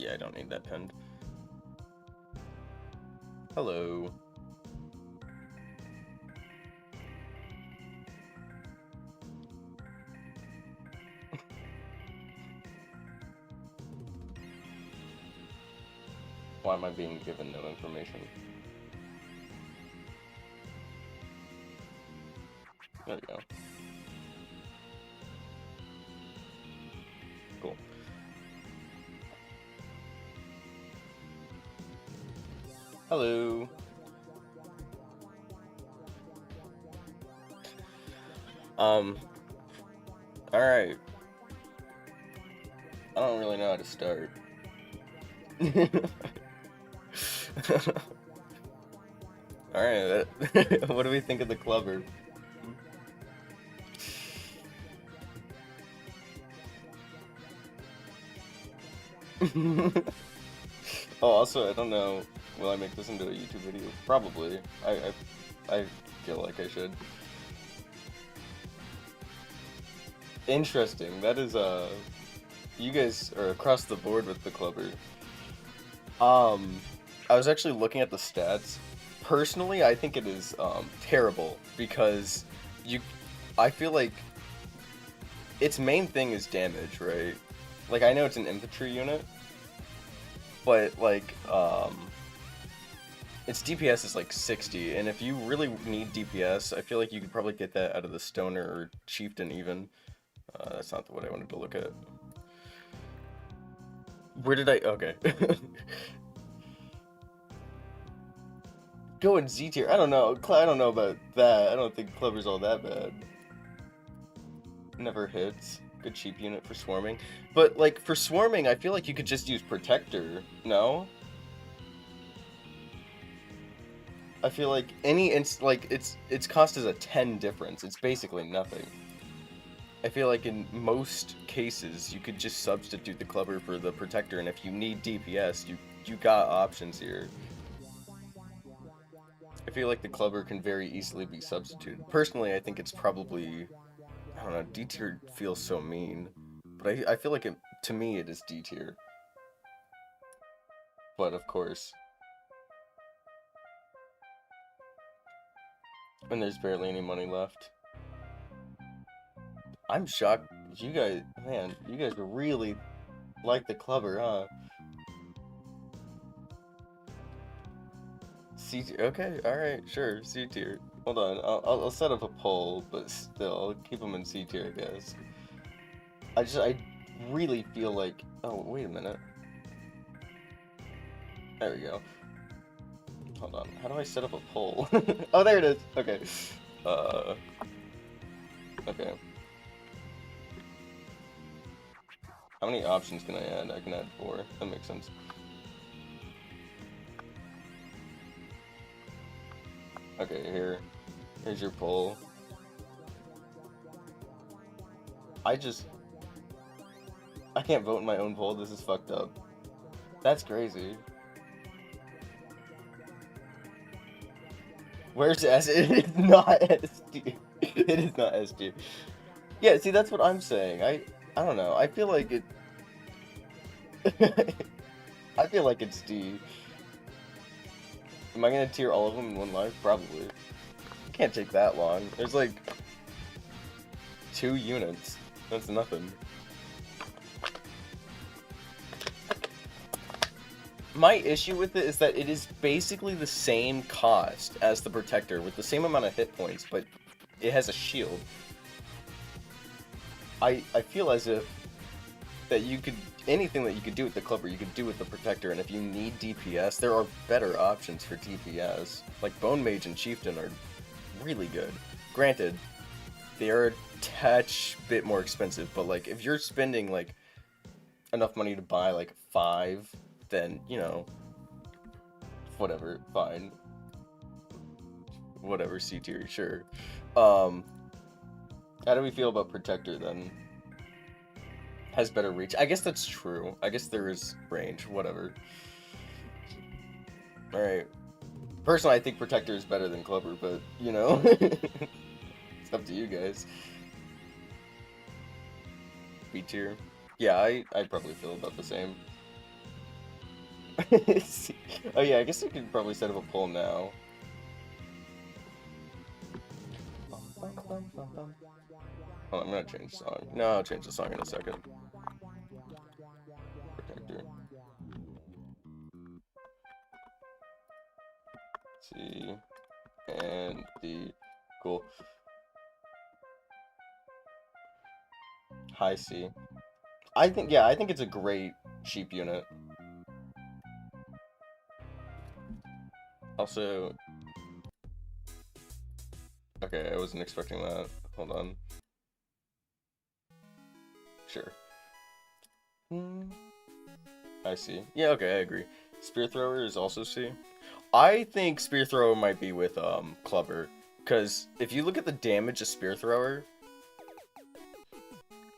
Yeah, I don't need that pinned. Hello. Why am I being given no information? There we go. Cool. Hello. Alright. I don't really know how to start. Alright, what do we think of the clubber? Oh, also, I don't know, will I make this into a YouTube video? Probably. I feel like I should. Interesting, that is, you guys are across the board with the clubber. I was actually looking at the stats. Personally, I think it is, terrible, because I feel like its main thing is damage, right? Like, I know it's an infantry unit, but, like, its DPS is, like, 60, and if you really need DPS, I feel like you could probably get that out of the Stoner or Chieftain, even. That's not what I wanted to look at. Where did I... Okay. Go in Z tier. I don't know. I don't know about that. I don't think Clover's all that bad. Never hits. Good cheap unit for swarming. But, like, for swarming, I feel like you could just use Protector. No? I feel like its cost is a 10 difference. It's basically nothing. I feel like in most cases, you could just substitute the Clubber for the Protector, and if you need DPS, you got options here. I feel like the Clubber can very easily be substituted. Personally, I think it's probably... I don't know, D tier feels so mean. But I feel like to me, it is D tier. But, of course... And there's barely any money left. I'm shocked. You guys, man, you guys really like the Clubber, huh? C tier. Okay, alright, sure, C tier. Hold on, I'll set up a poll, but still, I'll keep them in C tier, I guess. I really feel like... Oh, wait a minute. There we go. Hold on, how do I set up a poll? Oh, there it is! Okay. Okay. How many options can I add? I can add 4. That makes sense. Okay, here's your poll. I can't vote in my own poll. This is fucked up. That's crazy. Where's S? It is not S tier. It is not S tier. Yeah, see, that's what I'm saying. I don't know. I feel like it... I feel like it's D. Am I gonna tier all of them in one live? Probably. It can't take that long. There's like 2 units. That's nothing. My issue with it is that it is basically the same cost as the Protector with the same amount of hit points, but it has a shield. I feel as if that anything that you could do with the Clubber, you could do with the Protector, and if you need DPS, there are better options for DPS. Like, Bone Mage and Chieftain are really good. Granted, they are a touch bit more expensive, but, like, if you're spending, like, enough money to buy, like, 5, then, you know, whatever, fine. Whatever, C tier, sure. How do we feel about Protector, then? Has better reach. I guess that's true. I guess there is range. Whatever. Alright. Personally, I think Protector is better than Clubber, but, you know. It's up to you guys. B tier. Yeah, I probably feel about the same. Oh yeah, I guess we could probably set up a poll now. Oh, I'm gonna change the song. No, I'll change the song in a second. Protector. C and D. Cool. High C. I think it's a great cheap unit. Also, okay, I wasn't expecting that. Hold on. Sure. I see. Yeah, okay, I agree. Spearthrower is also C. I think Spearthrower might be with Clubber, because if you look at the damage of Spearthrower,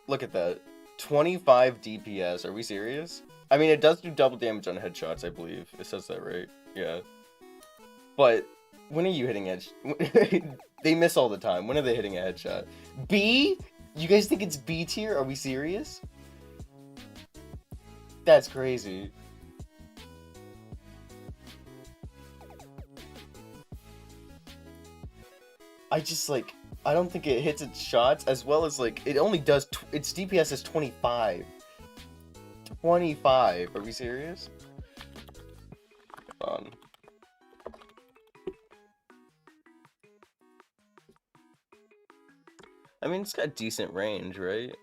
look at that. 25 DPS, are we serious? I mean, it does do double damage on headshots, I believe. It says that, right? Yeah. But, when are you hitting edge? They miss all the time. When are they hitting a headshot? B? You guys think it's B tier? Are we serious? That's crazy. I just, like, I don't think it hits its shots, as well as, like, it only does, its DPS is 25. 25, are we serious? Come on. I mean, it's got decent range, right?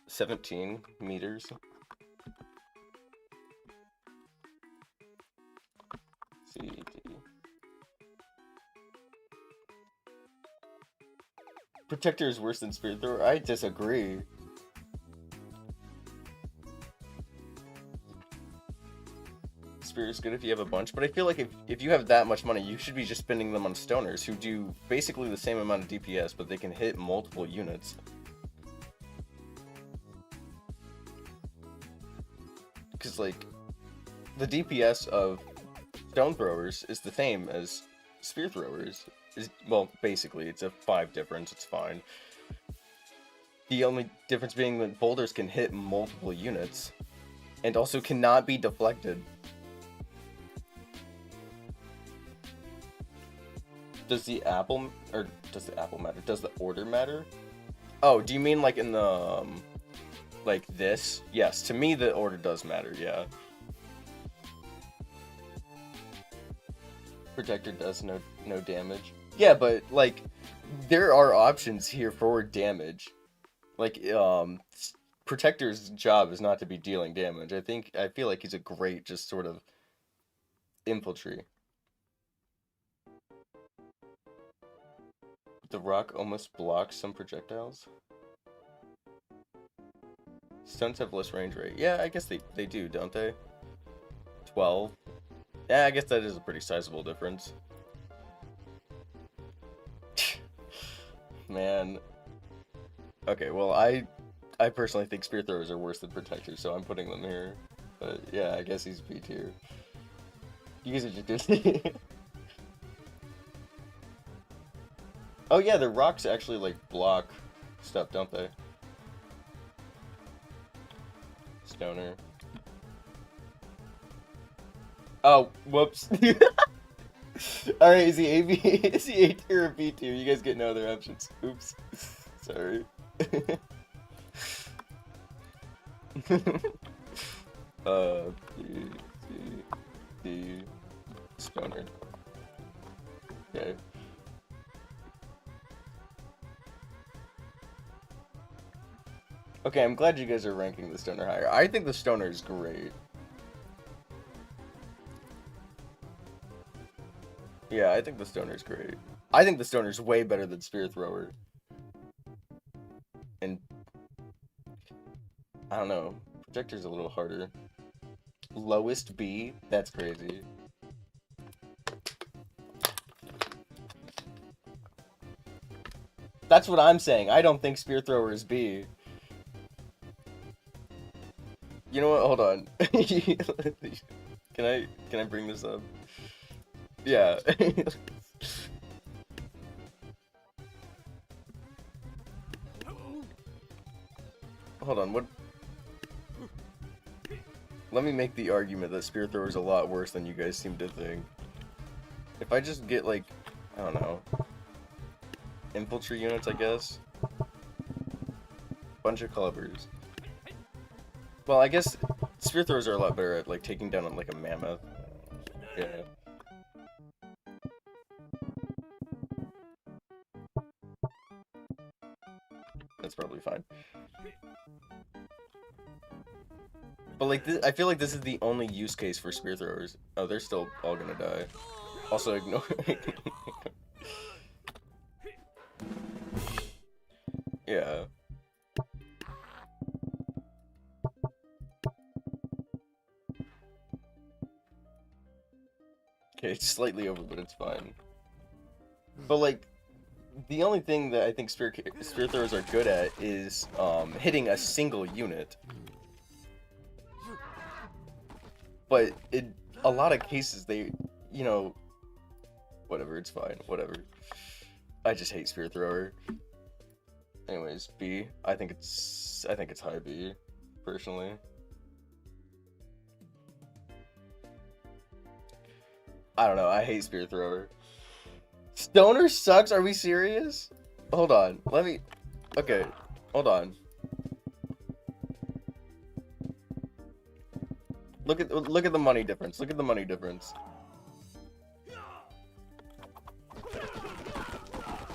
17 meters. CD. Protector is worse than Spearthrower? I disagree. Spear is good if you have a bunch, but I feel like if you have that much money, you should be just spending them on stoners, who do basically the same amount of DPS, but they can hit multiple units. Because, like, the DPS of stone throwers is the same as spear throwers. Well, basically, it's a 5 difference, it's fine. The only difference being that boulders can hit multiple units, and also cannot be deflected. Does the apple matter? Does the order matter? Oh, do you mean like in the, like this? Yes, to me the order does matter, yeah. Protector does no damage. Yeah, but, like, there are options here for damage. Like, Protector's job is not to be dealing damage. I feel like he's a great, just sort of, infantry. The rock almost blocks some projectiles. Stones have less range rate. Yeah, I guess they do, don't they? 12. Yeah, I guess that is a pretty sizable difference. Man. Okay, well, I personally think spear throwers are worse than protectors, so I'm putting them here. But yeah, I guess he's B tier. You guys are just Oh yeah, the rocks actually like block stuff, don't they? Stoner. Oh, whoops. Alright, is he A, B? Is he A tier or B tier? You guys get no other options. Oops. Sorry. B, C, D, Stoner. Okay. Okay, I'm glad you guys are ranking the Stoner higher. I think the Stoner is great. Yeah, I think the Stoner's great. I think the Stoner's way better than Spearthrower. And I don't know. Projector's a little harder. Lowest B? That's crazy. That's what I'm saying. I don't think Spearthrower is B. You know what? Hold on. Can I bring this up? Yeah. Hold on, what? let me make the argument that Spearthrower is a lot worse than you guys seem to think. If I just get, like, I don't know, infantry units, I guess? Bunch of clubbers. Well, I guess Spearthrowers are a lot better at, like, taking down, like, a Mammoth. Yeah. That's probably fine. But, like, I feel like this is the only use case for Spearthrowers. Oh, they're still all gonna die. Also, ignore... Yeah. Okay, it's slightly over, but it's fine. But, like, the only thing that I think Spearthrowers are good at is hitting a single unit. But in a lot of cases, they, you know, whatever, it's fine, whatever. I just hate Spearthrower. Anyways, B. I think it's high B, personally. I don't know, I hate Spearthrower. Stoner sucks? Are we serious? Hold on, let me... Okay, hold on. Look at the money difference. Look at the money difference.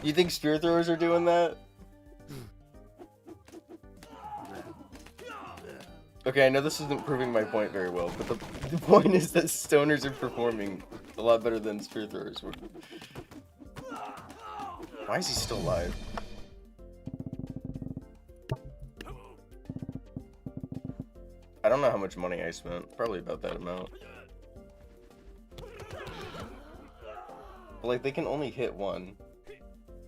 You think Spearthrowers are doing that? Okay, I know this isn't proving my point very well, but the point is that Stoners are performing a lot better than Spearthrowers were. Why is he still alive? I don't know how much money I spent. Probably about that amount. But, like, they can only hit one.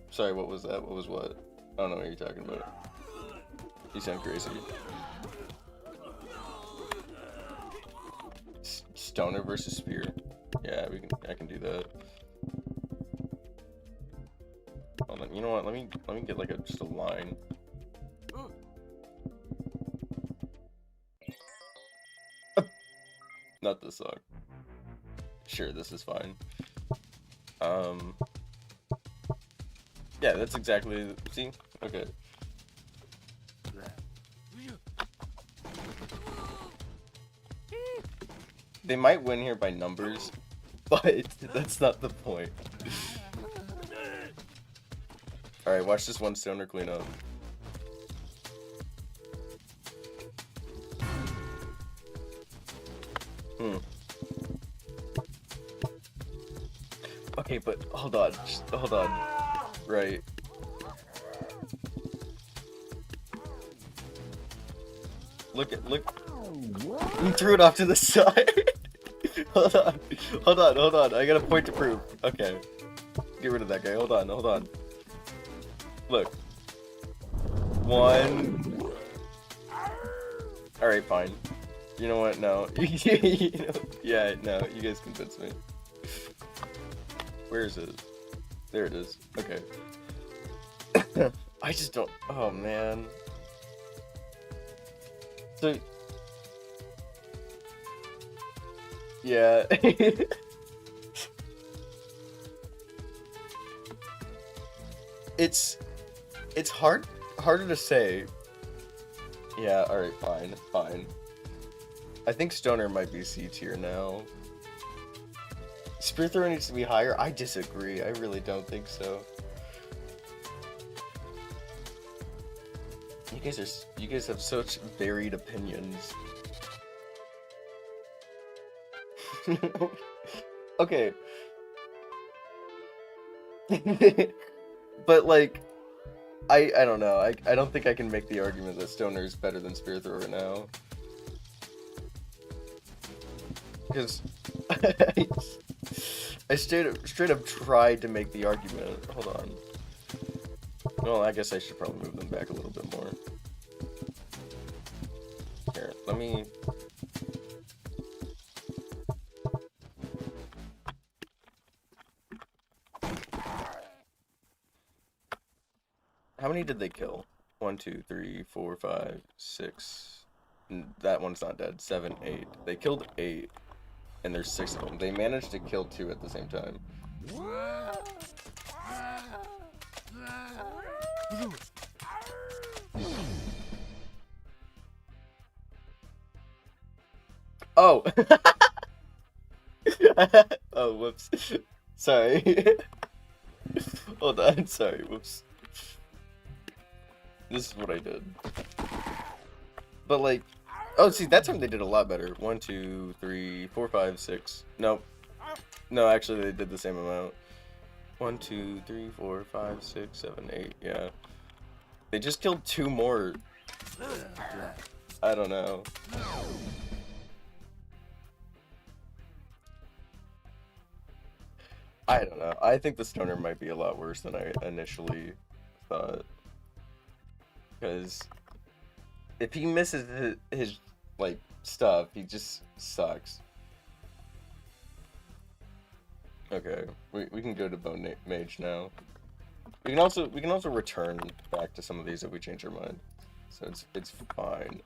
Sorry, what was that? What was what? I don't know what you're talking about. You sound crazy. Stoner versus Spear. Yeah, I can do that. Hold on, you know what? Let me get like just a line. Not this song. Sure, this is fine. Yeah, that's exactly. See? Okay. They might win here by numbers, but that's not the point. Alright, watch this one Stoner clean up. Okay, but hold on. Just hold on. Right. Look. You threw it off to the side. Hold on. I got a point to prove. Okay. Get rid of that guy. Hold on. Look. One. Alright, fine. You know what? No. Yeah, no. You guys convinced me. Where is it? There it is. Okay. I just don't... Oh, man. So... Yeah. It's harder to say. Yeah, alright, fine. I think Stoner might be C tier now. Spearthrower needs to be higher? I disagree. I really don't think so. You guys have such varied opinions. Okay. But like I don't know. I don't think I can make the argument that Stoner is better than Spearthrower now. Because I straight up tried to make the argument. Hold on. Well, I guess I should probably move them back a little bit more. Here, let me... How many did they kill? 1, 2, 3, 4, 5, 6. That one's not dead. 7, 8. They killed 8, and there's 6 of them. They managed to kill 2 at the same time. Oh! Oh, whoops. Sorry. Hold on, sorry, whoops. This is what I did. But, like... Oh, see, that time they did a lot better. 1, 2, 3, 4, 5, 6. Nope. No, actually, they did the same amount. 1, 2, 3, 4, 5, 6, 7, 8. Yeah. They just killed 2 more. I don't know. I don't know. I think the stoner might be a lot worse than I initially thought. Because if he misses his like stuff, he just sucks. Okay, we can go to Bone Mage now. We can also return back to some of these if we change our mind. So it's fine.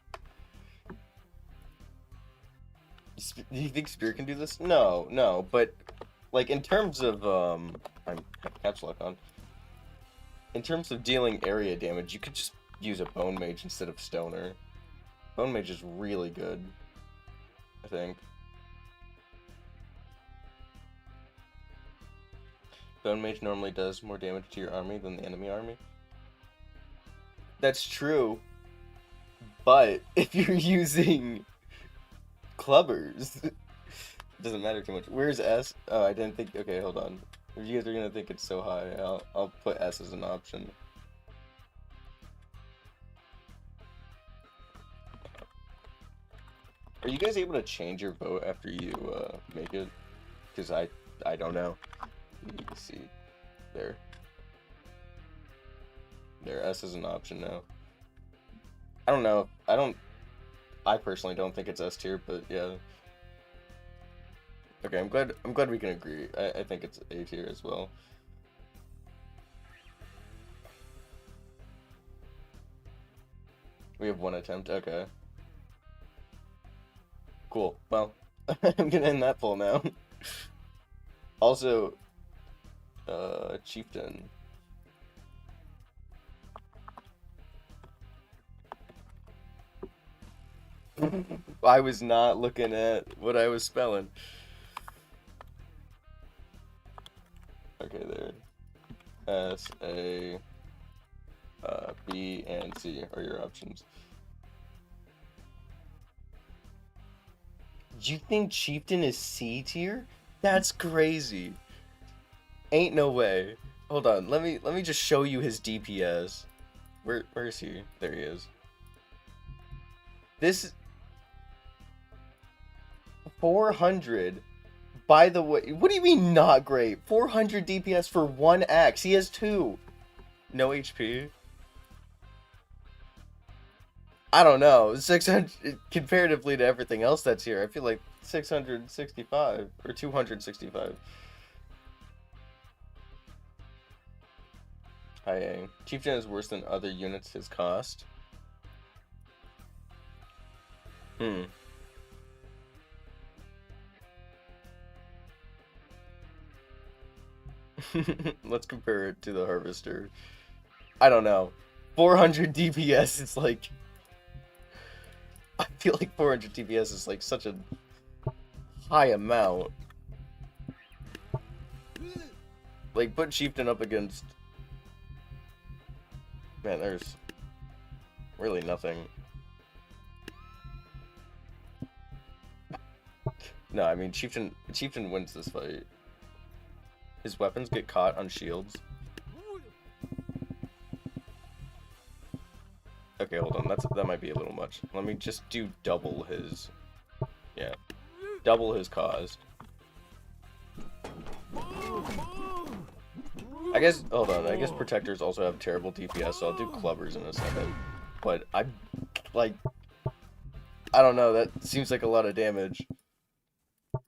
Do you think Spear can do this? No, but like in terms of I'm caps lock on. In terms of dealing area damage, you could just use a Bone Mage instead of Stoner. Bone Mage is really good, I think. Bone Mage normally does more damage to your army than the enemy army. That's true, but if you're using clubbers, it doesn't matter too much. Where's S? Oh, I didn't think. Okay, hold on. If you guys are gonna think it's so high, I'll put S as an option. Are you guys able to change your vote after you make it? Because I don't know. You can see there. There, S is an option now. I don't know. I personally don't think it's S tier, but yeah. Okay, I'm glad we can agree. I think it's A tier as well. We have 1 attempt. Okay. Cool. Well, I'm gonna end that poll now. Also, Chieftain. I was not looking at what I was spelling. Okay, there. S, A, B, and C are your options. You think Chieftain is C tier? That's crazy. Ain't no way. Hold on, let me just show you his DPS. Where is he? There he is. This 400. By the way, what do you mean not great? 400 DPS for 1 axe. He has 2. No HP. I don't know. 600 comparatively to everything else that's here. I feel like 665 or 265. Hi, Chieftain is worse than other units his cost. Let's compare it to the Harvester. I don't know. 400 DPS is like... I feel like 400 DPS is like such a high amount. Like, put Chieftain up against... Man, there's really nothing. No, I mean, Chieftain wins this fight. His weapons get caught on shields. Okay, hold on. That might be a little much. Let me just do double his... Yeah. Double his cost. I guess... Hold on. I guess Protectors also have terrible DPS, so I'll do Clubbers in a second. But I... Like... I don't know. That seems like a lot of damage.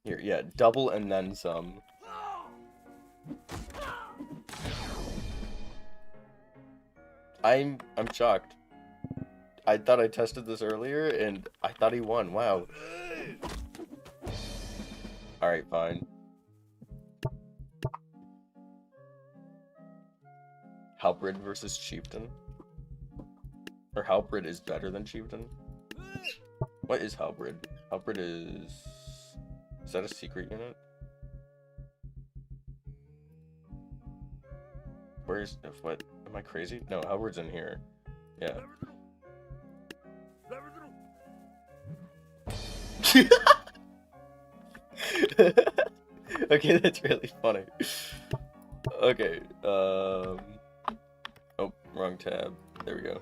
Here, yeah. Double and then some. I'm shocked. I thought I tested this earlier, and I thought he won. Wow. Alright, fine. Halberd versus Chieftain. Or Halberd is better than Chieftain. What is Halberd? Halberd is... Is that a secret unit? Where's... What? Am I crazy? No, Halberd's in here. Yeah. Okay, that's really funny. Okay, oh, wrong tab. There we go.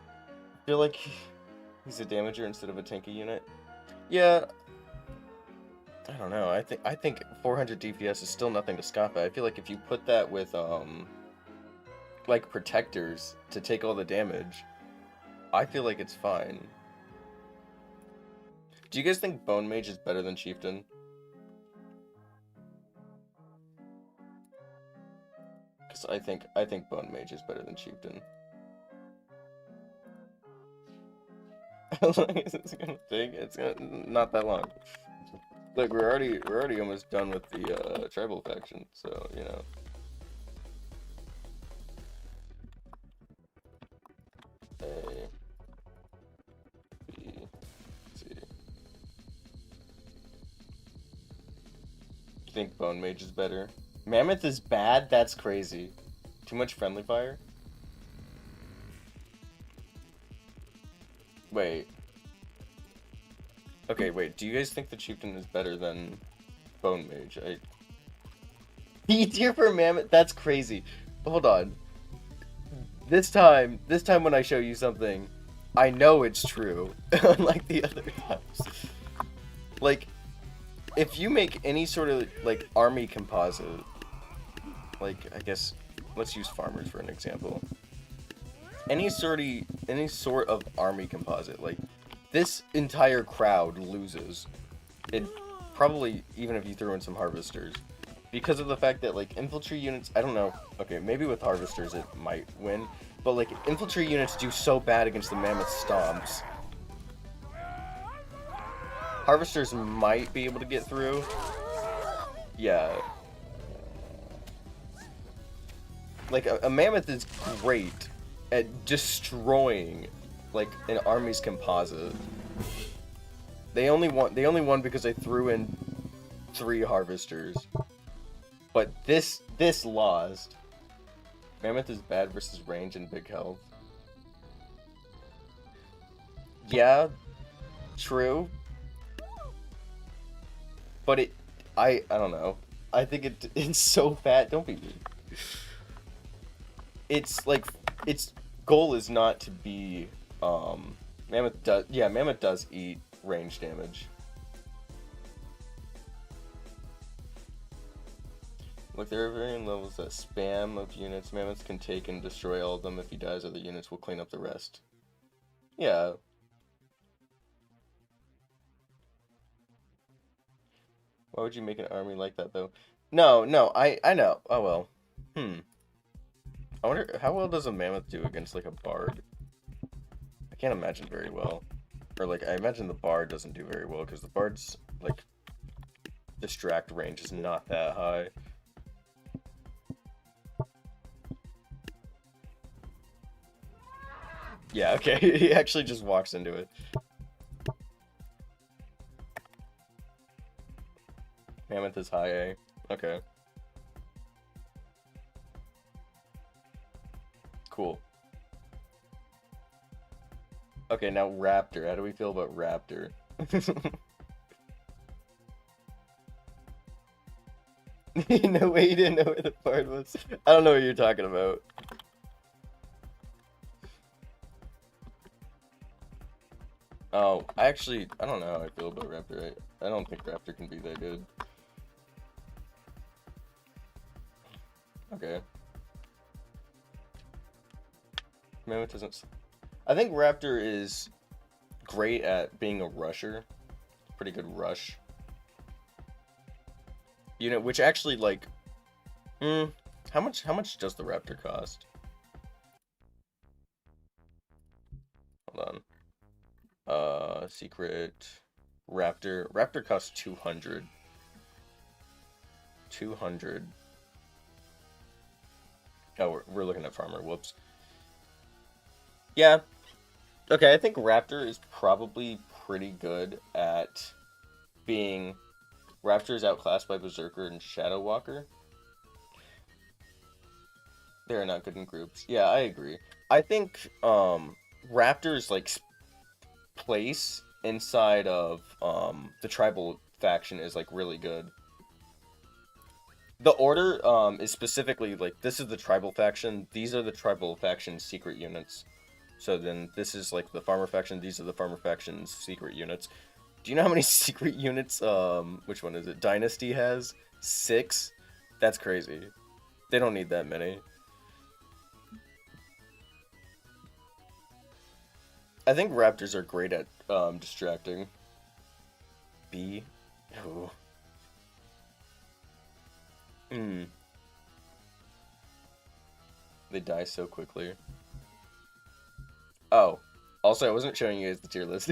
I feel like he's a damager instead of a tanky unit. Yeah. I don't know. I think 400 DPS is still nothing to scoff at. I feel like if you put that with like protectors to take all the damage, I feel like it's fine. Do you guys think Bone Mage is better than Chieftain? Because I think Bone Mage is better than Chieftain. How long is this gonna take? It's gonna not that long. Look, we're already almost done with the tribal faction, so you know. A, B, C. You think Bone Mage is better? Mammoth is bad? That's crazy. Too much friendly fire? Wait. Okay, wait. Do you guys think the Chieftain is better than Bone Mage? B tier for Mammoth? That's crazy. Hold on. This time when I show you something, I know it's true. Unlike the other times. Like, if you make any sort of, like, army composite, like, I guess, let's use farmers for an example. Any sort of army composite, like, this entire crowd loses. It probably, even if you threw in some harvesters. Because of the fact that, like, infantry units, I don't know, okay, maybe with harvesters it might win, but, like, infantry units do so bad against the Mammoth stomps. Harvesters might be able to get through. Yeah. Like, a Mammoth is great at destroying, like, an army's composite. They only won because I threw in 3 harvesters. But this lost. Mammoth is bad versus range and big health. Yeah, true. But I don't know. I think it's so fat. Don't be mean. It's like, its goal is not to be, Mammoth does eat range damage. Look, there are varying levels that spam of units. Mammoth can take and destroy all of them. If he dies, other units will clean up the rest. Yeah. Why would you make an army like that, though? No, I know. Oh, well. I wonder, how well does a Mammoth do against, like, a Bard? I can't imagine very well. Or, like, I imagine the Bard doesn't do very well, because the Bard's, like, distract range is not that high. Yeah, okay, he actually just walks into it. Mammoth is high A. Okay. Cool. Okay, now Raptor. How do we feel about Raptor? No way, you didn't know where the part was. I don't know what you're talking about. Oh, I don't know how I feel about Raptor. I don't think Raptor can be that good. Okay. Mammoth doesn't... I think Raptor is great at being a rusher. Pretty good rush. You know, which actually, like... how much does the Raptor cost? Secret. Raptor. Raptor costs 200. 200. Oh, we're looking at Farmer. Whoops. Yeah. Okay, I think Raptor is probably pretty good at being... Raptor is outclassed by Berserker and Shadow Walker. They're not good in groups. Yeah, I agree. I think Raptor's like place inside of the tribal faction is like really good. The order is specifically like this is the tribal faction. These are the tribal faction secret units. So then this is like the farmer faction. These are the farmer faction's secret units. Do you know how many secret units? Which one is it? Dynasty has 6. That's crazy. They don't need that many. I think Raptors are great at distracting. B. Oh. They die so quickly. Oh. Also, I wasn't showing you guys the tier list.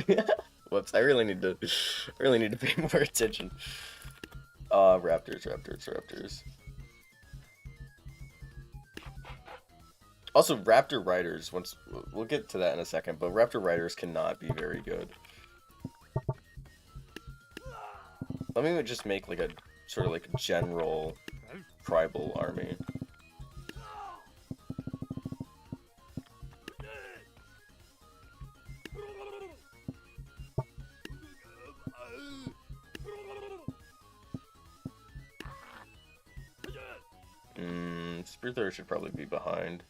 Whoops, I really need to pay more attention. Raptors. Also, Raptor Riders, we'll get to that in a second, but Raptor Riders cannot be very good. Let me just make like a sort of like general tribal army. Spearthrower should probably be behind.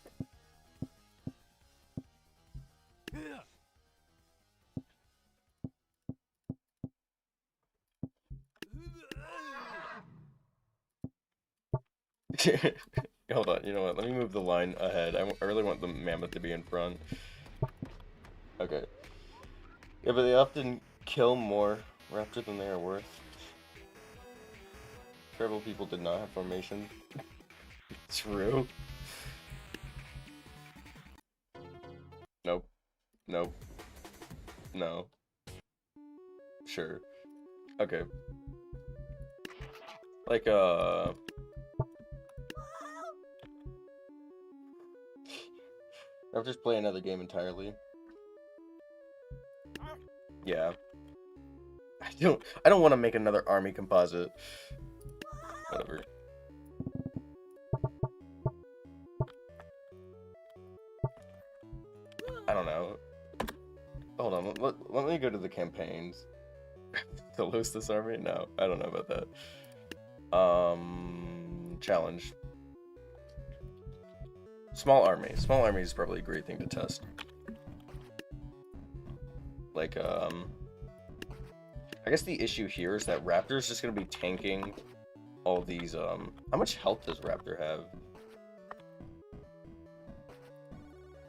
Hold on, you know what? Let me move the line ahead. I really want the Mammoth to be in front. Okay. Yeah, but they often kill more Raptor than they are worth. Tribal people did not have formation. True. Nope. Nope. No. Sure. Okay. Like, I'll just play another game entirely. Yeah. I don't want to make another army composite. Whatever. I don't know. Hold on, let me go to the campaigns. To lose this army? No, I don't know about that. Challenge. Small army. Small army is probably a great thing to test. Like, I guess the issue here is that Raptor is just gonna be tanking all these, how much health does Raptor have?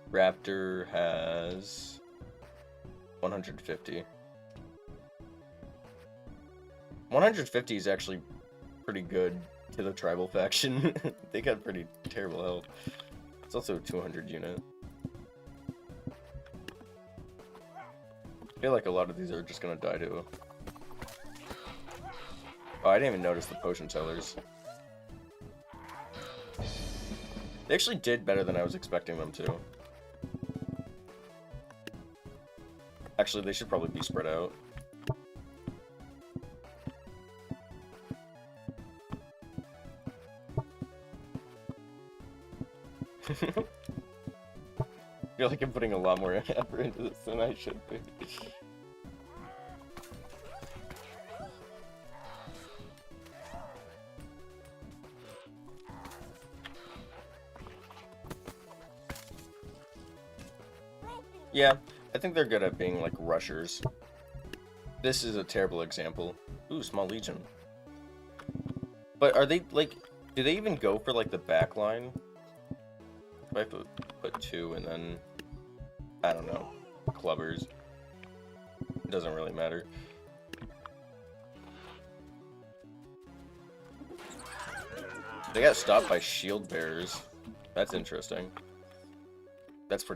Raptor has 150. 150 is actually pretty good to the tribal faction. They got pretty terrible health. It's also a 200 unit. I feel like a lot of these are just gonna die too. Oh, I didn't even notice the potion sellers. They actually did better than I was expecting them to. Actually, they should probably be spread out. I feel like I'm putting a lot more effort into this than I should be. Yeah, I think they're good at being like rushers. This is a terrible example. Ooh, small legion. But are they like, do they even go for like the back line? If I put 2 and then, I don't know, clubbers. It doesn't really matter. They got stopped by shield bearers. That's interesting. That's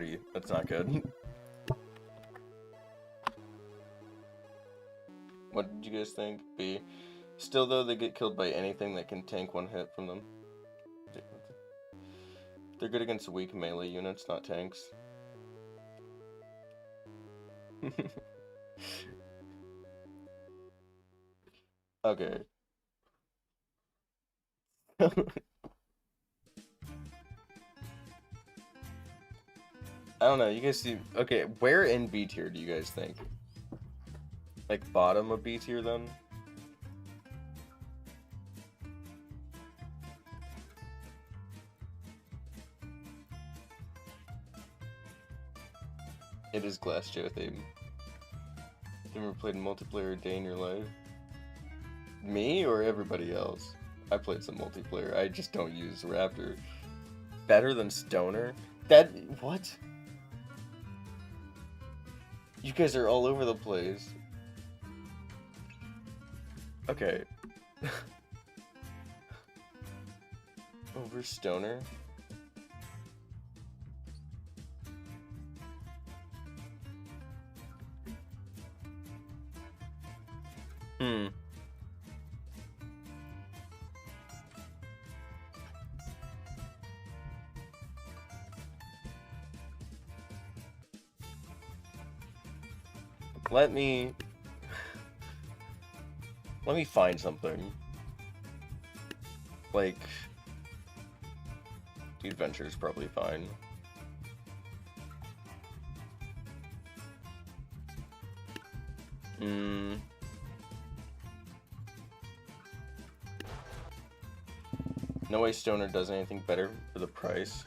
not good. What did you guys think? B. Still, though, they get killed by anything that can tank one hit from them. They're good against weak melee units, not tanks. Okay. I don't know, you guys see... Okay, where in B tier do you guys think? Like, bottom of B tier, then? It is Glass Joe theme. You ever played multiplayer a day in your life? Me or everybody else? I played some multiplayer. I just don't use Raptor. Better than Stoner? That... What? You guys are all over the place. Okay. Over Stoner? Let me find something. Like, the adventure is probably fine. No way Stoner does anything better for the price.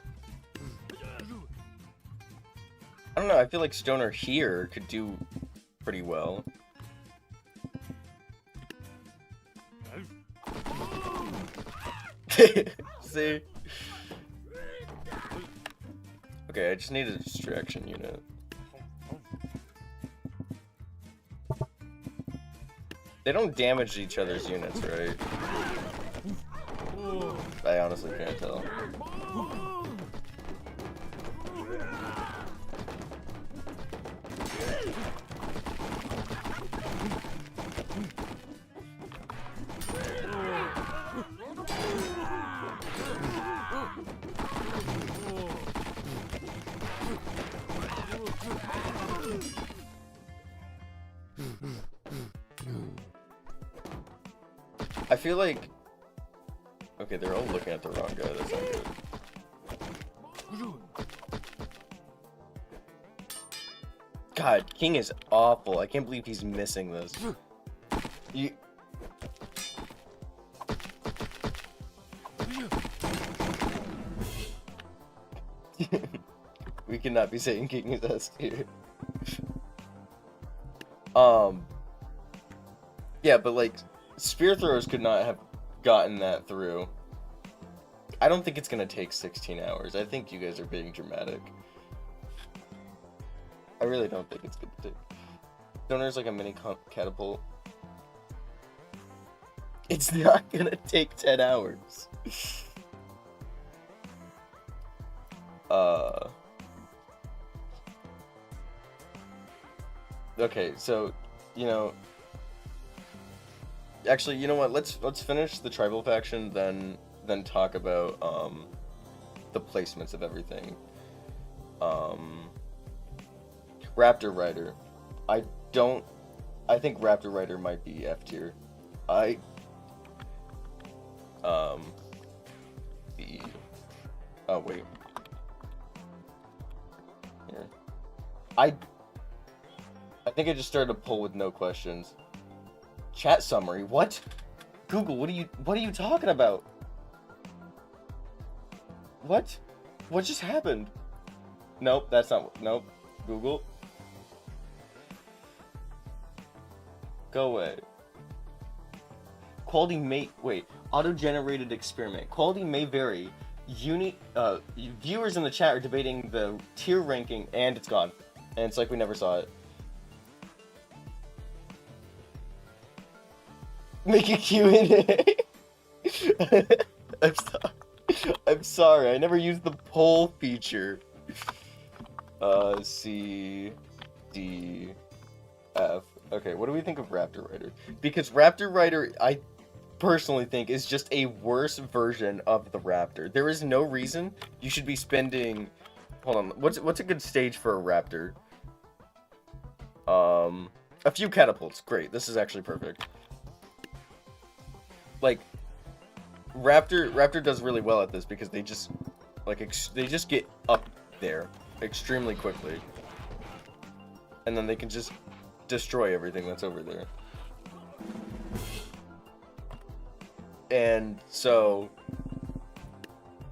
I don't know, I feel like Stoner here could do pretty well. See? Okay, I just need a distraction unit. They don't damage each other's units, right? I honestly can't tell. I feel like... Okay, they're all looking at the wrong guy, that's not good. God, King is awful. I can't believe he's missing this. You... We cannot be saying King is S tier. Yeah, but like... Spearthrowers could not have gotten that through. I don't think it's gonna take 16 hours. I think you guys are being dramatic. I really don't think it's gonna take. Stoner's like a mini catapult. It's not gonna take 10 hours. Okay, so, you know... Actually, you know what? Let's finish the tribal faction, then talk about the placements of everything. Raptor Rider. I think Raptor Rider might be F tier. B. Oh wait. Here. I think I just started a poll with no questions. Chat summary, what? Google, what are you talking about? What? What just happened? Nope, that's not, nope. Google. Go away. Quality may, wait, auto-generated experiment. Quality may vary. Viewers in the chat are debating the tier ranking, and it's gone. And it's like we never saw it. Make a Q&A. I'm sorry. I never used the poll feature. C, D, F. Okay, what do we think of Raptor Rider? Because Raptor Rider, I personally think, is just a worse version of the Raptor. There is no reason you should be spending... Hold on, what's a good stage for a Raptor? A few catapults. Great, this is actually perfect. Like, Raptor does really well at this because they just, like, they just get up there extremely quickly. And then they can just destroy everything that's over there. And so,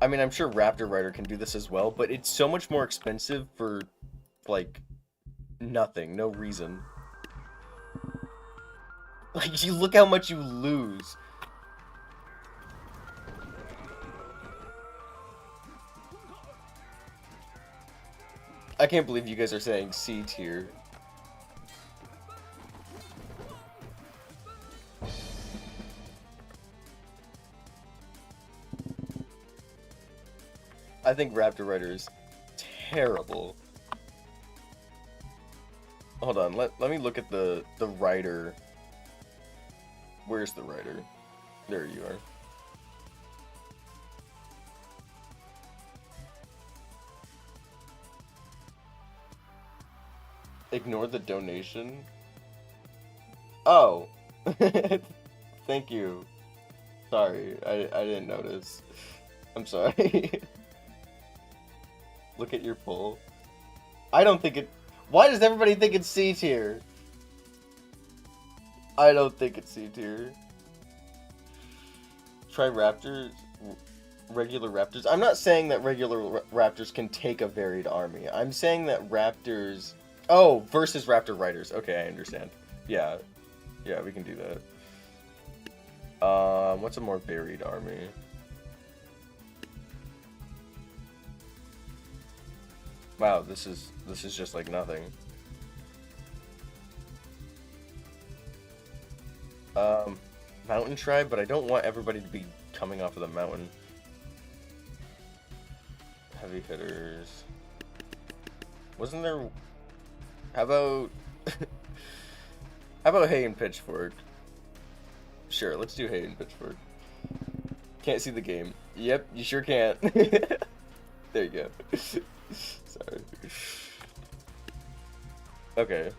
I mean, I'm sure Raptor Rider can do this as well, but it's so much more expensive for, like, nothing, no reason. Like, you look how much you lose. I can't believe you guys are saying C tier. I think Raptor Rider is terrible. Hold on, let me look at the rider. Where's the rider? There you are. Ignore the donation? Oh! Thank you. Sorry, I didn't notice. I'm sorry. Look at your poll. I don't think it... Why does everybody think it's C tier? I don't think it's C tier. Try Raptors. Regular Raptors. I'm not saying that regular Raptors can take a varied army. I'm saying that Raptors... Oh, versus Raptor Riders. Okay, I understand. Yeah. Yeah, we can do that. What's a more varied army? Wow, this is just like nothing. Mountain Tribe, but I don't want everybody to be coming off of the mountain. Heavy hitters. Wasn't there... How about... How about Hay and Pitchfork? Sure, let's do Hay and Pitchfork. Can't see the game. Yep, you sure can't. There you go. Sorry. Okay.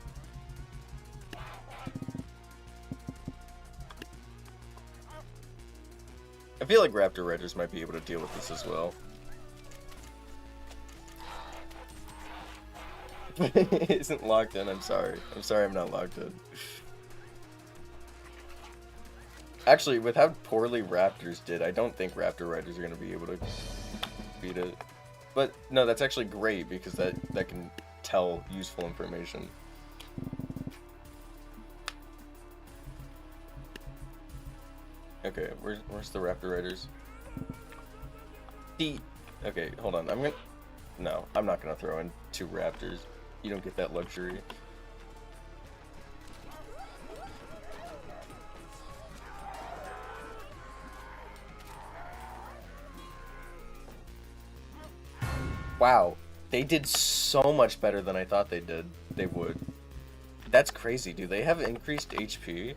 I feel like Raptor Riders might be able to deal with this as well. It isn't locked in, I'm sorry. I'm sorry I'm not locked in. Actually, with how poorly Raptors did, I don't think Raptor Riders are going to be able to beat it. But, no, that's actually great, because that can tell useful information. Okay, where's the Raptor Riders? Okay, hold on, No, I'm not gonna throw in 2 Raptors. You don't get that luxury. Wow, they did so much better than I thought they would. That's crazy, dude. They have increased HP.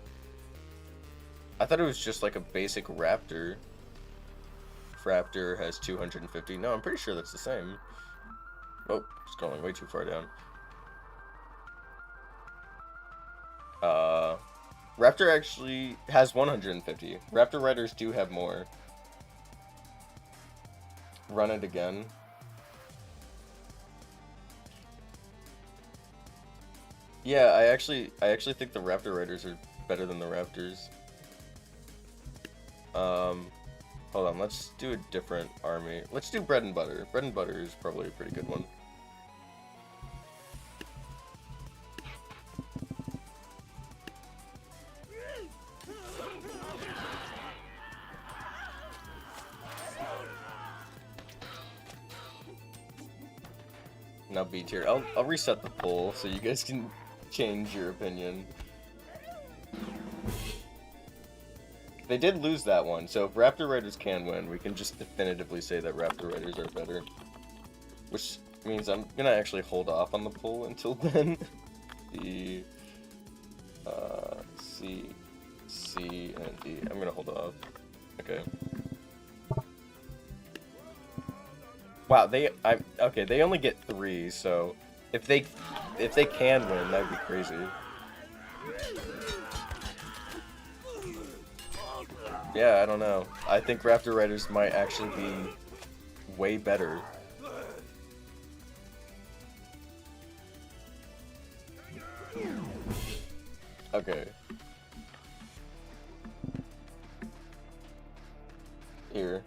I thought it was just like a basic Raptor. Raptor has 250. No, I'm pretty sure that's the same. Oh, it's going way too far down. Raptor actually has 150. Raptor Riders do have more. Run it again. Yeah, I actually think the Raptor Riders are better than the Raptors. Hold on, let's do a different army. Let's do Bread and Butter. Bread and Butter is probably a pretty good one. Now B tier. I'll reset the poll so you guys can change your opinion. They did lose that one, so if Raptor Riders can win, we can just definitively say that Raptor Riders are better. Which means I'm gonna actually hold off on the poll until then. C, C, and D. I'm gonna hold off. Okay. Wow, okay, they only get 3, so if they can win, that'd be crazy. Yeah, I don't know. I think Raptor Riders might actually be way better. Okay. Here.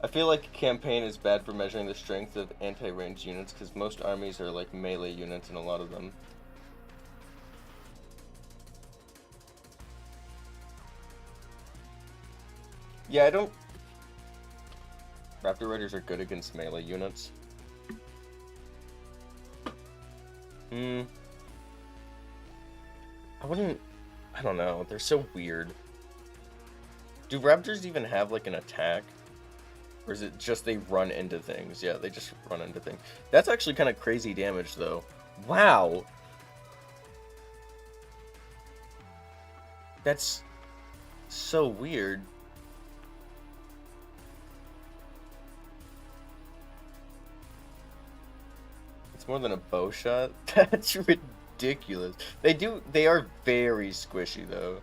I feel like a campaign is bad for measuring the strength of anti-ranged units because most armies are like melee units in a lot of them. Yeah, I don't... Raptor Riders are good against melee units. I don't know, they're so weird. Do Raptors even have like an attack? Or is it just they run into things? Yeah, they just run into things. That's actually kind of crazy damage though. Wow! That's so weird. More than a bow shot? That's ridiculous. They are very squishy though.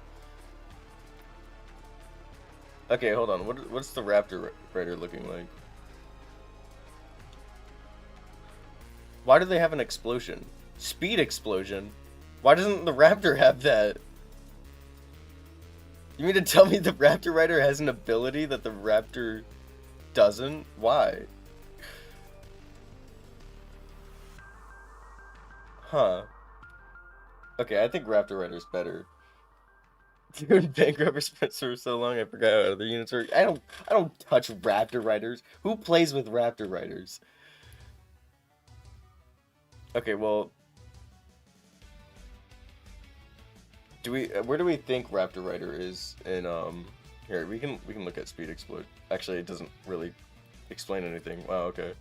Okay, hold on. What's the Raptor Rider looking like? Why do they have an explosion? Speed explosion? Why doesn't the Raptor have that? You mean to tell me the Raptor Rider has an ability that the Raptor doesn't? Why? Huh. Okay, I think Raptor Rider's better. Dude, Bankrupper Spencer for so long, I forgot how other units are. I don't touch Raptor Riders. Who plays with Raptor Riders? Okay, well, where do we think Raptor Rider is in here, we can look at speed explode. Actually, it doesn't really explain anything. Wow, okay.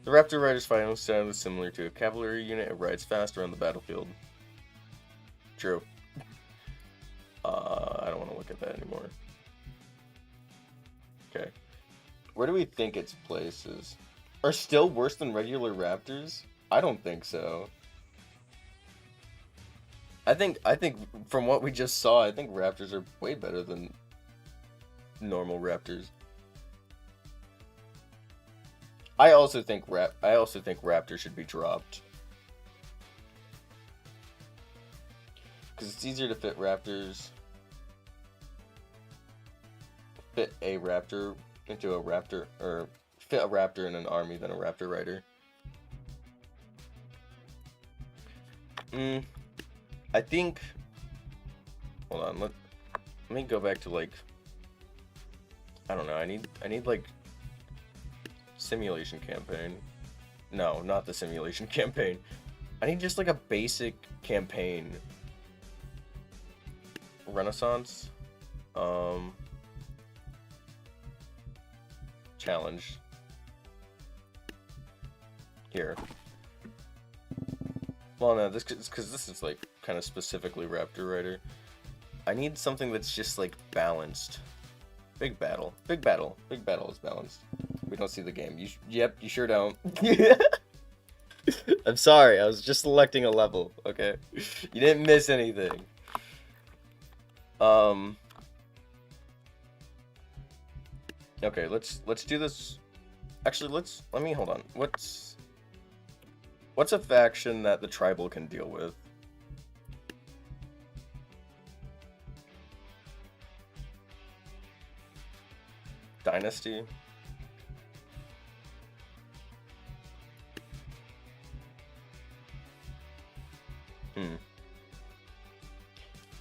The Raptor Rider's fighting style is similar to a cavalry unit. It rides fast around the battlefield. True. I don't want to look at that anymore. Okay. Where do we think its places? Are still worse than regular Raptors? I don't think so. I think from what we just saw, I think Raptors are way better than normal Raptors. I also think Raptor should be dropped. Because it's easier to fit Raptors. Fit a Raptor into a Raptor, or fit a Raptor in an army than a Raptor Rider. I think... Hold on, let me go back to like... I don't know, I need like... Simulation campaign. No, not the simulation campaign. I need just like a basic campaign. Renaissance. Challenge. Here. Well, no, because this is like kind of specifically Raptor Rider. I need something that's just like balanced. Big battle. Big battle. Big battle is balanced. We don't see the game. Yep, you sure don't. I'm sorry, I was just selecting a level, okay? You didn't miss anything. Okay, let's do this. Actually, let me hold on. What's a faction that the tribal can deal with? Dynasty.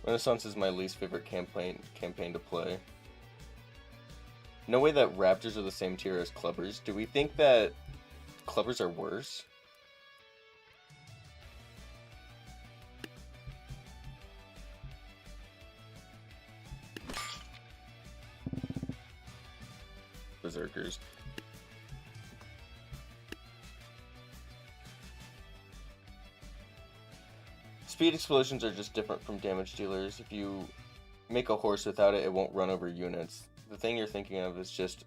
Renaissance is my least favorite campaign to play. No way that Raptors are the same tier as Clubbers. Do we think that Clubbers are worse? Berserkers. speed explosions are just different from damage dealers. If you make a horse without it, it won't run over units. The thing you're thinking of is just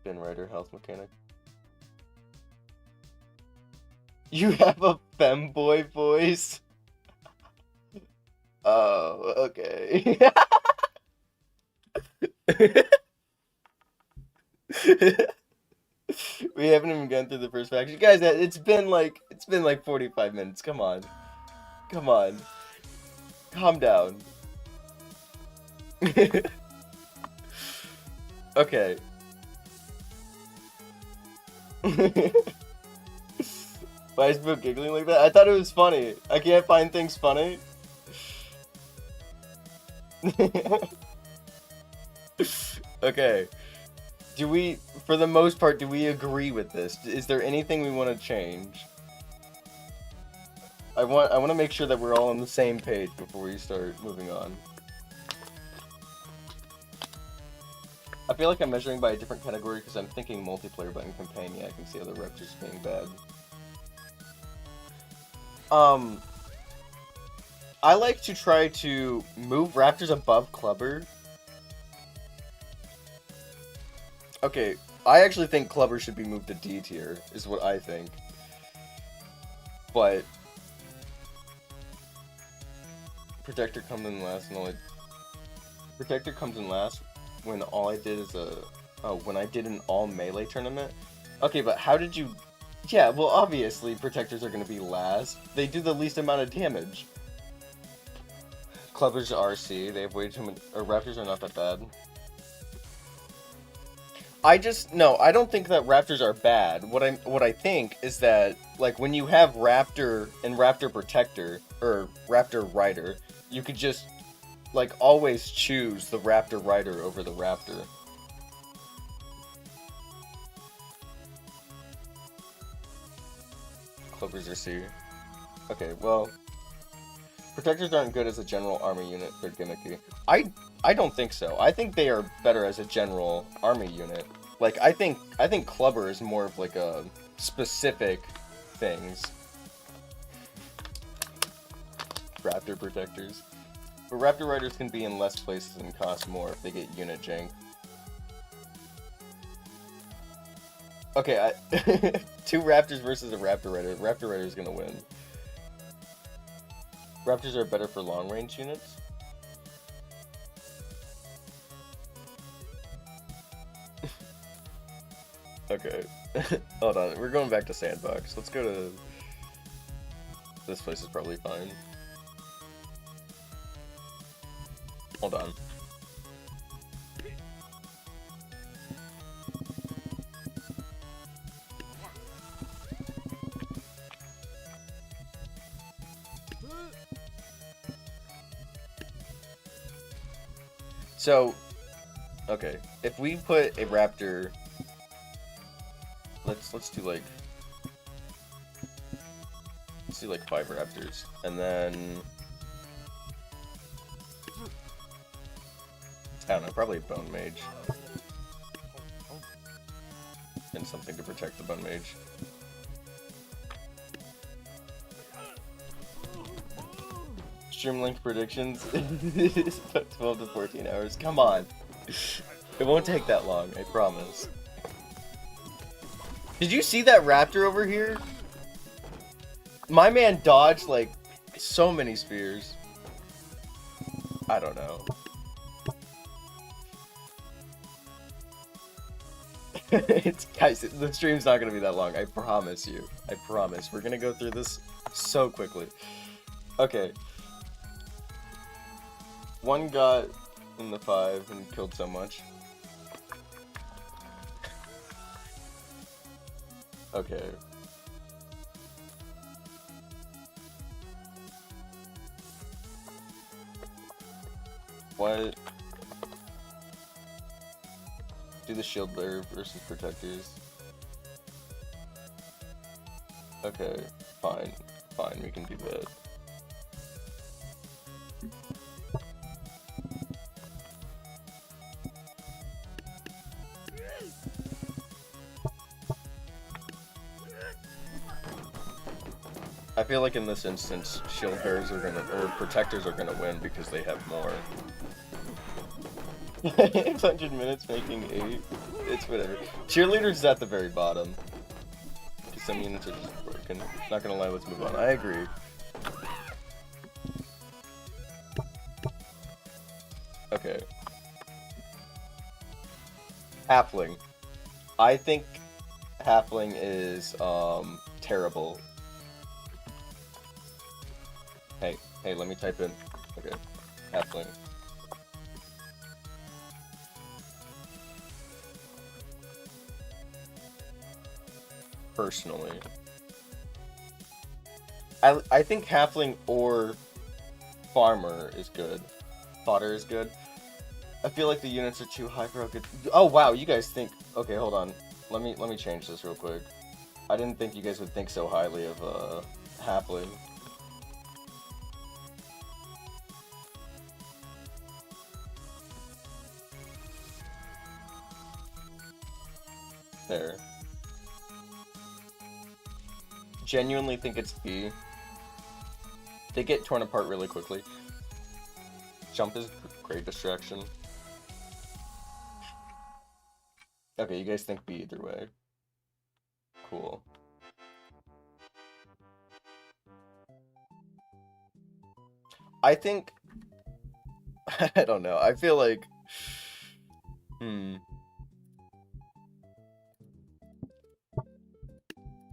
Bin Rider health mechanic. You have a femboy voice? Oh, okay. We haven't even gone through the first faction. Guys, it's been like 45 minutes. Come on. Come on. Calm down. Okay. Why is Boo giggling like that? I thought it was funny. I can't find things funny. Okay. Do we, for the most part, do we agree with this? Is there anything we want to change? I want to make sure that we're all on the same page before we start moving on. I feel like I'm measuring by a different category because I'm thinking multiplayer, but in companion I can see other Raptors being bad. I like to try to move Raptors above Clubber. Okay, I actually think Clubber should be moved to D tier, is what I think. But Protector comes in last, and Protector comes in last when all I did is when I did an all melee tournament. Okay, but how did you? Yeah, well, obviously Protectors are gonna be last. They do the least amount of damage. Clubbers RC, they have way too many. Or Raptors are not that bad. I don't think that Raptors are bad. What I think is that, like, when you have Raptor and Raptor Protector, or Raptor Rider, you could just, like, always choose the Raptor Rider over the Raptor. Clubbers are C. Okay, well, Protectors aren't good as a general army unit. They're gimmicky. I don't think so. I think they are better as a general army unit. Like, I think Clubber is more of like a specific things. Raptor Protectors. But Raptor Riders can be in less places and cost more if they get unit jank. Okay, two Raptors versus a Raptor Rider. Raptor Rider is gonna win. Raptors are better for long-range units. Okay. Hold on, we're going back to Sandbox. Let's go to... This place is probably fine. Hold on. So, okay, if we put a Raptor, let's do like 5 Raptors, and then I don't know, probably a Bone Mage, and something to protect the Bone Mage. Streamlink predictions. 12 to 14 hours. Come on. It won't take that long, I promise. Did you see that Raptor over here? My man dodged like so many spears. I don't know. Guys, the stream's not gonna be that long, I promise you. I promise. We're gonna go through this so quickly. Okay. One got in the 5 and killed so much. Okay. What? Do the shield bearer versus protectors. Okay, fine. Fine, we can do that. I feel like in this instance, shield bearers are gonna, or protectors are gonna win because they have more. 800 minutes making 8. It's whatever. Cheerleaders at the very bottom. Because some units are just broken. Not gonna lie, let's move on. I agree. Okay. Halfling. I think Halfling is, terrible. Hey, let me type in. Okay. Halfling. Personally. I think Halfling or Farmer is good. Fodder is good. I feel like the units are too high for a good... Oh, wow, you guys think... Okay, hold on. Let me change this real quick. I didn't think you guys would think so highly of, Halfling. There. Genuinely think it's B. They get torn apart really quickly. Jump is great distraction. Okay, you guys think B either way. Cool. I think... I don't know. I feel like...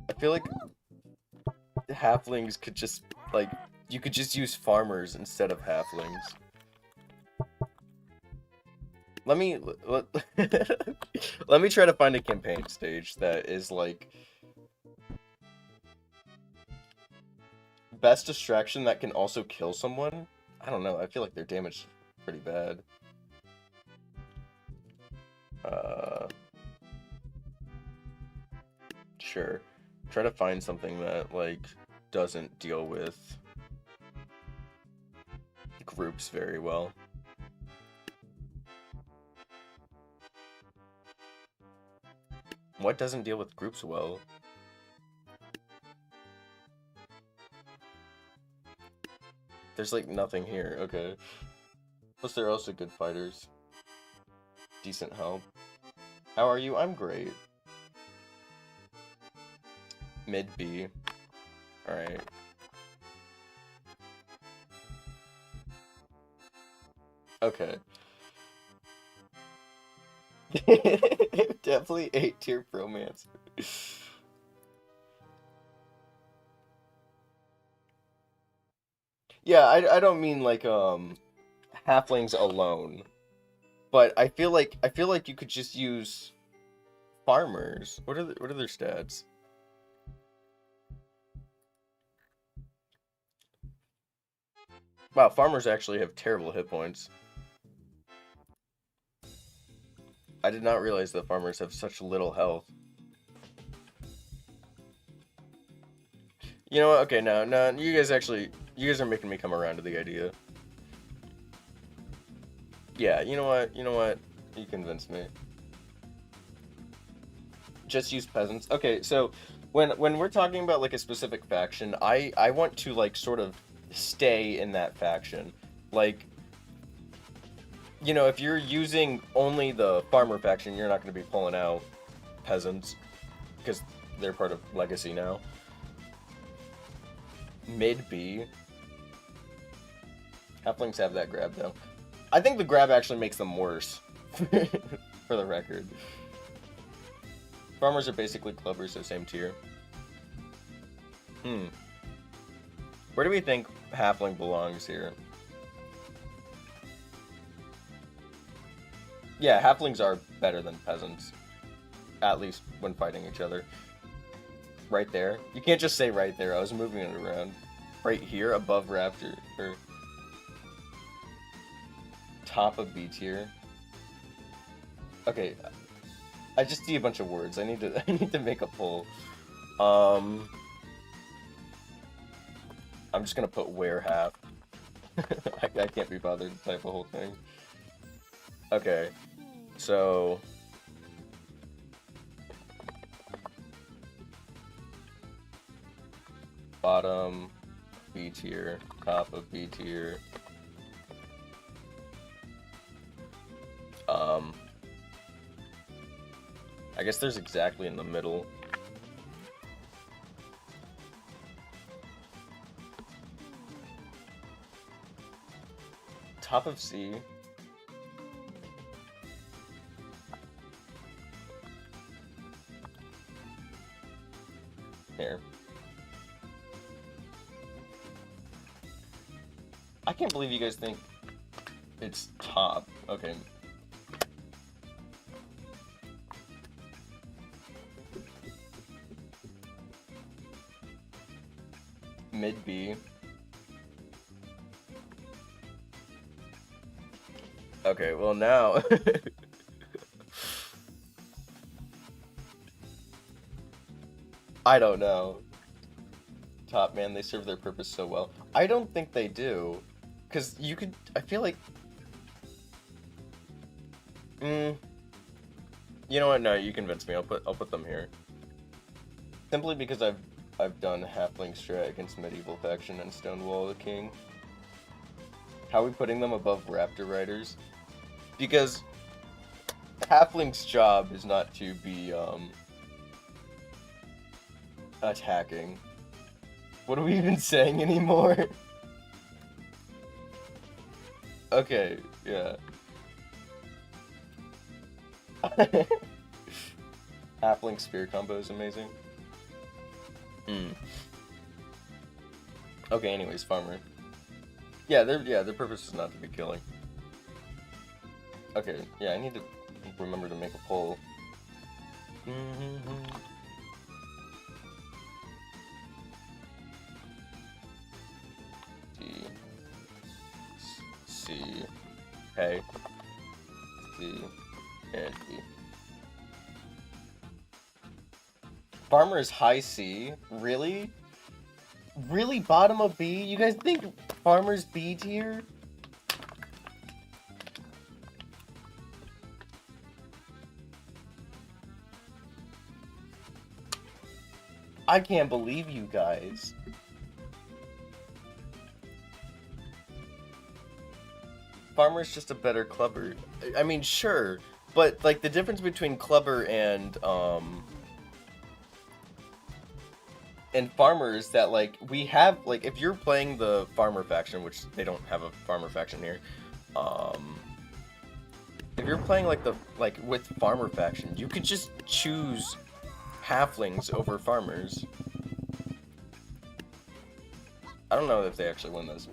I feel like halflings could just, like, you could just use farmers instead of halflings. Let me try to find a campaign stage that is, like, best distraction that can also kill someone. I don't know, I feel like their damage is pretty bad. Sure. Try to find something that, like, doesn't deal with groups very well. What doesn't deal with groups well? There's, like, nothing here. Okay. Plus, they're also good fighters. Decent help. How are you? I'm great. Mid B. Alright. Okay. Definitely 8-tier Promancer. Yeah, I don't mean like halflings alone. But I feel like you could just use farmers. What are their stats? Wow, farmers actually have terrible hit points. I did not realize that farmers have such little health. You know what? Okay, no, you guys are making me come around to the idea. Yeah, you know what? You convinced me. Just use peasants. Okay, so when we're talking about like a specific faction, I want to like sort of stay in that faction. Like, you know, if you're using only the farmer faction, you're not going to be pulling out peasants because they're part of Legacy now. Mid B. Halflings have that grab though. I think the grab actually makes them worse. For the record. Farmers are basically clubbers, so same tier. Where do we think Halfling belongs here? Yeah, Halflings are better than peasants. At least when fighting each other. Right there. You can't just say right there. I was moving it around. Right here, above Raptor. Or top of B tier. Okay. I just see a bunch of words. I need to make a poll. I'm just gonna put where half. I can't be bothered to type the whole thing. Okay. So bottom B tier, top of B tier. I guess there's exactly in the middle. Top of C. Here. I can't believe you guys think it's top. Okay. Mid B. Okay, well now I don't know. Top, man, they serve their purpose so well. I don't think they do. Cause you could I feel like you know what, no, you convinced me. I'll put them here. Simply because I've done Halfling strat against Medieval Faction and Stonewall the King. How are we putting them above Raptor Riders? Because Halfling's job is not to be attacking. What are we even saying anymore? Okay, yeah. Halfling spear combo is amazing. Okay, anyways, farmer. Yeah, their purpose is not to be killing. Okay, yeah, I need to remember to make a poll. D C K C and D. Farmer is high C? Really? Really bottom of B? You guys think Farmer's B tier? I can't believe you guys. Farmer's just a better clubber. I mean, sure, but like the difference between clubber and farmer is that like we have like if you're playing the farmer faction, which they don't have a farmer faction here, if you're playing like with farmer faction, you could just choose halflings over farmers. I don't know if they actually win this.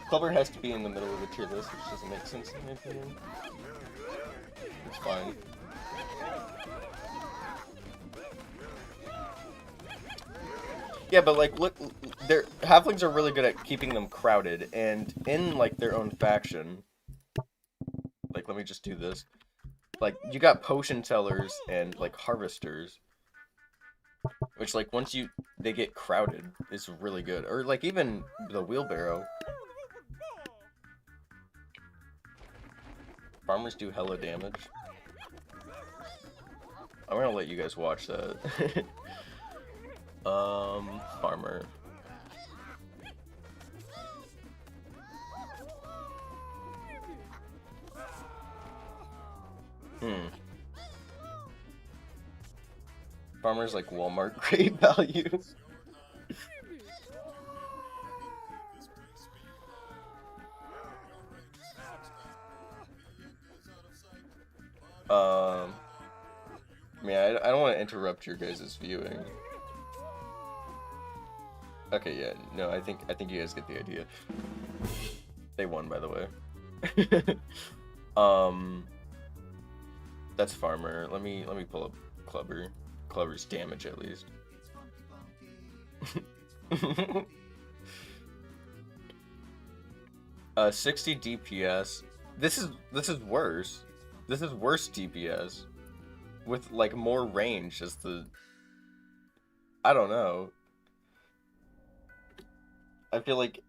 Clubber has to be in the middle of the tier list, which doesn't make sense in my opinion. It's fine. Yeah, but like, look, their halflings are really good at keeping them crowded, and in like their own faction. Like, let me just do this. Like, you got potion tellers and like harvesters, which like once they get crowded, is really good. Or like even the wheelbarrow. Farmers do hella damage. I'm gonna let you guys watch that. Farmer. Farmer's like Walmart grade value. Man, I don't want to interrupt your guys' viewing. Okay, yeah, no, I think you guys get the idea. They won, by the way. That's farmer. Let me pull up clubber. Clubber's damage at least. 60 DPS. This is worse. This is worse DPS. With like more range as the I don't know. I feel like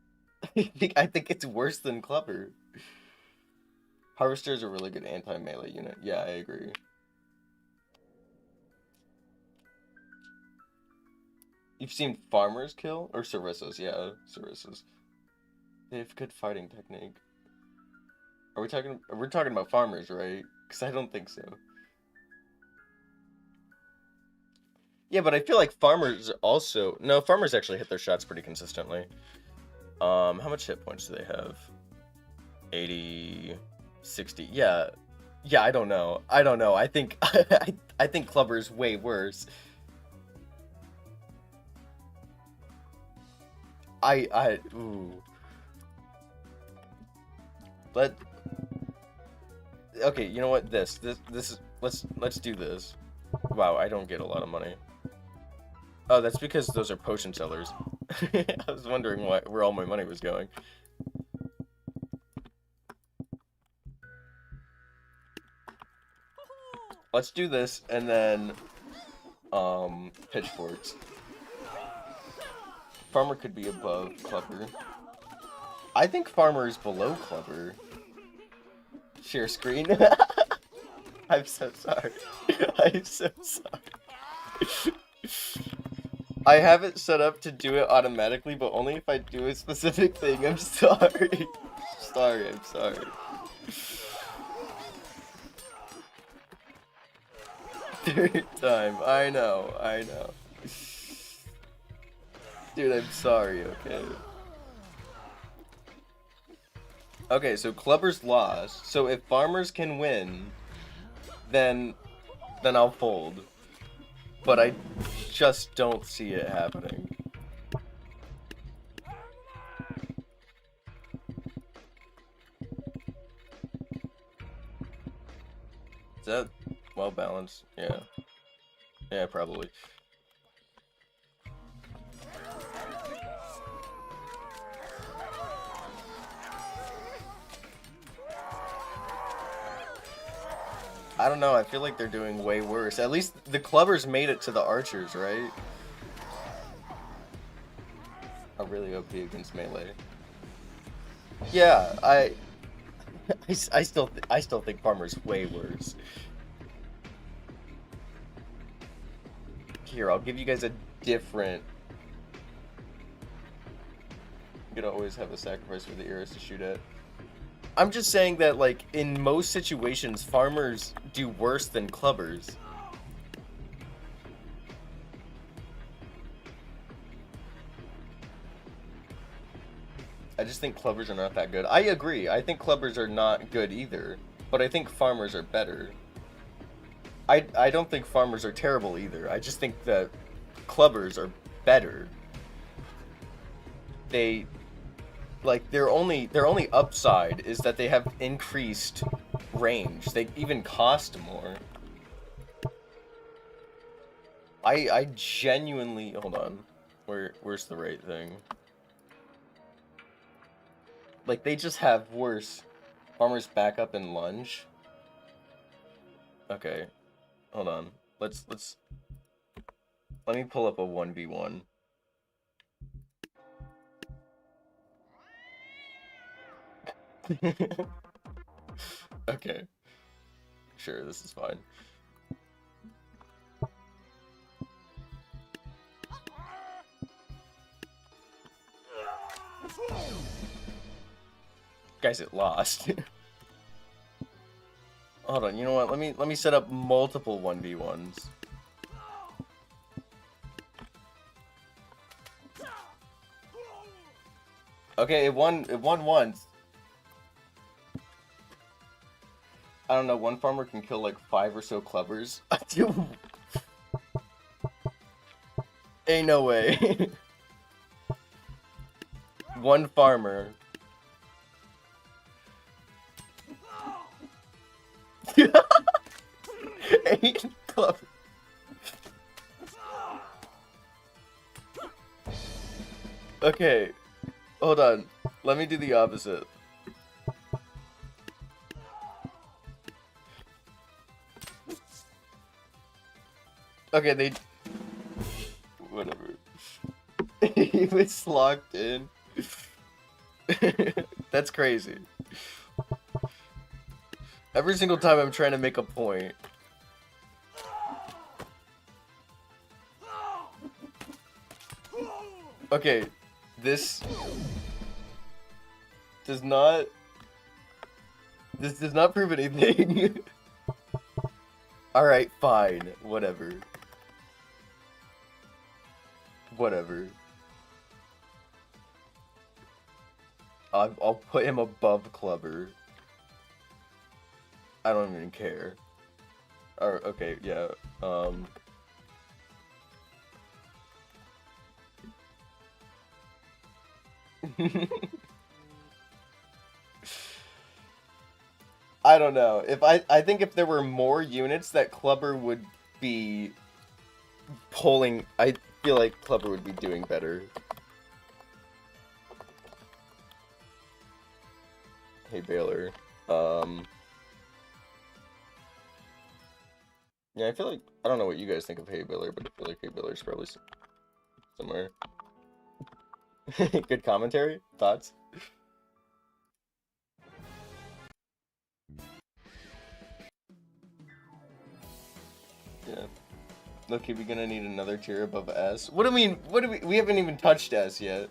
I think it's worse than Clubber. Harvester's a really good anti-melee unit. Yeah, I agree. You've seen farmers kill? Or Sarissas, yeah, Sarissas. They have good fighting technique. We're talking about farmers, right? Because I don't think so. Yeah, but I feel like farmers also... No, farmers actually hit their shots pretty consistently. How much hit points do they have? 80... 60... Yeah, I don't know. I think... I think Clubber's way worse. Ooh. Okay, you know what? This is... Let's do this. Wow, I don't get a lot of money. Oh, that's because those are potion sellers. I was wondering where all my money was going. Let's do this, and then, pitchforks. Farmer could be above Clubber. I think Farmer is below Clubber. Share screen. I'm so sorry. I'm so sorry. I have it set up to do it automatically, but only if I do a specific thing. I'm sorry. I'm sorry. Third time. I know. Dude, I'm sorry, okay? Okay, so Clubber's lost. So if farmers can win, then I'll fold. But I just don't see it happening. Is that well balanced? Yeah. Yeah, probably. I don't know, I feel like they're doing way worse. At least the Clubbers made it to the archers, right? I'm really OP against melee. Yeah, I still think Farmer's way worse. Here, I'll give you guys a different... I'm gonna always have a sacrifice for the eras to shoot at. I'm just saying that, like, in most situations, farmers do worse than Clubbers. I just think Clubbers are not that good. I agree, I think Clubbers are not good either, but I think farmers are better. I don't think farmers are terrible either, I just think that Clubbers are better. Their only upside is that they have increased range. They even cost more. I genuinely... Hold on. Where's the right thing? Like, they just have worse. Farmers back up and lunge. Okay. Hold on. Let me pull up a 1v1. Okay. Sure, this is fine. Guys, it lost. Hold on, you know what? Let me set up multiple 1v1s. Okay, it won once. I don't know, one farmer can kill like 5 or so Clubbers. Ain't no way. One farmer. 8 Clubbers. Okay, hold on. Let me do the opposite. Okay, they... Whatever. He was locked in. That's crazy. Every single time I'm trying to make a point. Okay, this does not prove anything. Alright, fine. Whatever. Whatever. I'll put him above Clubber. I don't even care. Or, okay, yeah, I don't know. I think if there were more units that Clubber would be pulling, I feel like Clubber would be doing better. Hey, Baler. Yeah, I feel like, I don't know what you guys think of Hey Baler, but I feel like Hey Baler's probably somewhere. Good commentary? Thoughts? Yeah. Okay, we're gonna need another tier above S. What do you mean? We haven't even touched S yet.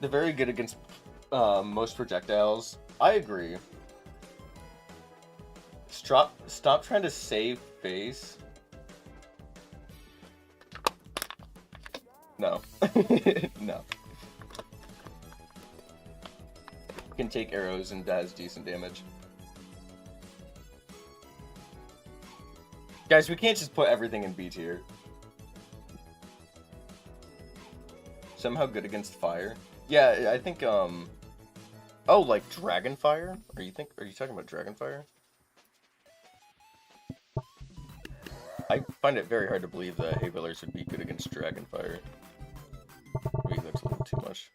They're very good against most projectiles. I agree. Stop trying to save face. No. No. Can take arrows and does decent damage. Guys, we can't just put everything in B tier. Somehow good against fire. Yeah, I think oh, like Dragonfire? Are you talking about Dragonfire? I find it very hard to believe that Hay Balers would be good against Dragonfire. Maybe that's a little too much.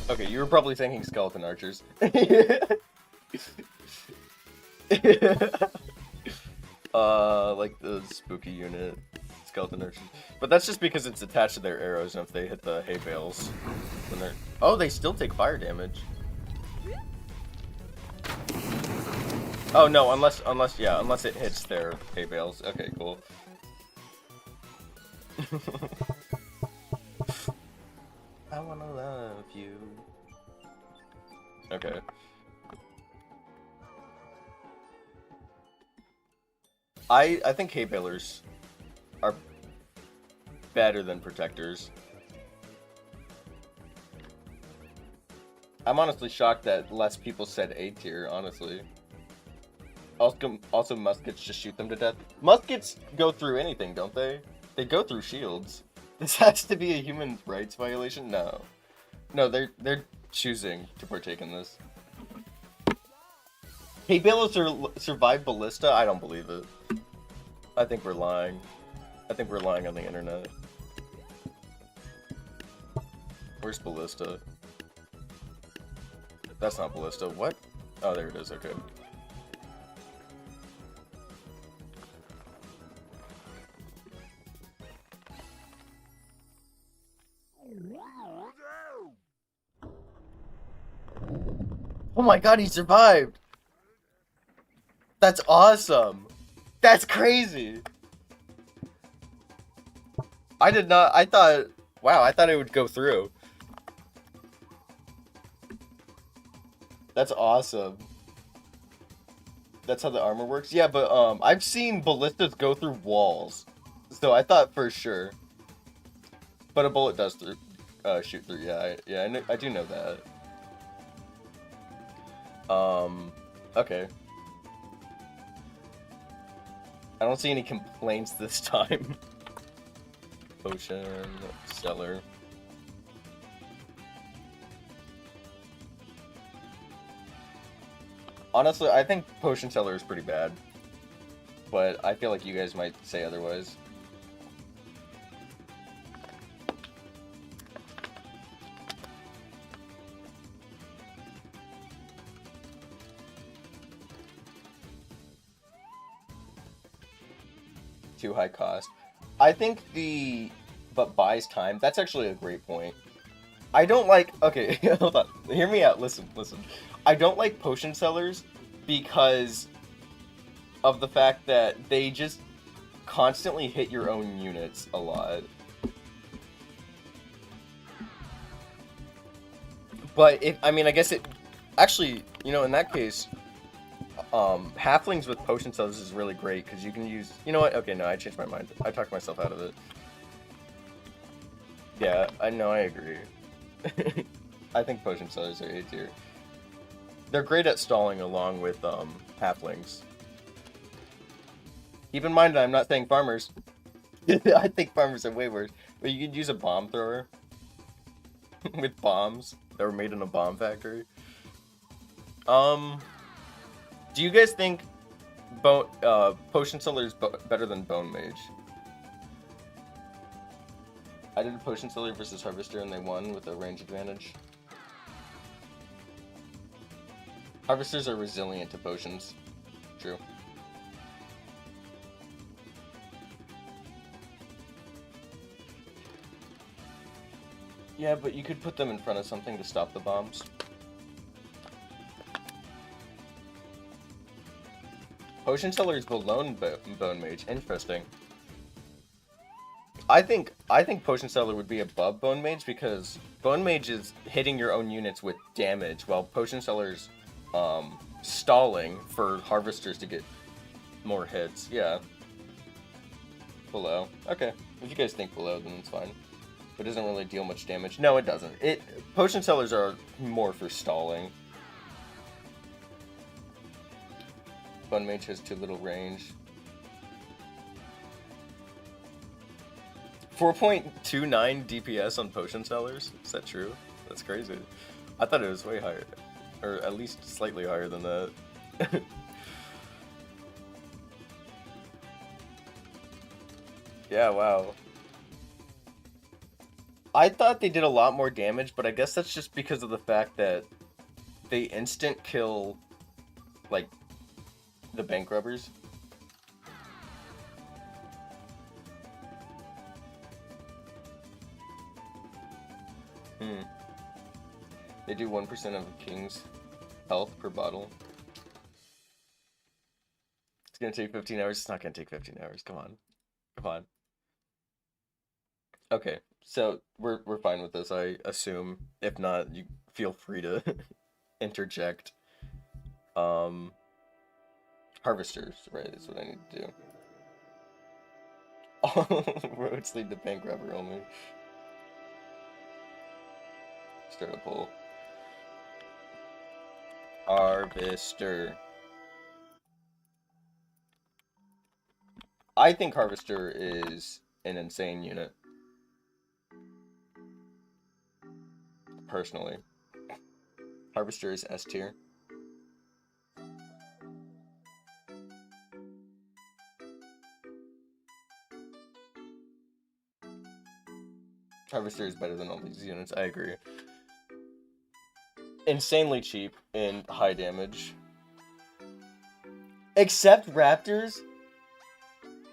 Okay, you were probably thinking Skeleton Archers. Like the spooky unit, Skeleton Archers. But that's just because it's attached to their arrows, and if they hit the hay bales, then they're... Oh, they still take fire damage. Oh no, unless it hits their hay bales. Okay, cool. I wanna love you. Okay. I think hay balers are better than protectors. I'm honestly shocked that less people said A tier, honestly. Also, muskets just shoot them to death. Muskets go through anything, don't they? They go through shields. This has to be a human rights violation? No. No, they're choosing to partake in this. Hay balers survive Ballista? I don't believe it. I think we're lying. I think we're lying on the internet. Where's Ballista? That's not Ballista. What? Oh, there it is. Okay. Oh my god, he survived! That's awesome! That's crazy! I thought it would go through. That's awesome. That's how the armor works? Yeah, but I've seen ballistas go through walls. So I thought for sure. But a bullet does shoot through, yeah, I do know that. Okay. I don't see any complaints this time. Potion, cellar. Honestly, I think potion seller is pretty bad. But I feel like you guys might say otherwise. Too high cost. I think but buys time. That's actually a great point. I don't like. Okay, hold on. Hear me out. Listen, listen. I don't like potion sellers because of the fact that they just constantly hit your own units a lot. But if I mean, I guess it actually, in that case, halflings with potion sellers is really great because you can use. You know what? Okay, no, I changed my mind. I talked myself out of it. Yeah, I know. I agree. I think potion sellers are A tier. They're great at stalling along with halflings. Keep in mind that I'm not saying farmers. I think farmers are way worse. But you could use a bomb thrower with bombs that were made in a bomb factory. Do you guys think potion seller is better than bone mage? I did a potion seller versus harvester and they won with a range advantage. Harvesters are resilient to potions. True. Yeah, but you could put them in front of something to stop the bombs. Potion seller is below bone mage. Interesting. I think potion seller would be above bone mage because bone mage is hitting your own units with damage, while potion seller's stalling for harvesters to get more hits. Yeah. Below. Okay. If you guys think below, then it's fine. But it doesn't really deal much damage. No, it doesn't. Potion sellers are more for stalling. Bone mage has too little range. 4.29 DPS on potion sellers? Is that true? That's crazy. I thought it was way higher. Or at least slightly higher than that. Yeah, wow. I thought they did a lot more damage, but I guess that's just because of the fact that they instant kill, like, the bank robbers. They do 1% of a king's health per bottle. It's gonna take 15 hours. It's not gonna take 15 hours. Come on. Come on. Okay, so we're fine with this, I assume. If not, you feel free to interject. Harvesters, right, is what I need to do. All roads lead to bank robber only. Start a poll. Harvester. I think Harvester is an insane unit. Personally. Harvester is S tier. Harvester is better than all these units, I agree. Insanely cheap and high damage. Except Raptors?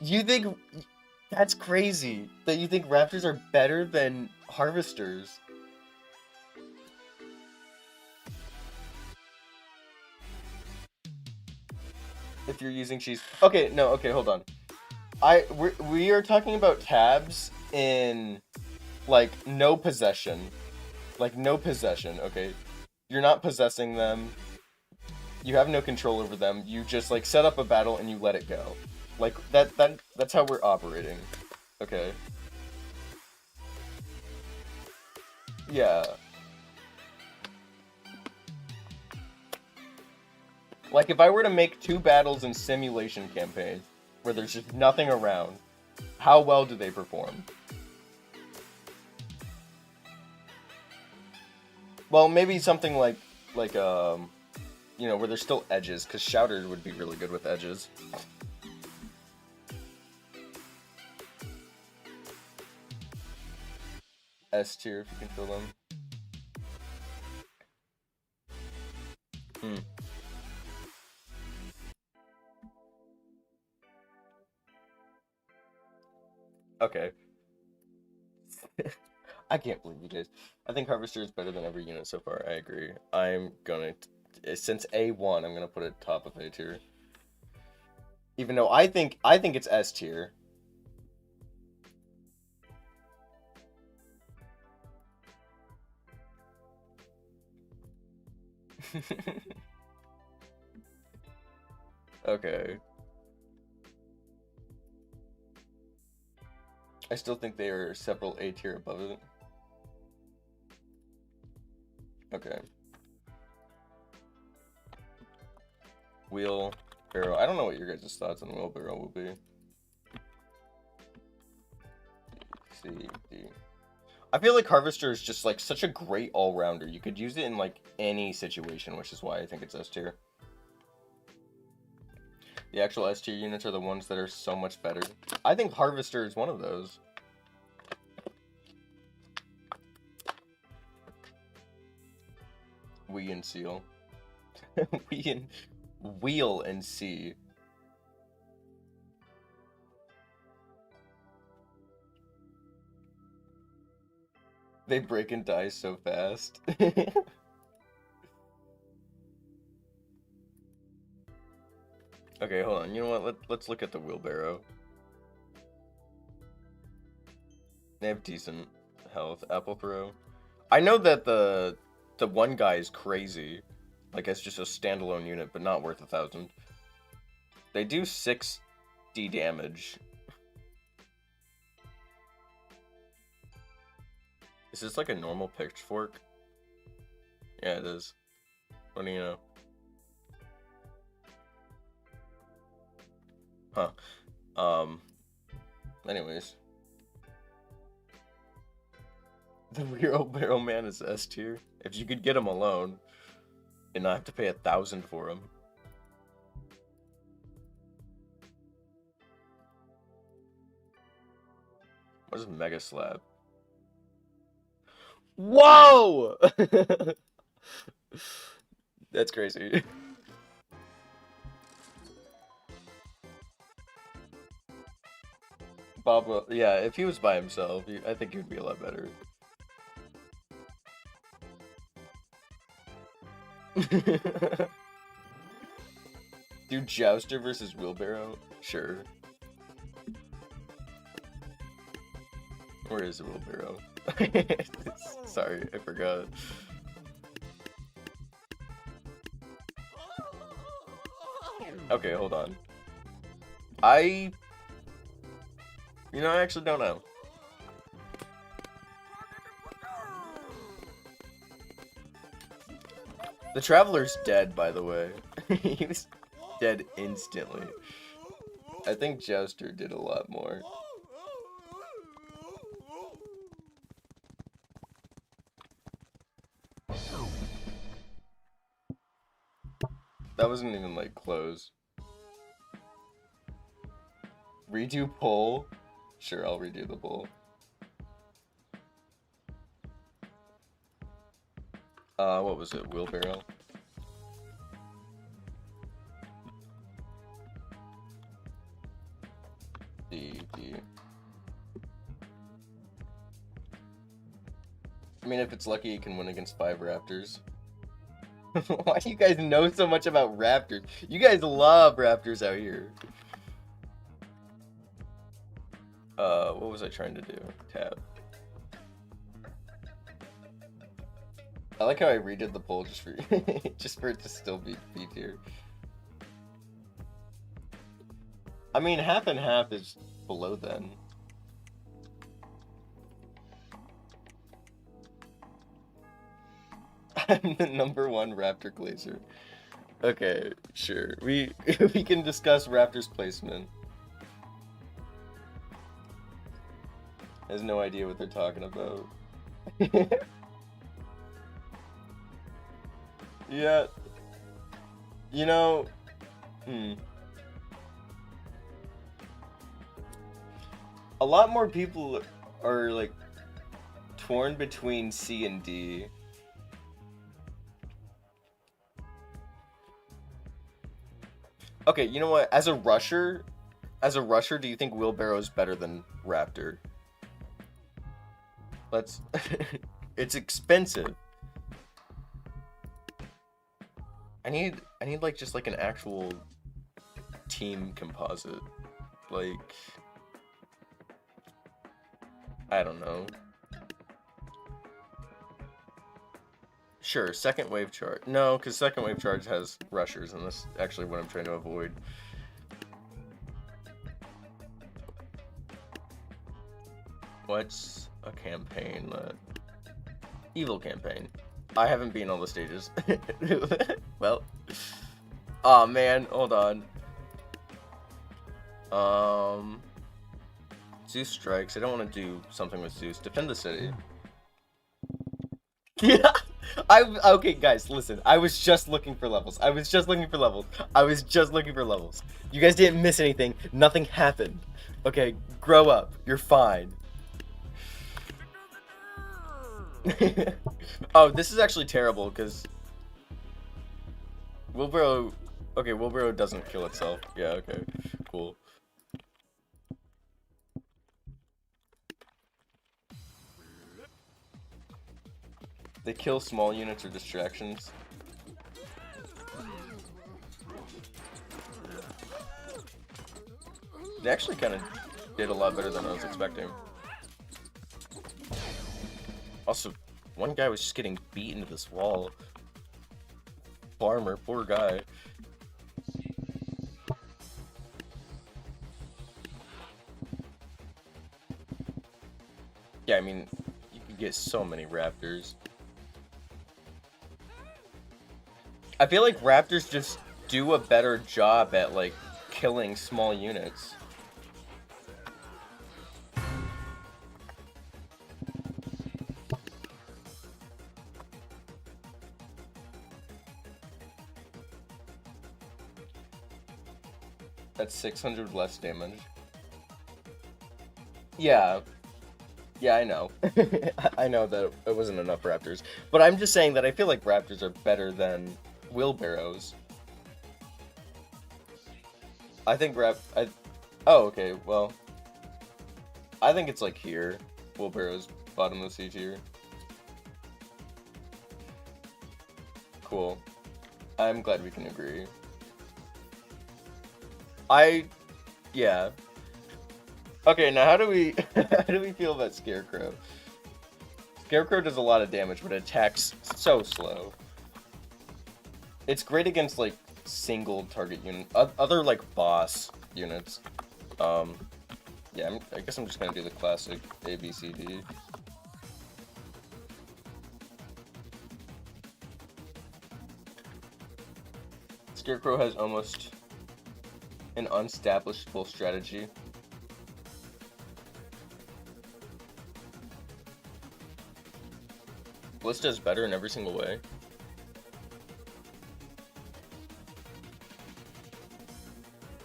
You think... That's crazy, that you think Raptors are better than Harvesters. If you're using cheese... Okay, no, okay, hold on. We are talking about tabs in, like, no possession. Like, no possession, okay? You're not possessing them. You have no control over them. You just, like, set up a battle and you let it go. Like, that's how we're operating. Okay. Yeah. Like, if I were to make 2 battles in simulation campaigns, where there's just nothing around, how well do they perform? Well, maybe something like where there's still edges, because Shouters would be really good with edges. S tier if you can kill them. Okay. I can't believe you guys. I think Harvester is better than every unit so far. I agree. I'm gonna, since A1, I'm gonna put it top of A tier. Even though I think it's S tier. Okay. I still think they are several A tier above it. Okay. Wheelbarrow. I don't know what your guys' thoughts on Wheelbarrow will be. C, D. I feel like Harvester is just like such a great all-rounder. You could use it in like any situation, which is why I think it's S tier. The actual S tier units are the ones that are so much better. I think Harvester is one of those. We and Seal. Wheel and C. They break and die so fast. Okay, hold on. You know what? Let's look at the Wheelbarrow. They have decent health. Apple throw. I know that the one guy is crazy. Like, it's just a standalone unit, but not worth 1,000. They do 60 damage. Is this like a normal pitchfork? Yeah, it is. What do you know? Huh. Anyways. The Wheelbarrow man is S tier. If you could get him alone, and not have to pay 1,000 for him. What is Mega Slab? Whoa! That's crazy. Bob, yeah, if he was by himself, I think he would be a lot better. Do Jouster versus Wheelbarrow? Sure. Where is the Wheelbarrow? Sorry, I forgot. Okay, hold on. I actually don't know. The Traveler's dead, by the way. He was dead instantly. I think Jester did a lot more. That wasn't even, like, close. Redo poll? Sure, I'll redo the poll. What was it? Wheelbarrow? D. I mean, if it's lucky, it can win against 5 Raptors. Why do you guys know so much about Raptors? You guys love Raptors out here. What was I trying to do? Tab. I like how I redid the poll just for just for it to still be B tier. I mean, half and half is below then. I'm the #1 Raptor glazer. Okay, sure. We can discuss Raptor's placement. Has no idea what they're talking about. Yeah. You know, a lot more people are like torn between C and D. Okay, you know what? As a rusher, do you think Wheelbarrow is better than Raptor? Let's... It's expensive. I need like just like an actual team composite. Like, I don't know. Sure, second wave charge. No, because second wave charge has rushers, and that's actually what I'm trying to avoid. What's a campaign that... Evil campaign. I haven't been all the stages. Well. Aw, oh, man. Hold on. Zeus strikes. I don't want to do something with Zeus. Defend the city. Yeah. Okay, guys, listen. I was just looking for levels. I was just looking for levels. You guys didn't miss anything. Nothing happened. Okay, grow up. You're fine. Oh, this is actually terrible, because... Wheelbarrow... Okay, Wheelbarrow doesn't kill itself. Yeah, okay. Cool. They kill small units or distractions. They actually kind of did a lot better than I was expecting. Also, one guy was just getting beat into this wall. Farmer, poor guy. Yeah, I mean, you could get so many Raptors. I feel like Raptors just do a better job at, like, killing small units. That's 600 less damage. Yeah. Yeah, I know. I know that it wasn't enough Raptors. But I'm just saying that I feel like Raptors are better than Wheelbarrows. I think Oh, okay, well... I think it's like here. Wheelbarrow's bottom of the C tier. Cool. I'm glad we can agree. Yeah. Okay, now how do we feel about Scarecrow? Scarecrow does a lot of damage, but attacks so slow. It's great against, like, single target unit, other, like, boss units. Yeah, I guess I'm just gonna do the classic A, B, C, D. Scarecrow has almost an unestablishable strategy. Ballista is better in every single way.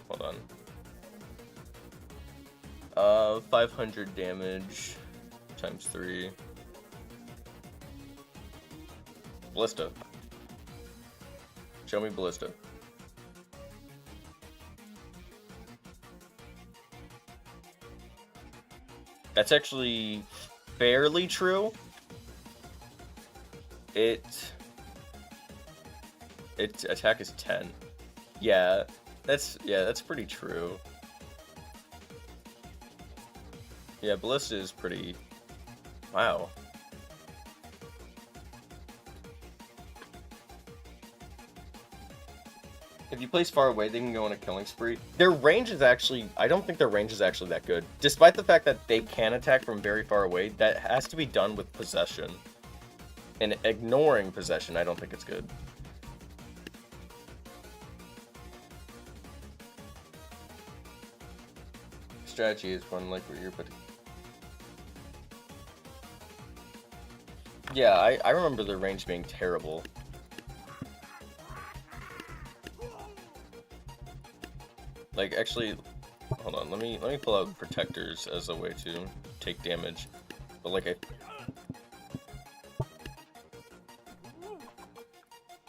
Hold on. 500 damage times 3. Ballista. Show me Ballista. That's actually fairly true. Its attack is 10. Yeah, that's pretty true. Yeah, Ballista is pretty... Wow. If you place far away, they can go on a killing spree. Their range is actually... I don't think their range is actually that good. Despite the fact that they can attack from very far away, that has to be done with possession. And ignoring possession, I don't think it's good. Strategy is fun, like where you're putting... Yeah, I remember the range being terrible. Like, actually, hold on, let me pull out protectors as a way to take damage. But like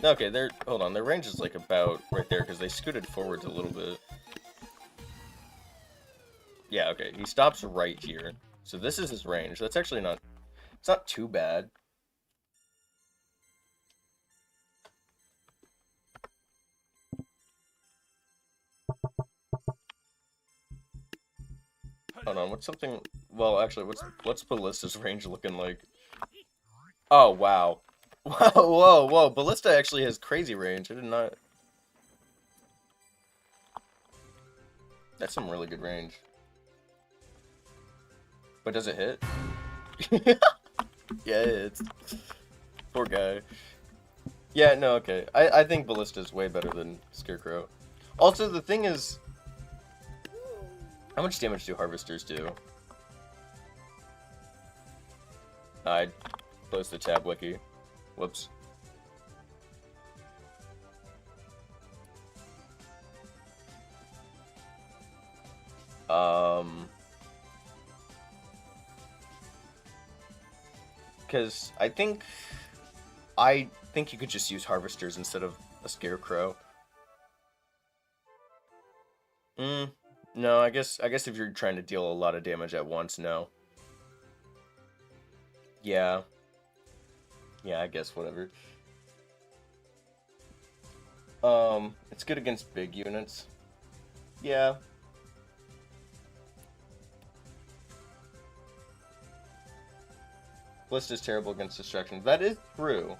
okay, hold on, their range is like about right there because they scooted forwards a little bit. Yeah, okay, he stops right here. So this is his range. That's actually not... It's not too bad. Hold on, what's something... Well, actually, what's Ballista's range looking like? Oh, wow. Whoa. Ballista actually has crazy range. I did not... That's some really good range. But does it hit? Yeah, it hits. Poor guy. Yeah, no, okay. I think Ballista's way better than Scarecrow. Also, the thing is... How much damage do Harvesters do? I closed the tab wiki. Whoops. Because I think you could just use Harvesters instead of a Scarecrow. No, I guess if you're trying to deal a lot of damage at once, no. Yeah. Yeah, I guess whatever. It's good against big units. Yeah. Ballista is terrible against destruction. That is true.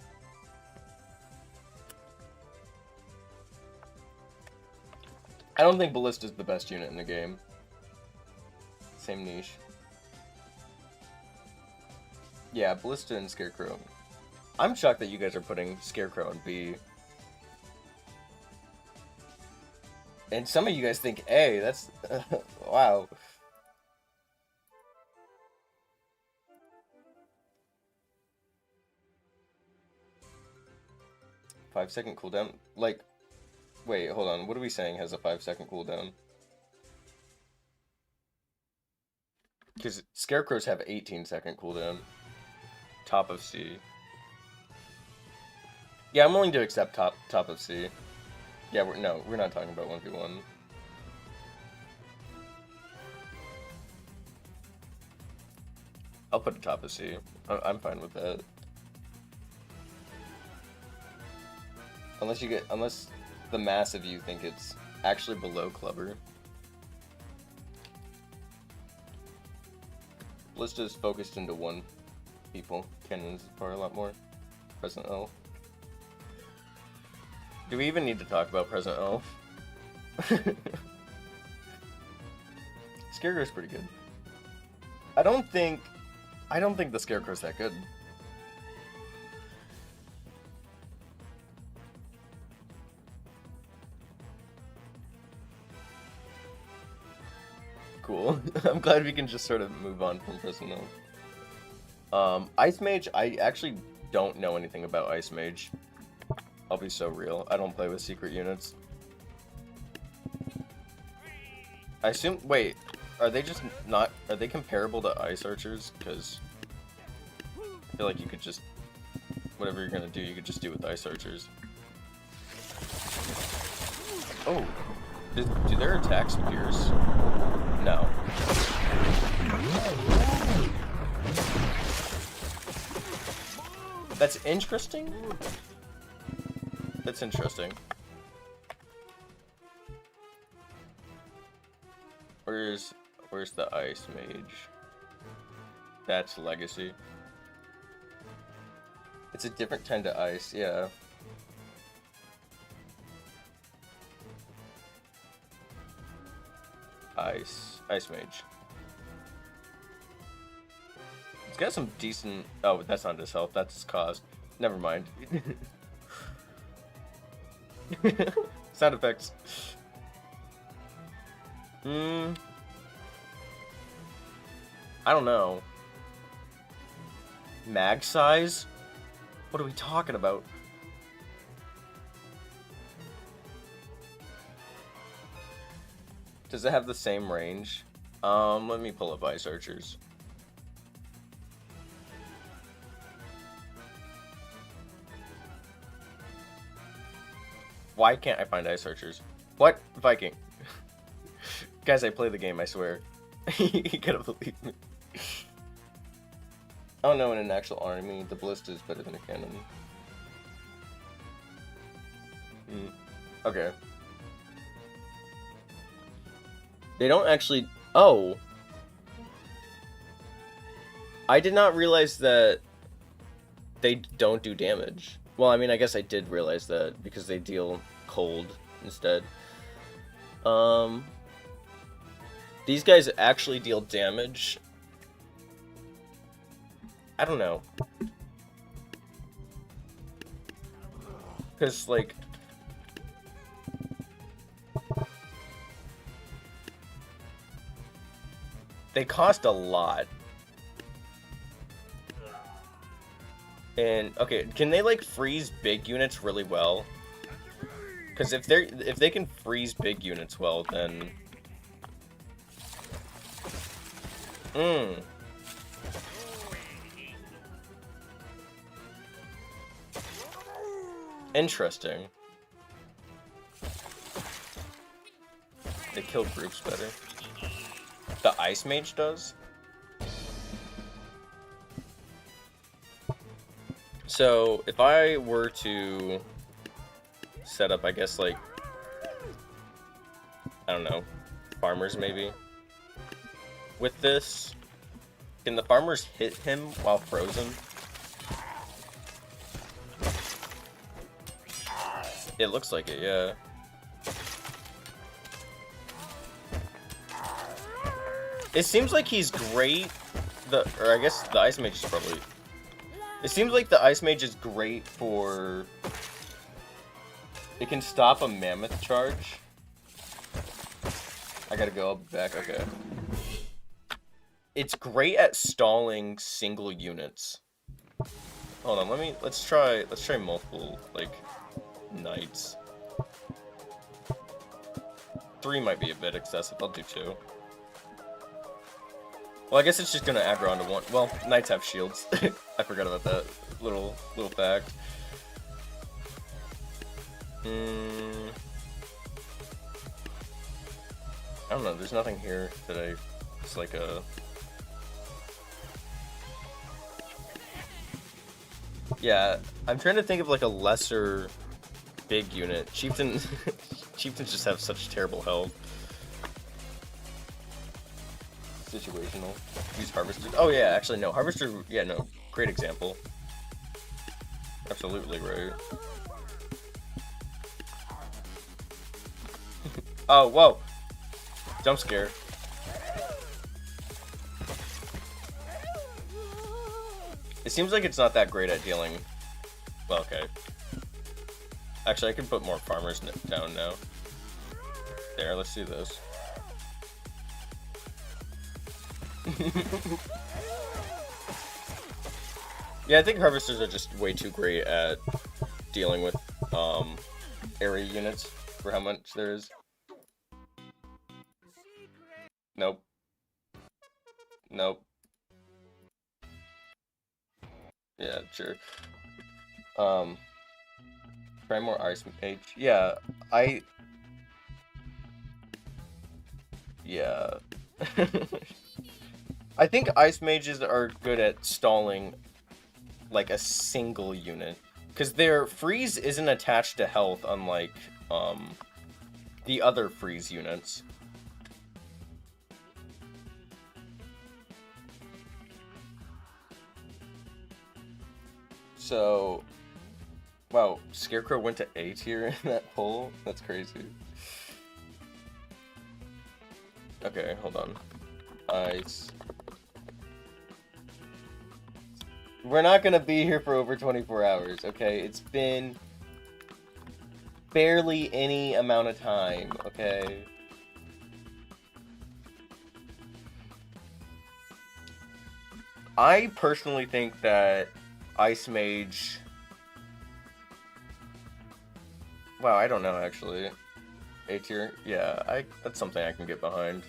I don't think Ballista is the best unit in the game. Same niche. Yeah, Ballista and Scarecrow. I'm shocked that you guys are putting Scarecrow in B. And some of you guys think A. That's... wow. Five-second cooldown? Like... Wait, hold on. What are we saying has a 5-second cooldown? Because Scarecrows have 18-second cooldown. Top of C. Yeah, I'm willing to accept top of C. Yeah, we're not talking about 1v1. I'll put a top of C. I'm fine with that. Unless the mass of you think it's actually below Clubber. Ballista is focused into one people. Cannons is probably a lot more. Present Elf. Do we even need to talk about Present Elf? Scarecrow's pretty good. I don't think the Scarecrow's that good. Cool. I'm glad we can just sort of move on from Present Elf. Ice Mage, I actually don't know anything about Ice Mage. I'll be so real. I don't play with secret units. I assume... Wait, are they just not... Are they comparable to Ice Archers? Because I feel like you could just... Whatever you're gonna do, you could just do with Ice Archers. Oh. Do their attacks pierce? No. That's interesting. That's interesting. Where's the Ice Mage? That's Legacy. It's a different kind of ice, yeah. Ice Mage. It's got some decent... Oh, that's not his health, that's his cost. Never mind. Sound effects. I don't know. Mag size? What are we talking about? Does it have the same range? Let me pull up Ice Archers. Why can't I find Ice Archers? What? Viking. Guys, I play the game, I swear. You gotta believe me. Oh no, in an actual army, the Ballista is better than a cannon. Okay. They don't actually... Oh! I did not realize that they don't do damage. Well, I mean, I guess I did realize that because they deal cold instead. These guys actually deal damage. I don't know. Because, like... they cost a lot. And, okay, can they, like, freeze big units really well? Because if they can freeze big units well, then... Interesting. They kill groups better. The Ice Mage does? So, if I were to set up, I guess, like, I don't know, farmers maybe? With this, can the farmers hit him while frozen? It looks like it, yeah. It seems like he's great, or I guess the Ice Mage is probably... It seems like the Ice Mage is great for... It can stop a Mammoth charge. I gotta go back, okay. It's great at stalling single units. Hold on, let's try multiple, like, knights. 3 might be a bit excessive, I'll do 2. Well, I guess it's just gonna aggro onto 1. Well, knights have shields. I forgot about that little fact. I don't know, there's nothing here that it's like a... Yeah, I'm trying to think of like a lesser big unit. Chieftains just have such terrible health. Situational. Use Harvester. Oh yeah, actually no. Harvester, yeah, no. Great example. Absolutely right. Oh, whoa. Jump scare. It seems like it's not that great at dealing... Well, okay. Actually, I can put more farmers down now. There, let's do this. Yeah, I think harvesters are just way too great at dealing with area units for how much there is. Nope. Nope. Yeah, sure. Try more Ice Mage. Yeah, yeah. I think Ice Mages are good at stalling, like, a single unit. Because their freeze isn't attached to health, unlike, the other freeze units. So, wow, Scarecrow went to A tier in that poll? That's crazy. Okay, hold on. Ice. We're not gonna be here for over 24 hours, okay? It's been barely any amount of time, okay? I personally think that Ice Mage... Wow, I don't know, actually. A tier? Yeah, that's something I can get behind.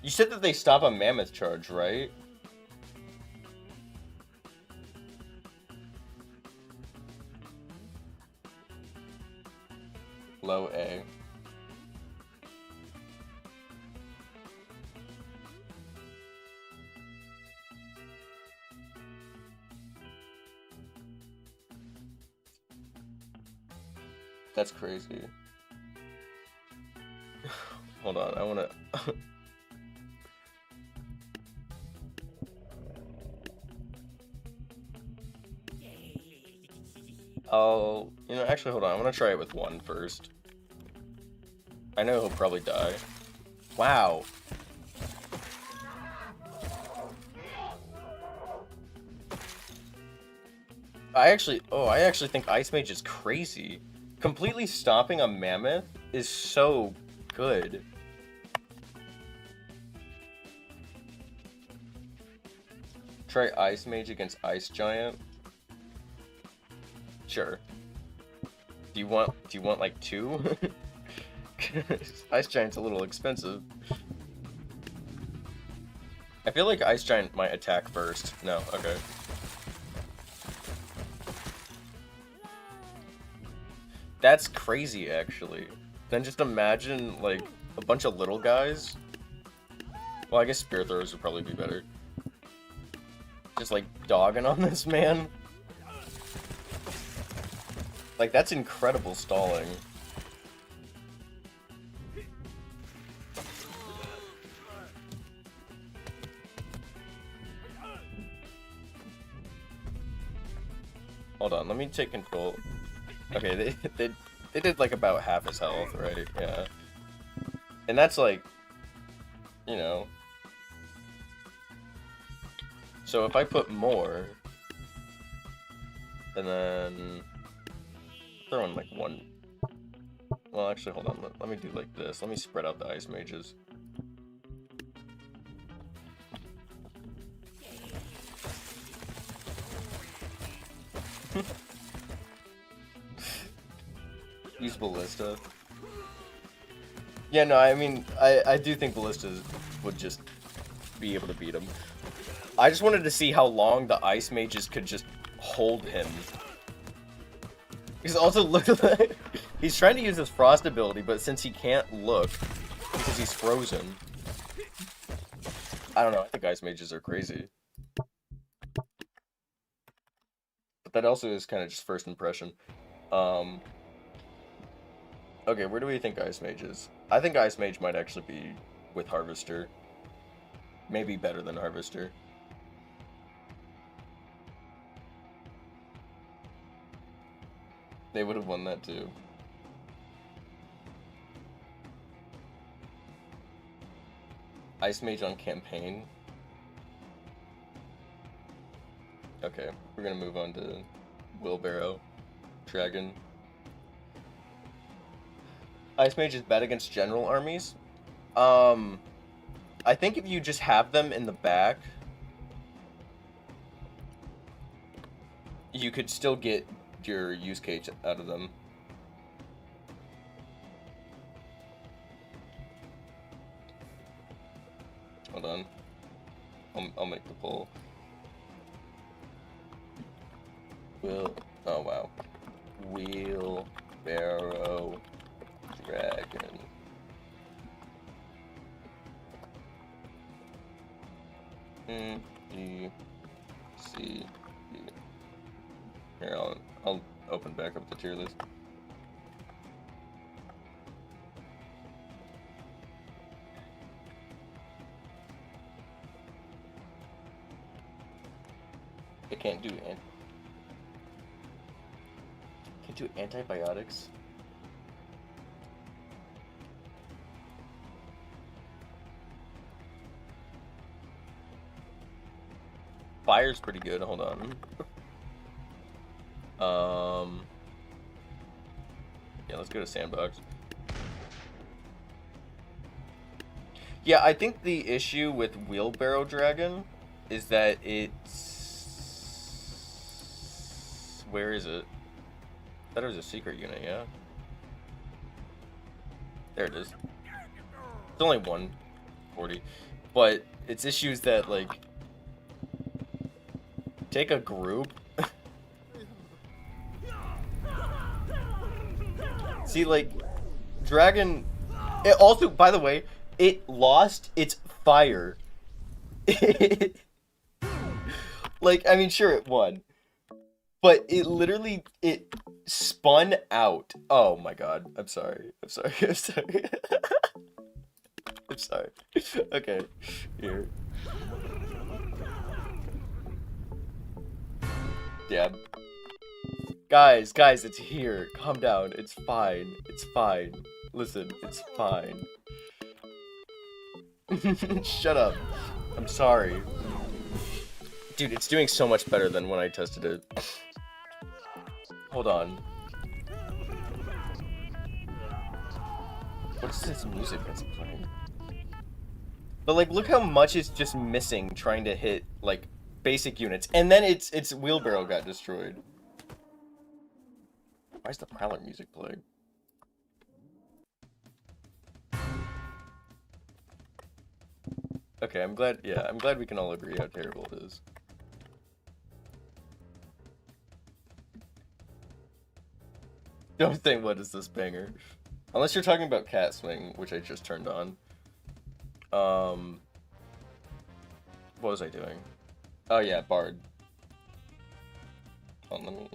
You said that they stop a Mammoth charge, right? Low A. That's crazy. Hold on, I wanna... Oh, you know, actually, hold on. I want to try it with one first. I know he'll probably die. Wow. I actually think Ice Mage is crazy. Completely stopping a Mammoth is so good. Try Ice Mage against Ice Giant. Sure. Do you want like two? Ice Giant's a little expensive. I feel like Ice Giant might attack first. No, okay. That's crazy, actually. Then just imagine, like, a bunch of little guys. Well, I guess Spearthrowers would probably be better. Just, like, dogging on this man. Like, that's incredible stalling. Hold on, let me take control. Okay, they did like about half his health, right? Yeah. And that's like, you know. So if I put more, and then throw in like one. Well, actually, hold on. Let me do like this. Let me spread out the Ice Mages. Use Ballista. Yeah, no, I mean, I do think Ballista would just be able to beat him. I just wanted to see how long the Ice Mages could just hold him. Because also, look at that. He's trying to use his Frost ability, but since he can't look, because he's frozen. I don't know, I think Ice Mages are crazy. But that also is kind of just first impression. Okay, where do we think Ice Mage is? I think Ice Mage might actually be with Harvester. Maybe better than Harvester. They would have won that too. Ice Mage on campaign. Okay, we're gonna move on to Wheelbarrow. Dragon. Ice Mage is bad against general armies. I think if you just have them in the back, you could still get your use case out of them. Hold on. I'll make the pull. Oh wow. Wheelbarrow Dragon. E C B. Here, I'll open back up the tier list. It can't do antibiotics. Fire's pretty good. Hold on. Yeah, let's go to Sandbox. Yeah, I think the issue with Wheelbarrow Dragon is that it's... Where is it? I thought it was a secret unit, yeah? There it is. It's only 140. But its issues that, like... Take a group. See, like, Dragon... It also, by the way, it lost its fire. Like, I mean, sure, it won. But it literally, it spun out. Oh my god. I'm sorry. I'm sorry. I'm sorry. I'm sorry. Okay. Here. Yeah. Guys, it's here. Calm down. It's fine. It's fine. Listen, it's fine. Shut up. I'm sorry. Dude, it's doing so much better than when I tested it. Hold on. What is this music that's playing? But like, look how much is just missing trying to hit like basic units, and then its wheelbarrow got destroyed. Why is the Prowler music playing? Okay, I'm glad. Yeah, I'm glad we can all agree how terrible it is. Don't think, what is this banger? Unless you're talking about Cat Swing, which I just turned on. What was I doing? Oh yeah, Bard. Hold on, let me...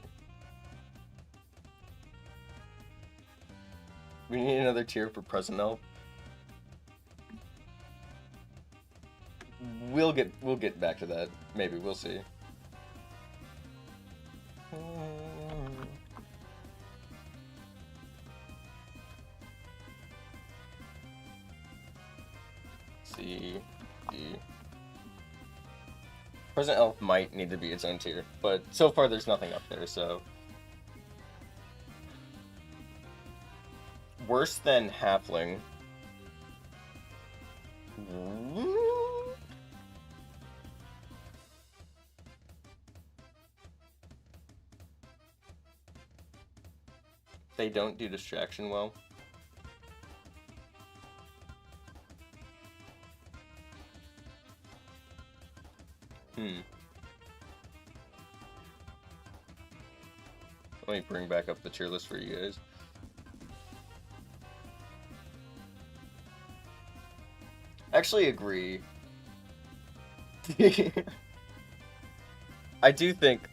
We need another tier for Present Elf. We'll get back to that. Maybe, we'll see. C, D. Present Elf might need to be its own tier, but so far there's nothing up there, so... Worse than Halfling. They don't do distraction well. Let me bring back up the tier list for you guys. Actually agree. I do think...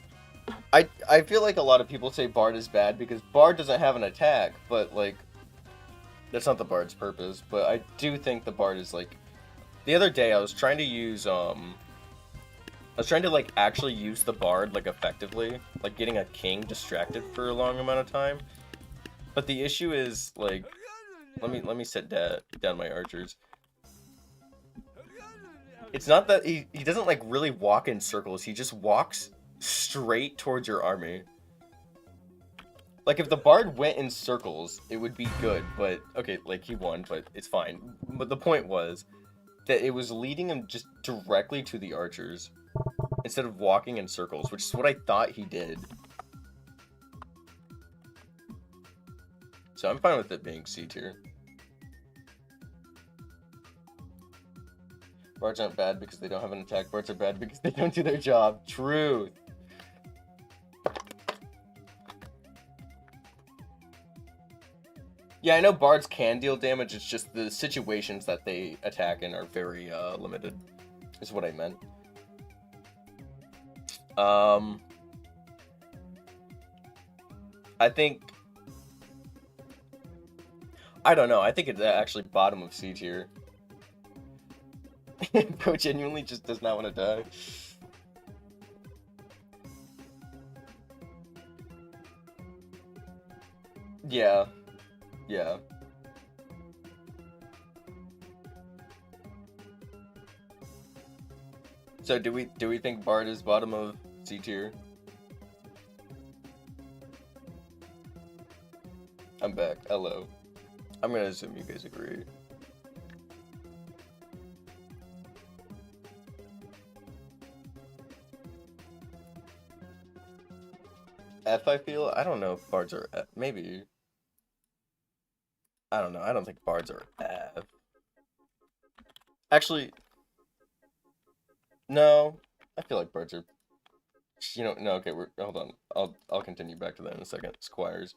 I feel like a lot of people say Bard is bad because Bard doesn't have an attack, but, like... That's not the Bard's purpose, but I do think the Bard is, like... The other day, I was trying to use, I was trying to, like, actually use the Bard, like, effectively. Like, getting a king distracted for a long amount of time. But the issue is, like... Let me set down my archers. It's not that he doesn't, like, really walk in circles. He just walks straight towards your army. Like, if the Bard went in circles, it would be good, but... Okay, like, he won, but it's fine. But the point was that it was leading him just directly to the archers instead of walking in circles, which is what I thought he did. So I'm fine with it being C tier. Bards aren't bad because they don't have an attack. Bards are bad because they don't do their job. Truth. Yeah, I know Bards can deal damage, it's just the situations that they attack in are very, limited, is what I meant. I think... I don't know, I think it's actually bottom of C tier. Bro genuinely just does not want to die. Yeah. Yeah. So do we think Bard is bottom of C tier? I'm back. Hello. I'm gonna assume you guys agree. F, I feel? I don't know if Bards are F. Maybe. I don't know. I don't think Bards are F. Actually, no. I feel like Bards are... You know, no, okay, hold on. I'll continue back to that in a second. Squires.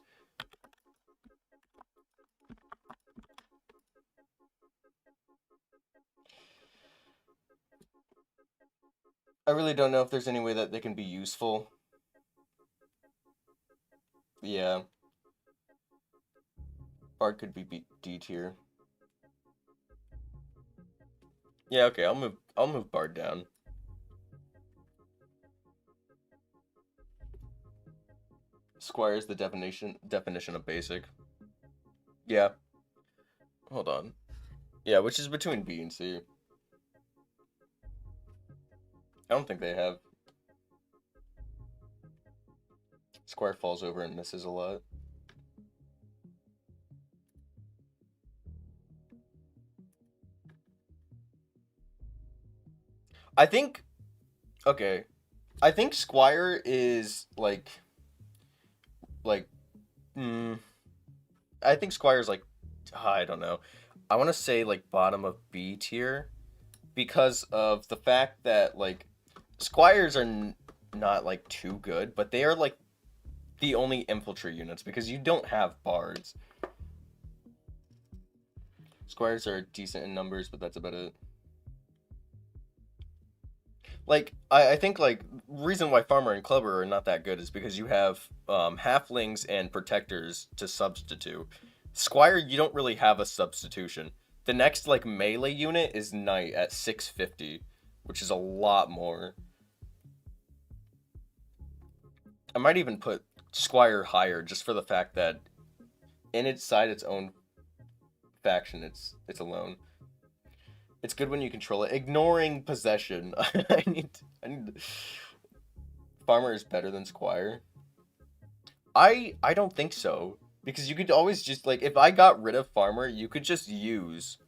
I really don't know if there's any way that they can be useful. Yeah. Bard could be D tier. Yeah, okay, I'll move Bard down. Squire is the definition of basic. Yeah. Hold on. Yeah, which is between B and C. I don't think they have. Squire falls over and misses a lot. I think, okay, I think Squire is I think Squire's I don't know. I want to say bottom of B tier because of the fact that Squires are not too good, but they are the only infantry units because you don't have bards. Squires are decent in numbers, but that's about it. I think reason why Farmer and Clubber are not that good is because you have halflings and protectors to substitute. Squire, you don't really have a substitution. The next melee unit is Knight at 650, which is a lot more. I might even put Squire higher just for the fact that inside its own faction it's alone. It's good when you control it. Ignoring possession. I need Farmer is better than Squire. I don't think so. Because you could always just if I got rid of Farmer, you could just use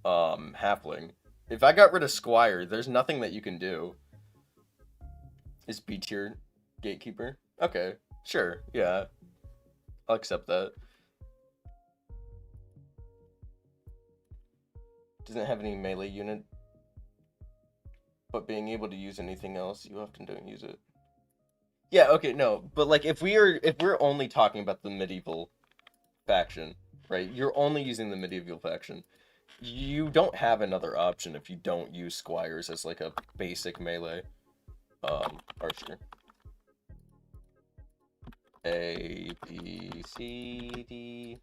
Halfling. If I got rid of Squire, there's nothing that you can do. Is B tier Gatekeeper? Okay. Sure, yeah. I'll accept that. Doesn't have any melee unit, but being able to use anything else, you often don't use it. Yeah, okay, no, but if we're only talking about the medieval faction, right? You're only using the medieval faction. You don't have another option if you don't use Squires as a basic melee archer. A, B, C, D.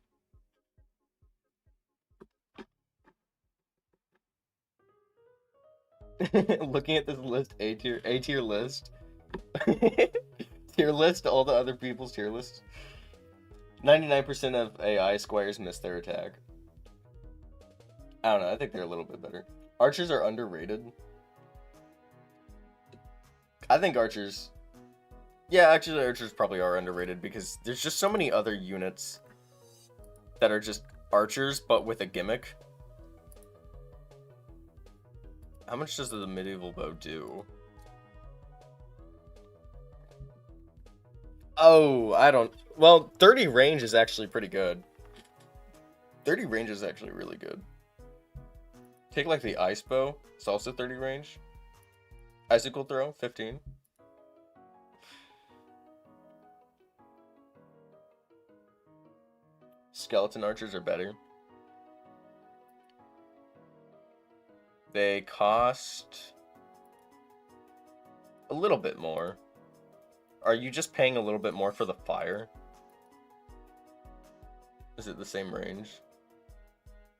Looking at this list, A tier list. Tier list, all the other people's tier lists. 99% of AI Squires miss their attack. I don't know, I think they're a little bit better. Archers are underrated. I think archers... Yeah, actually archers probably are underrated because there's just so many other units that are just archers but with a gimmick. How much does the medieval bow do? Oh, I don't... Well, 30 range is actually pretty good. 30 range is actually really good. Take the ice bow. It's also 30 range. Icicle throw, 15. Skeleton archers are better. They cost a little bit more. Are you just paying a little bit more for the fire? Is it the same range?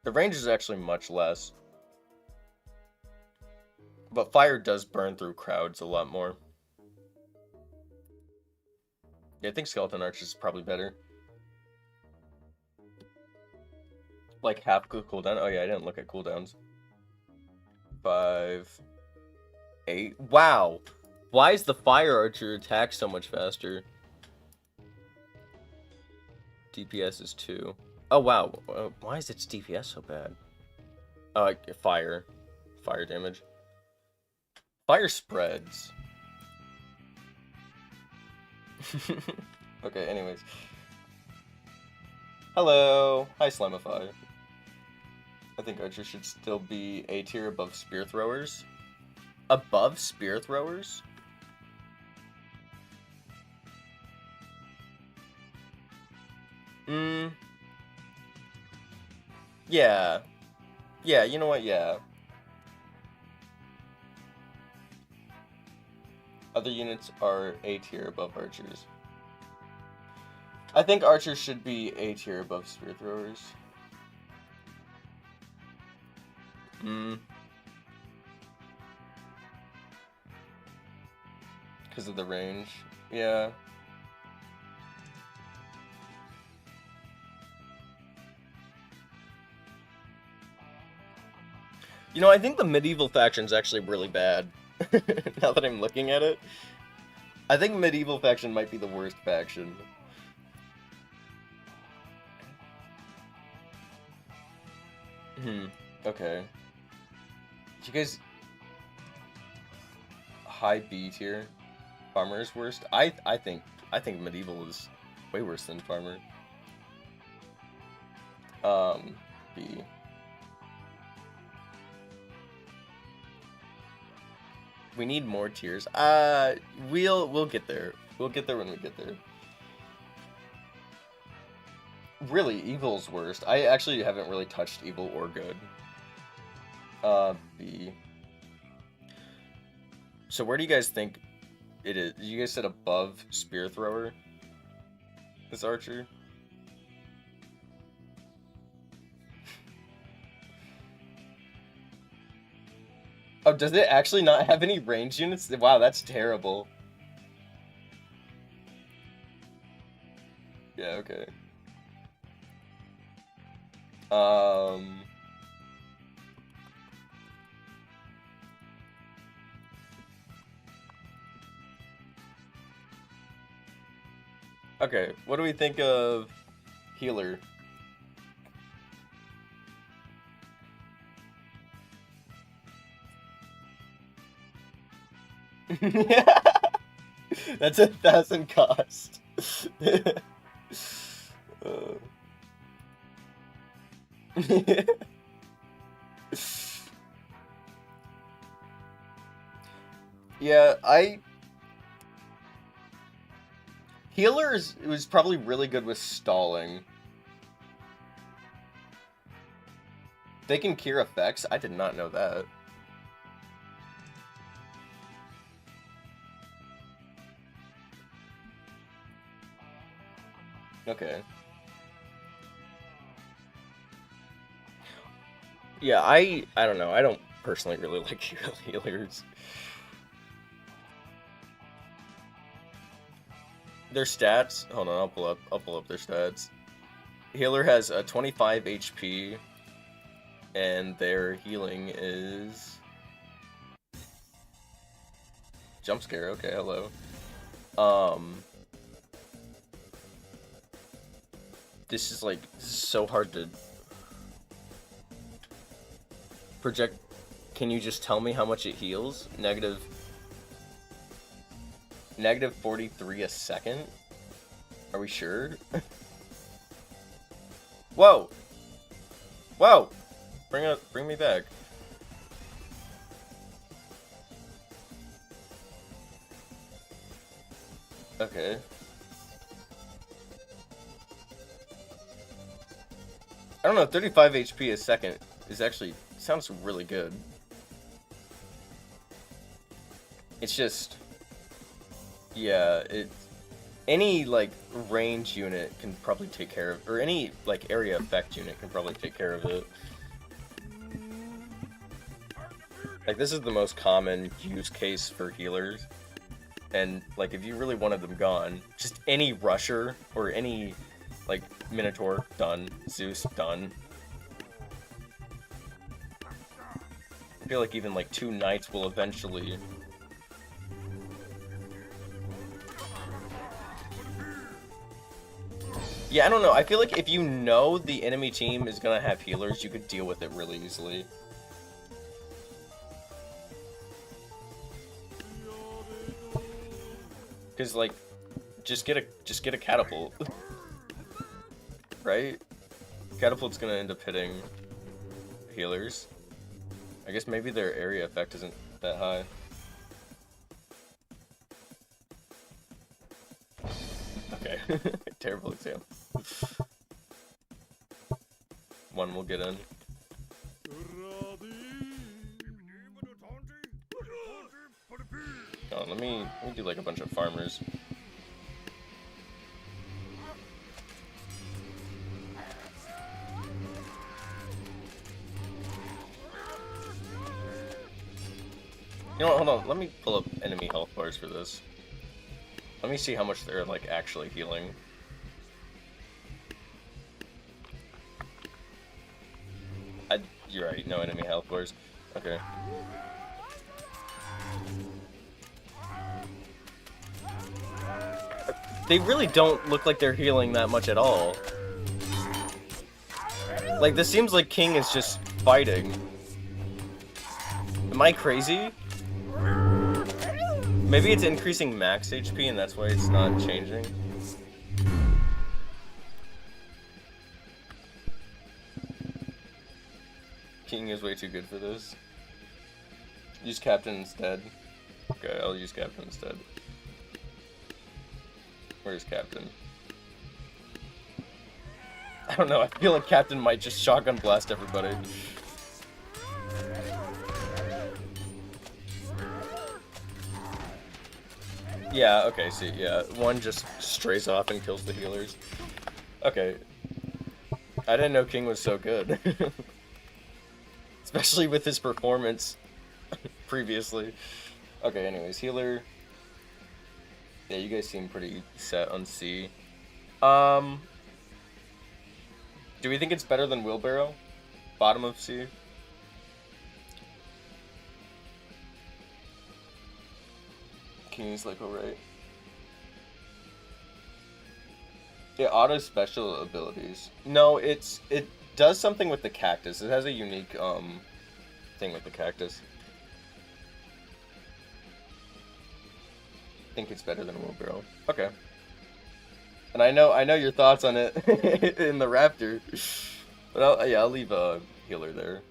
The range is actually much less. But fire does burn through crowds a lot more. Yeah, I think skeleton archers is probably better. Half cooldown. Oh yeah, I didn't look at cooldowns. 5, 8. Wow! Why is the fire archer attack so much faster? DPS is 2. Oh wow, why is its DPS so bad? Fire. Fire damage. Fire spreads. Okay, anyways. Hello! Hi, Slimify. I think archers should still be A tier above Spearthrowers. Above Spearthrowers? Yeah. Yeah, you know what? Yeah. Other units are A tier above archers. I think archers should be A tier above spear throwers. Because of the range. Yeah. You know, I think the medieval faction's actually really bad. Now that I'm looking at it. I think medieval faction might be the worst faction. Okay. You guys... High B tier? Farmer is worst? I think medieval is way worse than farmer. B. We need more tiers. We'll get there. We'll get there when we get there. Really, evil's worst. I actually haven't really touched evil or good. B. So where do you guys think it is? You guys said above Spearthrower? This archer? Oh, does it actually not have any range units? Wow, that's terrible. Yeah, okay. Okay, what do we think of healer? That's 1,000 cost. Yeah, healers was probably really good with stalling. They can cure effects? I did not know that. Okay. Yeah, I don't know. I don't personally really like healers. Their stats, hold on, I'll pull up their stats. Healer has a 25 HP, and their healing is jump scare. Okay, hello. This is so hard to project. Can you just tell me how much it heals? Negative 43 a second? Are we sure? Whoa! Whoa! Bring me back. Okay. I don't know, 35 HP a second is actually sounds really good. It's just, yeah, any range unit can probably take care of, or any area effect unit can probably take care of it. This is the most common use case for healers, and if you really wanted them gone, just any rusher or any Minotaur, done. Zeus, done. I feel like even 2 knights will eventually. Yeah, I don't know. I feel like if you know the enemy team is gonna have healers, you could deal with it really easily. Cause just get a catapult. Right? Catapult's gonna end up hitting healers. I guess maybe their area effect isn't that high. Okay. Terrible example. One will get in. Oh, let me do a bunch of farmers. You know what, hold on, let me pull up enemy health bars for this. Let me see how much they're, like, actually healing. You're right, no enemy health bars. Okay. They really don't look like they're healing that much at all. Like, this seems like King is just fighting. Am I crazy? Maybe it's increasing max HP and that's why it's not changing. King is way too good for this. Use Captain instead. Okay, I'll use Captain instead. Where's Captain? I don't know, I feel like Captain might just shotgun blast everybody. Yeah, okay, see, yeah. One just strays off and kills the healers. Okay. I didn't know King was so good. Especially with his performance previously. Okay, anyways, healer. Yeah, you guys seem pretty set on C. Do we think it's better than Wheelbarrow? Bottom of C? King's like, alright. Yeah, auto special abilities. No, it does something with the cactus. It has a unique thing with the cactus. I think it's better than Wheelbarrow. Okay. And I know your thoughts on it in the Raptor. But I'll leave a healer there.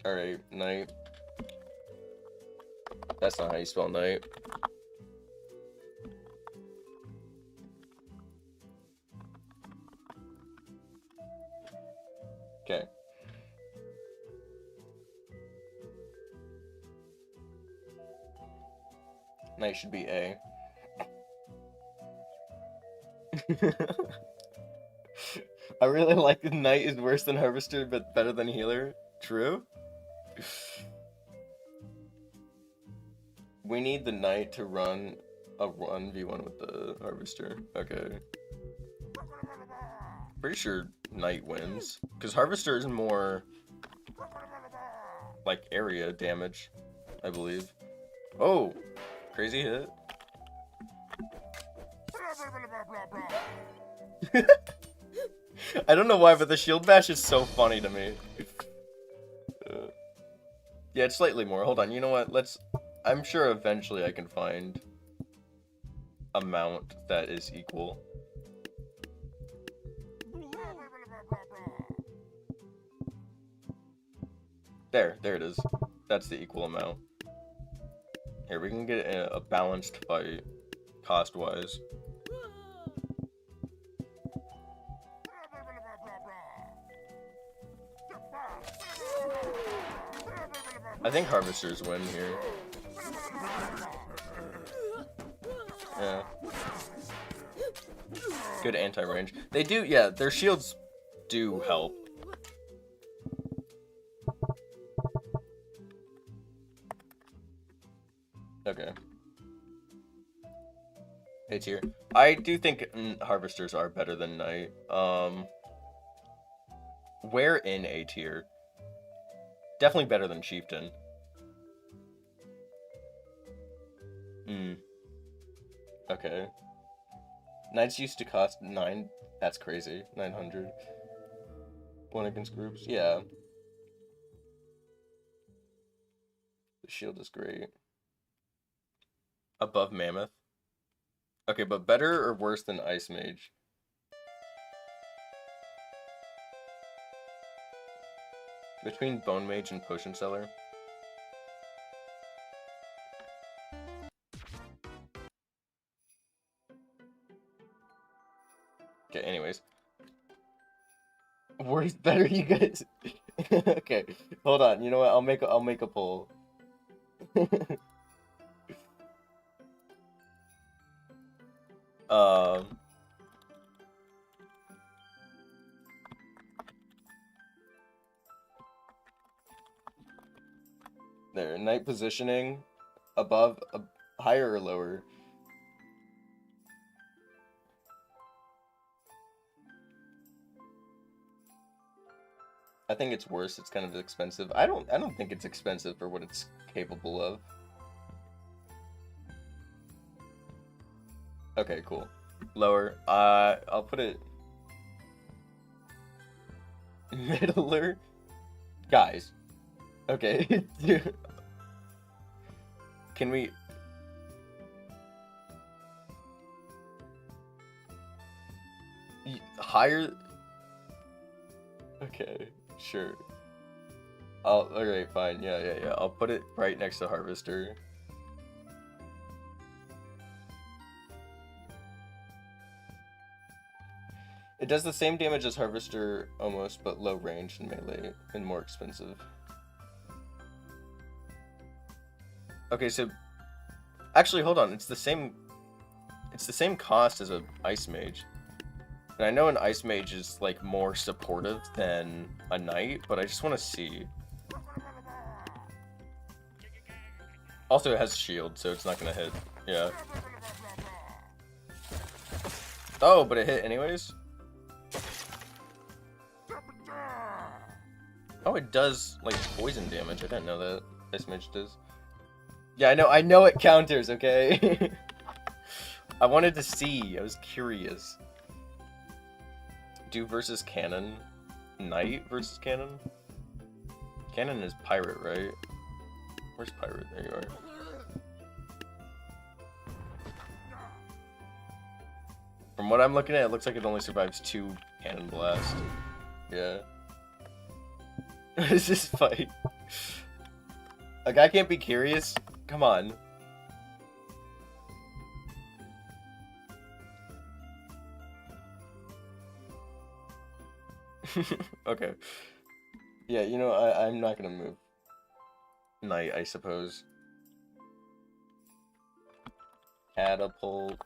Alright, Knight. That's not how you spell Knight. Okay. Knight should be A. I really like the Knight is worse than Harvester, but better than Healer. True? We need the Knight to run a 1v1 with the Harvester. Okay. Pretty sure Knight wins. Because Harvester is more like area damage, I believe. Oh! Crazy hit. I don't know why, but the shield bash is so funny to me. Yeah, it's slightly more. Hold on, you know what? I'm sure eventually I can find a mount that is equal. There it is. That's the equal amount. Here, we can get a balanced fight, cost-wise. I think Harvesters win here. Yeah. Good anti-range. They do, yeah, their shields do help. Okay. A tier. I do think Harvesters are better than Knight. Where in A tier? Definitely better than Chieftain. Okay. Knights used to cost 9. That's crazy. 900. One against groups. Yeah. The shield is great. Above Mammoth. Okay, but better or worse than Ice Mage? Between Bone Mage and Potion Seller. Okay, anyways. Worst better, you guys. Okay, hold on. You know what? I'll make a poll. There, knight positioning, above, higher or lower? I think it's worse. It's kind of expensive. I don't think it's expensive for what it's capable of. Okay, cool. Lower. I'll put it middler. Guys. Okay. Can we higher? Okay, sure. Alright, fine. Yeah. I'll put it right next to Harvester. It does the same damage as Harvester almost, but low range and melee and more expensive. Okay, so actually hold on, it's the same cost as a Ice Mage. And I know an Ice Mage is like more supportive than a Knight, but I just want to see. Also it has shield, so it's not gonna hit. Yeah. Oh, but it hit anyways? Oh, it does, like, poison damage. I didn't know that Ice Mage does. Yeah, I know it counters, okay? I wanted to see. I was curious. Do versus Cannon. Knight versus Cannon? Cannon is Pirate, right? Where's Pirate? There you are. From what I'm looking at, it looks like it only survives 2 Cannon Blast. Yeah. What is this fight? A guy can't be curious? Come on. Okay. Yeah, you know, I'm not gonna move. Knight, I suppose. Catapult.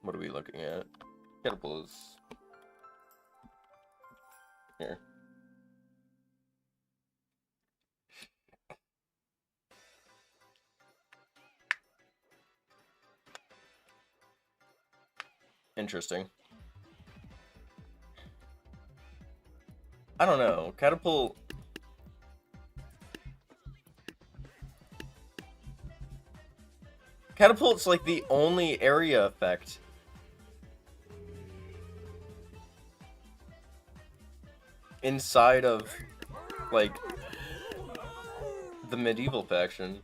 What are we looking at? Catapult is here. Interesting. I don't know. Catapult. Catapult's like the only area effect. Inside of, like, the medieval faction.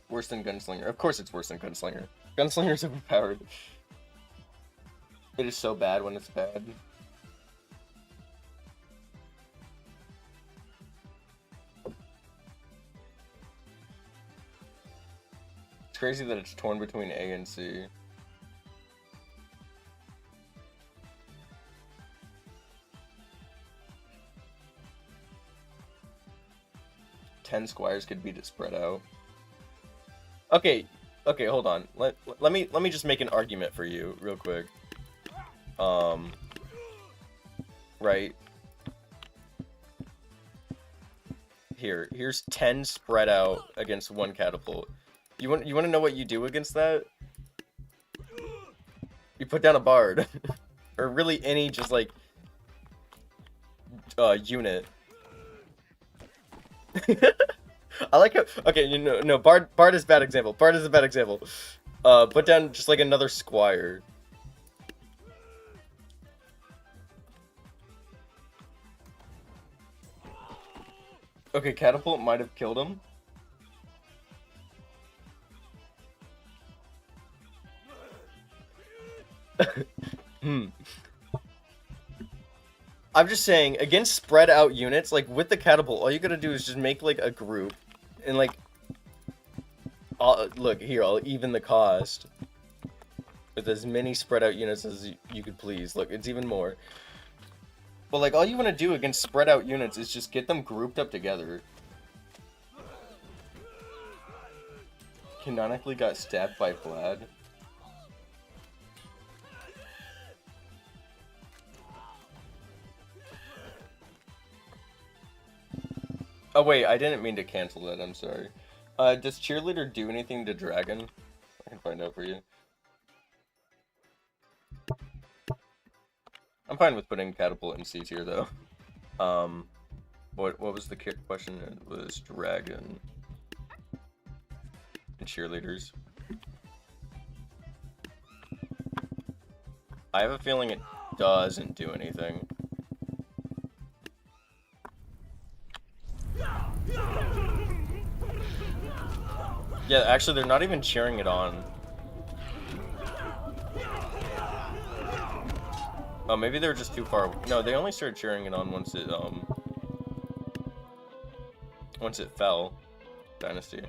Worse than Gunslinger. Of course it's worse than Gunslinger. Gunslinger's overpowered. It is so bad when it's bad. It's crazy that it's torn between A and C. Ten squires could beat it spread out. Okay, hold on. Let me just make an argument for you real quick. Right. Here's 10 spread out against 1 catapult. You want to know what you do against that? You put down a bard. Or really any just like unit. I like how okay, no, Bard is a bad example. Bard is a bad example. Put down just like another squire. Okay, catapult might have killed him. I'm just saying, against spread out units, like with the catapult, all you gotta do is just make like a group, and like, look here, I'll even the cost with as many spread out units as you could please. Look, it's even more. But like, all you want to do against spread out units is just get them grouped up together. Canonically got stabbed by Vlad. Oh wait, I didn't mean to cancel that, I'm sorry. Does Cheerleader do anything to Dragon? I can find out for you. I'm fine with putting Catapult in C tier though. What was the question? It was Dragon and Cheerleaders. I have a feeling it doesn't do anything. Yeah, actually, they're not even cheering it on. Oh, maybe they were just too far. No, they only started cheering it on once it fell. Dynasty.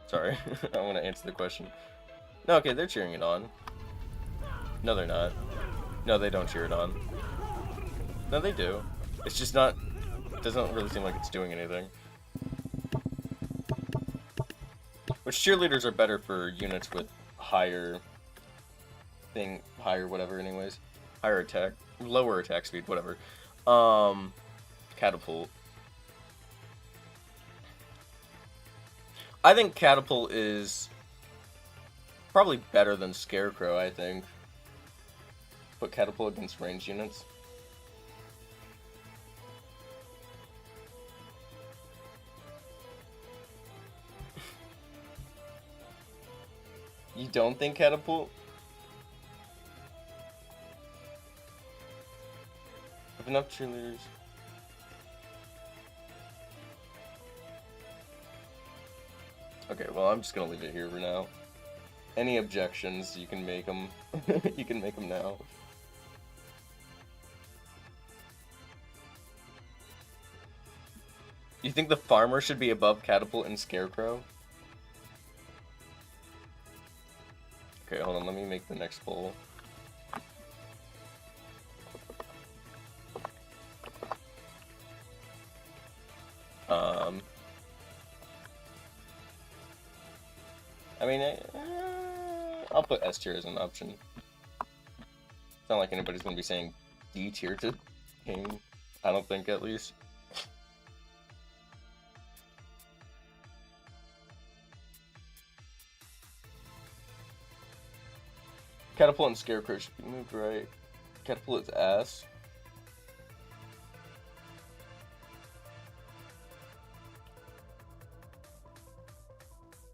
Sorry, I want to answer the question. No, okay, they're cheering it on. No, they're not. No, they don't cheer it on. No, they do. It's just not... It doesn't really seem like it's doing anything. Which cheerleaders are better for units with higher... higher whatever anyways. Higher attack... Lower attack speed, whatever. Catapult. I think Catapult is... probably better than Scarecrow, I think. Put Catapult against ranged units. You don't think Catapult? Have enough cheerleaders. Okay, well, I'm just gonna leave it here for now. Any objections, you can make them. You can make them now. You think the farmer should be above Catapult and Scarecrow? Okay, hold on, let me make the next poll. I mean, I'll put S tier as an option. It's not like anybody's gonna be saying D tier to King. I don't think, at least. Catapult and Scarecrow should be moved right. Catapult is ass.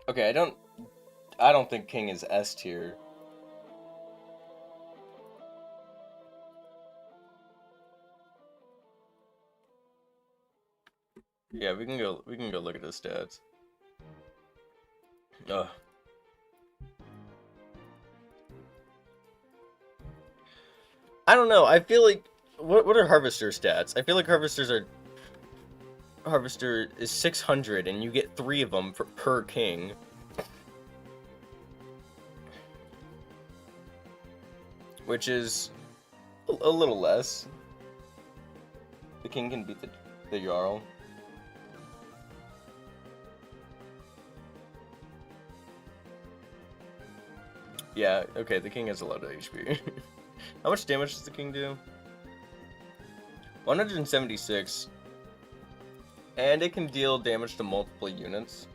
Okay, I don't think King is S tier. Yeah, we can go look at his stats. Ugh. I don't know. I feel like what are Harvester stats? I feel like Harvester is 600 and you get 3 of them per king. Which is a little less. The king can beat the Yarl. Yeah, okay, the king has a lot of HP. How much damage does the king do? 176. And it can deal damage to multiple units.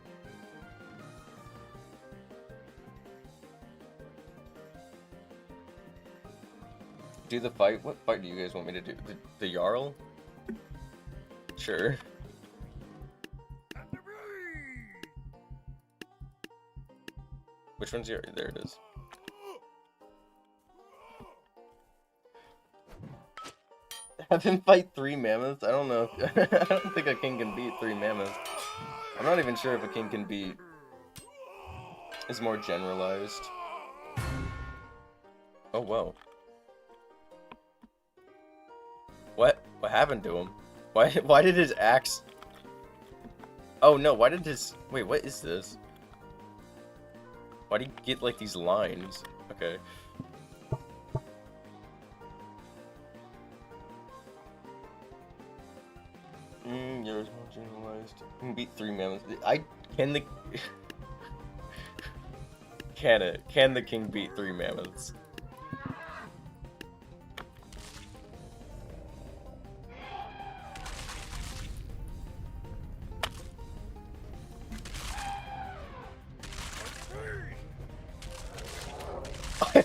Do the fight? What fight do you guys want me to do? The Yarl? Sure. Which one's your? There it is. Have him fight 3 mammoths? I don't know. I don't think a king can beat 3 mammoths. I'm not even sure if a king can beat... is more generalized. Oh, whoa. What? What happened to him? Why did his axe... Oh, no, why did his... Wait, what is this? Why do you get, like, these lines? Okay. Yeah, it's more generalized. You can beat 3 mammoths. Can the... Can it? Can the king beat 3 mammoths?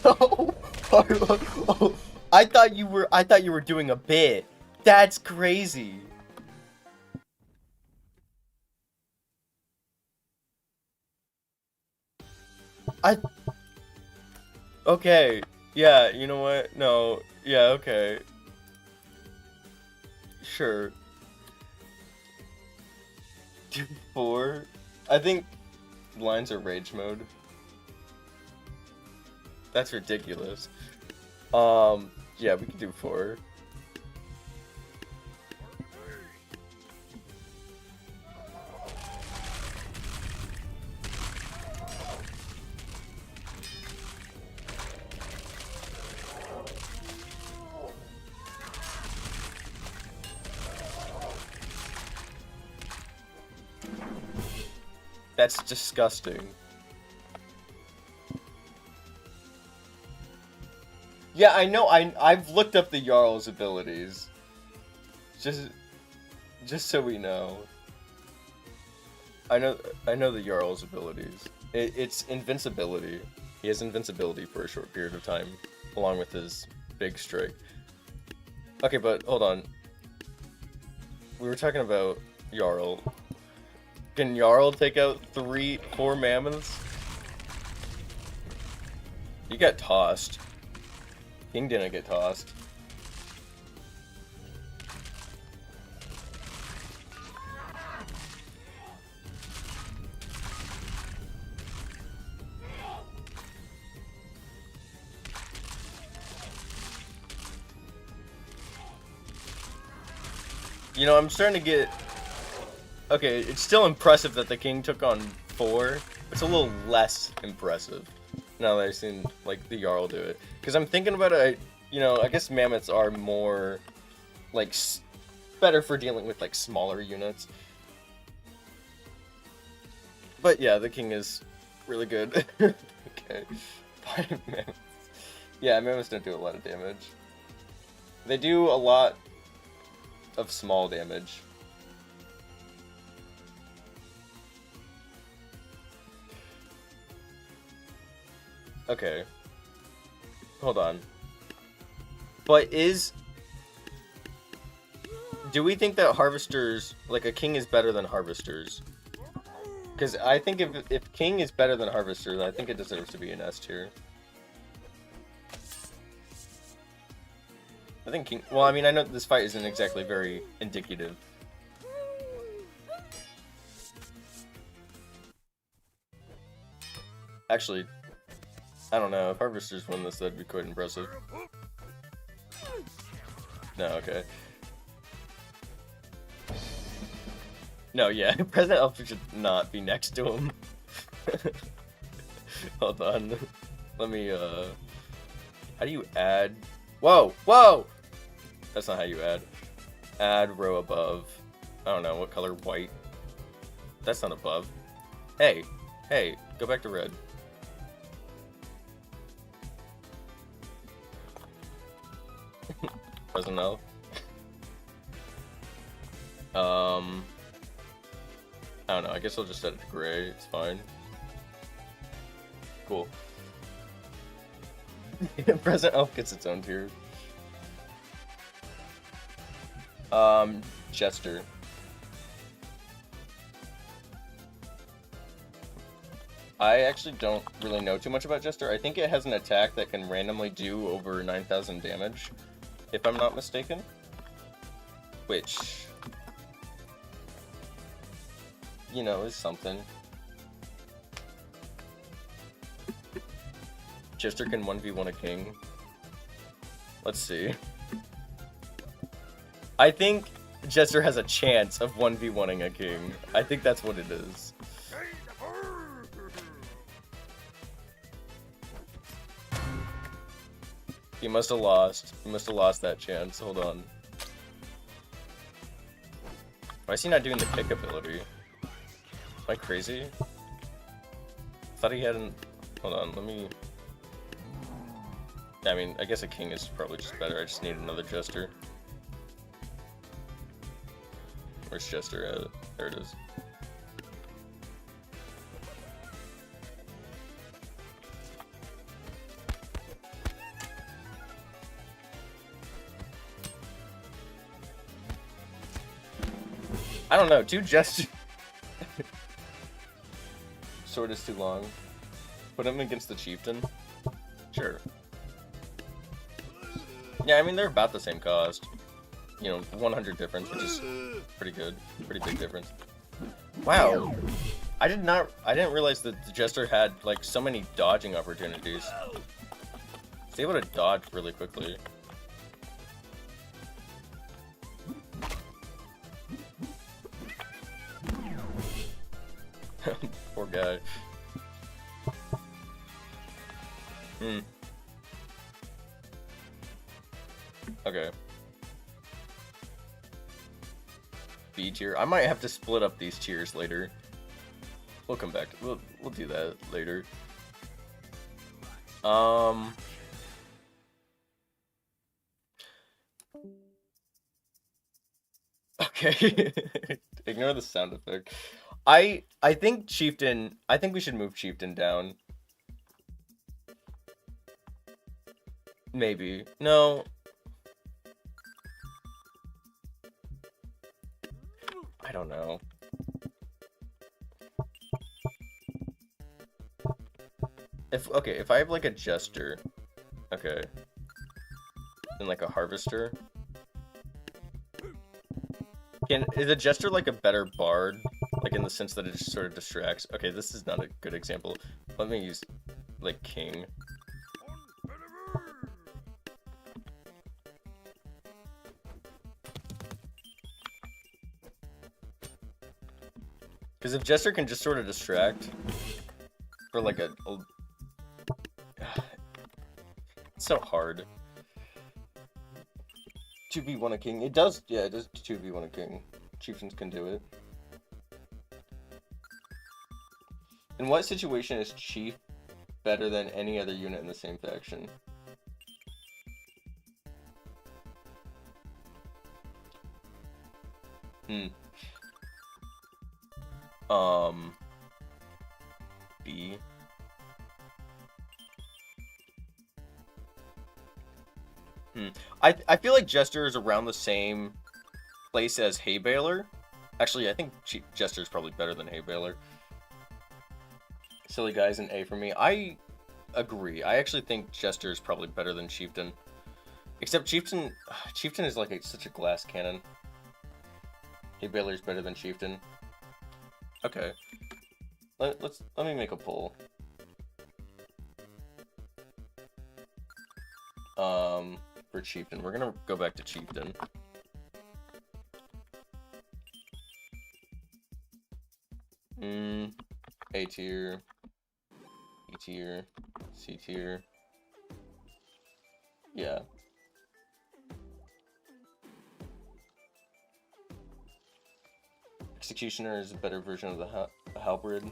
Oh, I thought you were doing a bit. That's crazy. Okay. Yeah, you know what? No. Yeah, okay. Sure. Do 4? I think lines are rage mode. That's ridiculous. Yeah, we can do 4. That's disgusting. Yeah, I know. I've looked up the Yarl's abilities. Just so we know. I know the Yarl's abilities. It's invincibility. He has invincibility for a short period of time, along with his big strike. Okay, but hold on. We were talking about Yarl. Can Yarl take out 4 mammoths? He got tossed. King didn't get tossed. You know, I'm starting to get... Okay, it's still impressive that the king took on 4. It's a little less impressive now that I've seen, like, the Yarl do it. Because I'm thinking about it, you know, I guess mammoths are more, like, better for dealing with, like, smaller units. But yeah, the king is really good. Okay. 5 mammoths. Yeah, mammoths don't do a lot of damage. They do a lot of small damage. Okay. Hold on. But do we think that harvesters, like, a king is better than harvesters? Because I think if king is better than harvesters, I think it deserves to be an S tier. I think king... Well, I mean, I know this fight isn't exactly very indicative. Actually, I don't know. If harvesters win this, that'd be quite impressive. No, okay. No, yeah. President Elf should not be next to him. Hold on. Let me, how do you add... Whoa! Whoa! That's not how you add. Add row above. I don't know. What color? White. That's not above. Hey. Hey. Go back to red. President Elf. I don't know. I guess I'll just set it to gray. It's fine. Cool. President Elf gets its own tier. Jester. I actually don't really know too much about Jester. I think it has an attack that can randomly do over 9,000 damage, if I'm not mistaken. Which, you know, is something. Jester can 1v1 a king. Let's see. I think Jester has a chance of 1v1ing a king. I think that's what it is. He must have lost. He must have lost that chance. Hold on. Why is he not doing the kick ability? Am I crazy? I thought he hadn't... Hold on, let me... I mean, I guess a king is probably just better. I just need another Jester. Where's Jester at? There it is. I don't know, 2 Jester... Sword is too long. Put him against the Chieftain? Sure. Yeah, I mean, they're about the same cost. You know, 100 difference, which is pretty good. Pretty big difference. Wow. I didn't realize that the Jester had, like, so many dodging opportunities. He's able to dodge really quickly. Poor guy. Okay. B tier. I might have to split up these tiers later. We'll come back to, we'll do that later. Okay. Ignore the sound effect. I think Chieftain, I think we should move Chieftain down. Maybe. No. I don't know. If I have like a Jester, okay, and like a Harvester, is a Jester like a better Bard, like in the sense that it just sort of distracts? Okay, this is not a good example. Let me use like King. Because if Jester can just sort of distract for like a it's so hard. 2v1 a king. It does, yeah, it does 2v1 a king. Chieftains can do it. In what situation is Chief better than any other unit in the same faction? B. I feel like Jester is around the same place as baler. Actually, I think Jester is probably better than baler. Silly guys, an A for me. I agree. I actually think Jester is probably better than Chieftain. Except Chieftain is like such a glass cannon. baler is better than Chieftain. Okay. Let me make a poll. For Chieftain. We're gonna go back to Chieftain. A tier, E tier, C tier. Yeah. Executioner is a better version of the halberd.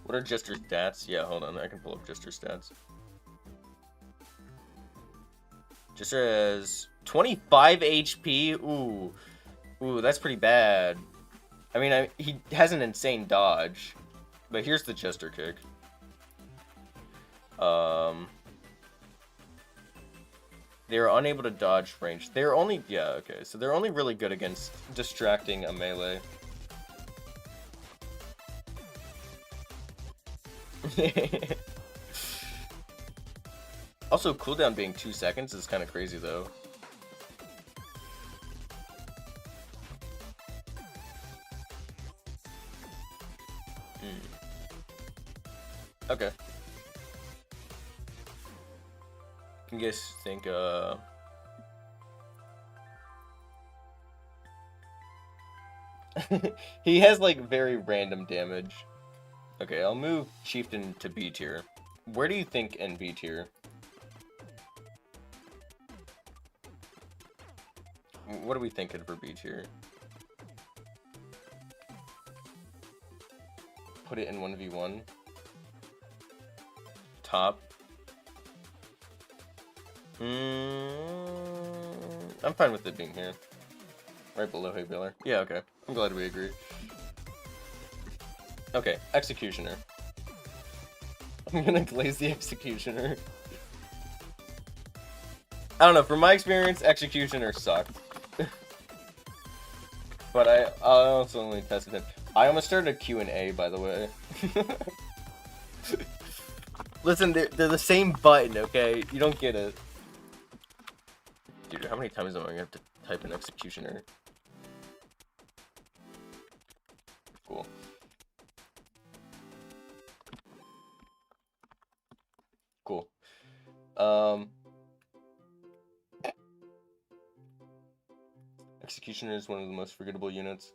What are Jester's stats? Yeah, hold on. I can pull up Jester's stats. Jester has 25 HP. Ooh, that's pretty bad. I mean, he has an insane dodge, but here's the Jester kick. They're unable to dodge range. They're only, yeah, okay. So they're only really good against distracting a melee. Also, cooldown being 2 seconds is kind of crazy, though. Okay. Can you guys think, he has, like, very random damage. Okay, I'll move Chieftain to B tier. Where do you think in B tier? What are we thinking for B tier? Put it in 1v1. top. I'm fine with it being here. Right below hay baler. Yeah, okay. I'm glad we agree. Okay, Executioner. I'm gonna glaze the Executioner. I don't know, from my experience, Executioner sucked. But I also only tested it. I almost started a Q&A, by the way. Listen, they're the same button, okay? You don't get it. Dude, how many times am I gonna have to type in Executioner? Cool. Cool. Executioner is one of the most forgettable units.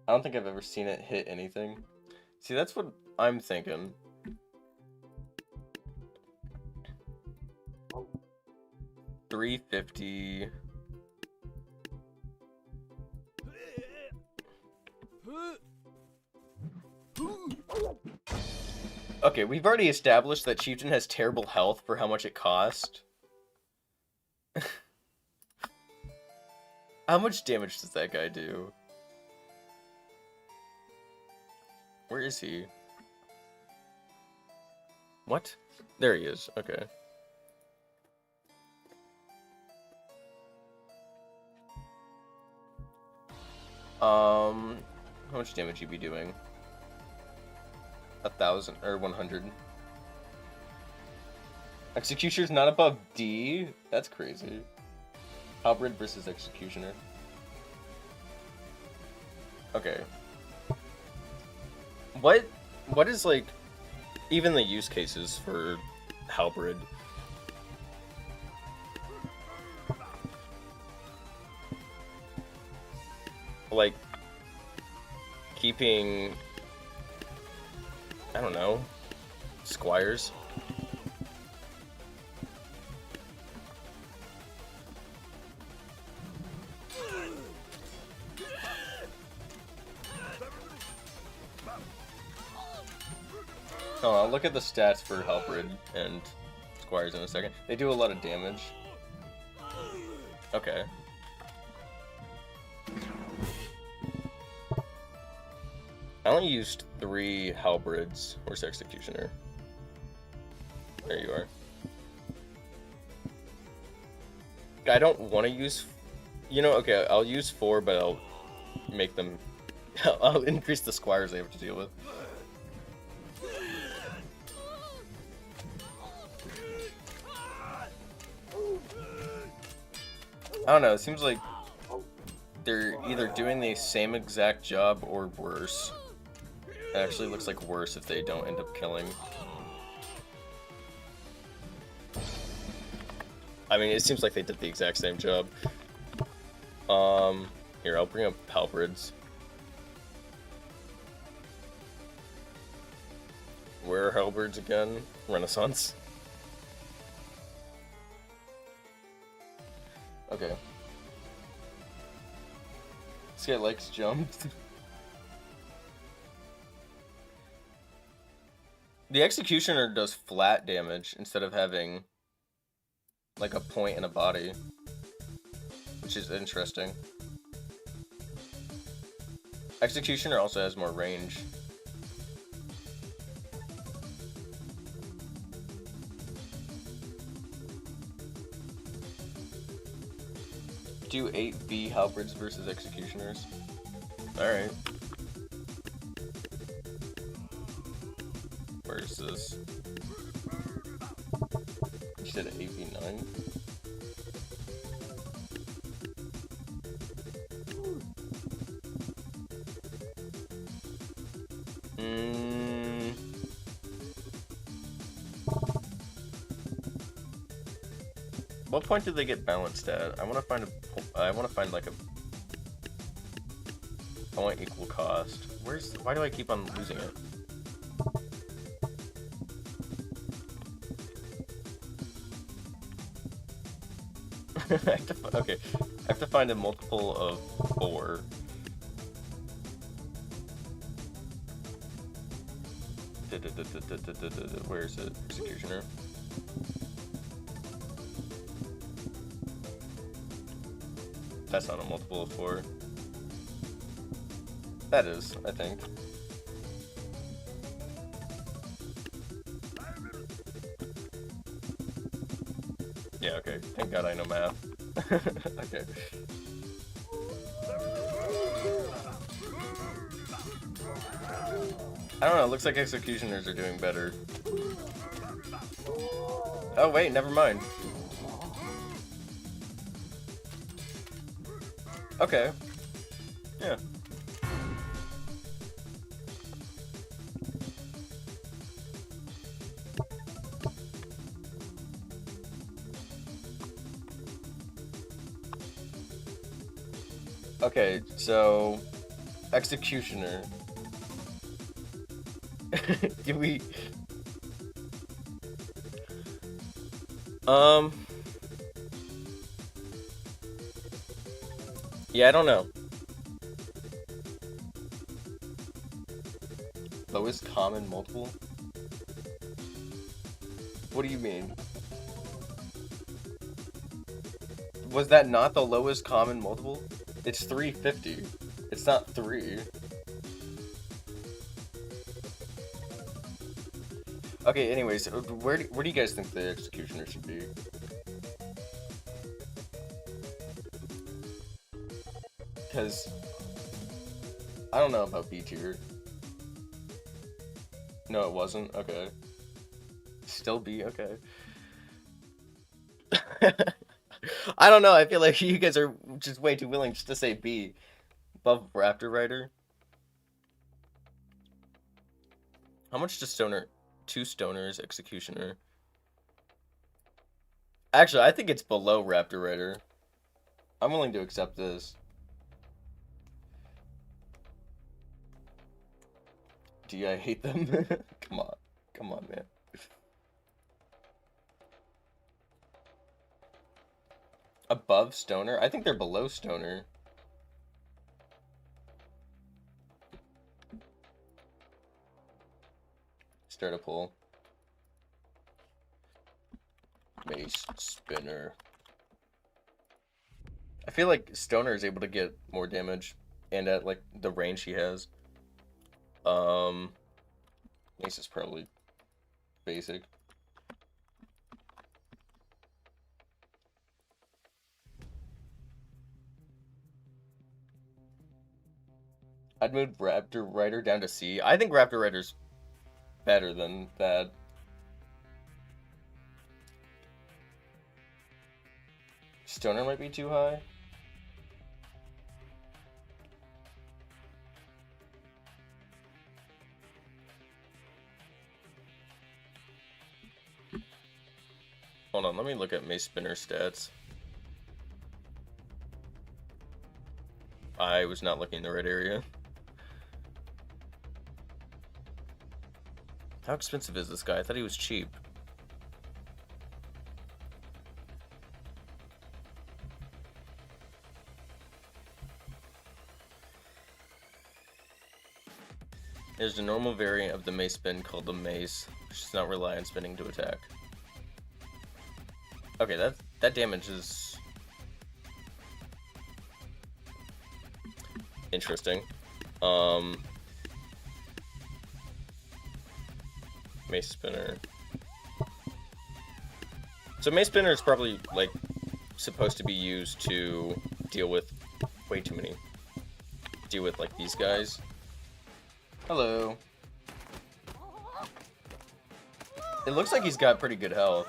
I don't think I've ever seen it hit anything. See, that's what I'm thinking. $350. Okay, we've already established that Chieftain has terrible health for how much it cost. How much damage does that guy do? Where is he? What? There he is. Okay. How much damage you be doing? 1,000 or 100. Executioner's not above D? That's crazy. Halberd versus Executioner. Okay. What is, like, even the use cases for Halberd? Like, keeping, I don't know, squires? Oh, I'll look at the stats for Halberd and Squires in a second. They do a lot of damage. Okay. I only used 3 Halberds. Where's Executioner? There you are. I don't want to use... You know, okay, I'll use 4, but I'll make them... I'll increase the squires I have to deal with. I don't know, it seems like they're either doing the same exact job or worse. It actually looks like worse if they don't end up killing. I mean, it seems like they did the exact same job. Here, I'll bring up Halberds. Where are Halberds again? Renaissance. Okay. This guy likes jumps. The Executioner does flat damage instead of having like a point and a body, which is interesting. Executioner also has more range. Do 8B Halberds versus Executioners. Alright. Where is this? You said 8v9? What point did they get balanced at? I want to find like a point equal cost. Why do I keep on losing it? Okay, I have to find a multiple of 4. Where is it? Executioner. That's not a multiple of 4. That is, I think. Yeah, okay. Thank God I know math. Okay. I don't know, it looks like executioners are doing better. Oh wait, never mind. Okay. Yeah. Okay, so executioner. Do we yeah, I don't know. Lowest common multiple? What do you mean? Was that not the lowest common multiple? It's 350. It's not 3. Okay, anyways, where do you guys think the executioner should be? Because I don't know about B tier. No, it wasn't? Okay. Still B? Okay. I don't know, I feel like you guys are just way too willing just to say B. Above Raptor Rider. How much does Stoner? 2 Stoners, Executioner. Actually, I think it's below Raptor Rider. I'm willing to accept this. Do I hate them? Come on. Come on, man. Above Stoner? I think they're below Stoner. Start a poll. Mace Spinner. I feel like Stoner is able to get more damage, and at like the range he has. Mace is probably basic. I'd move Raptor Rider down to C. I think Raptor Rider's better than that. Stoner might be too high. Hold on, let me look at Mace Spinner stats. I was not looking in the right area. How expensive is this guy? I thought he was cheap. There's a normal variant of the Mace spin called the Mace, which does not rely on spinning to attack. Okay, that damage is interesting. Mace Spinner. So Mace Spinner is probably like supposed to be used to deal with way too many. Deal with like these guys. Hello. It looks like he's got pretty good health.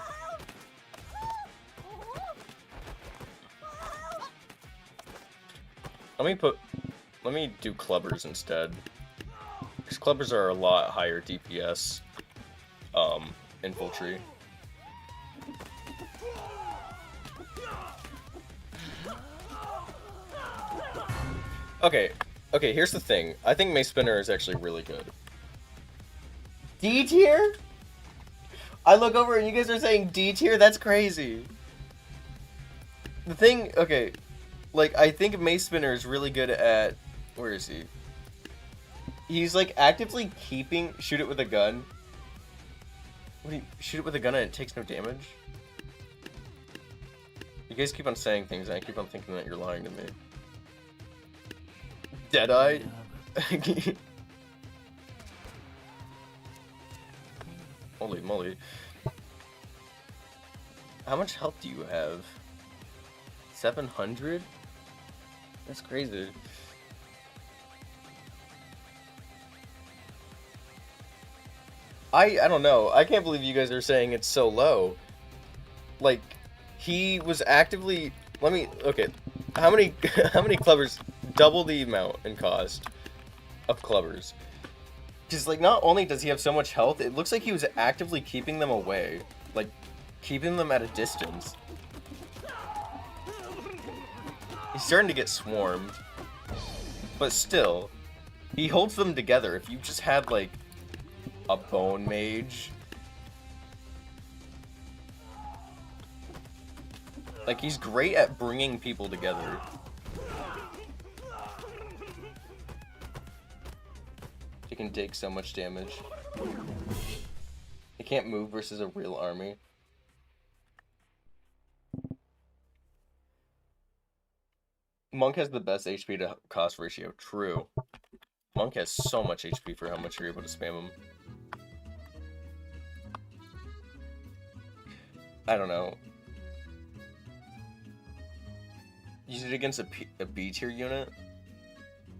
Let me do clubbers instead. Because clubbers are a lot higher DPS infantry. Okay, here's the thing. I think Mace Spinner is actually really good. D tier? I look over and you guys are saying D tier? That's crazy. The thing, okay, like, I think Mace Spinner is really good at... Where is he? He's like actively keeping shoot it with a gun. What do you shoot it with a gun and it takes no damage? You guys keep on saying things and I keep on thinking that you're lying to me. Deadeye? Holy moly. How much health do you have? 700? That's crazy. I don't know. I can't believe you guys are saying it's so low. Like, he was actively... Okay. How many clubbers? Double the amount in cost of clubbers. Because, like, not only does he have so much health, it looks like he was actively keeping them away. Like, keeping them at a distance. He's starting to get swarmed. But still, he holds them together. If you just had, like, a bone mage... Like, he's great at bringing people together. He can take so much damage. He can't move versus a real army. Monk has the best HP to cost ratio. True. Monk has so much HP for how much you're able to spam him. I don't know. Use it against a B tier unit?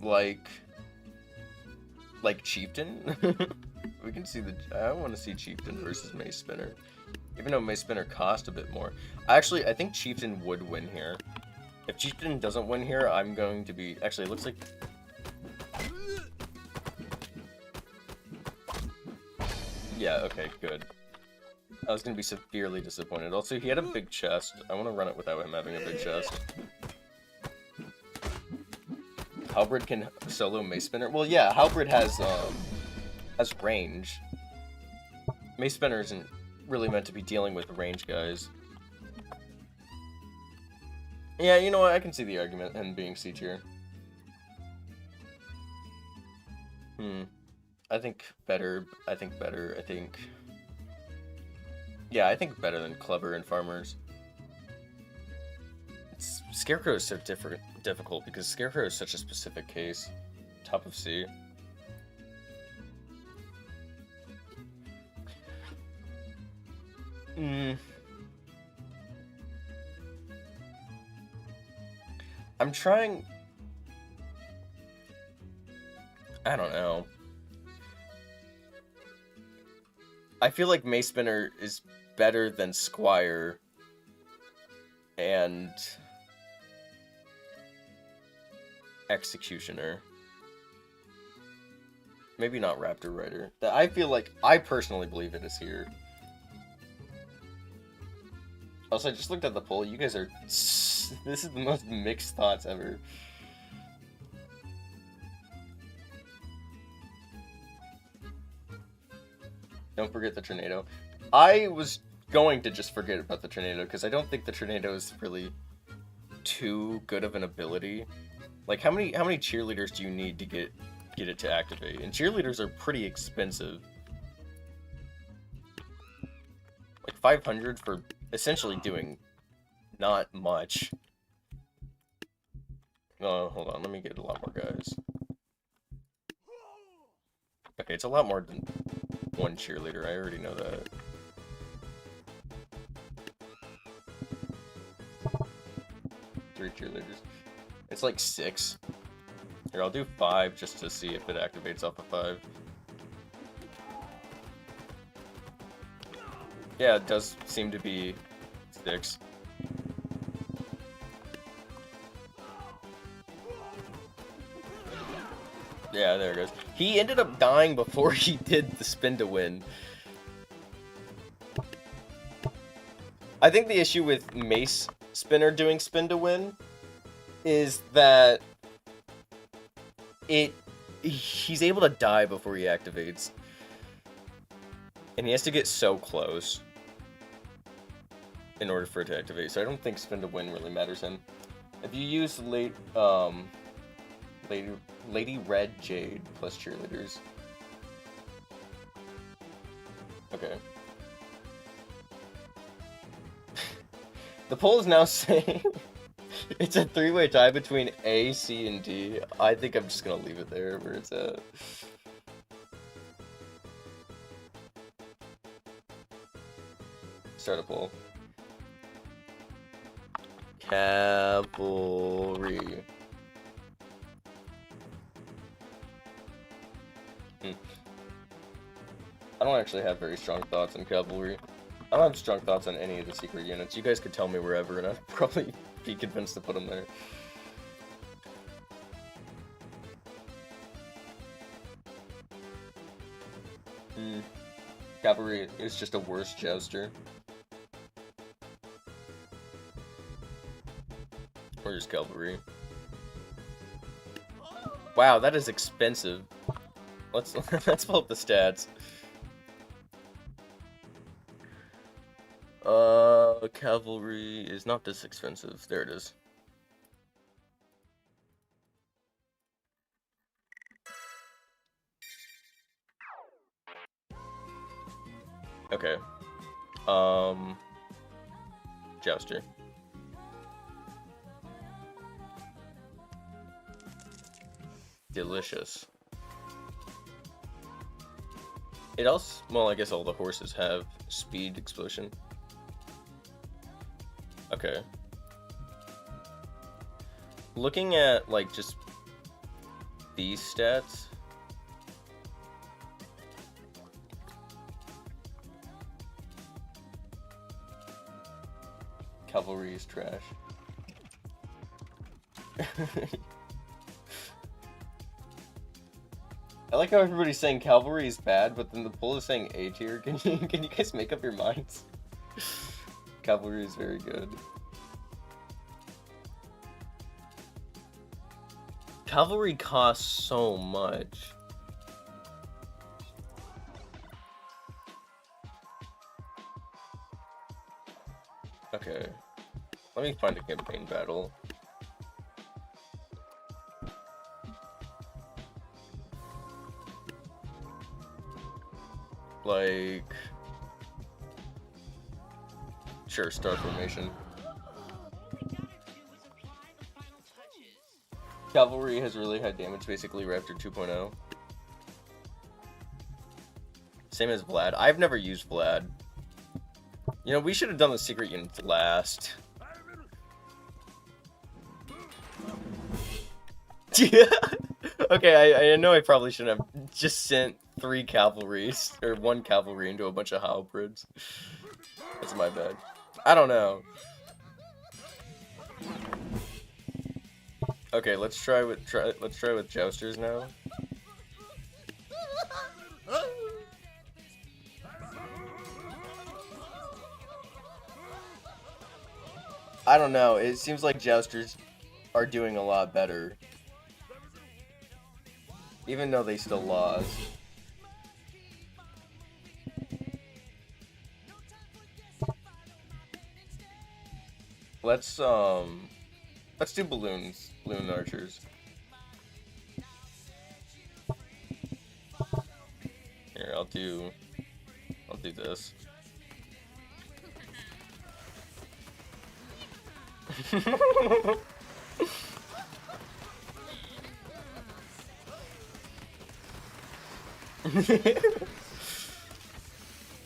Like Chieftain? We can see I want to see Chieftain versus Mace Spinner. Even though Mace Spinner cost a bit more. Actually, I think Chieftain would win here. If Chieftain doesn't win here, I'm going to be... Actually, it looks like... Yeah, okay, good. I was going to be severely disappointed. Also, he had a big chest. I want to run it without him having a big chest. Halberd can solo Mace Spinner. Well, yeah, Halberd has range. Mace Spinner isn't really meant to be dealing with range guys. Yeah, you know what? I can see the argument in being C tier. I think better. Yeah, I think better than Clever and Farmers. Scarecrow is so difficult because Scarecrow is such a specific case. Top of C. I'm trying... I don't know. I feel like Mace Spinner is better than Squire and Executioner. Maybe not Raptor Rider. I feel like, I personally believe it is here. Also, I just looked at the poll. You guys are... This is the most mixed thoughts ever. Don't forget the tornado. I was going to just forget about the tornado, because I don't think the tornado is really too good of an ability. Like, how many cheerleaders do you need to get it to activate? And cheerleaders are pretty expensive. Like 500 for essentially doing not much. Oh, hold on, let me get a lot more guys. Okay, it's a lot more than one cheerleader, I already know that. Three cheerleaders. It's like 6. Here, I'll do 5 just to see if it activates off of 5. Yeah, it does seem to be 6. Yeah, there it goes. He ended up dying before he did the spin to win. I think the issue with Mace Spinner doing spin to win is that he's able to die before he activates. And he has to get so close in order for it to activate. So I don't think spin to win really matters him. If you use Lady Red Jade plus cheerleaders. Okay. The poll is now saying it's a three-way tie between A, C, and D. I think I'm just gonna leave it there where it's at. Start a poll. Cavalry. I don't actually have very strong thoughts on cavalry. I don't have strong thoughts on any of the secret units. You guys could tell me wherever, and I'd probably be convinced to put them there. Cavalry is just a worse Jester. Or just cavalry. Wow, that is expensive. Let's pull up the stats. Cavalry is not this expensive. There it is. Okay. Jester. Delicious. It also, well, I guess all the horses have speed explosion. Okay. Looking at, like, just these stats. Cavalry is trash. I like how everybody's saying cavalry is bad, but then the poll is saying A tier. Can you guys make up your minds? Cavalry is very good. Cavalry costs so much. Okay. Let me find a campaign battle. Like... Sure, star formation. Cavalry has really high damage, basically Raptor 2.0. Same as Vlad. I've never used Vlad. You know, we should have done the secret units last. Yeah. Okay, I know I probably shouldn't have just sent 3 cavalries, or 1 cavalry into a bunch of halberds. That's my bad. I don't know. Okay, let's try with jousters now. I don't know. It seems like jousters are doing a lot better, even though they still lost. Let's do balloons, balloon archers. Here, I'll do this.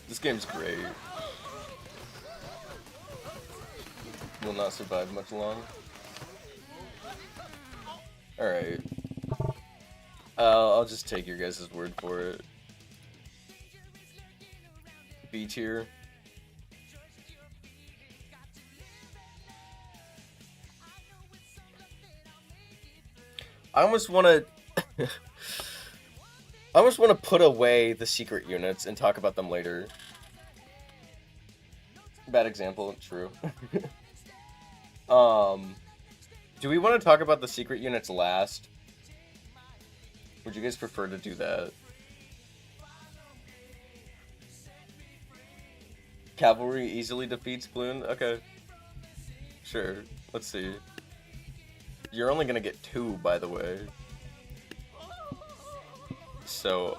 This game's great. Will not survive much long. Alright. I'll just take your guys' word for it. B tier. I almost want to... I almost want to put away the secret units and talk about them later. Bad example, true. Do we want to talk about the secret units last? Would you guys prefer to do that? Cavalry easily defeats balloon? Okay. Sure. Let's see. You're only gonna get 2, by the way. So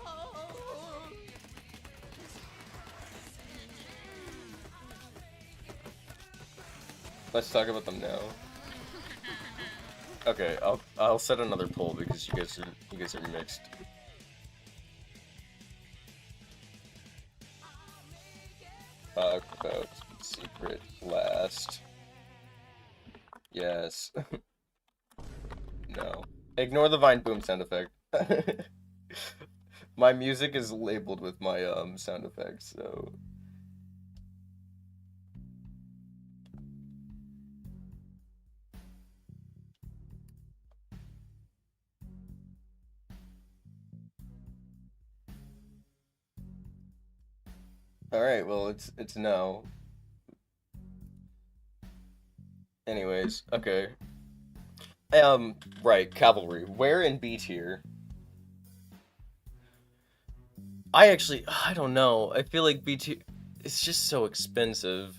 let's talk about them now. Okay, I'll set another poll because you guys are mixed. Talk about secret last. Yes. No. Ignore the Vine Boom sound effect. My music is labeled with my sound effects, so. Alright, well it's no. Anyways, okay. Right, Cavalry. Where in B tier? I don't know. I feel like B tier, it's just so expensive.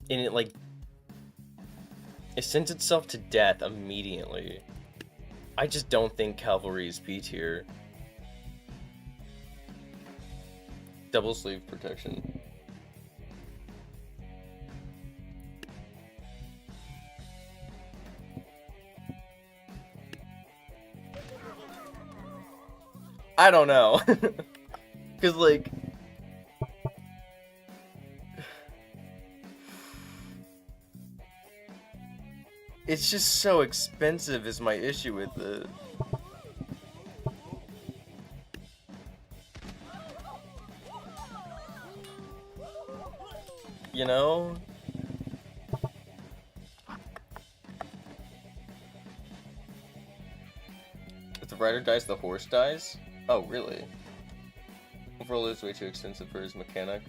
And it, like, it sends itself to death immediately. I just don't think Cavalry is B tier. Double sleeve protection. I don't know. Cause like it's just so expensive is my issue with it. You know? If the rider dies, the horse dies? Oh, really? Overall is way too extensive for his mechanic.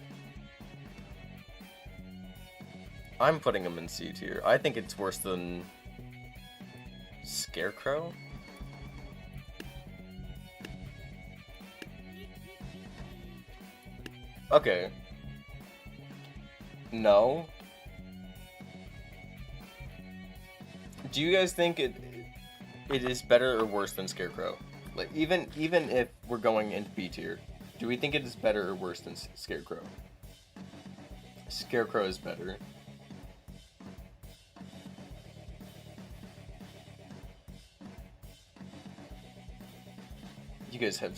I'm putting him in C tier. I think it's worse than Scarecrow. Okay. No. Do you guys think it is better or worse than Scarecrow? Like even if we're going into B tier, do we think it is better or worse than Scarecrow? Scarecrow is better. You guys have.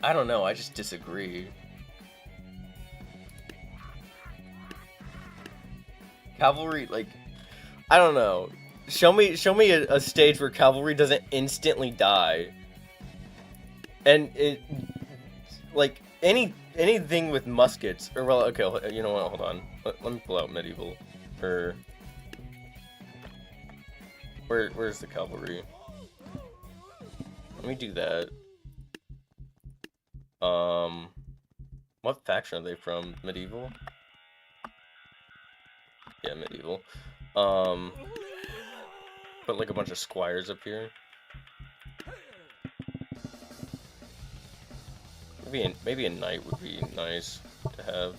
I don't know. I just disagree. Cavalry, like, I don't know. Show me a stage where Cavalry doesn't instantly die. And it, like, anything with muskets, or well, okay, you know what? Hold on. Let me pull out medieval. Or where's the Cavalry? Let me do that. What faction are they from? Medieval? Yeah, medieval. Put like a bunch of squires up here. Maybe a knight would be nice to have.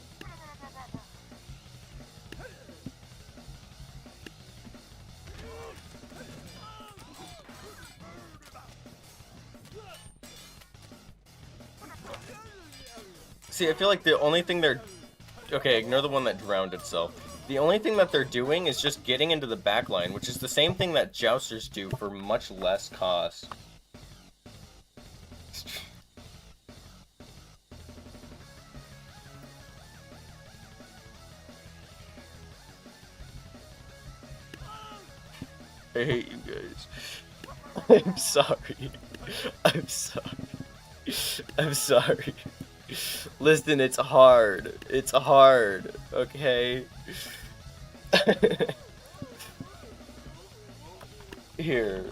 See, I feel like the only thing they're... Okay, ignore the one that drowned itself. The only thing that they're doing is just getting into the back line, which is the same thing that jousters do for much less cost. I hate you guys. I'm sorry. I'm sorry. I'm sorry. Listen, it's hard. It's hard, okay? Here.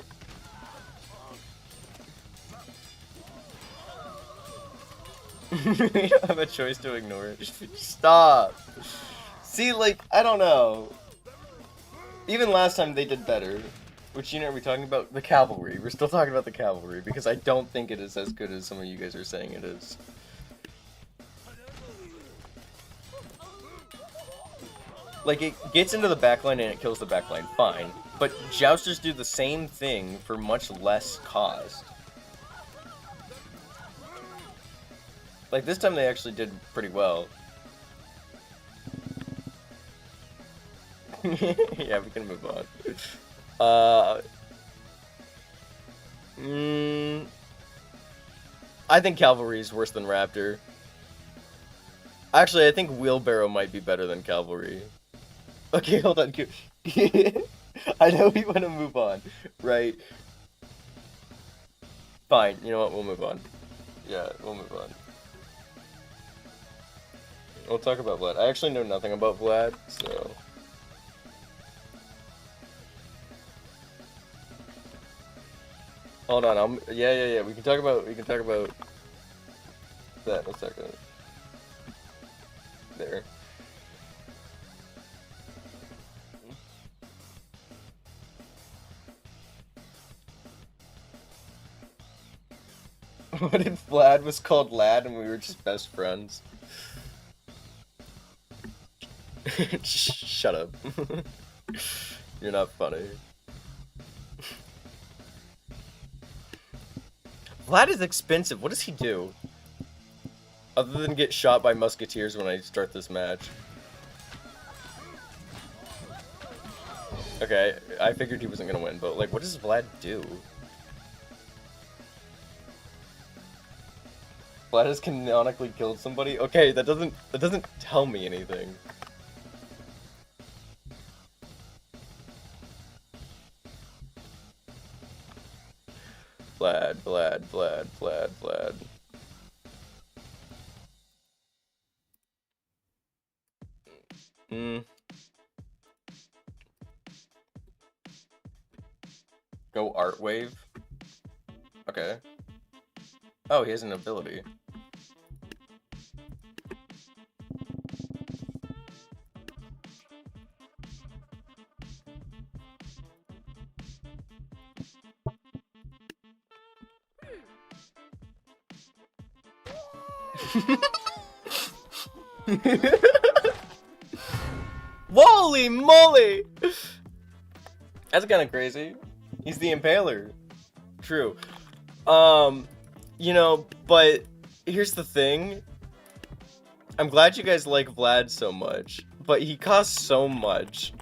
You don't have a choice to ignore it. Stop. See, like, I don't know. Even last time they did better. Which unit are we talking about? The Cavalry. We're still talking about the Cavalry because I don't think it is as good as some of you guys are saying it is. Like, it gets into the backline and it kills the backline, fine. But Jousters do the same thing for much less cost. Like, this time they actually did pretty well. Yeah, we can move on. I think Cavalry is worse than Raptor. Actually, I think Wheelbarrow might be better than Cavalry. Okay, hold on. I know we want to move on, right? Fine, you know what? We'll move on. Yeah, we'll move on. We'll talk about Vlad. I actually know nothing about Vlad, so... Hold on, yeah. We can talk about that in a second. There. What if Vlad was called Lad and we were just best friends? Shut up. You're not funny. Vlad is expensive. What does he do? Other than get shot by musketeers when I start this match. Okay, I figured he wasn't gonna win, but like, what does Vlad do? Vlad has canonically killed somebody? Okay, that doesn't tell me anything. Vlad. Go Art Wave? Okay. Oh, he has an ability. Holy moly! That's kind of crazy. He's the Impaler. True. You know, but here's the thing. I'm glad you guys like Vlad so much, but he costs so much.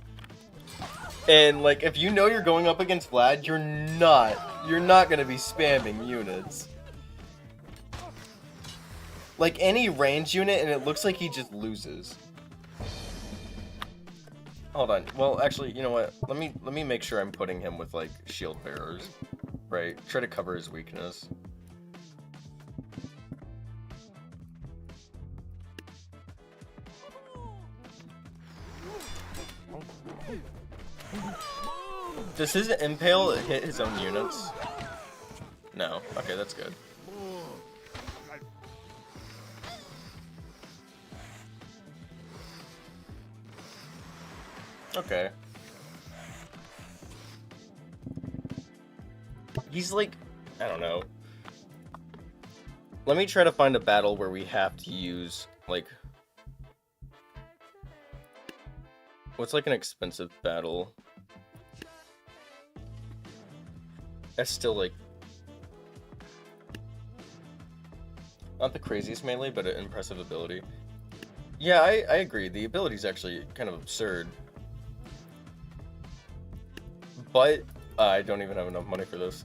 And like, if you know you're going up against Vlad, you're not gonna be spamming units. Like any range unit, and it looks like he just loses. Hold on. Well, actually, you know what? Let me make sure I'm putting him with like shield bearers, right? Try to cover his weakness. Does his impale hit his own units? No. Okay, that's good. Okay. He's like, I don't know. Let me try to find a battle where we have to use, like... What's like an expensive battle? That's still like... Not the craziest melee, but an impressive ability. Yeah, I agree. The ability's actually kind of absurd. But I don't even have enough money for this.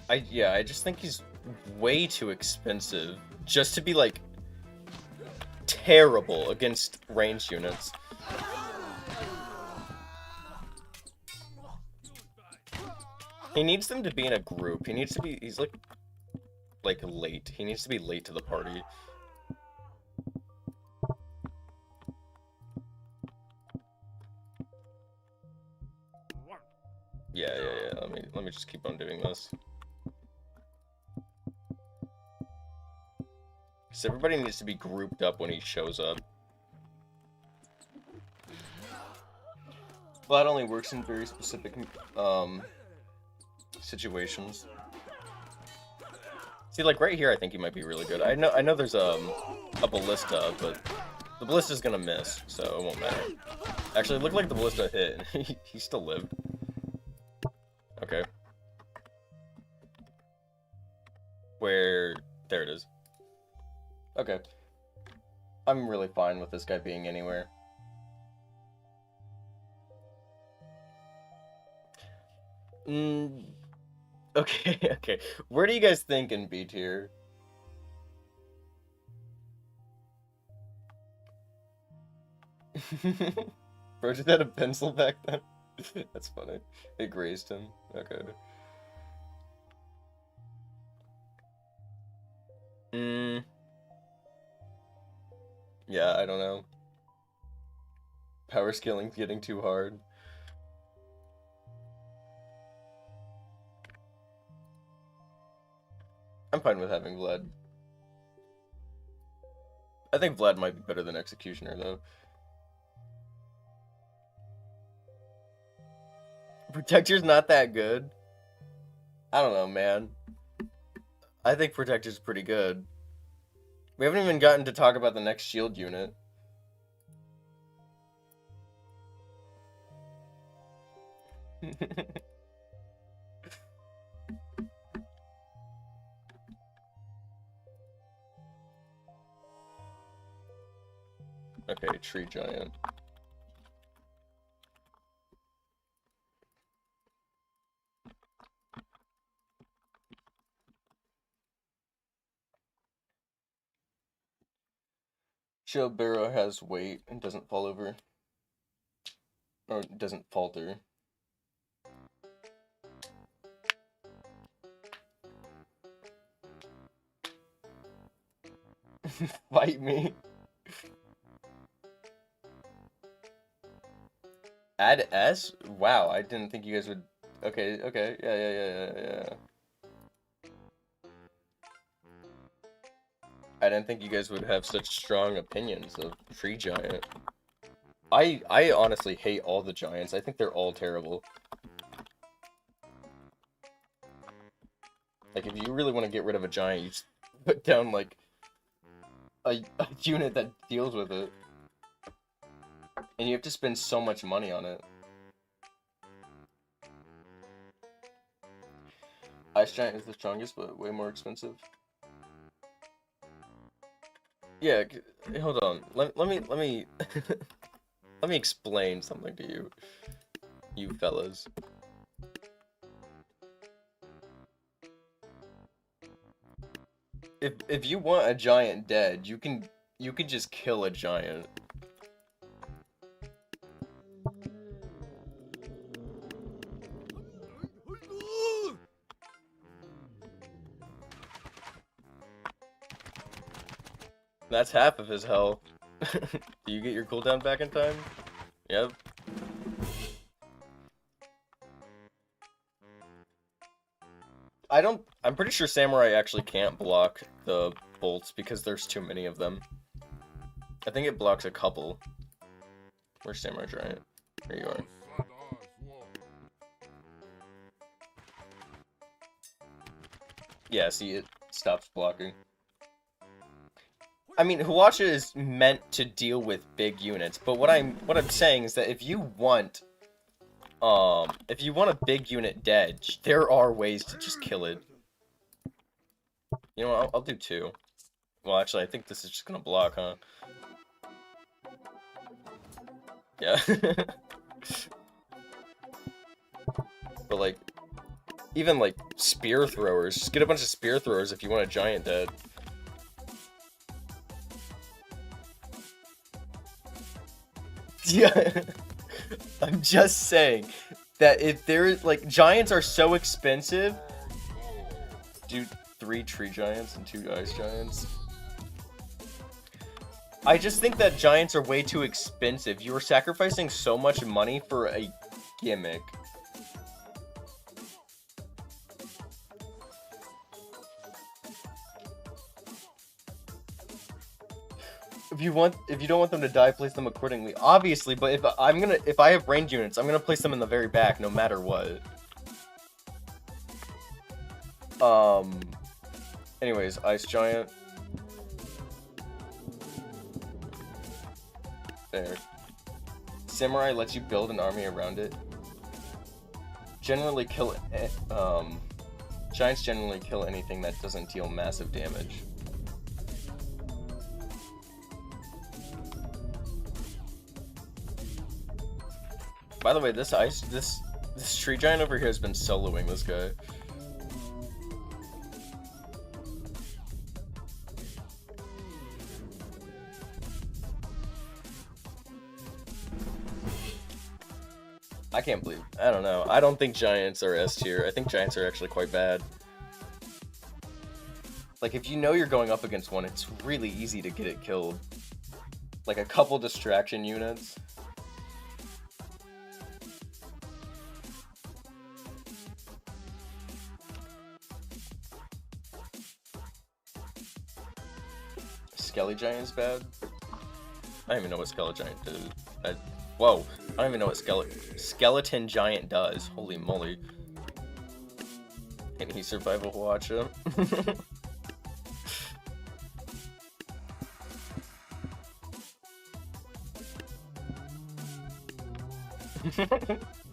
I just think he's way too expensive just to be like terrible against ranged units. He needs them to be in a group. He needs to be, he's like late. He needs to be late to the party. Yeah. Let me just keep on doing this. Because everybody needs to be grouped up when he shows up. Vlad only works in very specific situations. See, like right here, I think he might be really good. I know there's a Ballista, but the Ballista's gonna miss, so it won't matter. Actually, it looked like the Ballista hit, and he still lived. Okay. There it is. Okay. I'm really fine with this guy being anywhere. Okay, okay. Where do you guys think in B tier? Bro, did that a pencil back then? That's funny. It grazed him. Okay. Yeah, I don't know. Power scaling's getting too hard. I'm fine with having Vlad. I think Vlad might be better than Executioner, though. Protector's not that good. I don't know, man. I think Protector's pretty good. We haven't even gotten to talk about the next shield unit. Okay, Tree Giant. Wheelbarrow has weight and doesn't fall over. Or doesn't falter. Fight me. Add S? Wow, I didn't think you guys would... Okay, okay, yeah. I didn't think you guys would have such strong opinions of Tree Giant. I honestly hate all the giants. I think they're all terrible. Like, if you really want to get rid of a giant, you just put down, like, a unit that deals with it. And you have to spend so much money on it. Ice Giant is the strongest, but way more expensive. Yeah, hold on. Let me let me explain something to you fellas. If you want a giant dead, you can just kill a giant. That's half of his health. Do you get your cooldown back in time? Yep. I'm pretty sure Samurai actually can't block the bolts because there's too many of them. I think it blocks a couple. Where's Samurai Giant? There you are. Yeah, see, it stops blocking. I mean, Huacha is meant to deal with big units, but what I'm saying is that if you want a big unit dead, there are ways to just kill it. You know what, I'll do 2. Well, actually, I think this is just gonna block, huh? Yeah. But, like, even, like, spear throwers, just get a bunch of spear throwers if you want a giant dead. Yeah, I'm just saying that if there's, like, giants are so expensive. Do 3 tree giants and 2 ice giants. I just think that giants are way too expensive. You are sacrificing so much money for a gimmick. If you don't want them to die, place them accordingly. Obviously, but if I have ranged units, I'm gonna place them in the very back, no Anyways, Ice Giant. There. Samurai lets you build an army around it. Generally kill Giants generally kill anything that doesn't deal massive damage. By the way, this tree giant over here has been soloing this guy. I can't believe. I don't know. I don't think giants are S tier. I think giants are actually quite bad. Like, if you know you're going up against one, it's really easy to get it killed. Like, a couple distraction units. Skelly Giant's bad? I don't even know what Skelly Giant did. Whoa, I don't even know what Skeleton Giant does. Holy moly. Can he survive a watch him?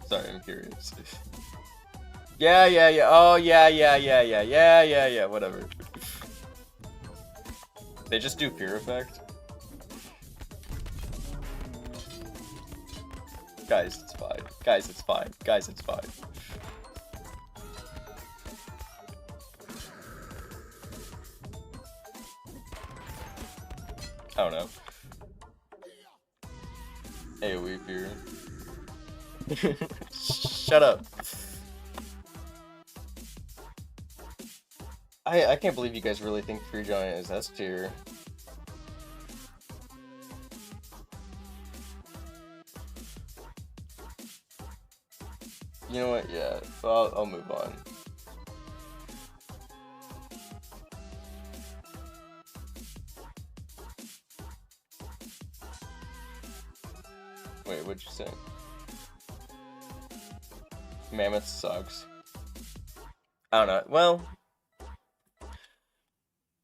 Sorry, I'm curious. Yeah. Oh, yeah. Whatever. They just do fear effect. Guys, it's fine. Guys, it's fine. Guys, it's fine. I don't know. AoE fear. Shut up. I can't believe you guys really think Tree Giant is S tier. You know what? Yeah, I'll move on. Wait, what'd you say? Mammoth sucks. I don't know. Well,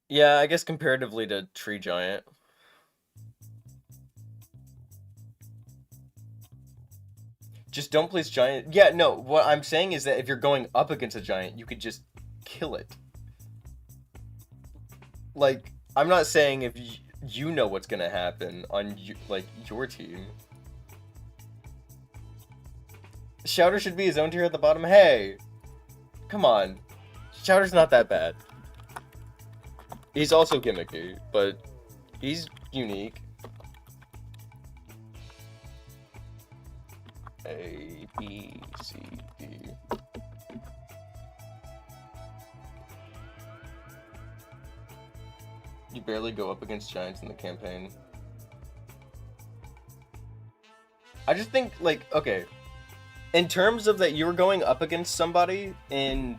yeah, I guess comparatively to Tree Giant. Just don't place giant. Yeah, no, what I'm saying is that if you're going up against a giant, you could just kill it. Like, I'm not saying if you know what's gonna happen on your team. Shouter should be his own tier at the bottom. Hey, come on, Shouter's not that bad. He's also gimmicky, but he's unique. A, B, C, D. You barely go up against giants in the campaign. I just think, like, okay. In terms of that you're going up against somebody in...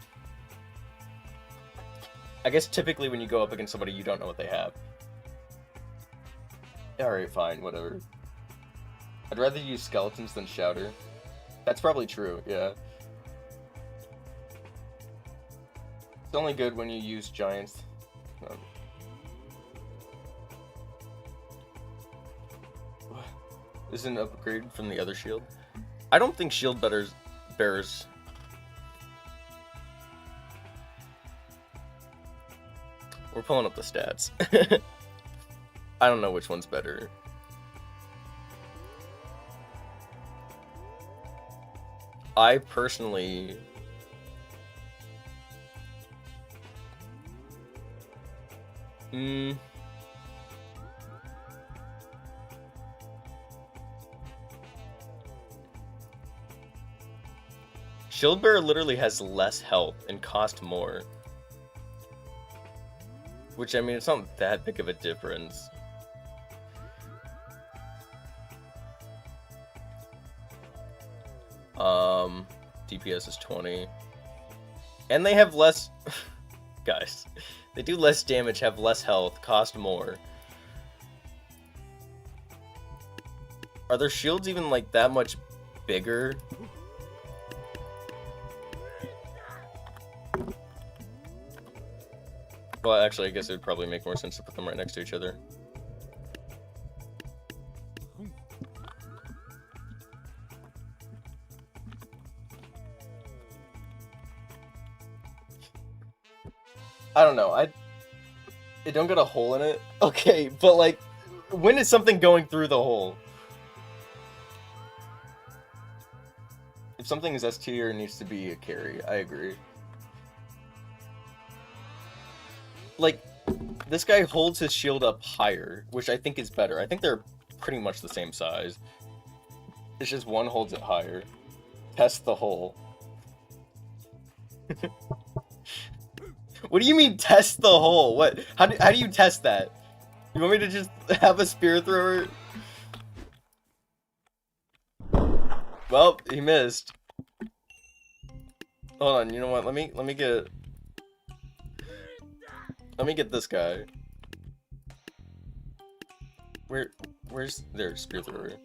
I guess typically when you go up against somebody, you don't know what they have. Alright, fine, whatever. I'd rather use skeletons than Shouter. That's probably true, yeah. It's only good when you use giants. Is an upgrade from the other shield? I don't think shield bearers... We're pulling up the stats. I don't know which one's better. I personally... Shield bearer literally has less health and cost more. Which, I mean, it's not that big of a difference. DPS is 20. And they have less... Guys, they do less damage, have less health, cost more. Are their shields even, like, that much bigger? Well, actually, I guess it would probably make more sense to put them right next to each other. I don't know. It don't got a hole in it. Okay, but like, when is something going through the hole? If something is S tier, it needs to be a carry. I agree. Like, this guy holds his shield up higher, which I think is better. I think they're pretty much the same size. It's just one holds it higher. Test the hole. What do you mean test the hole? What? How do you test that? You want me to just have a Spearthrower? Well, he missed. Hold on, you know what? Let me get this guy. Where's their Spearthrower?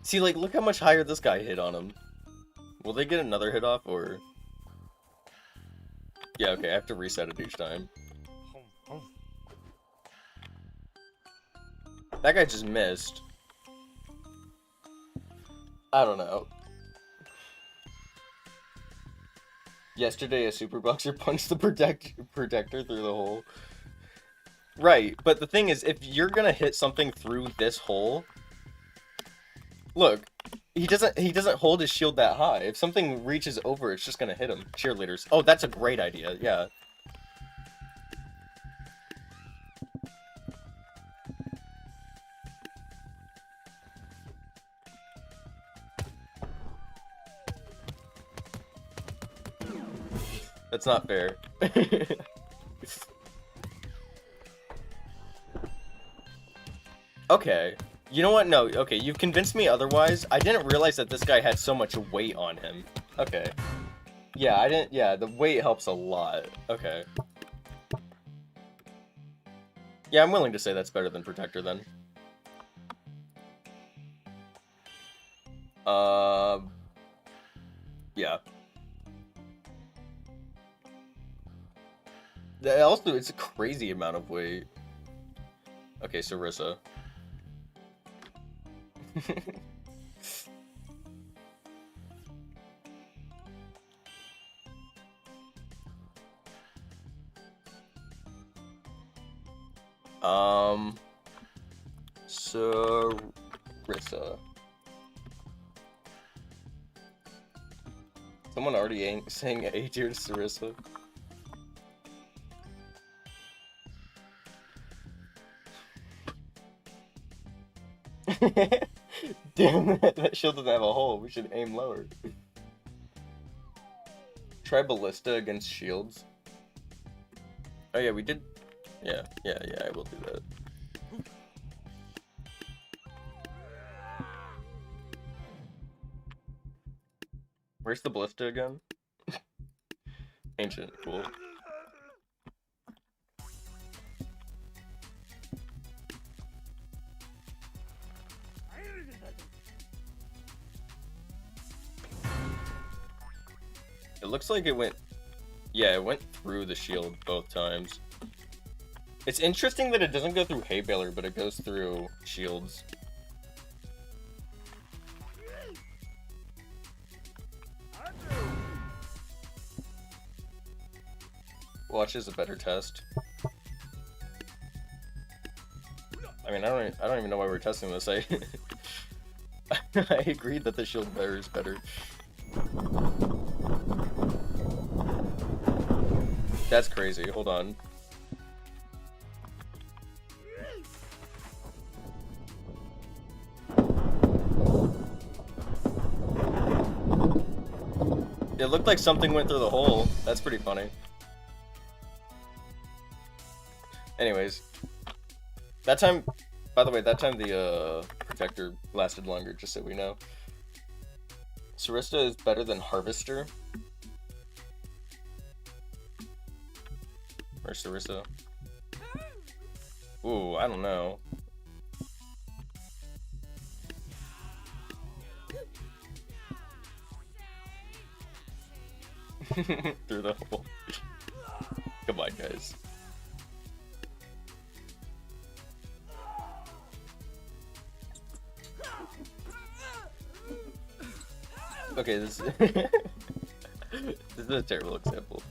See, like, look how much higher this guy hit on him. Will they get another hit off, or... Yeah, okay, I have to reset it each time. That guy just missed. I don't know. Yesterday, a super boxer punched the protector through the hole. Right, but the thing is, if you're gonna hit something through this hole... Look, he doesn't hold his shield that high. If something reaches over, it's just gonna hit him. Cheerleaders. Oh, that's a great idea, yeah. That's not fair. Okay. You know what? No, okay, you've convinced me otherwise. I didn't realize that this guy had so much weight on him. Okay. Yeah, yeah, the weight helps a lot. Okay. Yeah, I'm willing to say that's better than Protector then. Yeah. Also, it's a crazy amount of weight. Okay, Sarissa. Sarissa. Someone already saying A tier to Sarissa. Damn, that shield doesn't have a hole. We should aim lower. Try Ballista against shields. Oh yeah, we did. Yeah, I will do that. Where's the Ballista again? Ancient, cool. It looks like it went... Yeah, it went through the shield both times. It's interesting that it doesn't go through hay baler, but it goes through shields. Watch is a better test. I mean, I don't even know why we're testing this. I agreed that the shield bearer is better. That's crazy. Hold on. It looked like something went through the hole. That's pretty funny. Anyways, that time, by the way, that time the Protector lasted longer, just so we know. Sarissa is better than Harvester. Or Sarissa. Ooh, I don't know. through the hole. Come on, guys. Okay, this this is a terrible example.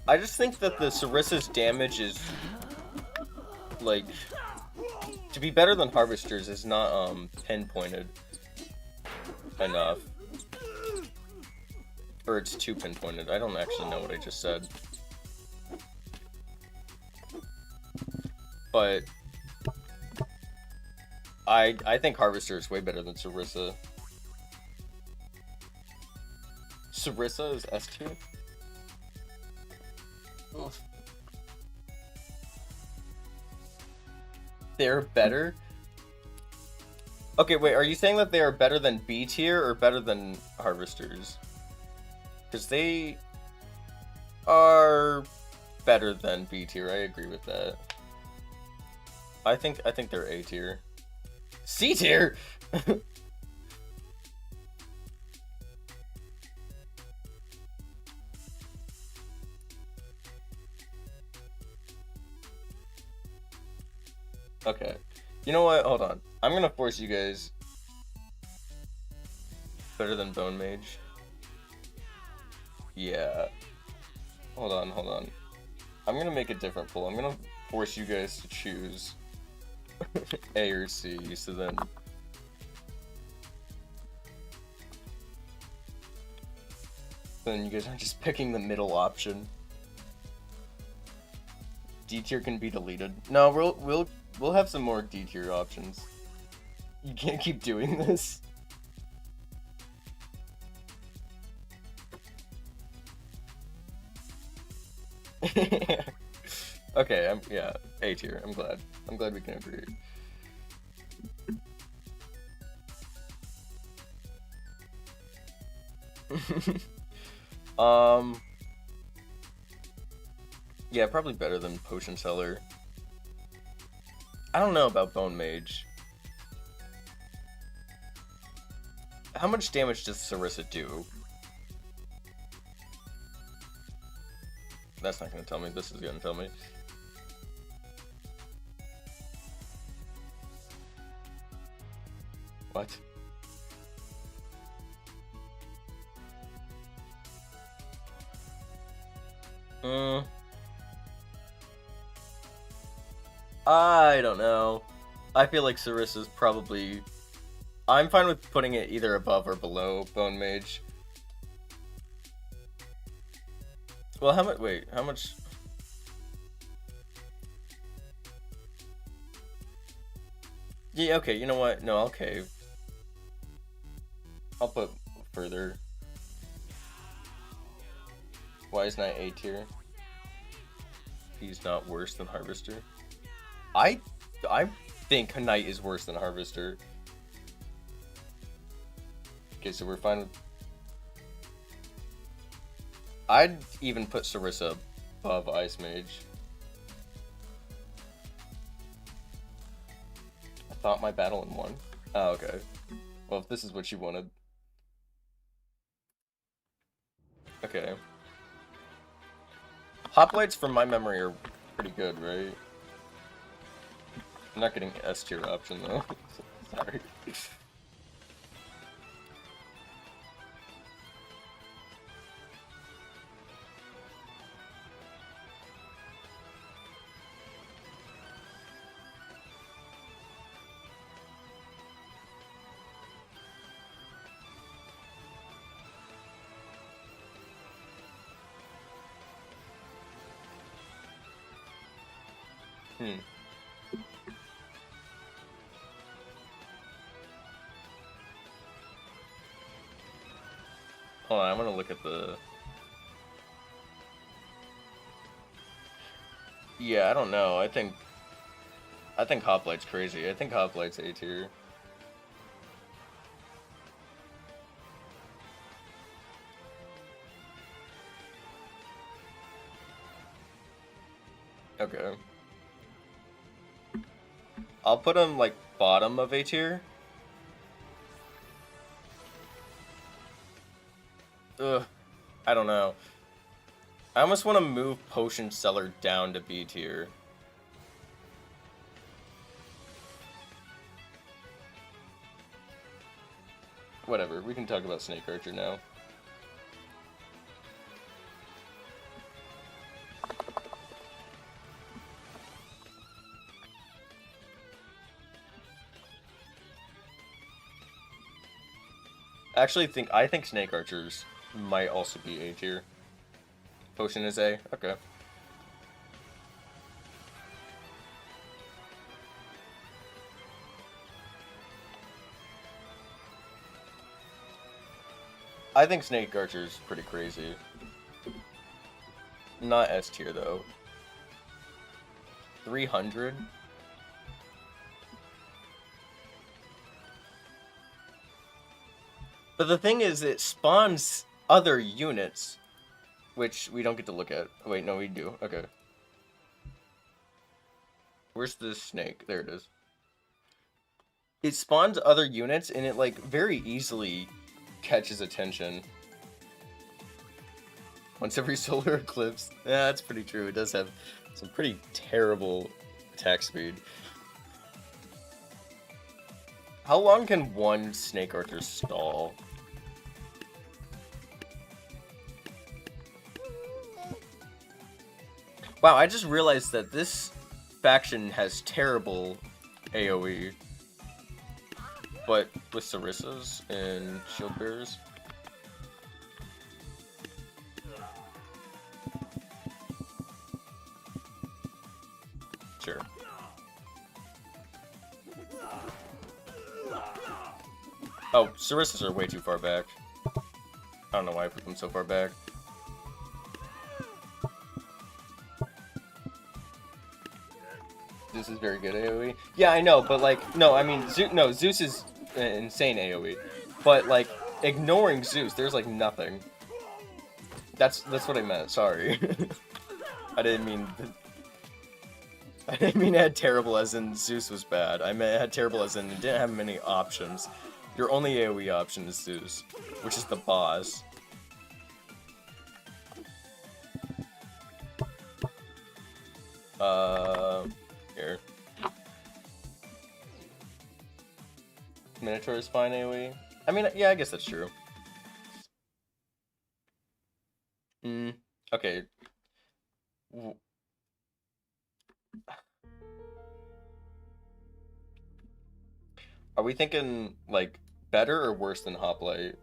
I just think that the Sarissa's damage is, like, to be better than Harvester's is not, pinpointed enough. Or it's too pinpointed. I don't actually know what I just said. But I think Harvester is way better than Sarissa. Sarissa is S tier? They're better? Okay, wait, are you saying that they are better than B tier or better than Harvesters? Because they are better than B tier, I agree with that. I think they're A tier. C tier? Okay. You know what? Hold on. I'm gonna force you guys. Better than Bone Mage? Yeah. Hold on. I'm gonna make a different poll. I'm gonna force you guys to choose A or C, so then... Then you guys aren't just picking the middle option. D tier can be deleted. No, we'll have some more D tier options. You can't keep doing this. Okay, yeah, A tier. I'm glad we can agree. Yeah, probably better than Potion Seller. I don't know about Bone Mage. How much damage does Sarissa do? That's not gonna tell me. This is gonna tell me. What? I don't know. I feel like Sarissa's probably... I'm fine with putting it either above or below Bone Mage. Well, how much... Wait, how much... Yeah, okay, you know what? No, I'll cave. I'll put further. Why is not A tier? He's not worse than Harvester. I think Knight is worse than Harvester. Okay, so we're fine with... I'd even put Sarissa above Ice Mage. I thought my battle in one. Oh, okay. Well, if this is what you wanted. Okay. Hoplites, from my memory, are pretty good, right? I'm not getting S tier option though. Sorry. Hold on, I'm gonna look at the... Yeah, I don't know. I think Hoplite's crazy. I think Hoplite's A tier. Okay. I'll put him, like, bottom of A tier. Ugh. I don't know. I almost want to move Potion Seller down to B tier. Whatever, we can talk about Snake Archer now. Actually, I think Snake Archers might also be A tier. Potion is A? Okay. I think Snake Archer's pretty crazy. Not S tier though. 300? But the thing is, it spawns other units, which we don't get to look at. Oh, wait, no, we do. Okay. Where's the snake? There it is. It spawns other units, and it, like, very easily catches attention. Once every solar eclipse. Yeah, that's pretty true. It does have some pretty terrible attack speed. How long can one Snake Archer stall? Wow, I just realized that this faction has terrible AoE. But with Sarissas and Shield Bearers. Sure. Oh, Sarissas are way too far back. I don't know why I put them so far back. Zeus is very good AoE. Yeah, I know, but like, no, I mean, Zeus is insane AoE. But like, ignoring Zeus, there's like nothing. That's what I meant. Sorry. I didn't mean it had terrible as in Zeus was bad. I meant it had terrible as in it didn't have many options. Your only AoE option is Zeus, which is the boss. Here. Minotaur is fine AoE. I mean, yeah, I guess that's true. Okay. Are we thinking, like, better or worse than hoplite?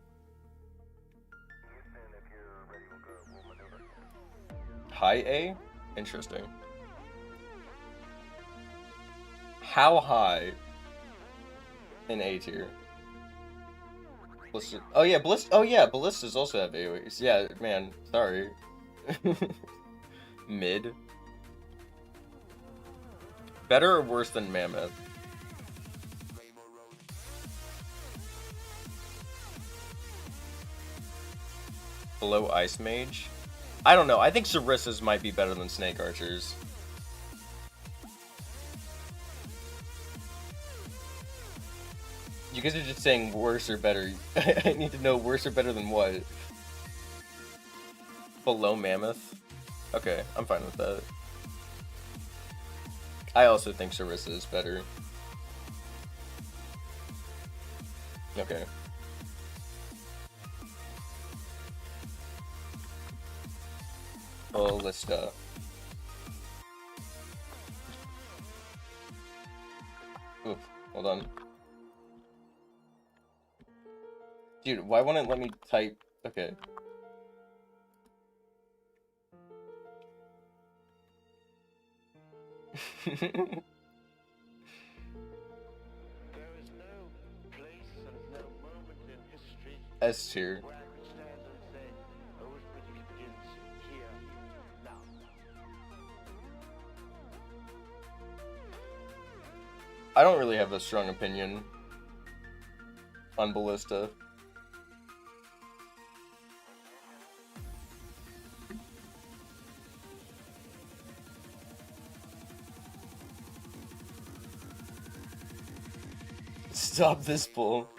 High A? Interesting. How high in A tier? Ballista. Oh yeah, Ballista. Oh yeah, Ballistas also have AoEs. Yeah, man, sorry. Mid. Better or worse than Mammoth? Below Ice Mage? I don't know. I think Sarissas might be better than Snake Archers. You guys are just saying worse or better. I need to know worse or better than what? Below Mammoth? Okay, I'm fine with that. I also think Sarissa is better. Okay. Ballista. Oof, hold on. Dude, why won't it let me type? Okay. S tier. I don't really have a strong opinion on Ballista. top this pull.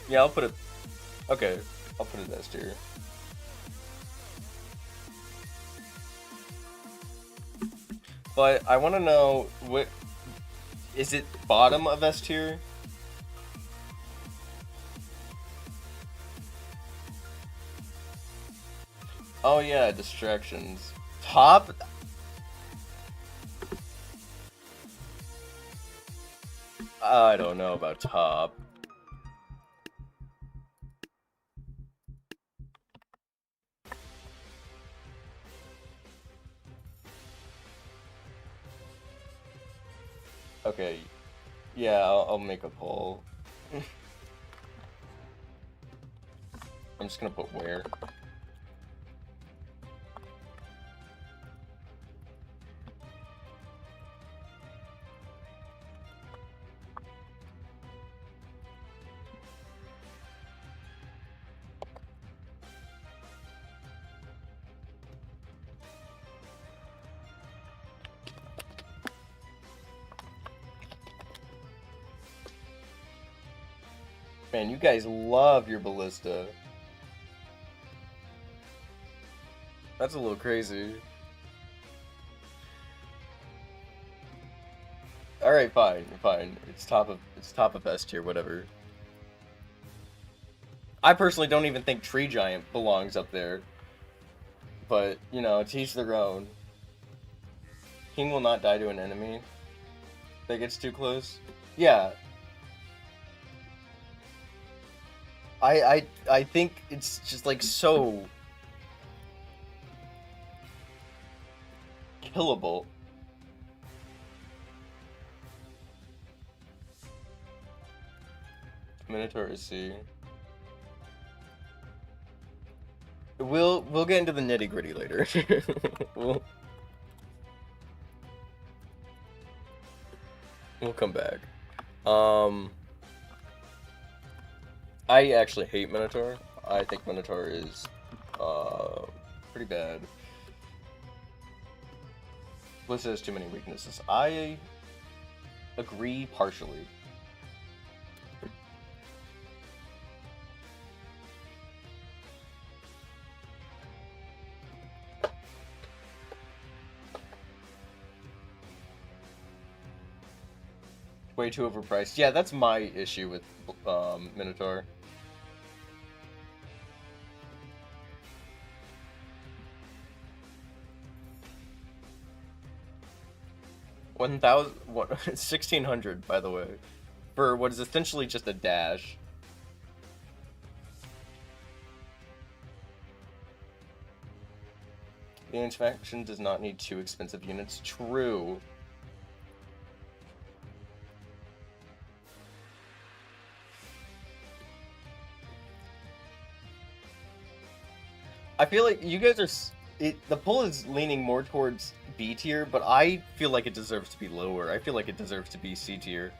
Yeah, I'll put it... Okay, I'll put it S tier. But I want to know, what... Is it bottom of S tier? Oh yeah, distractions. Top? I don't know about top. Okay, yeah, I'll make a poll. I'm just gonna put where. Man, you guys love your Ballista. That's a little crazy. Alright, fine, fine. It's top of S tier, whatever. I personally don't even think Tree Giant belongs up there. But, you know, to each their own. King will not die to an enemy that gets too close. Yeah. I think it's just like so killable. Minotaur is C. We'll get into the nitty gritty later. We'll come back. I actually hate Minotaur. I think Minotaur is pretty bad. Ballista has too many weaknesses. I agree partially. Way too overpriced. Yeah, that's my issue with Minotaur. $1,600, by the way, for what is essentially just a dash. The Ancient faction does not need too expensive units. True. I feel like you guys are... the pull is leaning more towards B tier, but I feel like it deserves to be lower. I feel like it deserves to be C tier.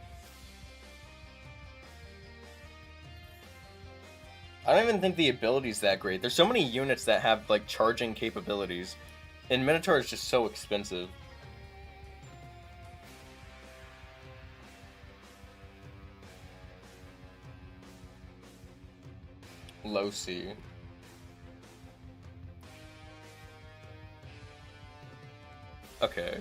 I don't even think the ability's that great. There's so many units that have, like, charging capabilities, and Minotaur is just so expensive. Low C. Okay.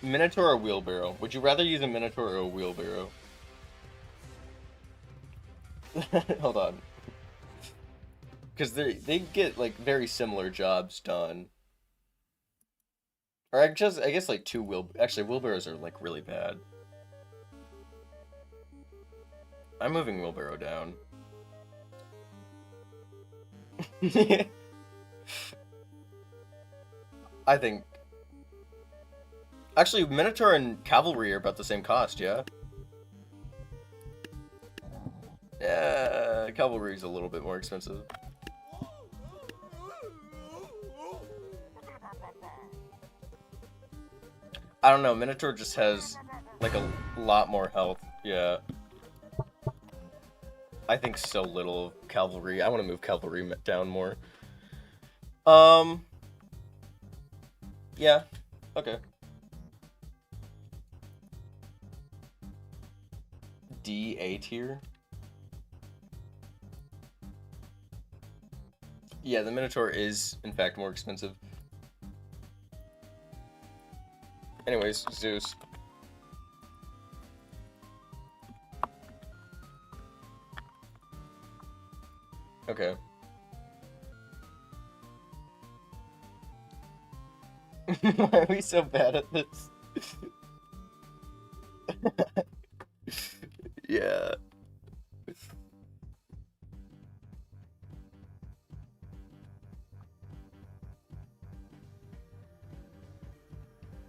Minotaur or Wheelbarrow? Would you rather use a Minotaur or a Wheelbarrow? Hold on. Because they get, like, very similar jobs done. Or I guess, like, actually, Wheelbarrows are, like, really bad. I'm moving Wheelbarrow down. I think... Actually, Minotaur and Cavalry are about the same cost, yeah? Yeah, Cavalry's a little bit more expensive. I don't know, Minotaur just has Like a lot more health, yeah. I think so little of Cavalry. I want to move Cavalry down more. Yeah, okay. D, A tier? Yeah, the Minotaur is, in fact, more expensive. Anyways, Zeus. Okay. Why are we so bad at this? Yeah.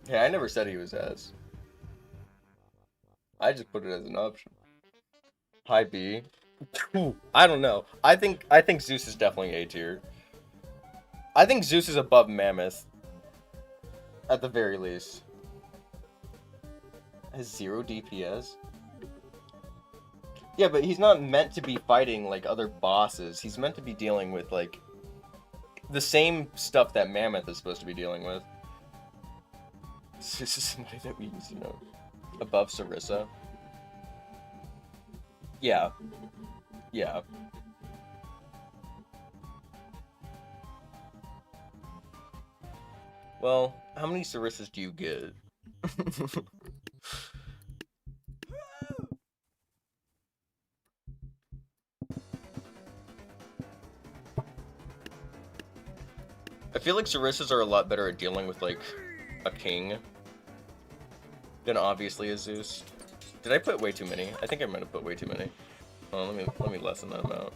Yeah, I never said he was S. I just put it as an option. High B. I don't know. I think Zeus is definitely A tier. I think Zeus is above Mammoth. At the very least. Has 0 DPS? Yeah, but he's not meant to be fighting, like, other bosses. He's meant to be dealing with, like, the same stuff that Mammoth is supposed to be dealing with. This is somebody that we use, you know, above Sarissa. Yeah. Yeah. Well, how many Sarissas do you get? I feel like Sarissas are a lot better at dealing with, like, a king than obviously a Zeus. Did I put way too many? I think I might have put way too many. Oh, let me lessen that amount.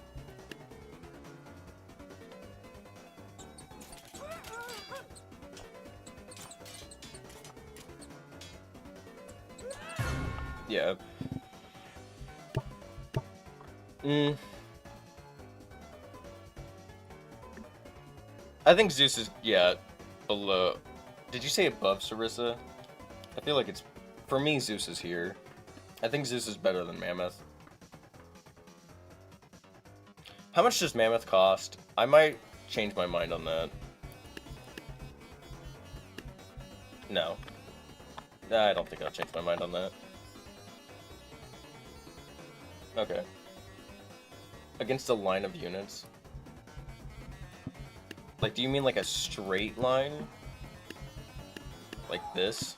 Yeah. I think Zeus is, yeah, below. Did you say above Sarissa? I feel like it's, for me, Zeus is here. I think Zeus is better than Mammoth. How much does Mammoth cost? I might change my mind on that. No. I don't think I'll change my mind on that. Okay. Against a line of units? Like, do you mean like a straight line? Like this?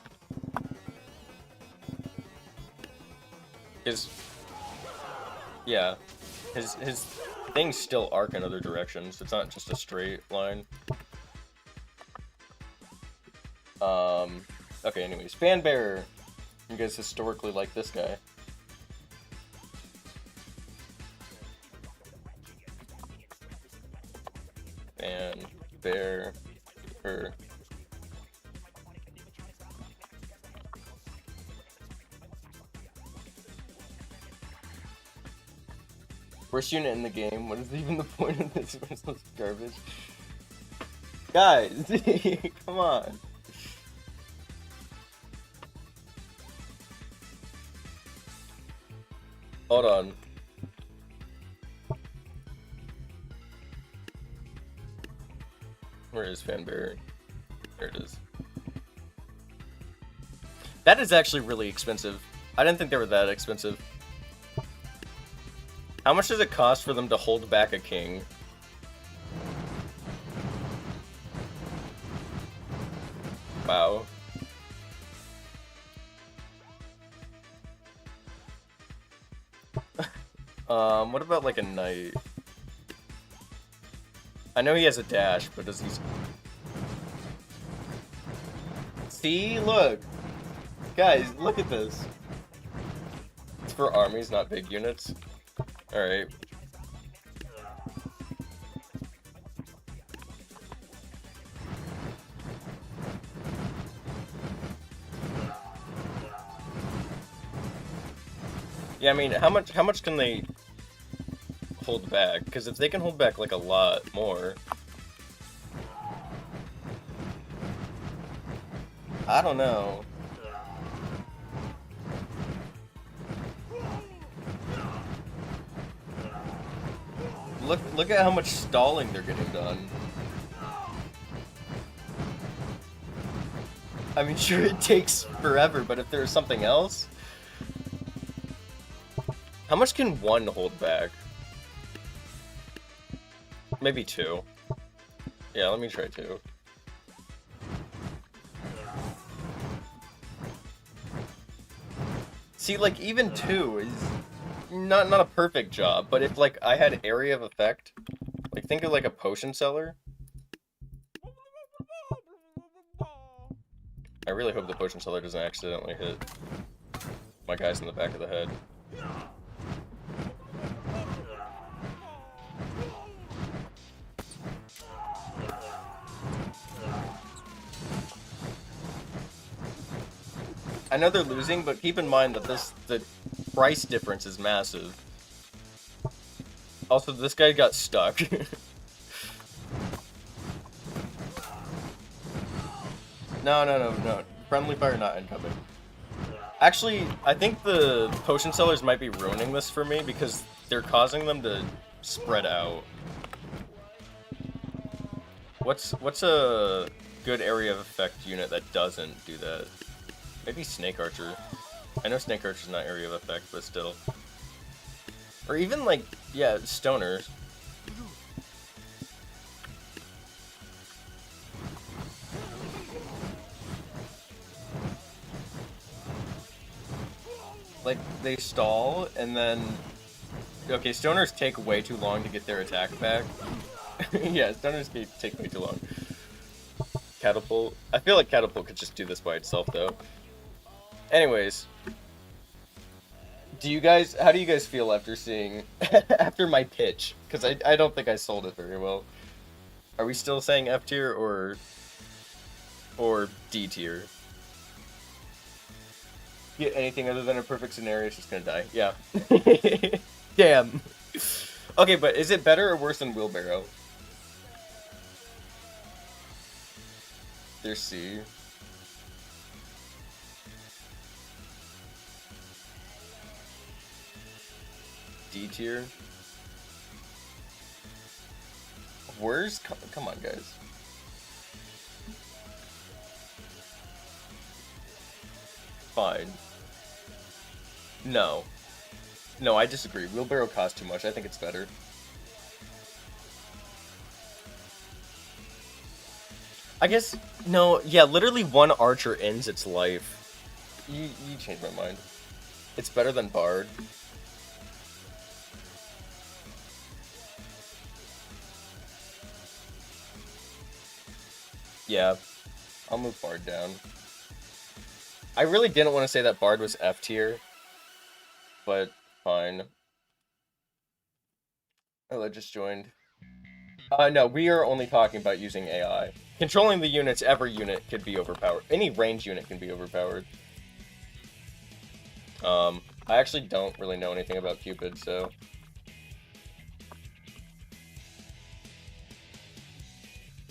Yeah. His things still arc in other directions. It's not just a straight line. Okay, anyways. Fan Bearer! You guys historically like this guy. Fan Bearer. Worst unit in the game. What is even the point of this versus garbage? Guys, come on. Hold on. Where is Fanbearer? There it is. That is actually really expensive. I didn't think they were that expensive. How much does it cost for them to hold back a king? Wow. What about like a knight? I know he has a dash, but does he... See? Look! Guys, look at this. It's for armies, not big units. Alright. Yeah, I mean, how much can they hold back? Because if they can hold back like a lot more, I don't know. look at how much stalling they're getting done. I mean, sure, it takes forever, but if there's something else... How much can one hold back? Maybe two. Yeah, let me try two. See, like, even two is not a perfect job, but if, like, I had area of effect, like, think of, like, a potion seller. I really hope the potion seller doesn't accidentally hit my guys in the back of the head. I know they're losing, but keep in mind that the price difference is massive. Also, this guy got stuck. No. Friendly fire not incoming. Actually, I think the potion sellers might be ruining this for me because they're causing them to spread out. What's a good area of effect unit that doesn't do that? Maybe Snake Archer. I know Snake Archer's not area of effect, but still. Or even, like, yeah, Stoners. Like, they stall, and then... Okay, Stoners take way too long to get their attack back. Yeah, Stoners take way too long. Catapult. I feel like Catapult could just do this by itself, though. Anyways, how do you guys feel after seeing, after my pitch? Because I don't think I sold it very well. Are we still saying F tier or D tier? Get anything other than a perfect scenario, it's just gonna die. Yeah. Damn. Okay, but is it better or worse than Wheelbarrow? There's C. D tier. Worse? Come on, guys. Fine. No. No, I disagree. Wheelbarrow costs too much. I think it's better. I guess, no, yeah, literally one archer ends its life. You changed my mind. It's better than Bard. Yeah, I'll move Bard down. I really didn't want to say that Bard was F tier, but fine. Oh, I just joined. No, we are only talking about using AI. Controlling the units, every unit could be overpowered. Any range unit can be overpowered. I actually don't really know anything about Cupid, so...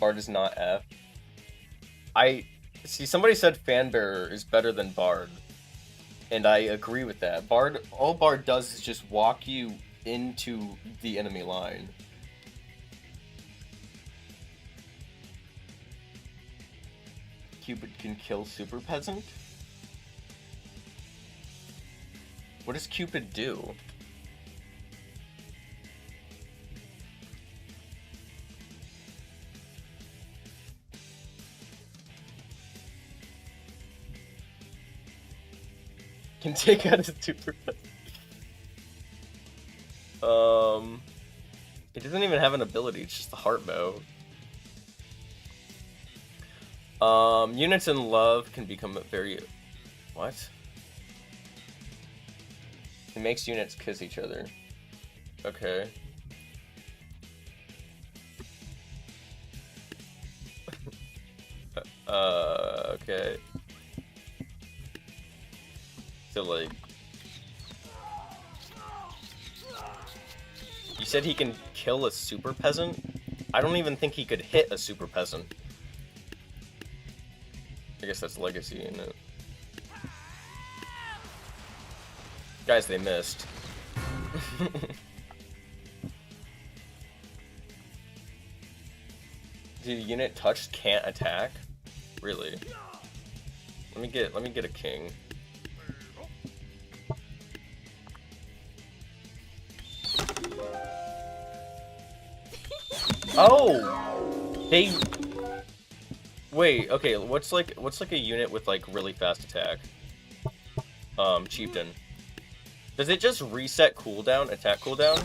Bard is not F. See, somebody said Fanbearer is better than Bard. And I agree with that. All Bard does is just walk you into the enemy line. Cupid can kill Super Peasant? What does Cupid do? Can take out a Super Peasant. It doesn't even have an ability, it's just the heart bow. Units in love can become very... What? It makes units kiss each other. Okay. Okay. So, like... You said he can kill a super peasant? I don't even think he could hit a super peasant. I guess that's legacy, isn't it? Guys, they missed. The unit touched can't attack? Really? Let me get a king. Oh! They... Wait, okay, what's like a unit with like really fast attack? Chieftain. Does it just reset cooldown, attack cooldown?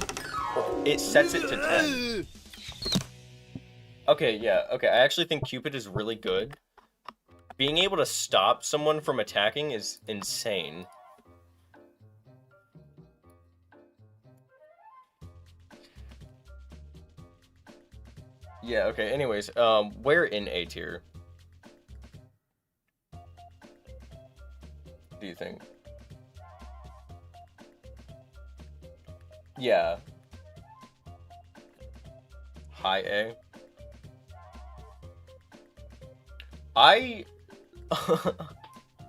Or it sets it to 10. Okay, yeah, okay, I actually think Cupid is really good. Being able to stop someone from attacking is insane. Yeah, okay, anyways, where in A tier? Do you think? Yeah. High A. I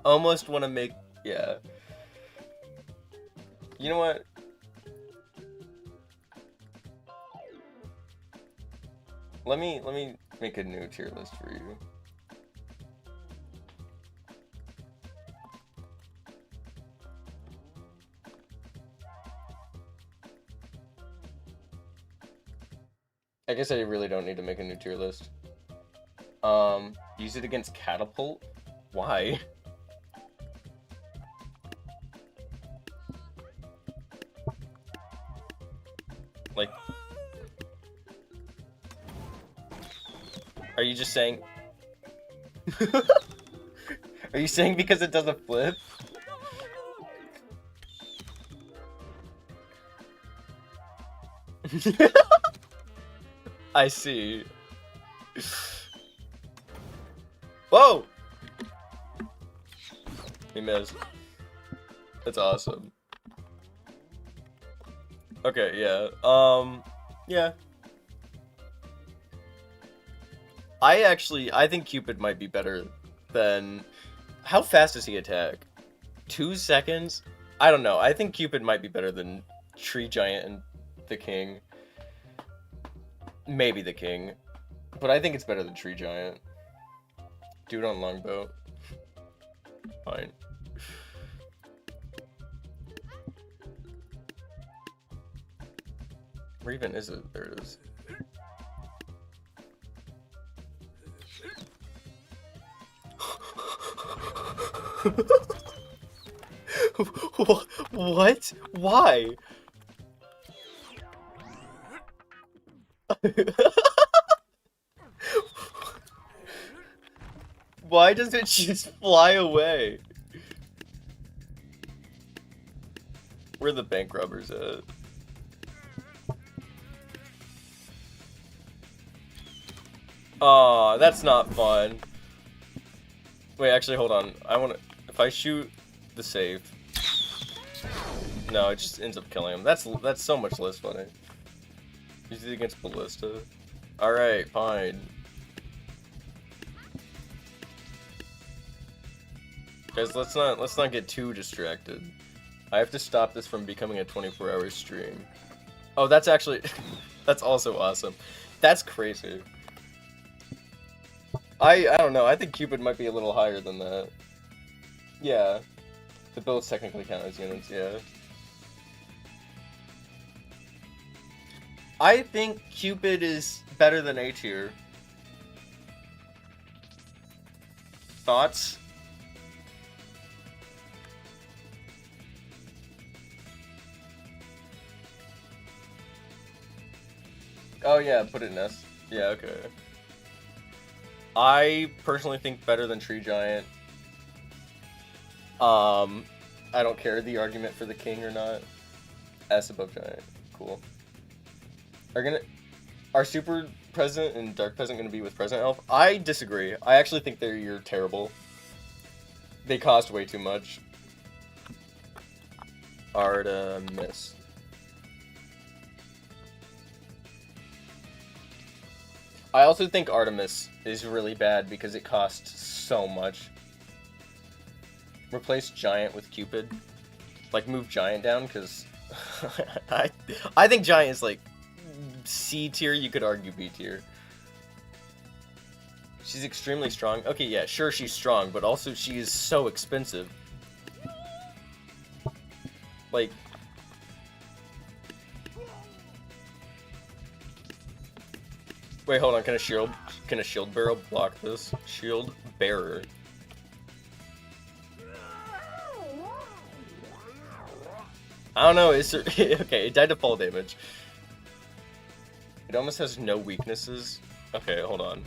almost want to make, yeah. You know what? Let me make a new tier list for you. I guess I really don't need to make a new tier list. Use it against Catapult? Why? Like... Are you just saying... Are you saying because it doesn't flip? I see. Whoa! He missed. That's awesome. Okay, yeah. Yeah. I think Cupid might be better than... How fast does he attack? 2 seconds? I don't know. I think Cupid might be better than Tree Giant and the King. Maybe the King. But I think it's better than Tree Giant. Do it on Longbow. Fine. Where even is it? There it is. What? Why? Why does it just fly away? Where are the bank robbers at? Aw, that's not fun. Wait, actually, hold on. I wanna... If I shoot the safe... No, it just ends up killing him. That's so much less funny. Use it against Ballista. Alright, fine. Guys, let's not get too distracted. I have to stop this from becoming a 24-hour stream. Oh, that's actually... that's also awesome. That's crazy. I don't know, I think Cupid might be a little higher than that. Yeah. The both technically count as units, yeah. I think Cupid is better than A tier. Thoughts? Oh yeah, put it in S. Yeah, okay. I personally think better than Tree Giant. I don't care the argument for the King or not. S above Giant. Cool. Are Super President and Dark Peasant gonna be with President Elf? I disagree. I actually think you're terrible. They cost way too much. Artemis. I also think Artemis is really bad because it costs so much. Replace Giant with Cupid. Like, move Giant down, because I think Giant is, like, C tier, you could argue B tier. She's extremely strong. Okay, yeah, sure she's strong, but also she is so expensive. Like... Wait, hold on, can a shield barrel block this? Shield bearer. I don't know, is there... okay, it died to fall damage. It almost has no weaknesses. Okay, hold on.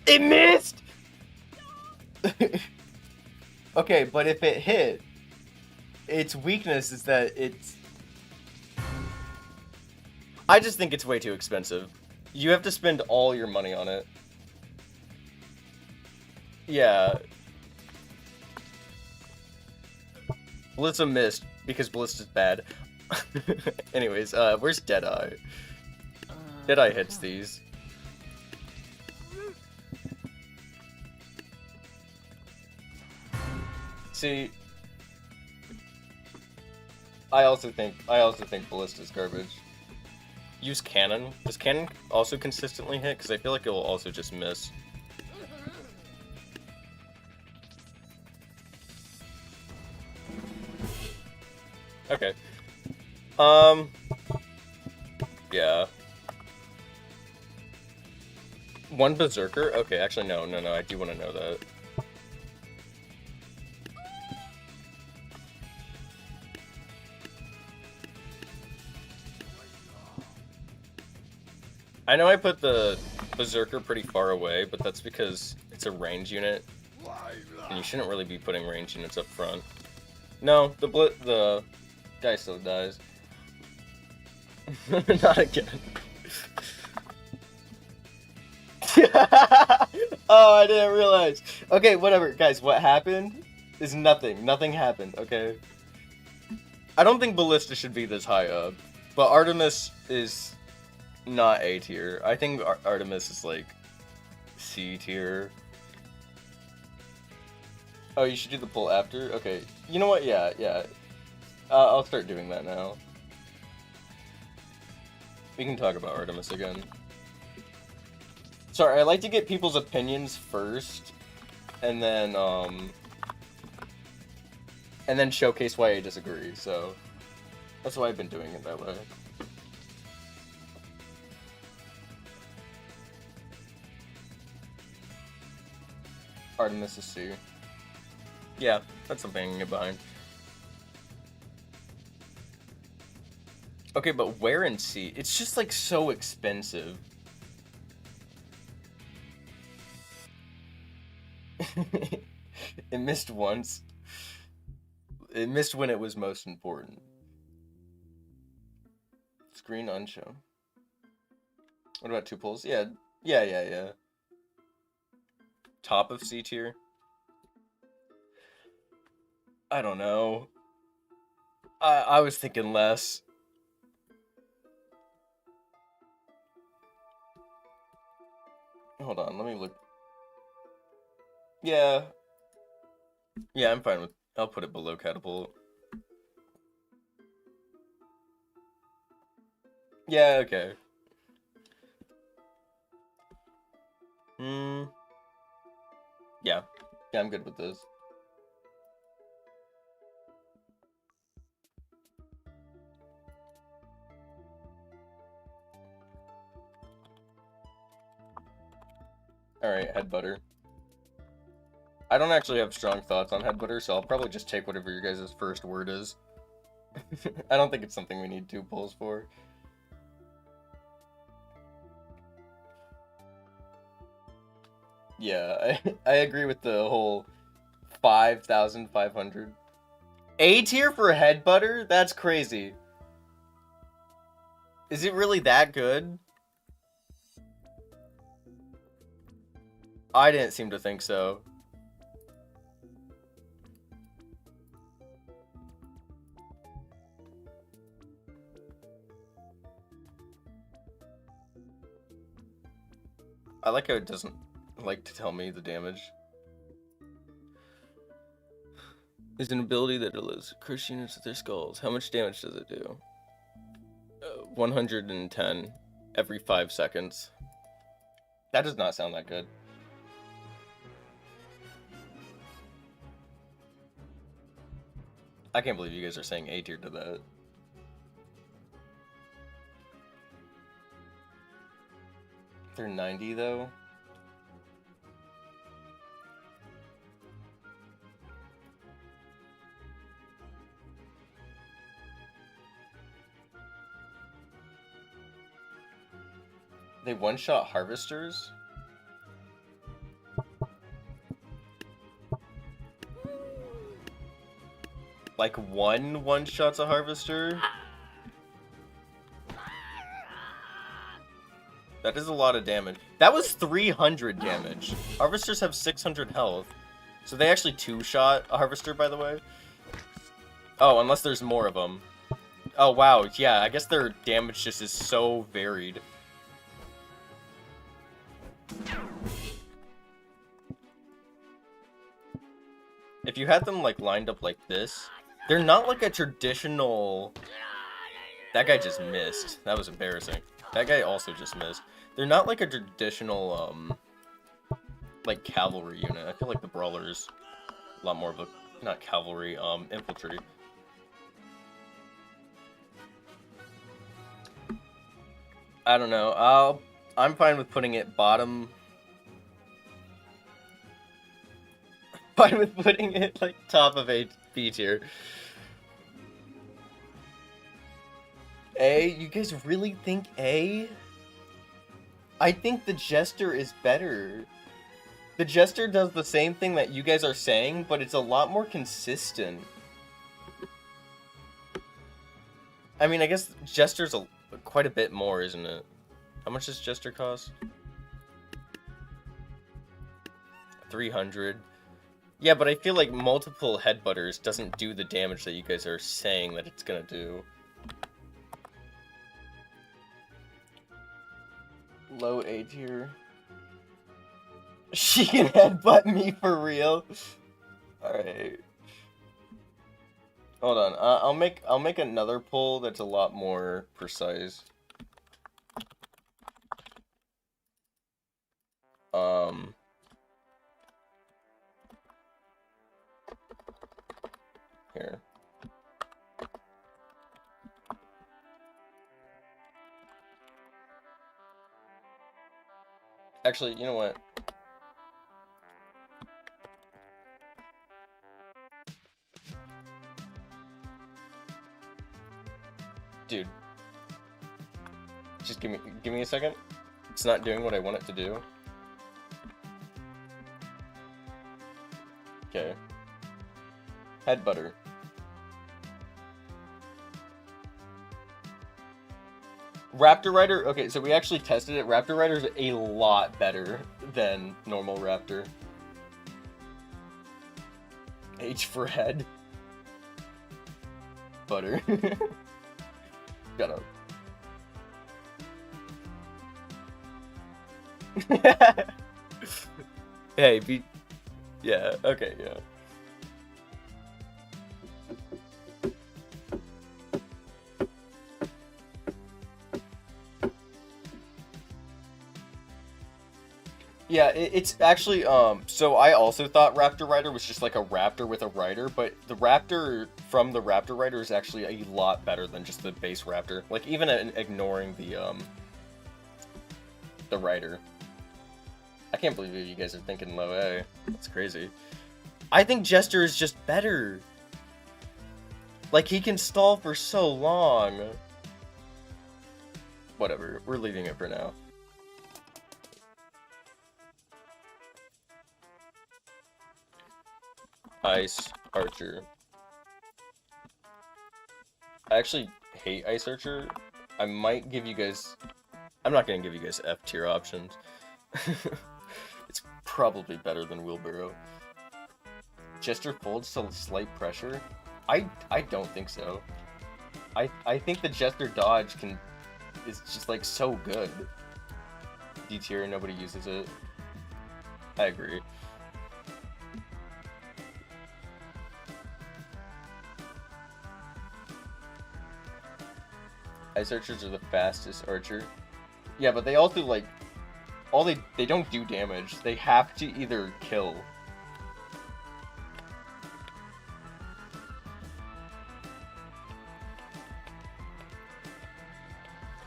It missed! Okay, but if it hit, its weakness is that it's... I just think it's way too expensive. You have to spend all your money on it. Yeah. Ballista missed, because Ballista's bad. Anyways, where's Deadeye? Deadeye hits these. See, I also think Ballista's garbage. Use cannon. Does cannon also consistently hit? Because I feel like it will also just miss. Okay. Yeah. One Berserker? Okay, actually no, I do want to know that. I know I put the Berserker pretty far away, but that's because it's a range unit, and you shouldn't really be putting range units up front. No, the guy still dies. Not again. Oh, I didn't realize. Okay, whatever, guys. What happened is nothing. Nothing happened. Okay. I don't think Ballista should be this high up, but Artemis is not A tier. I think Artemis is like C tier. Oh, you should do the pull after? Okay. You know what? Yeah. I'll start doing that now. We can talk about Artemis again. Sorry, I like to get people's opinions first, and then showcase why I disagree, so that's why I've been doing it that way. Artemis is C. Yeah, that's something I can get behind. Okay, but where in C? It's just like so expensive. It missed once. It missed when it was most important. Screen unshown. What about two pulls? Yeah. Top of C tier? I don't know. I was thinking less. Hold on, let me look. Yeah, I'm fine with... I'll put it below Catapult. Yeah, okay. Yeah, I'm good with this. Alright, Headbutter. I don't actually have strong thoughts on Headbutter, so I'll probably just take whatever your guys' first word is. I don't think it's something we need two pulls for. Yeah, I agree with the whole 5,500. A tier for Headbutter? That's crazy. Is it really that good? I didn't seem to think so. I like how it doesn't... like to tell me the damage. Is an ability that deals crush units with their skulls. How much damage does it do? 110 every 5 seconds. That does not sound that good. I can't believe you guys are saying A tier to that. They're 90 though. They one-shot harvesters? Like one-shots a harvester? That is a lot of damage. That was 300 damage. Harvesters have 600 health. So they actually two-shot a harvester, by the way. Oh, unless there's more of them. Oh, wow. Yeah, I guess their damage just is so varied. If you had them, like, lined up like this, they're not like a traditional... That guy just missed. That was embarrassing. That guy also just missed. They're not like a traditional, like, cavalry unit. I feel like the Brawler is a lot more of a... Not cavalry, infantry. I don't know. I'm fine with putting it bottom... Fine with putting it, like, top of A, B tier. A? You guys really think A? I think the Jester is better. The Jester does the same thing that you guys are saying, but it's a lot more consistent. I mean, I guess Jester's quite a bit more, isn't it? How much does Jester cost? 300. Yeah, but I feel like multiple headbutters doesn't do the damage that you guys are saying that it's gonna do. Low A tier. She can headbutt me for real. Alright. Hold on. I'll make another pull that's a lot more precise. Here. Actually, you know what? Dude. Just give me a second. It's not doing what I want it to do. Okay. Headbutter. Raptor Rider, okay, so we actually tested it. Raptor Rider is a lot better than normal Raptor. H for head. Butter. Shut up. Hey, yeah, okay, yeah. Yeah, it's actually, so I also thought Raptor Rider was just like a raptor with a rider, but the raptor from the Raptor Rider is actually a lot better than just the base raptor. Like, even ignoring the rider. I can't believe you guys are thinking low A. That's crazy. I think Jester is just better. Like, he can stall for so long. Whatever, we're leaving it for now. Ice Archer. I actually hate Ice Archer. I might give you guys... I'm not going to give you guys F tier options. It's probably better than Wheelbarrow. Jester folds to slight pressure? I don't think so. I think the Jester dodge is just like so good. D tier, nobody uses it. I agree. Ice archers are the fastest archer. Yeah, but they also, like, they don't do damage. They have to either kill.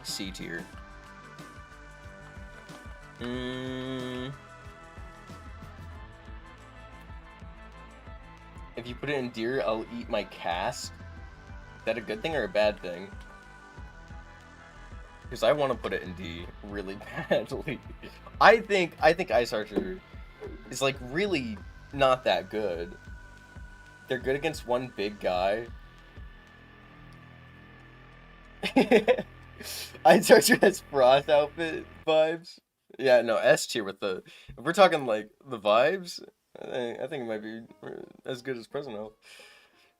C tier. If you put it in deer, I'll eat my cast. Is that a good thing or a bad thing? Because I want to put it in D really badly. I think Ice Archer is, like, really not that good. They're good against one big guy. Ice Archer has Frost outfit vibes. Yeah, no, S tier with the... If we're talking, like, the vibes, I think it might be as good as Present Health.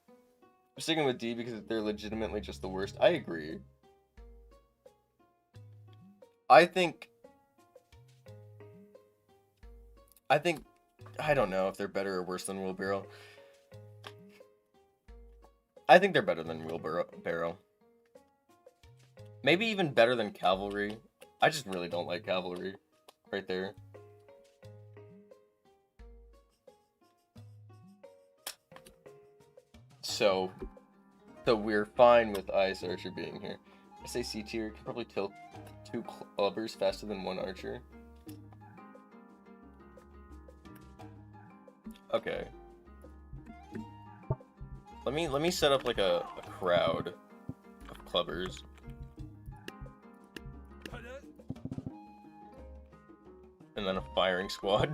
I'm sticking with D because they're legitimately just the worst. I agree. I don't know if they're better or worse than Wheelbarrow. I think they're better than Wheelbarrow. Maybe even better than Cavalry. I just really don't like Cavalry. Right there. So we're fine with Ice Archer being here. I say C tier, can probably tilt 2 clubbers faster than 1 archer. Okay. Let me set up like a crowd of clubbers. And then a firing squad.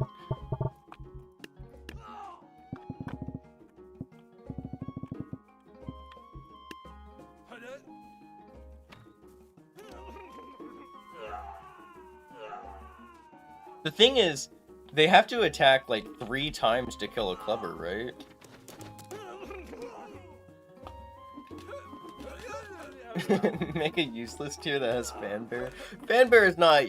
The thing is, they have to attack like 3 times to kill a clubber, right? Make a useless tier that has fanfare. Fanfare is not...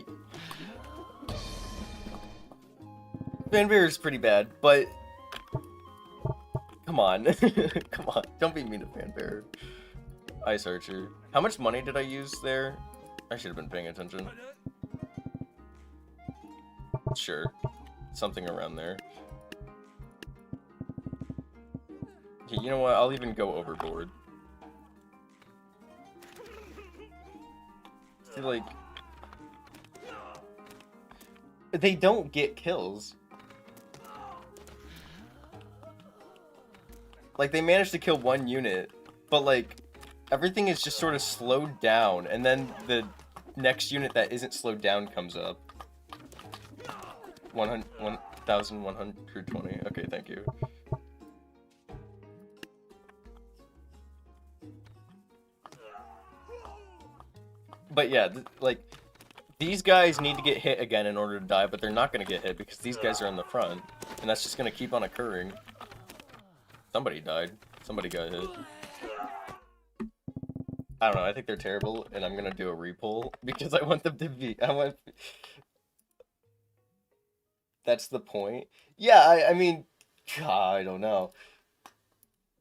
Fanfare is pretty bad, but... Come on. Come on. Don't be mean to fanfare. Ice Archer. How much money did I use there? I should have been paying attention. Sure. Something around there. Okay, you know what? I'll even go overboard. See, like... They don't get kills. Like, they managed to kill 1 unit, but, like, everything is just sort of slowed down, and then the next unit that isn't slowed down comes up. 1,120. Okay, thank you. But yeah, like, these guys need to get hit again in order to die, but they're not going to get hit because these guys are in the front, and that's just going to keep on occurring. Somebody died. Somebody got hit. I don't know, I think they're terrible, and I'm going to do a repull because I want them to be... That's the point. Yeah, I mean, God, I don't know.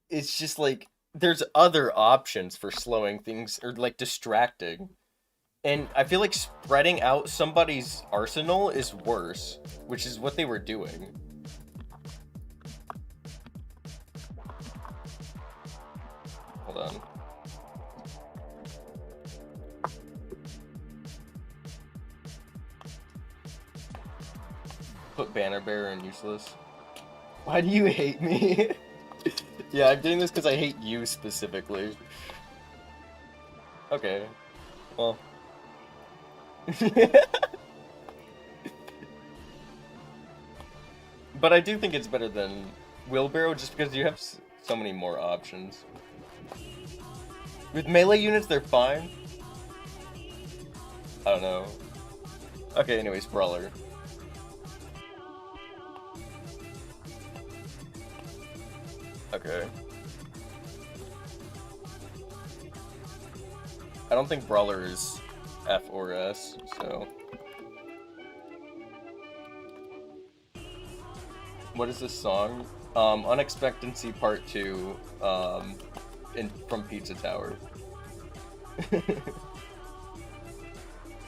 It's just like, there's other options for slowing things, or like distracting. And I feel like spreading out somebody's arsenal is worse, which is what they were doing. Hold on. Put Banner Bearer in useless. Why do you hate me? Yeah, I'm doing this because I hate you specifically. Okay. Well. But I do think it's better than Wheelbarrow just because you have so many more options. With melee units, they're fine. I don't know. Okay, anyways, Brawler. Okay. I don't think Brawler is F or S, so... What is this song? Unexpectancy Part 2, from Pizza Tower.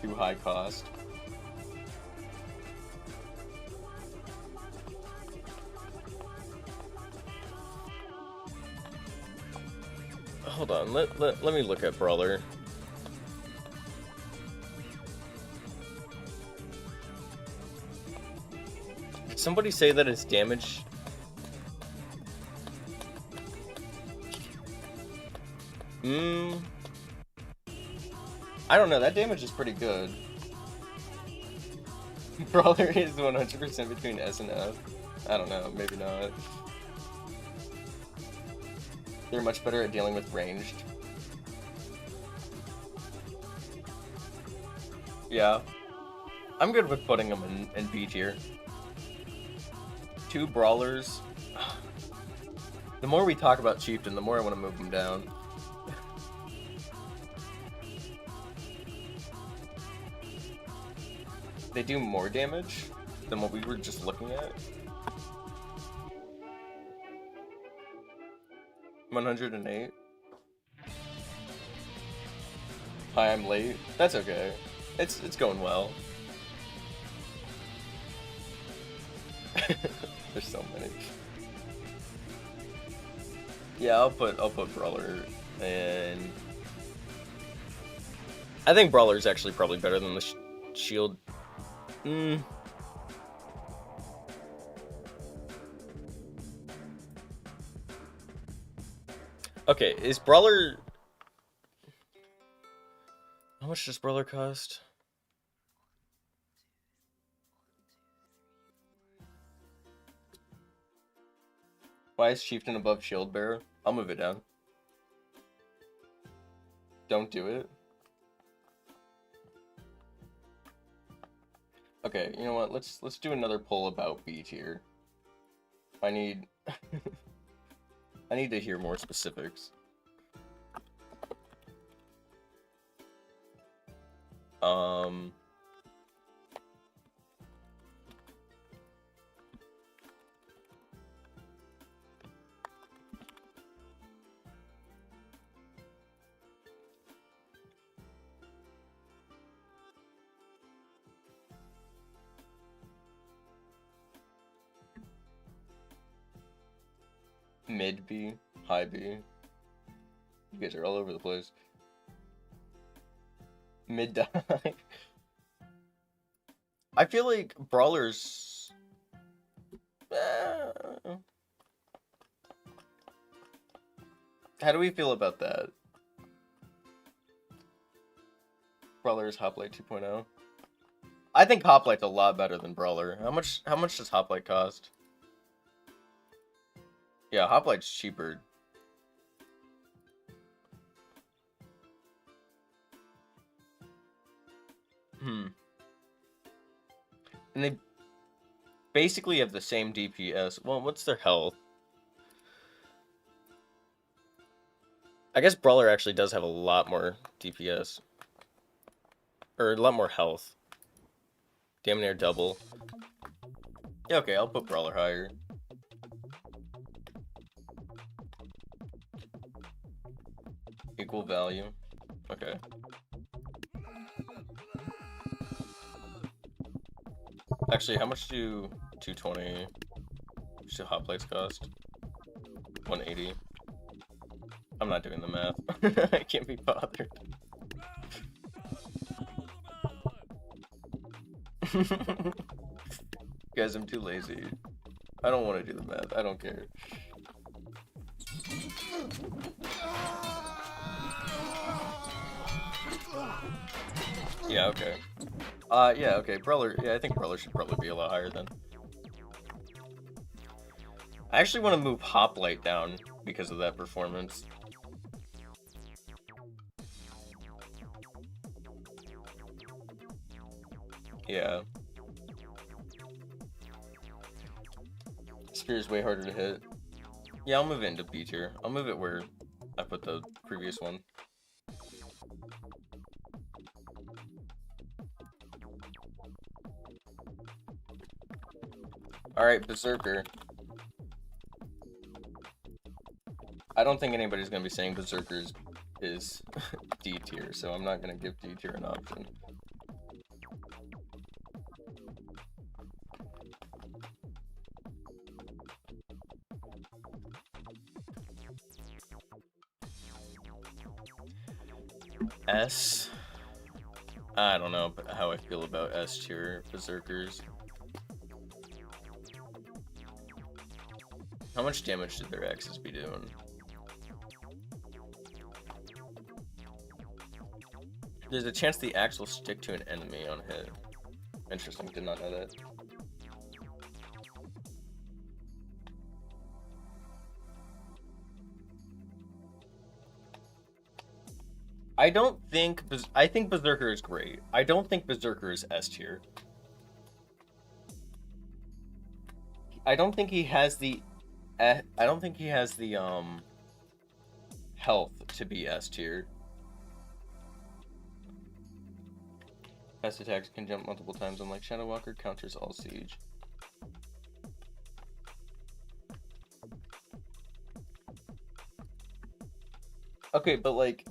Too high cost. Hold on, let me look at Brawler. Did somebody say that his damage... I don't know, that damage is pretty good. Brawler is 100% between S and F. I don't know, maybe not. They're much better at dealing with ranged. Yeah. I'm good with putting them in B tier. 2 Brawlers. The more we talk about Chieftain, the more I want to move him down. They do more damage than what we were just looking at. 108. Hi, I'm late. That's okay. It's going well. There's so many. Yeah, I'll put Brawler, and I think Brawler's actually probably better than the shield. Okay, is Brawler... How much does Brawler cost? Why is Chieftain above Wheelbarrow? I'll move it down. Don't do it. Okay, you know what? Let's do another poll about B tier. I need I need to hear more specifics. Mid B, high B. You guys are all over the place. Mid die. I feel like Brawlers... How do we feel about that? Brawler's Hoplite 2.0. I think Hoplite's a lot better than Brawler. How much does Hoplite cost? Yeah, Hoplite's cheaper. And they basically have the same DPS. Well, what's their health? I guess Brawler actually does have a lot more DPS. Or a lot more health. Damn near double. Yeah, okay, I'll put Brawler higher. Equal value. Okay. Actually, how much do 220 hoplites cost? 180. I'm not doing the math. I can't be bothered. Guys, I'm too lazy. I don't want to do the math. I don't care. Yeah, okay. Yeah, okay, Brawler, yeah, I think Brawler should probably be a lot higher then. I actually want to move Hoplite down because of that performance. Yeah. Spear's way harder to hit. Yeah, I'll move it into B tier. I'll move it where I put the previous one. Alright, Berserker. I don't think anybody's gonna be saying Berserkers is D tier, so I'm not gonna give D tier an option. S. I don't know how I feel about S tier Berserkers. How much damage did their axes be doing? There's a chance the axe will stick to an enemy on hit. Interesting, did not know that. I think Berserker is great. I don't think Berserker is S tier. I don't think he has the health to be S tier. S attacks can jump multiple times, unlike Shadow Walker counters all siege. Okay, but like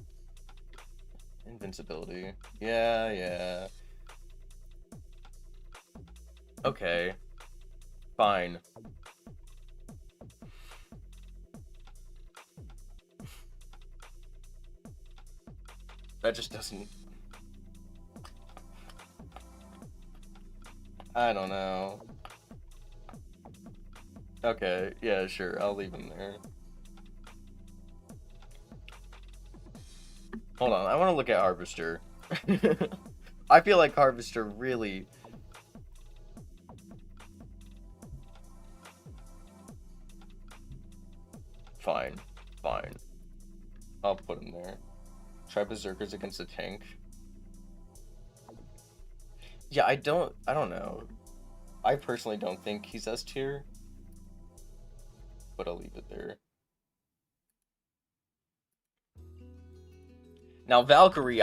invincibility. Yeah. Okay. Fine. That just doesn't... I don't know. Okay, yeah, sure, I'll leave him there. Hold on, I want to look at Harvester. I feel like Harvester really... Fine. I'll put him there. Try Berserkers against a tank. Yeah, I don't know. I personally don't think he's S tier. But I'll leave it there. Now, Valkyrie,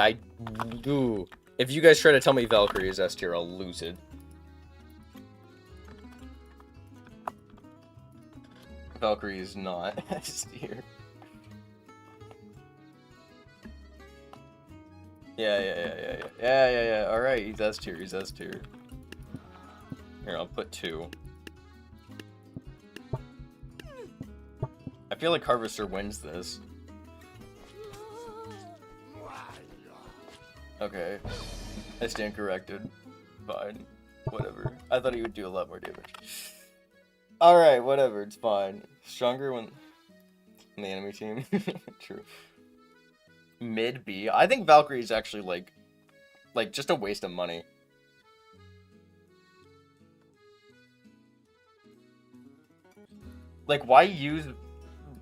if you guys try to tell me Valkyrie is S tier, I'll lose it. Valkyrie is not S tier. Yeah. Alright, he's S tier, Here, I'll put 2. I feel like Harvester wins this. Okay. I stand corrected. Fine. Whatever. I thought he would do a lot more damage. Alright, whatever, it's fine. Stronger when on the enemy team. True. Mid B. I think Valkyrie is actually like just a waste of money. Like, why use,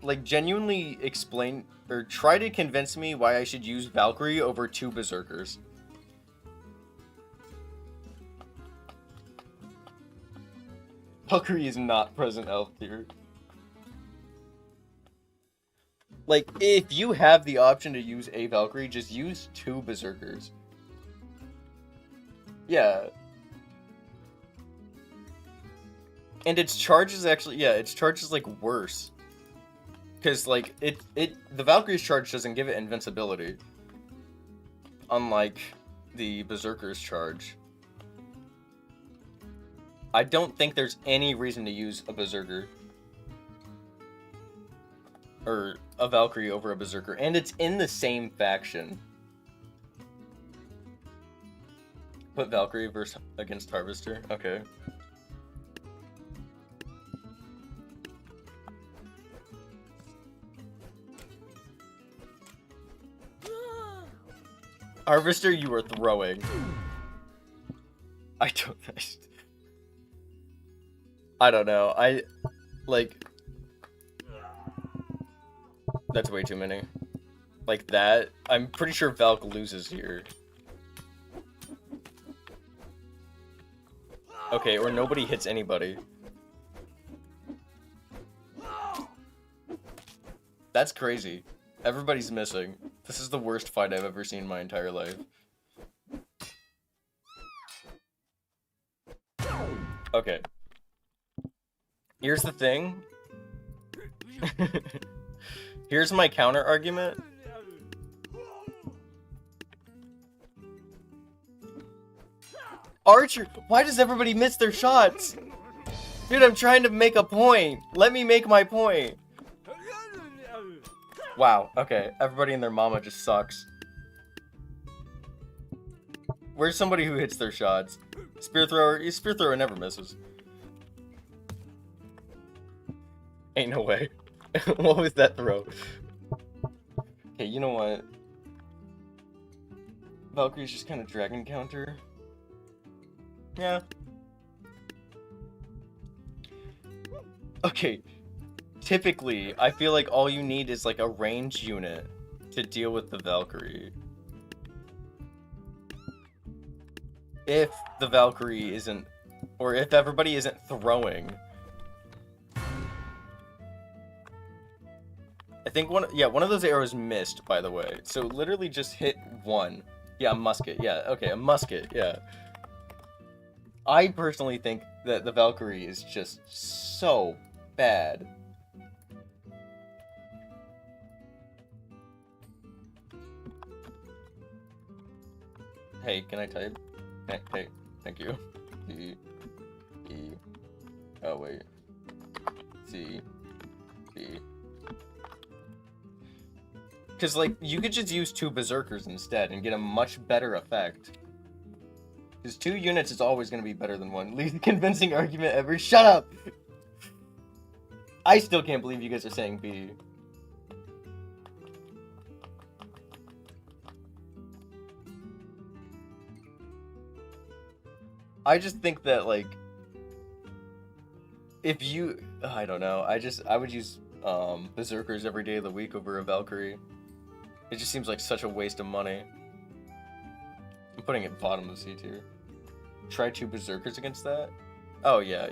like, genuinely explain or try to convince me why I should use Valkyrie over 2 Berserkers. Valkyrie is not present elf tier. Like, if you have the option to use a Valkyrie, just use 2 Berserkers. Yeah. And its charge is actually, yeah, its charge is, like, worse. Because, like, the Valkyrie's charge doesn't give it invincibility. Unlike the Berserker's charge. I don't think there's any reason to use a Berserker. Or a Valkyrie over a Berserker. And it's in the same faction. Put Valkyrie against Harvester? Okay. Harvester, you are throwing. I don't know. That's way too many. Like that, I'm pretty sure Valk loses here. Okay, or nobody hits anybody. That's crazy. Everybody's missing. This is the worst fight I've ever seen in my entire life. Okay. Here's the thing. Here's my counter argument. Archer, why does everybody miss their shots? Dude, I'm trying to make a point. Let me make my point. Wow, okay. Everybody and their mama just sucks. Where's somebody who hits their shots? Spearthrower never misses. Ain't no way. What was that throw? Okay, you know what? Valkyrie's just kind of dragon counter. Yeah. Okay. Typically, I feel like all you need is like a ranged unit to deal with the Valkyrie. If the Valkyrie isn't, or if everybody isn't throwing. I think one of those arrows missed, by the way. So literally just hit one. Yeah, a musket. Yeah, okay, a musket. Yeah. I personally think that the Valkyrie is just so bad. Hey, can I type? Hey, thank you. E. Oh, wait. C. B. Because, like, you could just use 2 Berserkers instead and get a much better effect. Because 2 units is always going to be better than 1. Least convincing argument ever. Shut up! I still can't believe you guys are saying B. I just think that, like, if you... I don't know. I would use Berserkers every day of the week over a Valkyrie. It just seems like such a waste of money. I'm putting it bottom of C tier. Try 2 Berserkers against that? Oh, yeah.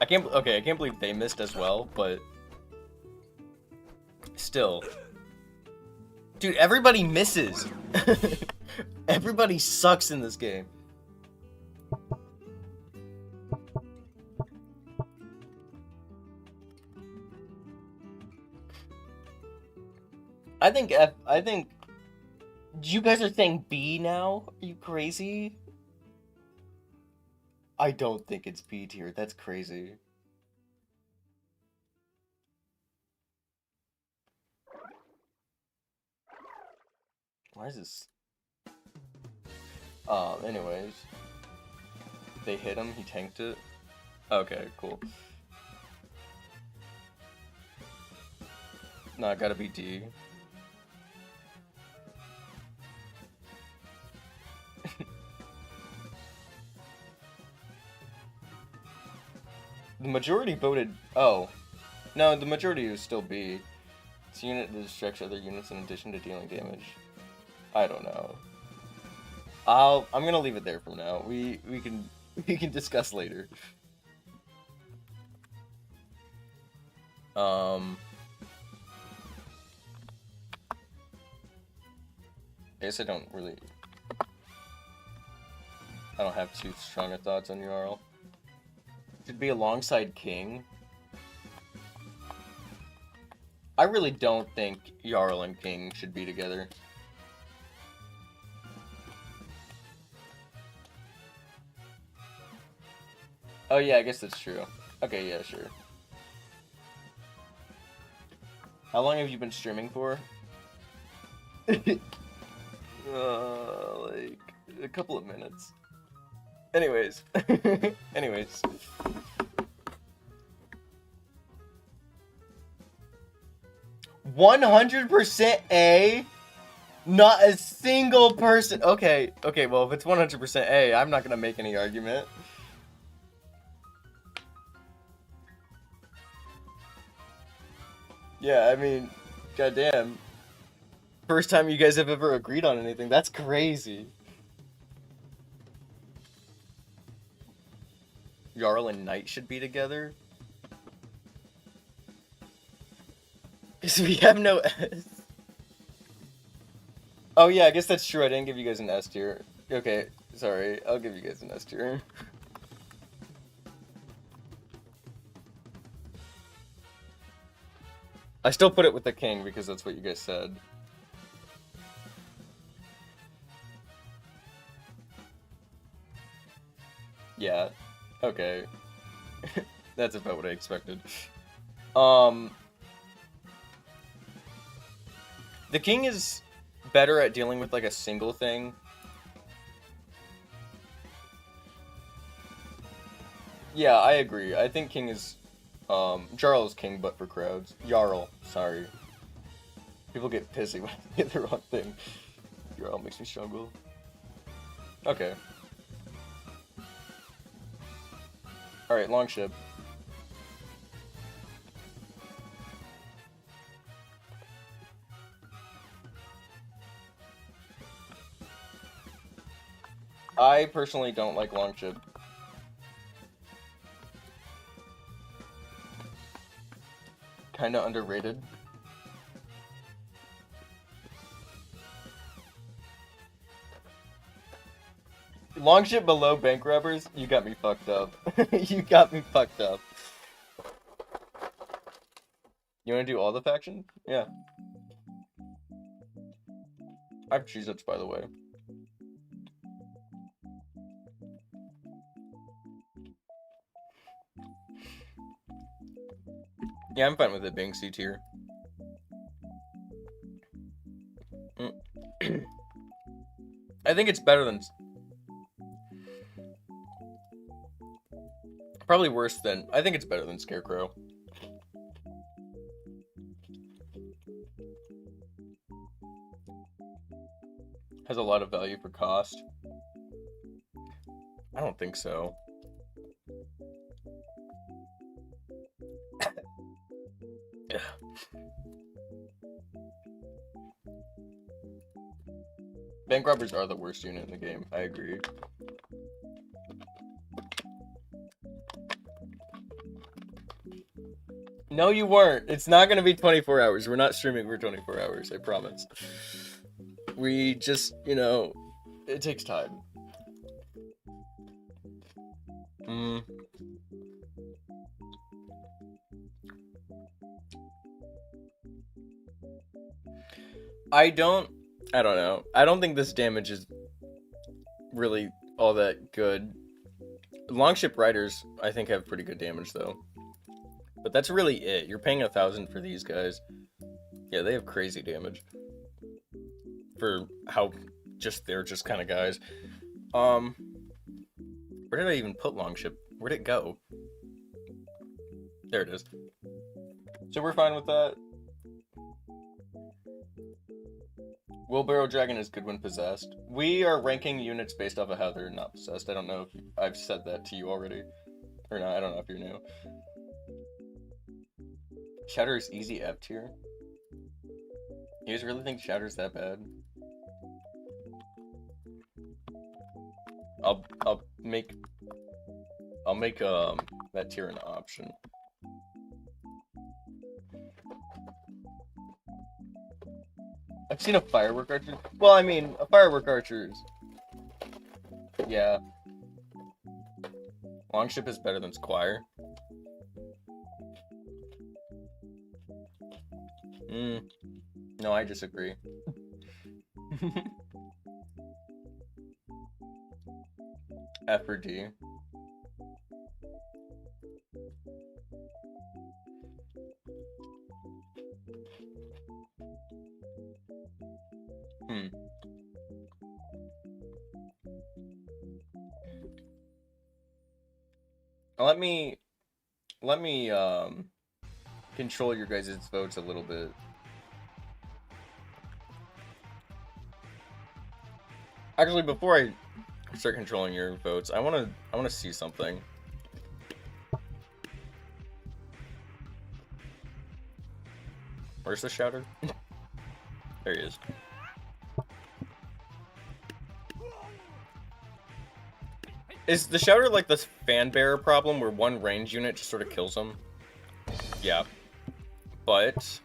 I can't believe they missed as well, but still. Dude, everybody misses. Everybody sucks in this game. I think you guys are saying B now? Are you crazy? I don't think it's B tier. That's crazy. Why is this? Anyways. They hit him, he tanked it. Okay, cool. No, I gotta be D. The majority voted... Oh. No, the majority was still B. It's a unit that distracts other units in addition to dealing damage. I don't know. I'm gonna leave it there for now. We can discuss later. I guess I don't have too strong of thoughts on Yarl. Should be alongside King. I really don't think Yarl and King should be together. Oh yeah, I guess that's true. Okay, yeah, sure. How long have you been streaming for? Like, a couple of minutes. Anyways. 100% A? Not a single person. Okay, well, if it's 100% A, I'm not gonna make any argument. Yeah, I mean, goddamn. First time you guys have ever agreed on anything. That's crazy. Yarl and Knight should be together? Because we have no S. Oh yeah, I guess that's true. I didn't give you guys an S tier. Okay, sorry. I'll give you guys an S tier. I still put it with the king because that's what you guys said. Yeah. Okay. That's about what I expected. The king is better at dealing with like a single thing. Yeah, I agree. I think king is Jarl is king, but for crowds. Yarl, sorry. People get pissy when I get the wrong thing. Jarl makes me struggle. Okay. Alright, Longship. I personally don't like Longship. Kinda underrated. Longship below bank robbers? You got me fucked up. You got me fucked up. You wanna do all the factions? Yeah. I have Cheez-Its, by the way. Yeah, I'm fine with it being C tier. I think it's better than... Probably worse than... I think it's better than Scarecrow. Has a lot of value for cost. I don't think so. Bank robbers are the worst unit in the game. I agree. No, you weren't. It's not going to be 24 hours. We're not streaming for 24 hours. I promise. We just, you know, it takes time. I don't know. I don't think this damage is really all that good. Longship riders, I think, have pretty good damage, though. But that's really it. You're paying 1,000 for these guys. Yeah, they have crazy damage. For how they're just kind of guys. Where did I even put Longship? Where'd it go? There it is. So we're fine with that. Wheelbarrow Dragon is good when possessed. We are ranking units based off of how they're not possessed. I don't know if I've said that to you already. Or not, I don't know if you're new. Shatter is easy F tier. You guys really think Shatter's that bad? I'll make that tier an option. I've seen a firework archer. Well, I mean, a firework archer is... Yeah. Longship is better than Squire. No, I disagree. F or D. Let me control your guys' votes a little bit. Actually, before I start controlling your votes, I wanna see something. Where's the shouter? There he is. Is the shouter like this fan bearer problem where one range unit just sort of kills him? Yeah. But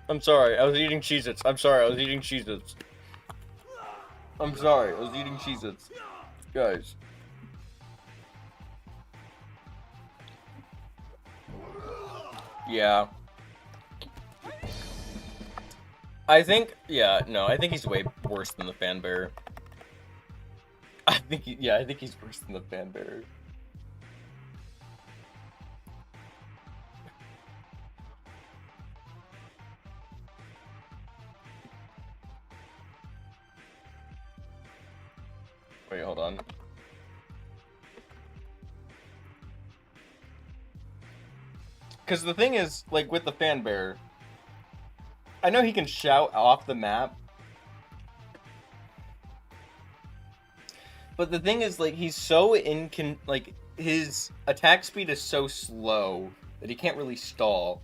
I'm sorry, I was eating Cheez-Its. I'm sorry, I was eating Cheez-Its. I'm sorry, I was eating Cheez-Its. Guys. Yeah. I think, yeah, no, I think he's way worse than the fan bearer. I think he's worse than the fan bearer. Wait, hold on. Because the thing is, like, with the fan bearer, I know he can shout off the map. But the thing is, like, he's so like, his attack speed is so slow that he can't really stall.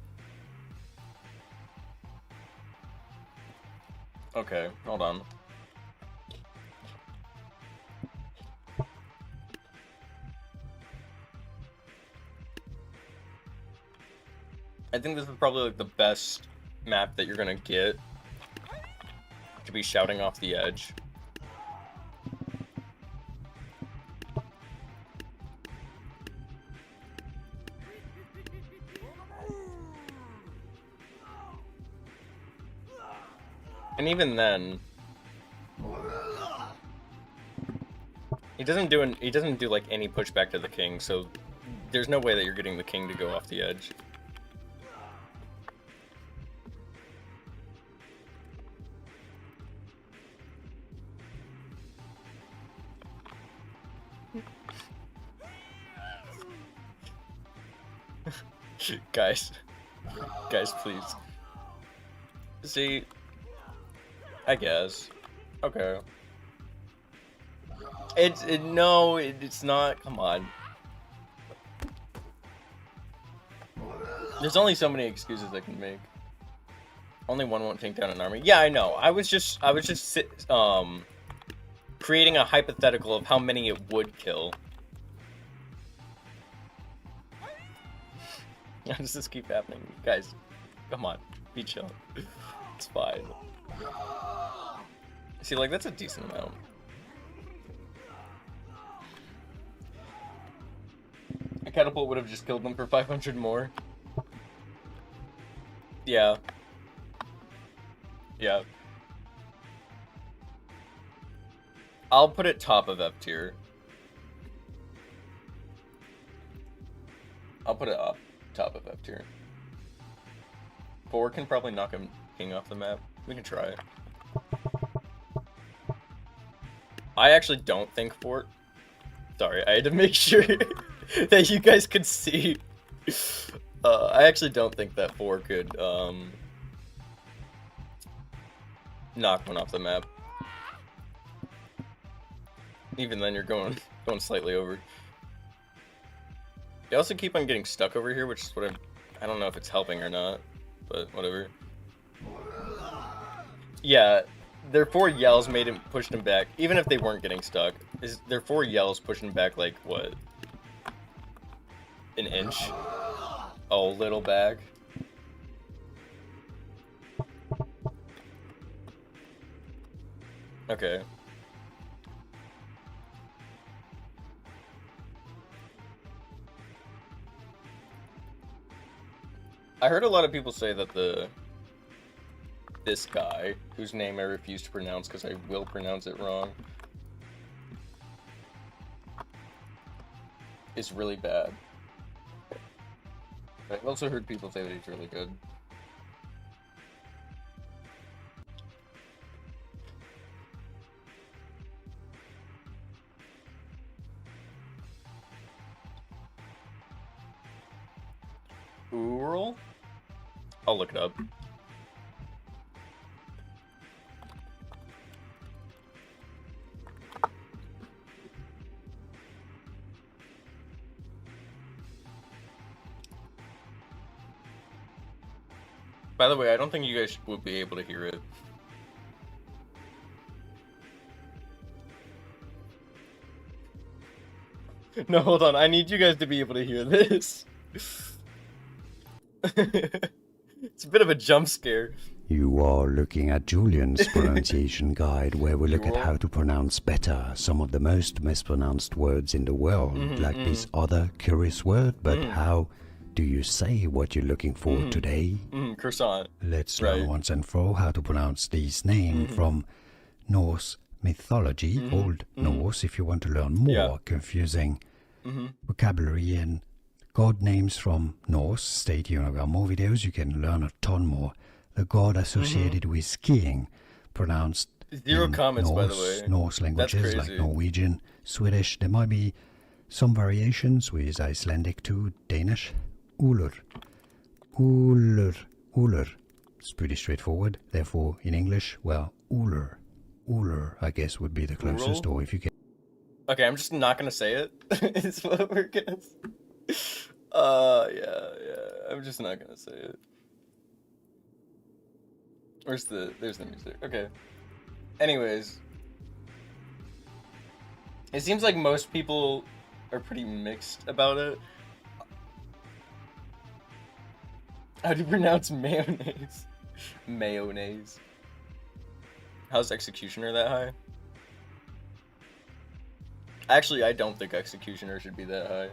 Okay, hold on. I think this is probably, like, the best map that you're gonna get to be shouting off the edge. And even then, he doesn't do like any pushback to the king, so there's no way that you're getting the king to go off the edge. Guys, please. See, I guess. Okay. No, it's not. Come on. There's only so many excuses I can make. Only one won't take down an army. Yeah, I know. I was just creating a hypothetical of how many it would kill. How does this keep happening? Guys, come on. Be chill. It's fine. See, like, that's a decent amount. A catapult would have just killed them for 500 more. Yeah. Yeah. I'll put it top of F tier. I'll put it up top of F tier. 4 can probably knock him king off the map. We can try it. I actually don't think 4. Sorry, I had to make sure that you guys could see. I actually don't think that 4 could knock one off the map. Even then, you're going slightly over. They also keep on getting stuck over here, which is what I don't know if it's helping or not, but whatever. Yeah, their 4 yells pushed him back, even if they weren't getting stuck. Their 4 yells pushed him back like what? An inch? Oh, little back. Okay. I heard a lot of people say that this guy, whose name I refuse to pronounce because I will pronounce it wrong, is really bad. But I've also heard people say that he's really good. Ural? I'll look it up. By the way, I don't think you guys would be able to hear it. No, hold on. I need you guys to be able to hear this. It's a bit of a jump scare. You are looking at Julian's pronunciation guide, where we look at how to pronounce better some of the most mispronounced words in the world, like this other curious word, but how do you say what you're looking for today? Croissant. Let's learn once and for all how to pronounce these names from Norse mythology, Old Norse, if you want to learn more confusing vocabulary and god names from Norse. Stay tuned, I've got more videos, you can learn a ton more. The god associated with skiing, pronounced Zero in comments, Norse, by the way. Norse languages like Norwegian, Swedish. There might be some variations with Icelandic too, Danish. Ulur. Ulur. Ulur. It's pretty straightforward. Therefore, in English, well, Ulur. Ulur, I guess, would be the closest, or if you can... Okay, I'm just not gonna say it. It's what we're gonna say. Yeah. I'm just not gonna say it. There's the music. Okay. Anyways. It seems like most people are pretty mixed about it. How do you pronounce mayonnaise? Mayonnaise. How's Executioner that high? Actually, I don't think Executioner should be that high.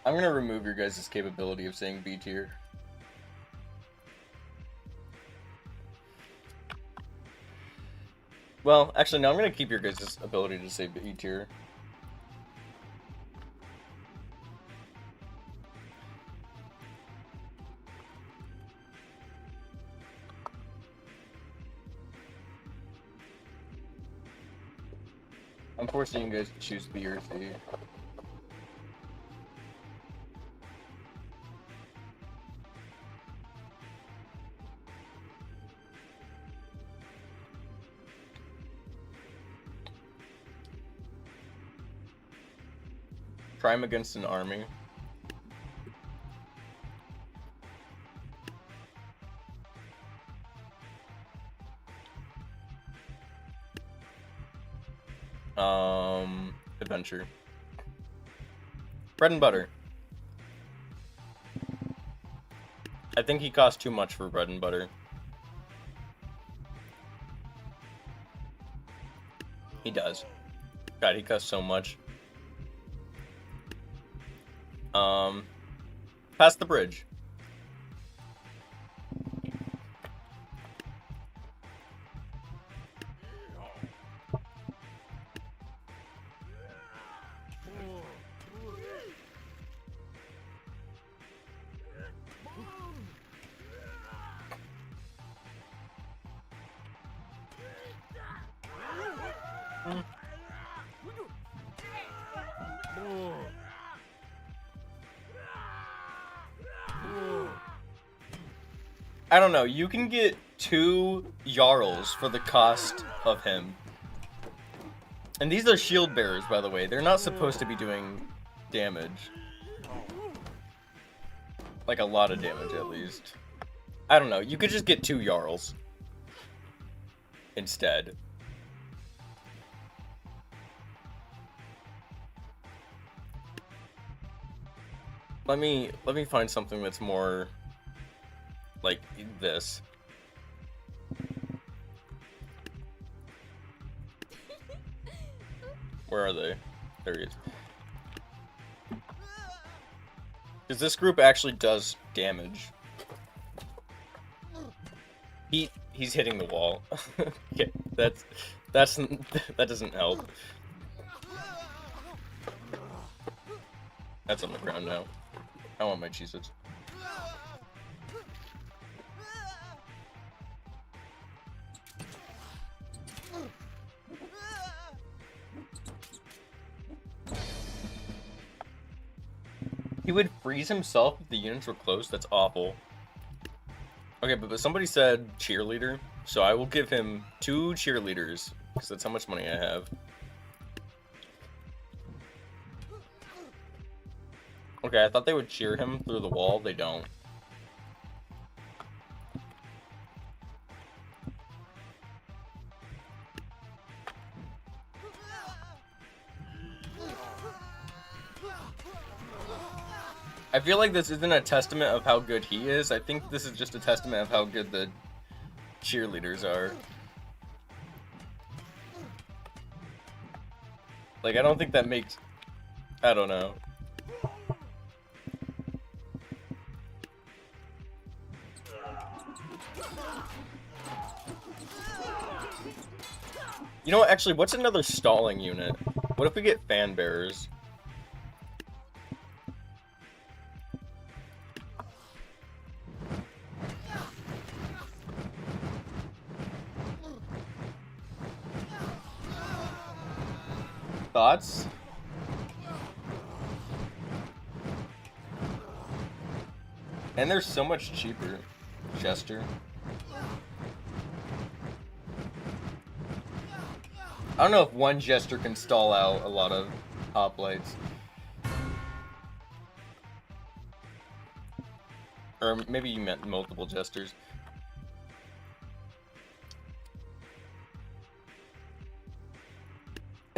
I'm gonna remove your guys' capability of saying B tier. Well, actually, no, I'm gonna keep your guys' ability to say B tier. I'm forcing you guys to choose B or C. Crime against an army. Adventure. Bread and butter. I think he costs too much for bread and butter. He does. God, he costs so much. Past the bridge. I don't know, you can get 2 Yarls for the cost of him. And these are shield bearers, by the way. They're not supposed to be doing damage. Like, a lot of damage, at least. I don't know, you could just get 2 Yarls instead. Let me find something that's more like this. Where are they? There he is. Because this group actually does damage. He's hitting the wall. Okay, that doesn't help. That's on the ground now. I want my Cheez-Its. He would freeze himself if the units were close? That's awful. Okay, but somebody said cheerleader, so I will give him 2 cheerleaders, because that's how much money I have. Okay, I thought they would cheer him through the wall. They don't. I feel like this isn't a testament of how good he is. I think this is just a testament of how good the cheerleaders are. Like, I don't think that makes... I don't know. You know what, actually, what's another stalling unit? What if we get fan bearers? Thoughts? And they're so much cheaper. Jester. I don't know if one Jester can stall out a lot of hoplites. Or maybe you meant multiple Jesters.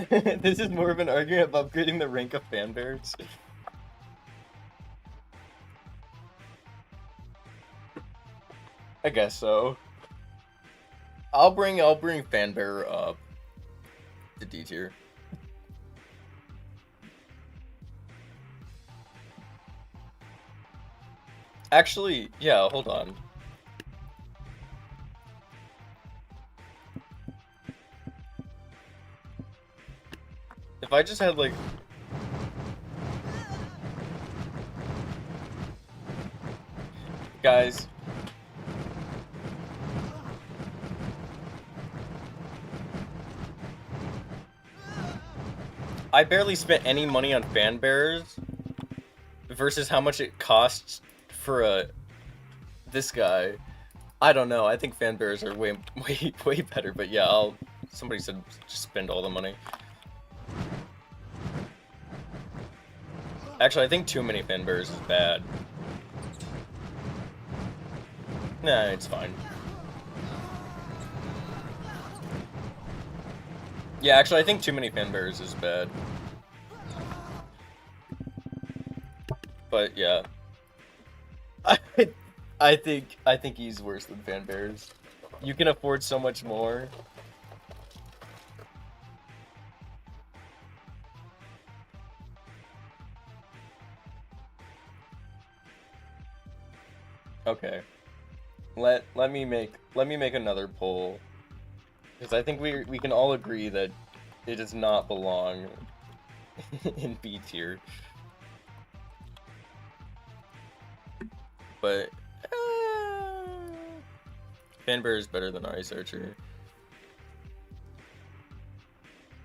This is more of an argument of upgrading the rank of fan bearers. I guess so. I'll bring fan bearer up to D tier. Actually, yeah, hold on. If I just had, like... Guys. I barely spent any money on fan bearers versus how much it costs for this guy. I don't know. I think fan bearers are way better, but yeah, somebody said just spend all the money. Actually, I think too many fan bearers is bad. Nah, it's fine. Yeah, actually, I think too many fan bearers is bad. But yeah, I think he's worse than fan bearers. You can afford so much more. Okay. Let me make another poll. Because I think we can all agree that it does not belong in B tier. But fan bearer is better than Ice Archer.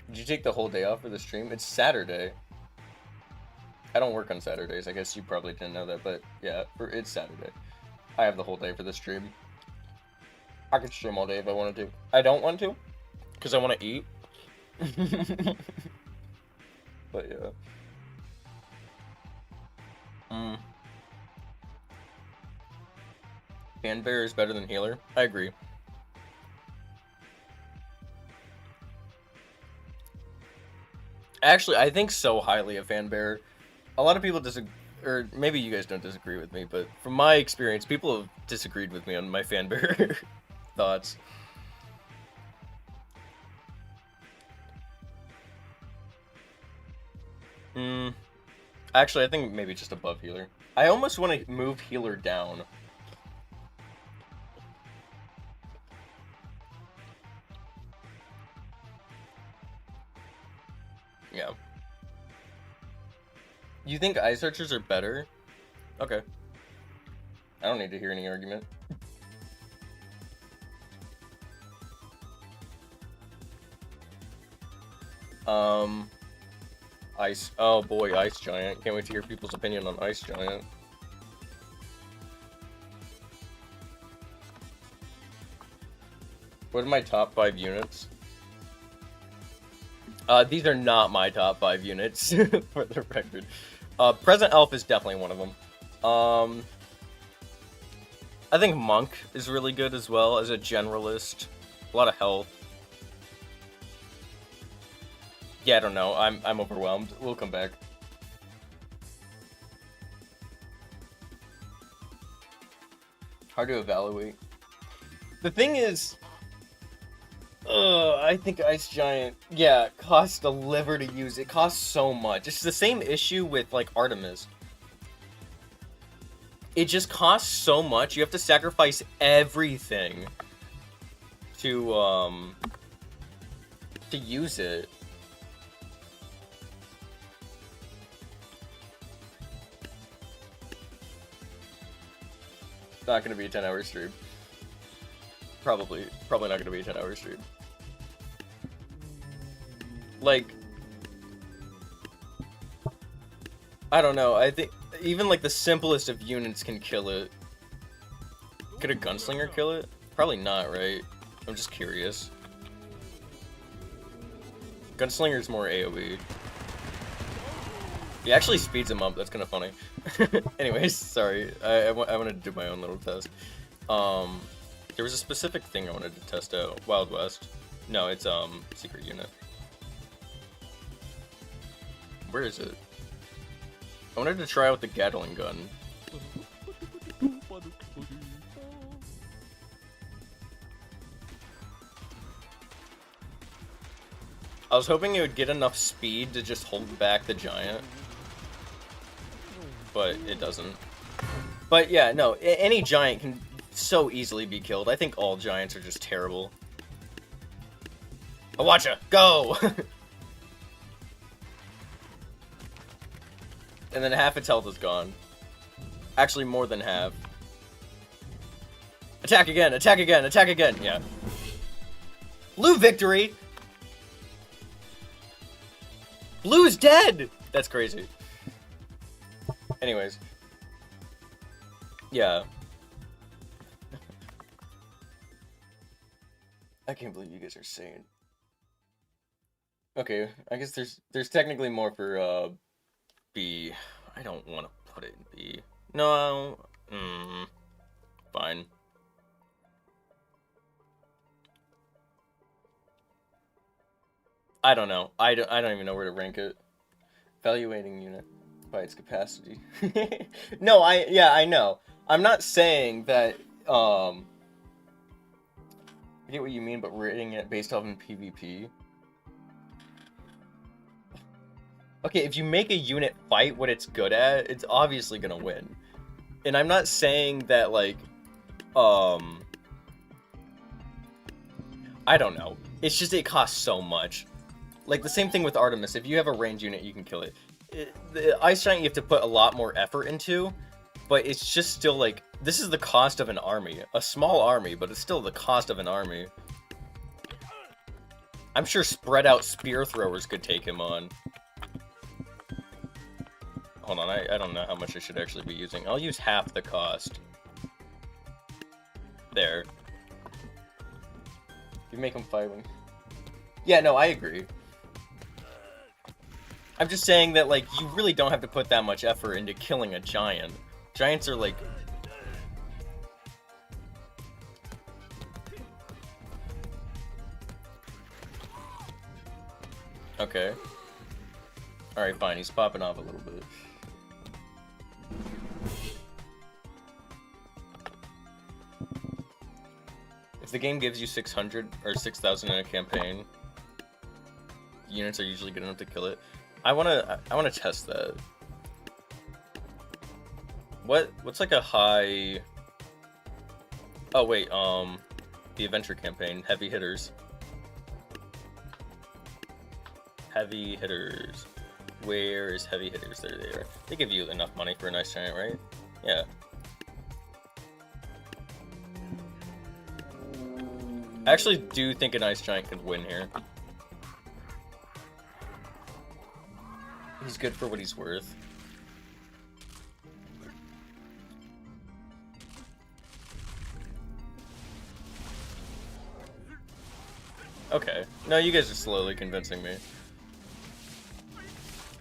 Did you take the whole day off for the stream? It's Saturday. I don't work on Saturdays. I guess you probably didn't know that, but yeah, it's Saturday. I have the whole day for the stream. I could stream all day if I wanted to. I don't want to, because I want to eat. But yeah. Fan bearer is better than healer. I agree. Actually, I think so highly of fan bearer. A lot of people disagree. Or maybe you guys don't disagree with me, but from my experience, people have disagreed with me on my fan bearer thoughts. Actually, I think maybe just above healer. I almost want to move healer down. Yeah. You think Ice Archers are better? Okay. I don't need to hear any argument. Ice. Oh boy, Ice Giant. Can't wait to hear people's opinion on Ice Giant. What are my top 5 units? These are not my top 5 units, for the record. Present Elf is definitely one of them. I think Monk is really good as well, as a generalist. A lot of health. Yeah, I don't know. I'm overwhelmed. We'll come back. Hard to evaluate. The thing is, I think Ice Giant, yeah, costs a liver to use. It costs so much. It's the same issue with, like, Artemis. It just costs so much. You have to sacrifice everything to use it. Not gonna be a 10-hour stream. Probably not gonna be a 10-hour stream. Like, I don't know. I think even like the simplest of units can kill it. Could a gunslinger kill it? Probably not, right? I'm just curious. Gunslinger's more AoE. He actually speeds him up. That's kind of funny. Anyways, sorry. I wanted to do my own little test. There was a specific thing I wanted to test out. Wild West. No, it's secret unit. Where is it? I wanted to try out the Gatling gun. I was hoping it would get enough speed to just hold back the giant. But it doesn't. But yeah, no, any giant can so easily be killed. I think all giants are just terrible. Awacha, go! And then half its health is gone. Actually, more than half. Attack again, attack again, attack again, yeah. Blue victory! Blue's dead! That's crazy. Anyways. Yeah. I can't believe you guys are saying. Okay, I guess there's technically more for B. I don't want to put it in B. No. Fine. I don't know. I don't even know where to rank it. Evaluating unit by its capacity. No, I know. I'm not saying that I get what you mean, but rating it based off in PvP. Okay, if you make a unit fight what it's good at, it's obviously gonna win. And I'm not saying that, like, I don't know. It's just it costs so much. Like, the same thing with Artemis. If you have a ranged unit, you can kill it. The Ice Giant you have to put a lot more effort into, but it's just still, like, this is the cost of an army. A small army, but it's still the cost of an army. I'm sure spread out Spearthrowers could take him on. Hold on, I don't know how much I should actually be using. I'll use half the cost. There. You make him fighting. Yeah, no, I agree. I'm just saying that, like, you really don't have to put that much effort into killing a giant. Giants are, like... Okay. Alright, fine, he's popping off a little bit. If the game gives you 600 or 6,000 in a campaign, units are usually good enough to kill it. I wanna test that. What's like a high? Oh wait, the adventure campaign, heavy hitters. Heavy hitters. Where is heavy hitters? There they are. They give you enough money for a nice giant, right? Yeah. I actually do think a nice giant could win here. He's good for what he's worth. Okay. No, you guys are slowly convincing me.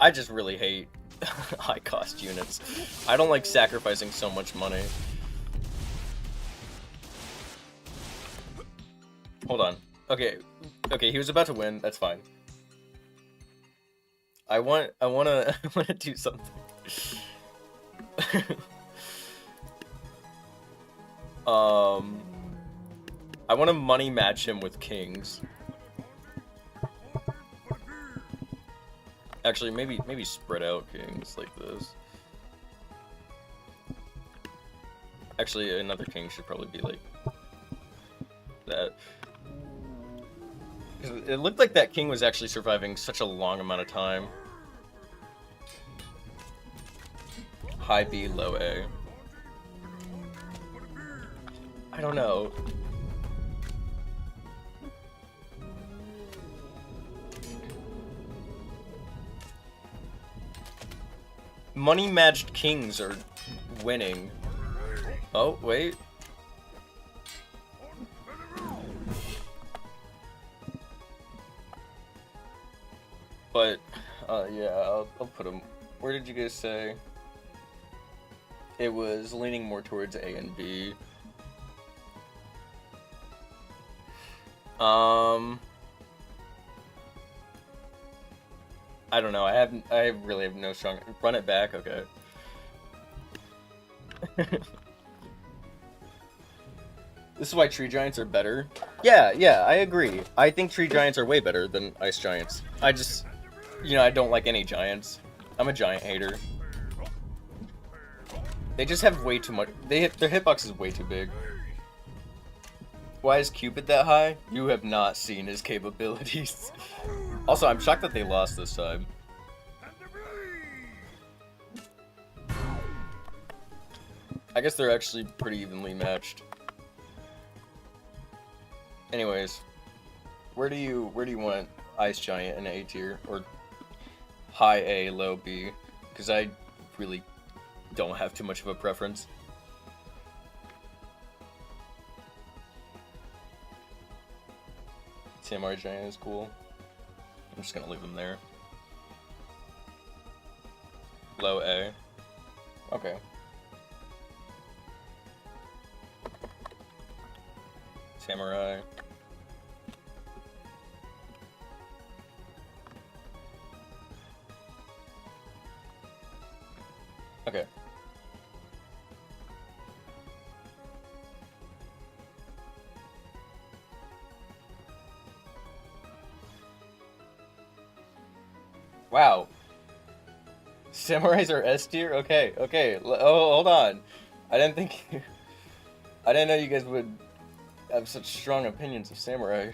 I just really hate high cost units. I don't like sacrificing so much money. Hold on. Okay, he was about to win. That's fine. I wanna do something. I want to money match him with kings. Actually, maybe spread out kings like this. Actually, another king should probably be like that. It looked like that king was actually surviving such a long amount of time. High B, low A. I don't know. Money matched kings are winning. Oh, wait. But, yeah, I'll put him. Where did you guys say? It was leaning more towards A and B. I don't know. I really have no strong. Run it back, okay. This is why tree giants are better. Yeah, I agree. I think tree giants are way better than ice giants. I just, I don't like any giants. I'm a giant hater. They just have way too much. Their hitbox is way too big. Why is Cupid that high? You have not seen his capabilities. Also, I'm shocked that they lost this time. I guess they're actually pretty evenly matched. Anyways, where do you want Ice Giant in A tier or high A, low B? Because I really don't have too much of a preference. Samurai Giant is cool. I'm just gonna leave them there. Low A. Okay. Samurai. Okay. Wow. Samurais are S tier? Okay. Oh, hold on. I didn't know you guys would have such strong opinions of samurai.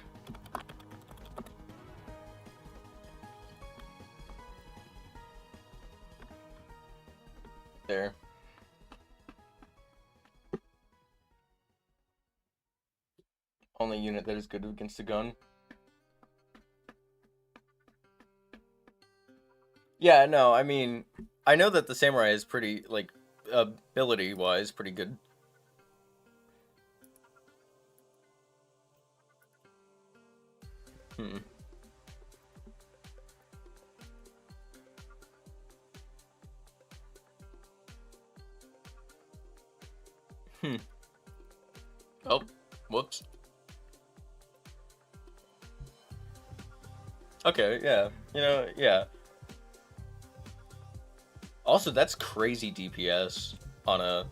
There. Only unit that is good against a gun. Yeah, no, I mean, I know that the samurai is pretty, like, ability-wise, pretty good. Oh, whoops. Okay, yeah. Yeah. Also, that's crazy DPS on a...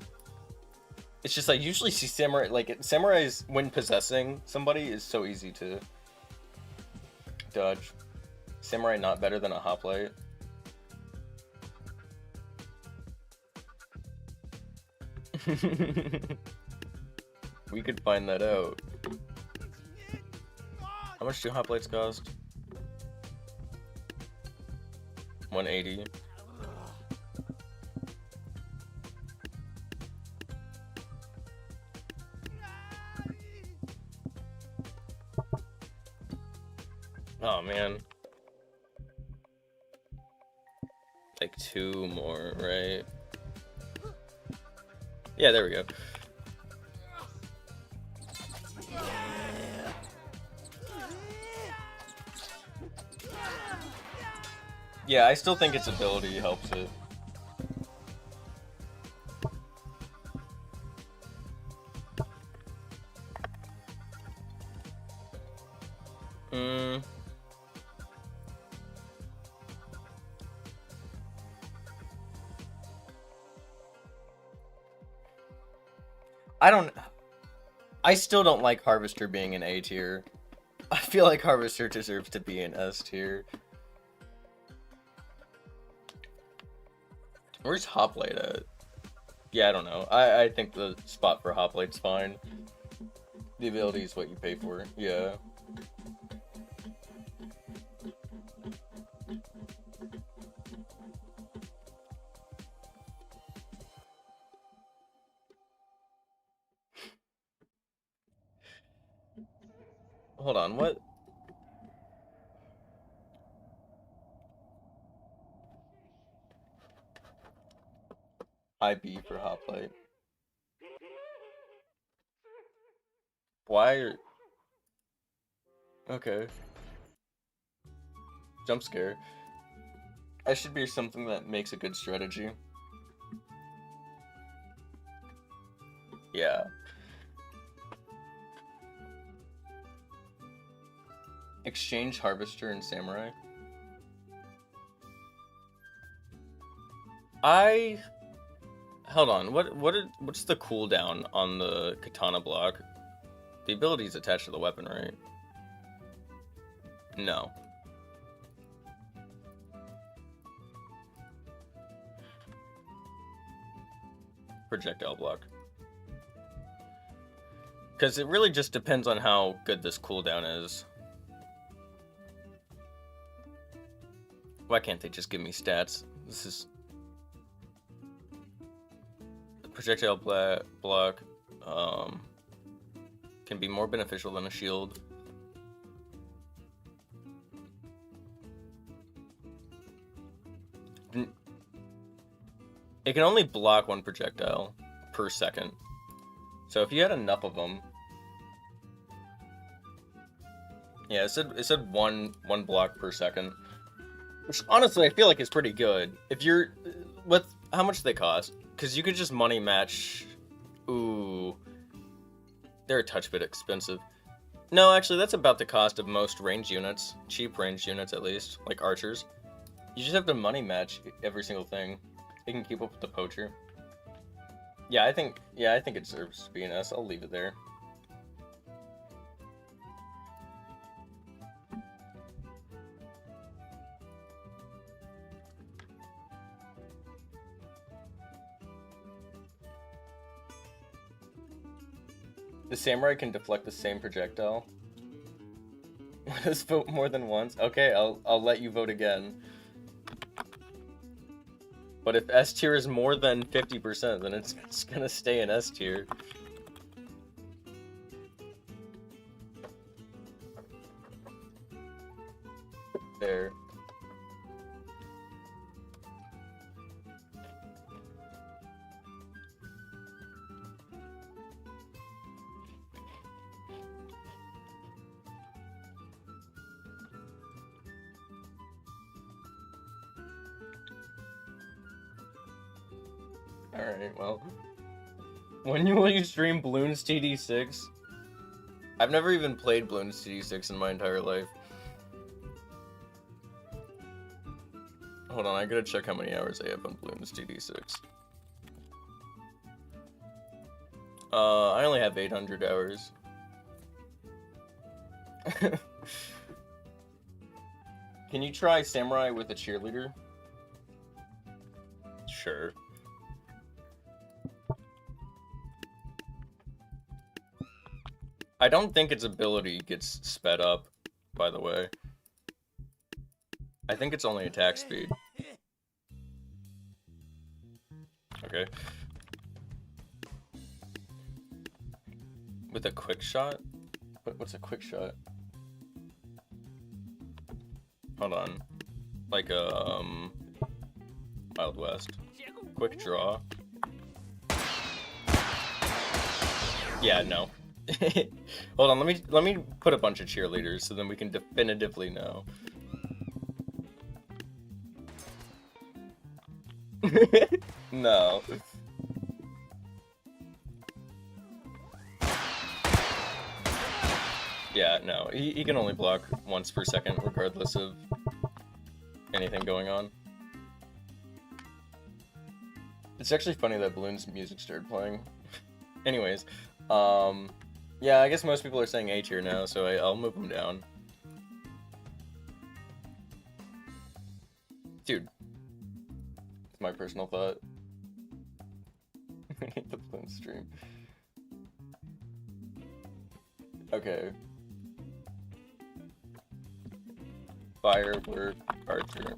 It's just, I usually see samurai... Like, samurais, when possessing somebody, is so easy to dodge. Samurai not better than a hoplite. We could find that out. How much do hoplites cost? 180. Oh man. Like 2 more, right? Yeah, there we go. Yeah, I still think its ability helps it. I don't... I still don't like Harvester being an A tier. I feel like Harvester deserves to be an S tier. Where's Hoplite at? Yeah, I don't know. I think the spot for Hoplite's fine. The ability is what you pay for. Yeah. Hold on, what? IB for Hoplite. Why? Okay. Jump scare. That should be something that makes a good strategy. Yeah. Exchange Harvester and Samurai. Hold on. What's the cooldown on the katana block? The ability is attached to the weapon, right? No. Projectile block. Because it really just depends on how good this cooldown is. Why can't they just give me stats? This is... Projectile block can be more beneficial than a shield. It can only block one projectile per second. So if you had enough of them... Yeah, it said one block per second. Which, honestly, I feel like is pretty good. If you're... How much do they cost? Because you could just money match... Ooh. They're a touch bit expensive. No, actually, that's about the cost of most range units. Cheap range units, at least. Like archers. You just have to money match every single thing. They can keep up with the poacher. Yeah, I think it deserves to be an S. I'll leave it there. The samurai can deflect the same projectile. Let us vote more than once. Okay, I'll let you vote again. But if S tier is more than 50%, then it's gonna stay in S tier. There. Alright, well. When will you stream Bloons TD6? I've never even played Bloons TD6 in my entire life. Hold on, I gotta check how many hours I have on Bloons TD6. I only have 800 hours. Can you try Samurai with a cheerleader? Sure. I don't think its ability gets sped up, by the way. I think it's only attack speed. Okay. With a quick shot? What's a quick shot? Hold on. Like, Wild West. Quick draw. Yeah, no. Hold on, let me put a bunch of cheerleaders so then we can definitively know. No. Yeah, no. He can only block once per second regardless of anything going on. It's actually funny that Bloons music started playing. Anyways, Yeah, I guess most people are saying A tier now, so I'll move them down. Dude. It's my personal thought. We need the balloon stream. Okay. Firework Archer.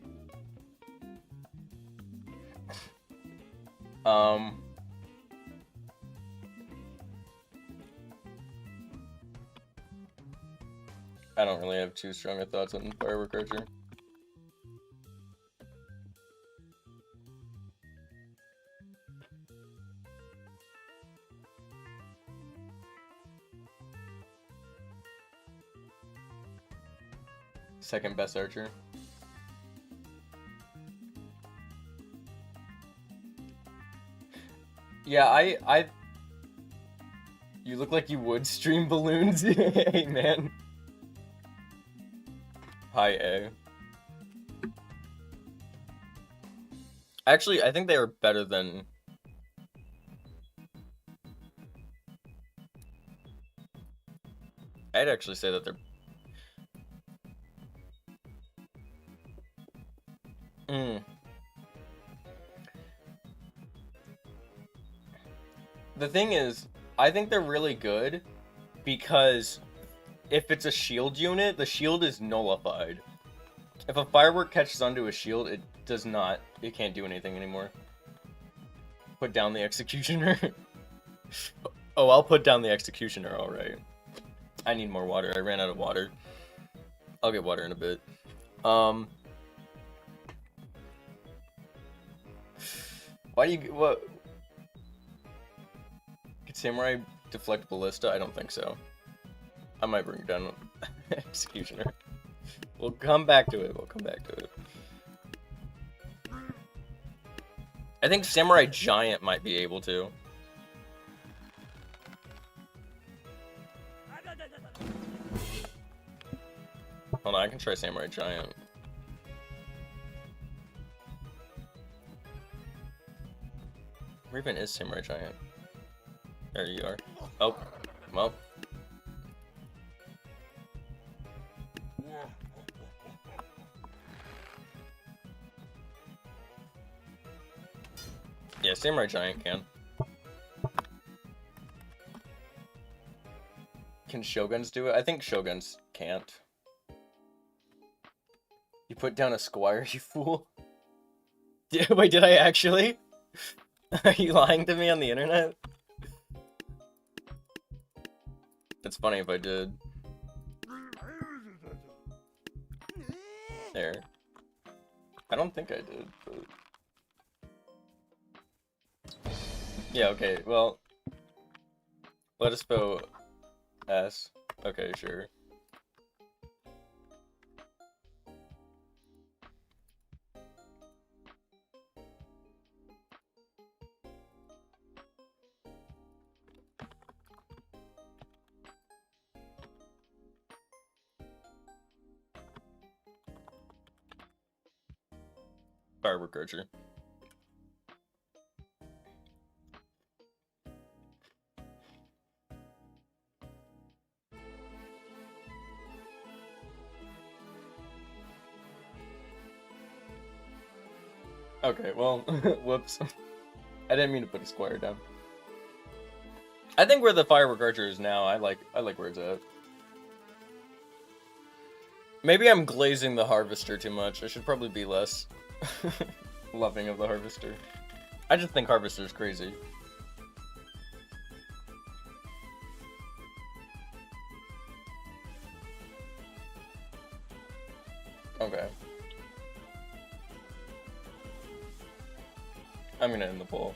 I don't really have too strong of thoughts on Firework Archer. Second best archer. Yeah, I you look like you would stream balloons. Hey, man. High A. Actually, I think they are better than... I'd actually say that they're... The thing is, I think they're really good because if it's a shield unit, the shield is nullified. If a firework catches onto a shield, it does not, it can't do anything anymore. Put down the executioner. Oh, I'll put down the executioner, alright. I need more water, I ran out of water. I'll get water in a bit. Why do you, what? Could Samurai deflect Ballista? I don't think so. I might bring down Executioner. We'll come back to it, we'll come back to it. I think Samurai Giant might be able to. Hold on, I can try Samurai Giant. Where even is Samurai Giant? There you are. Oh, well. Yeah, Samurai Giant can. Can Shoguns do it? I think Shoguns can't. You put down a Squire, you fool? Wait, did I actually? Are you lying to me on the internet? It's funny if I did. There. I don't think I did, but... Yeah, okay, well... Let us go S. Okay, sure. Firework Archer. Okay, well, whoops. I didn't mean to put a Squire down. I think where the Firework Archer is now, I like where it's at. Maybe I'm glazing the Harvester too much. I should probably be less loving of the Harvester. I just think Harvester's crazy. Okay. I'm gonna end the poll.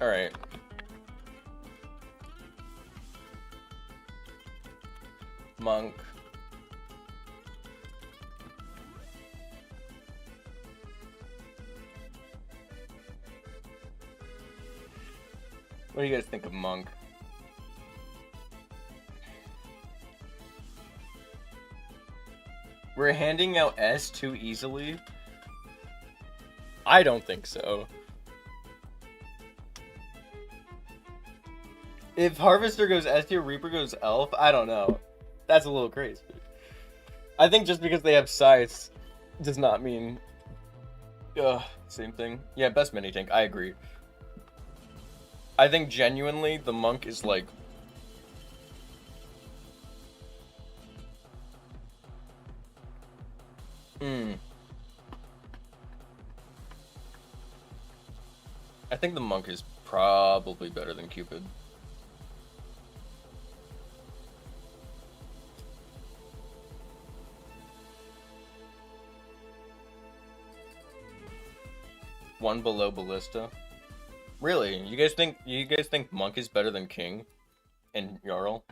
Alright. Monk. What do you guys think of Monk? We're handing out S too easily. I don't think so. If Harvester goes S tier, Reaper goes Elf, I don't know. That's a little crazy. I think just because they have Scythes does not mean... same thing. Yeah, best mini tank, I agree. I think genuinely the monk is like... I think the monk is probably better than Cupid. One below Ballista. Really? You guys think monk is better than king and Yarl?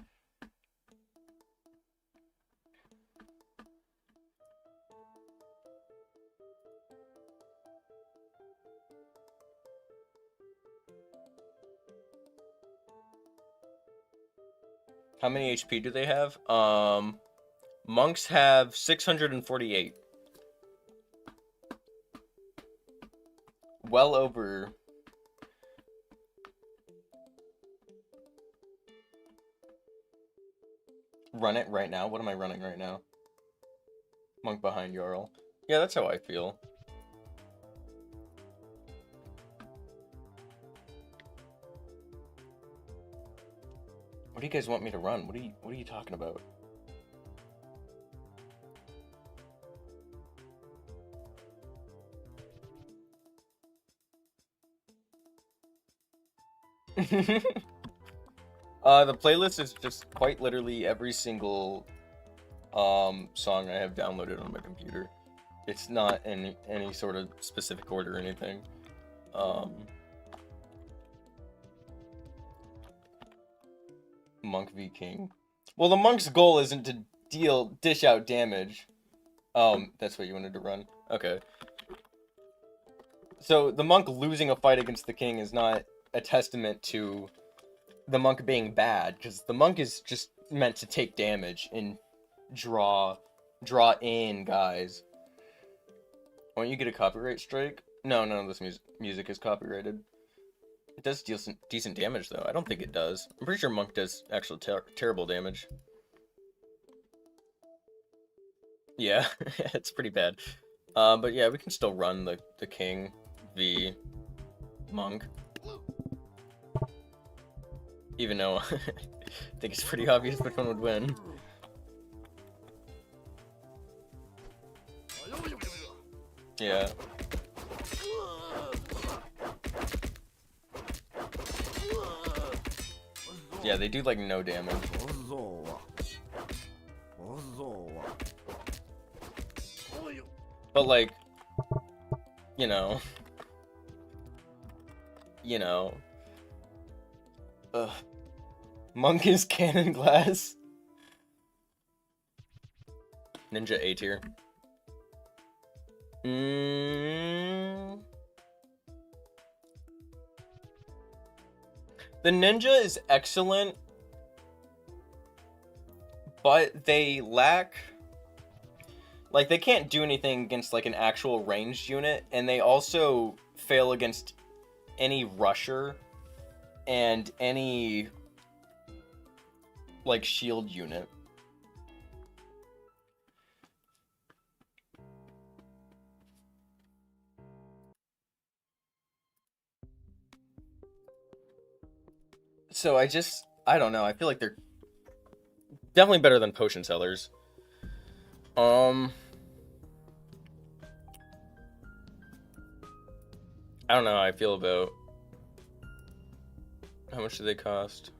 How many HP do they have? Monks have 648. Well over... Run it right now? What am I running right now? Monk behind Yarl. Yeah, that's how I feel. What do you guys want me to run? What are you talking about? The playlist is just quite literally every single song I have downloaded on my computer. It's not in any sort of specific order or anything. Monk v King. Well, the monk's goal isn't to dish out damage. That's what you wanted to run. Okay. So the monk losing a fight against the king is not a testament to the monk being bad, because the monk is just meant to take damage and draw in guys. Won't you get a copyright strike? No, none of this music is copyrighted. It does decent damage, though. I don't think it does. I'm pretty sure monk does actual terrible damage. Yeah, it's pretty bad. But yeah, we can still run the king v monk. Even though I think it's pretty obvious which one would win. Yeah. Yeah, they do like no damage. But like, you know. Monk is cannon glass. Ninja A tier. The ninja is excellent, but they lack... Like, they can't do anything against, like, an actual ranged unit, and they also fail against any rusher and any, like, shield unit. So I don't know, I feel like they're definitely better than potion sellers. I don't know how I feel about... How much do they cost?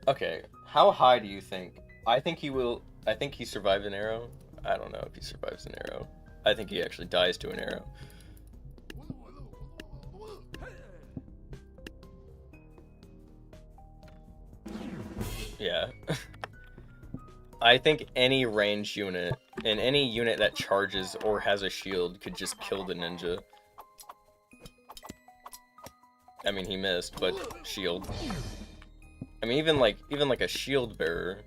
Okay, how high do you think? I think he survived an arrow. I don't know if he survives an arrow. I think he actually dies to an arrow. Yeah. I think any ranged unit, and any unit that charges or has a shield, could just kill the ninja. I mean, he missed, but shield. I mean, even like a shield bearer.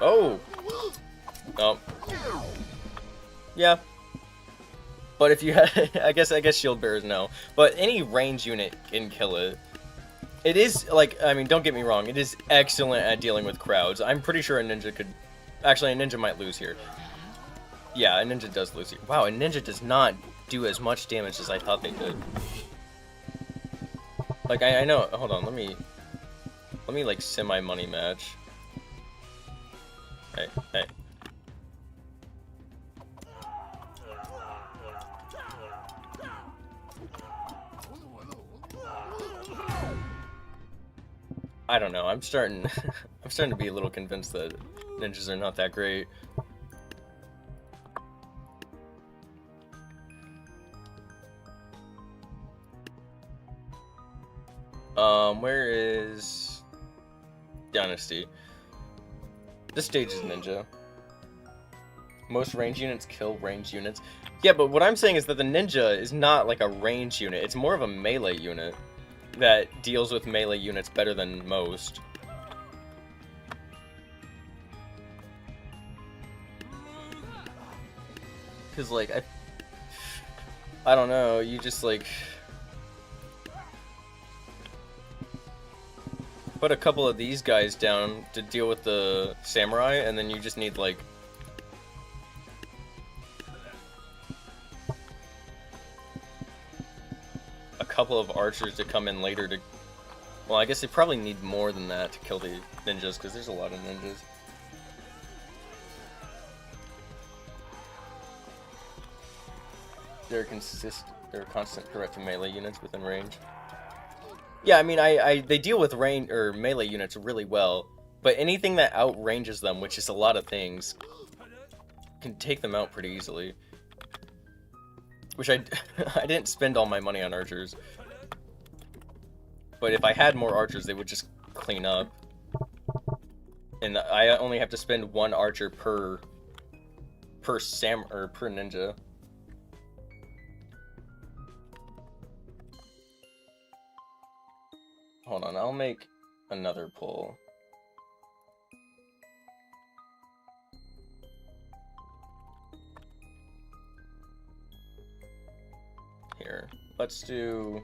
Oh! Oh. Yeah. But if you had, I guess shield bearers no. But any range unit can kill it. It is, like, I mean, don't get me wrong, it is excellent at dealing with crowds. I'm pretty sure a ninja could... Actually, a ninja might lose here. Yeah, a ninja does lose here. Wow, a ninja does not do as much damage as I thought they did. Like, I know... Hold on, let me, like, semi-money match. Hey, hey. I don't know. I'm starting to be a little convinced that ninjas are not that great. Where is Dynasty? This stage is ninja. Most range units kill range units. Yeah, but what I'm saying is that the ninja is not like a range unit. It's more of a melee unit that deals with melee units better than most. Cause like I don't know, you just like put a couple of these guys down to deal with the samurai, and then you just need like a couple of archers to come in later to... Well, I guess they probably need more than that to kill the ninjas, because there's a lot of ninjas. They're a constant threat to melee units within range. Yeah, I mean, they deal with range or melee units really well, but anything that outranges them, which is a lot of things, can take them out pretty easily. Which I didn't spend all my money on archers. But if I had more archers, they would just clean up. And I only have to spend one archer per ninja. Hold on, I'll make another pull. Here, let's do...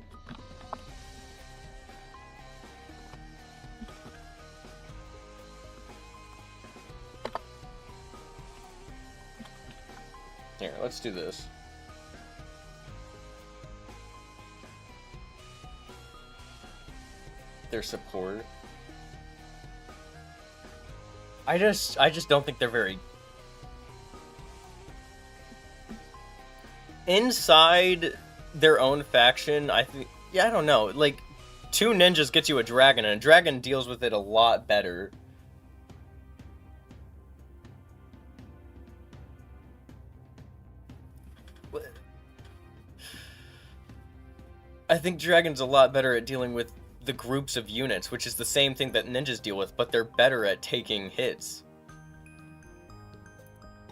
Here, let's do this. Their support. I just don't think they're very... Inside their own faction, I think... Yeah, I don't know. Like, 2 ninjas gets you a dragon, and a dragon deals with it a lot better. I think dragon's a lot better at dealing with the groups of units, which is the same thing that ninjas deal with, but they're better at taking hits.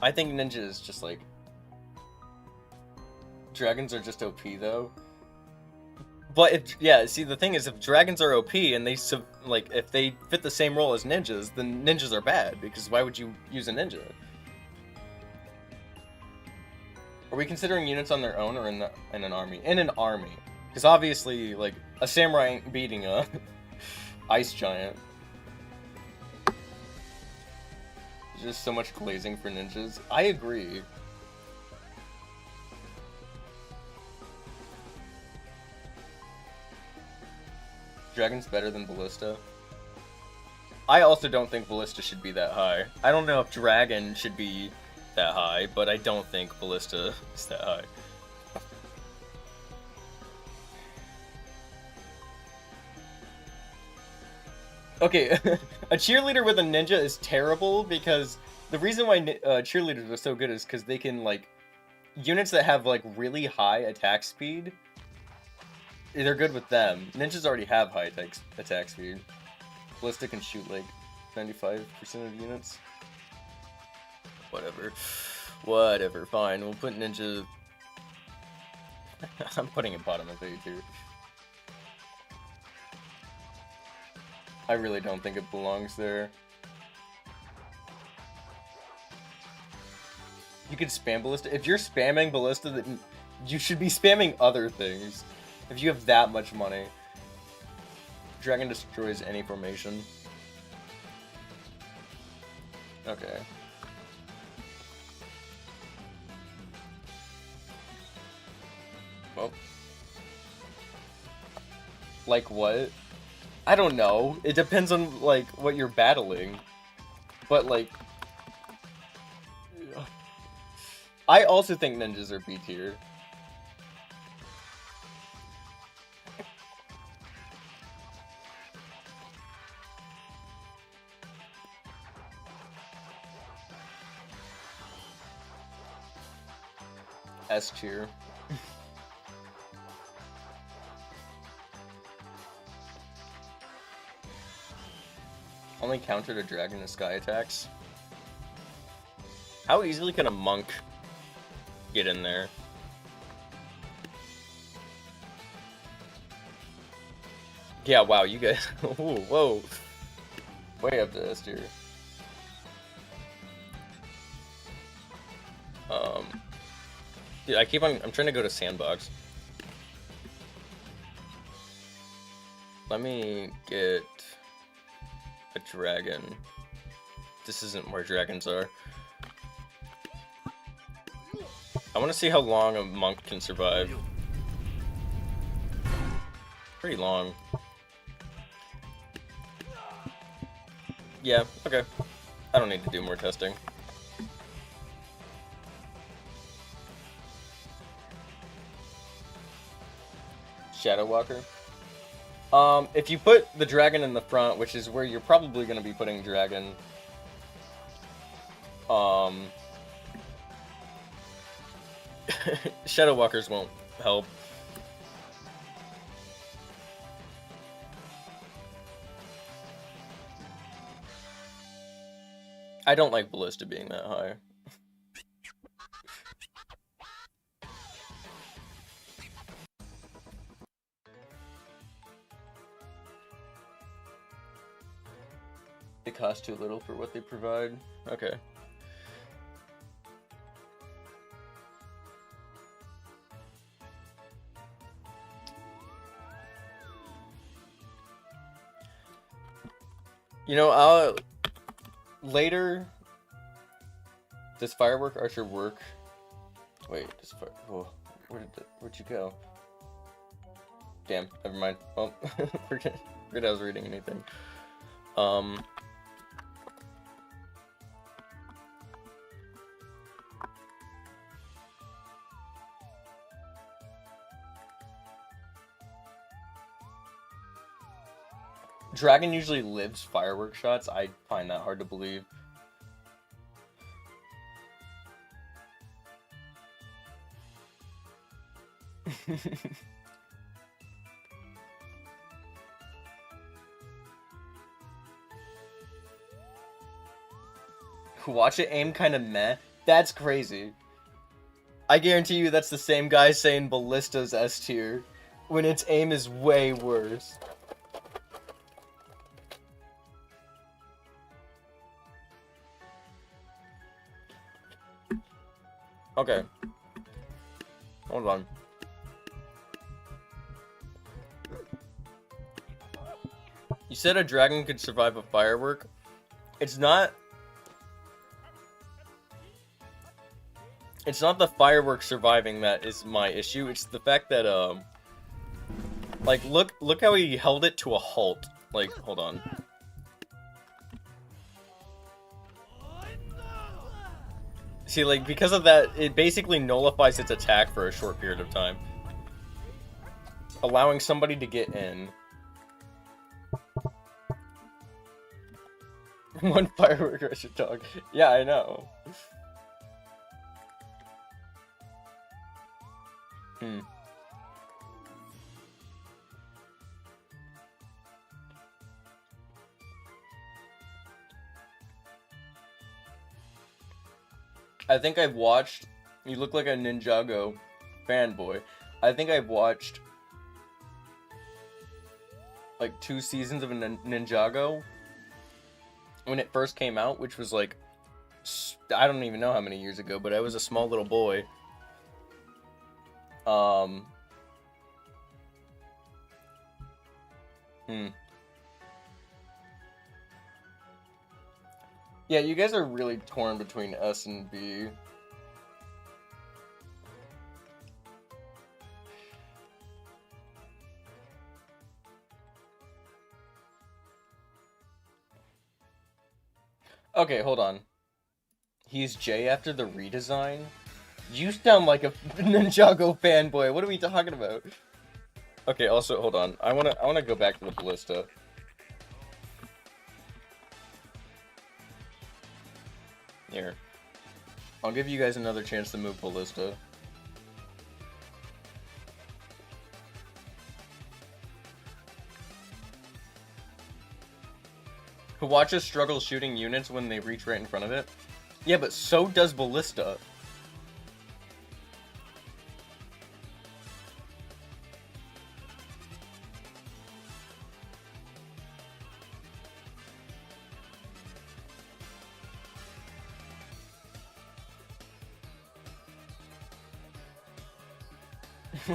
I think ninja is just like... Dragons are just OP though. But if, yeah, see the thing is, if dragons are OP and they like, if they fit the same role as ninjas, then ninjas are bad, because why would you use a ninja? Are we considering units on their own or in an army? In an army. Because obviously, like, a samurai ain't beating a ice giant. There's just so much glazing for ninjas. I agree. Dragon's better than Ballista. I also don't think Ballista should be that high. I don't know if Dragon should be that high, but I don't think Ballista is that high. Okay, a cheerleader with a ninja is terrible, because the reason why cheerleaders are so good is because they can, like, units that have, like, really high attack speed, they're good with them. Ninjas already have high attack speed. Ballista can shoot, like, 95% of units. Whatever. Whatever, fine. We'll put ninja... I'm putting it bottom of A tier. I really don't think it belongs there. You could spam Ballista. If you're spamming Ballista, then you should be spamming other things. If you have that much money. Dragon destroys any formation. Okay. Well. Like what? I don't know. It depends on, like, what you're battling. But, like... I also think ninjas are B tier. S tier. Only countered a dragon to sky attacks. How easily can a monk get in there? Yeah, wow, you guys. Ooh, whoa. Way up to S tier. Dude, I'm trying to go to sandbox. Let me get a dragon. This isn't where dragons are. I want to see how long a monk can survive. Pretty long. Yeah, okay. I don't need to do more testing. Shadow Walker. If you put the dragon in the front, which is where you're probably going to be putting dragon, Shadow Walkers won't help. I don't like Ballista being that high. They cost too little for what they provide. Okay. You know, later, does Firework Archer work? Wait, where'd you go? Damn, never mind. Oh, forget I was reading anything. Dragon usually lives firework shots. I find that hard to believe. Watch it aim kind of meh. That's crazy. I guarantee you that's the same guy saying Ballista's S tier when its aim is way worse. Okay. Hold on. You said a dragon could survive a firework. It's not the firework surviving that is my issue. It's the fact that like look how he held it to a halt. Like, hold on. See, like, because of that, it basically nullifies its attack for a short period of time. Allowing somebody to get in. One firework I should talk. Yeah, I know. I think I've watched... You look like a Ninjago fanboy. I think I've watched like 2 seasons of Ninjago when it first came out, which was like I don't even know how many years ago, but I was a small little boy. Yeah, you guys are really torn between S and B. Okay, hold on. He's J after the redesign? You sound like a Ninjago fanboy. What are we talking about? Okay, also, hold on. I wanna go back to the Ballista. Here. I'll give you guys another chance to move Ballista. Who watches struggle shooting units when they reach right in front of it? Yeah, but so does Ballista.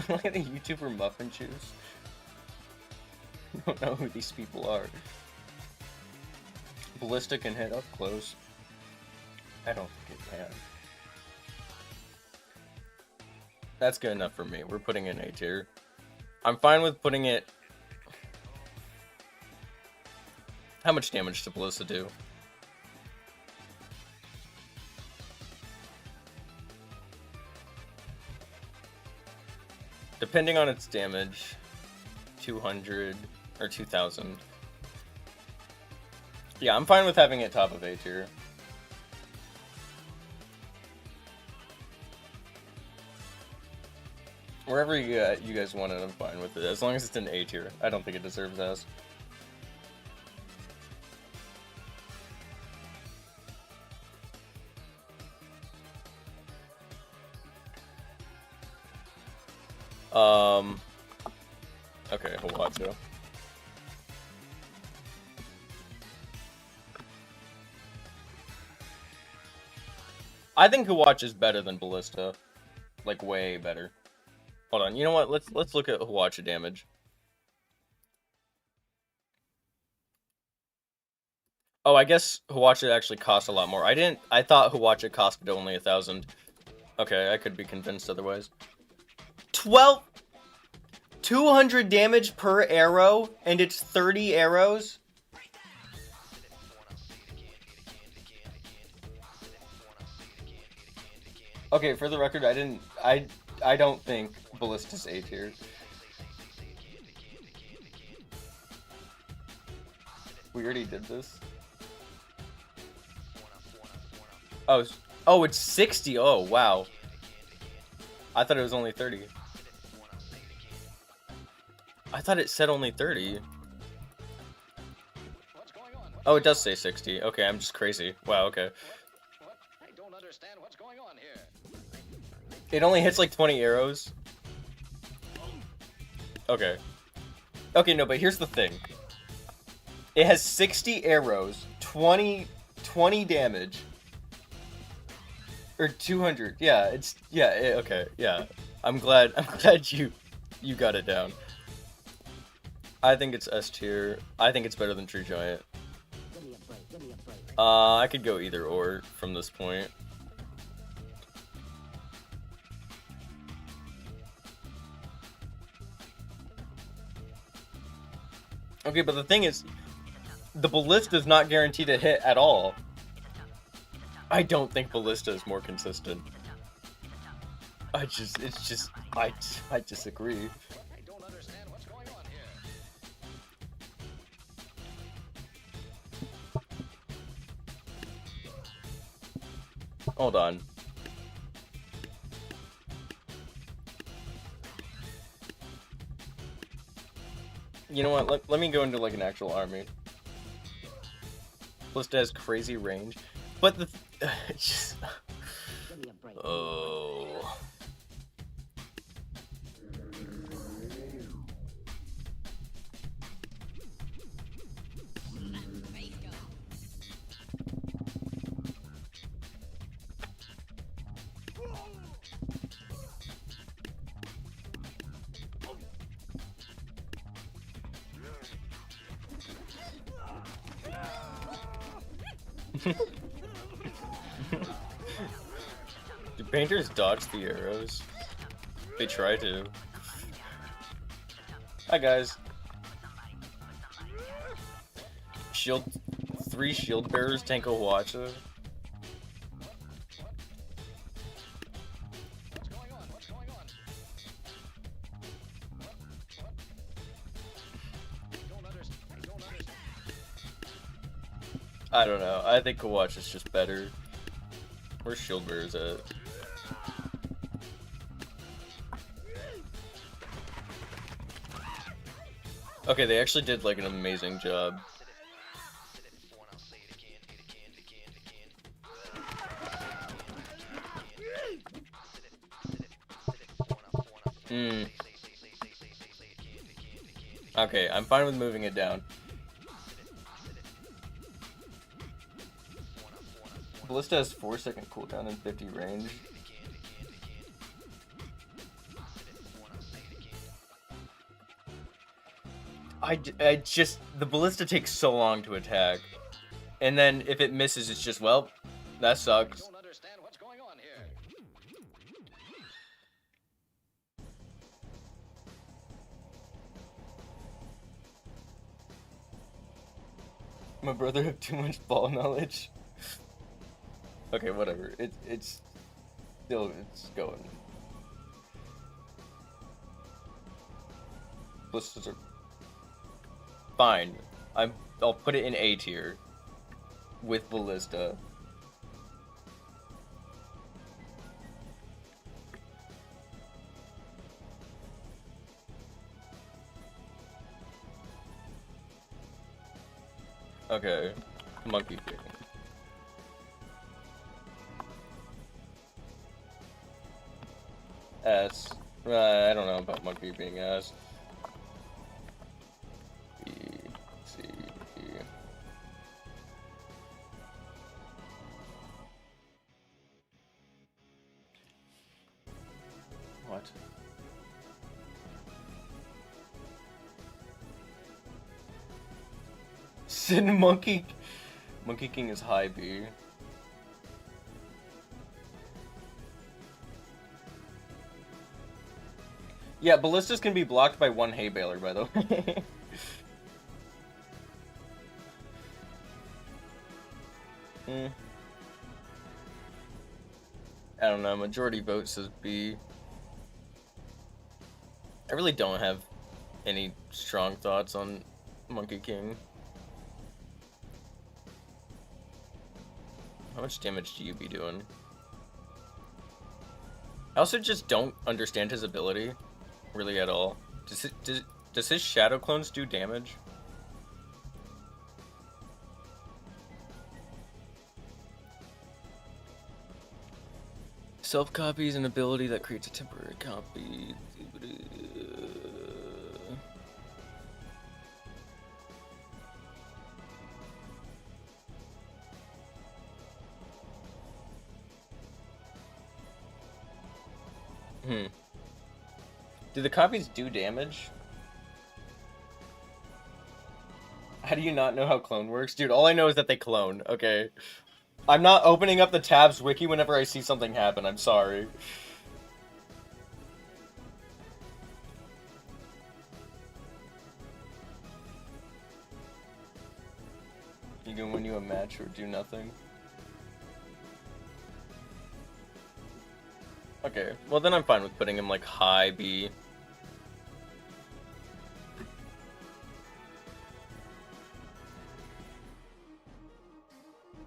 Look at the YouTuber Muffin Juice. I don't know who these people are. Ballista can hit up close. I don't think it can. That's good enough for me. We're putting in A tier. I'm fine with putting it... How much damage does Ballista do? Depending on its damage, 200 or 2000. Yeah, I'm fine with having it top of A tier. Wherever you guys want it, I'm fine with it. As long as it's in A tier. I don't think it deserves S. Okay, hold on, Joe. I think Huwatch is better than Ballista. Like, way better. Hold on, you know what? Let's look at Huwatch damage. Oh, I guess Huwatch actually costs a lot more. I thought Huwatch costed only 1,000. Okay, I could be convinced otherwise. 200 damage per arrow, and it's 30 arrows? Okay, for the record, I don't think Ballista's A tier. We already did this. Oh, it's 60. Oh, wow. I thought it was only 30. I thought it said only 30. Oh, it does say 60. Okay, I'm just crazy. Wow, okay. I don't understand what's going on here. It only hits like 20 arrows. Okay. Okay, no, but here's the thing. It has 60 arrows, 20 damage. Or 200. Yeah, okay, yeah. I'm glad you got it down. I think it's S tier. I think it's better than True Giant. I could go either or from this point. Okay, but the thing is, the Ballista is not guaranteed to hit at all. I don't think Ballista is more consistent. I disagree. I don't understand what's going on here. Hold on. You know what? Let me go into like an actual army. Ballista has crazy range, but the it's just oh. Do painters dodge the arrows? They try to. Hi guys. Shield, 3 shield bearers tank a watcher. I don't know. I think Kawach is just better. Where's shield bearers at? Okay, they actually did like an amazing job. Okay, I'm fine with moving it down. Ballista has 4-second cooldown and 50 range. I just, the Ballista takes so long to attack. And then if it misses, it's just, well, that sucks. I don't understand what's going on here. My brother have too much ball knowledge. Okay, whatever. It's still, it's going. Ballistas are fine. I'll put it in A tier with Ballista. Okay, monkey king. S. I don't know about monkey being S. B, C, D. What? Sin Monkey King is high B. Yeah, Ballistas can be blocked by 1 hay baler, by the way. I don't know, majority vote says B. I really don't have any strong thoughts on Monkey King. How much damage do you be doing? I also just don't understand his ability, really at all. Does his shadow clones do damage? Self-copy is an ability that creates a temporary copy. Do the copies do damage? How do you not know how clone works? Dude, all I know is that they clone, okay? I'm not opening up the tabs wiki whenever I see something happen, I'm sorry. You can win you a match or do nothing. Okay, well then I'm fine with putting him like high B.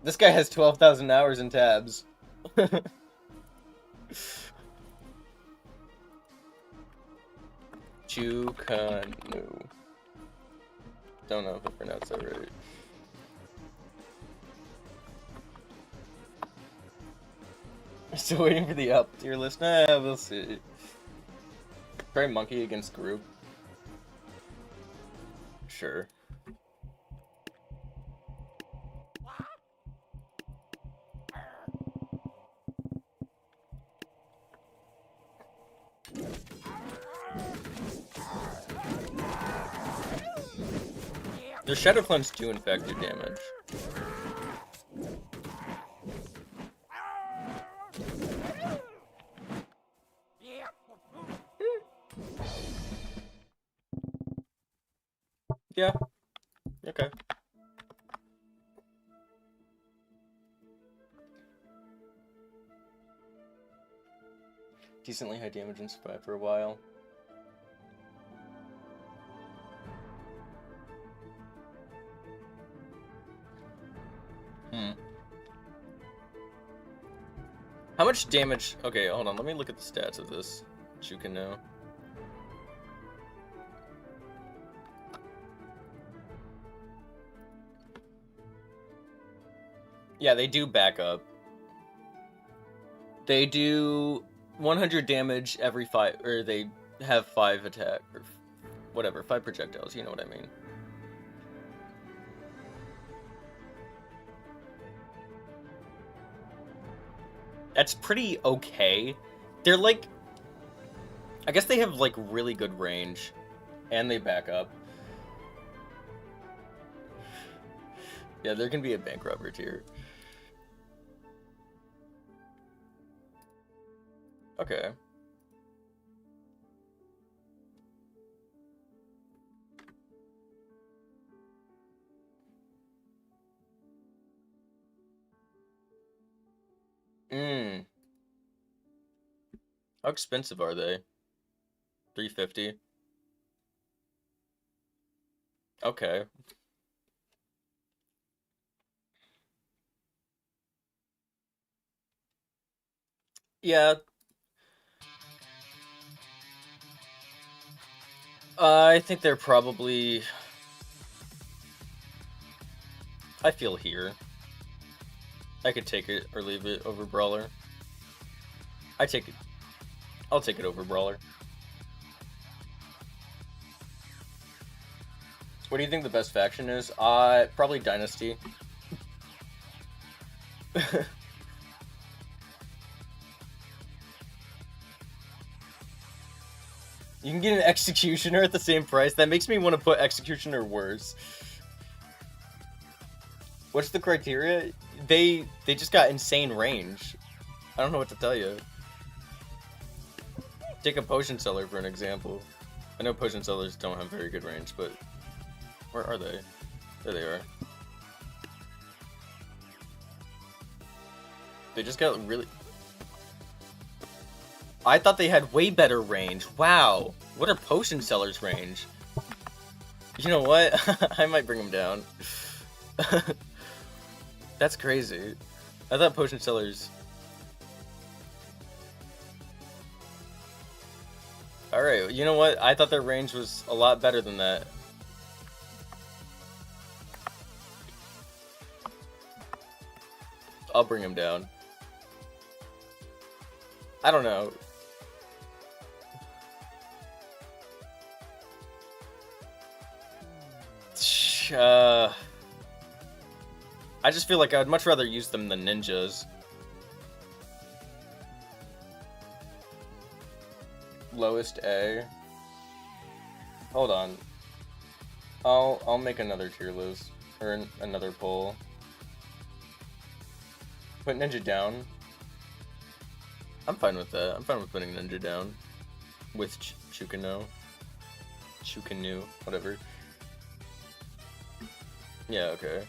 This guy has 12,000 hours in tabs. Chukano. Don't know if I pronounced that right. Still waiting for the up tier list? Nah, we'll see. Try monkey against group. Sure. Their shadow clones do in fact do damage. decently high damage and survive for a while. How much damage? Okay, hold on. Let me look at the stats of this Chukano. Yeah, they do back up. They do 100 damage every 5, or they have 5 attack, or whatever, 5 projectiles, you know what I mean. That's pretty okay. They're like, I guess they have like really good range, and they back up. Yeah, there can be a bank robber tier. Okay. How expensive are they? 350. Okay. Yeah. I think they're probably... I feel here. I could take it or leave it over Brawler. I take it. I'll take it over Brawler. What do you think the best faction is? Probably Dynasty. You can get an Executioner at the same price. That makes me want to put Executioner worse. What's the criteria? They just got insane range. I don't know what to tell you. Take a potion seller for an example. I know potion sellers don't have very good range, but where are they? There they are. They just got really... I thought they had way better range. Wow. What are potion sellers' range? You know what? I might bring them down. That's crazy. I thought potion sellers... Alright, you know what? I thought their range was a lot better than that. I'll bring him down. I don't know. I just feel like I'd much rather use them than ninjas. Lowest A. Hold on. I'll make another tier list or another poll. Put ninja down. I'm fine with that. I'm fine with putting ninja down with Chukano, whatever. Yeah, okay.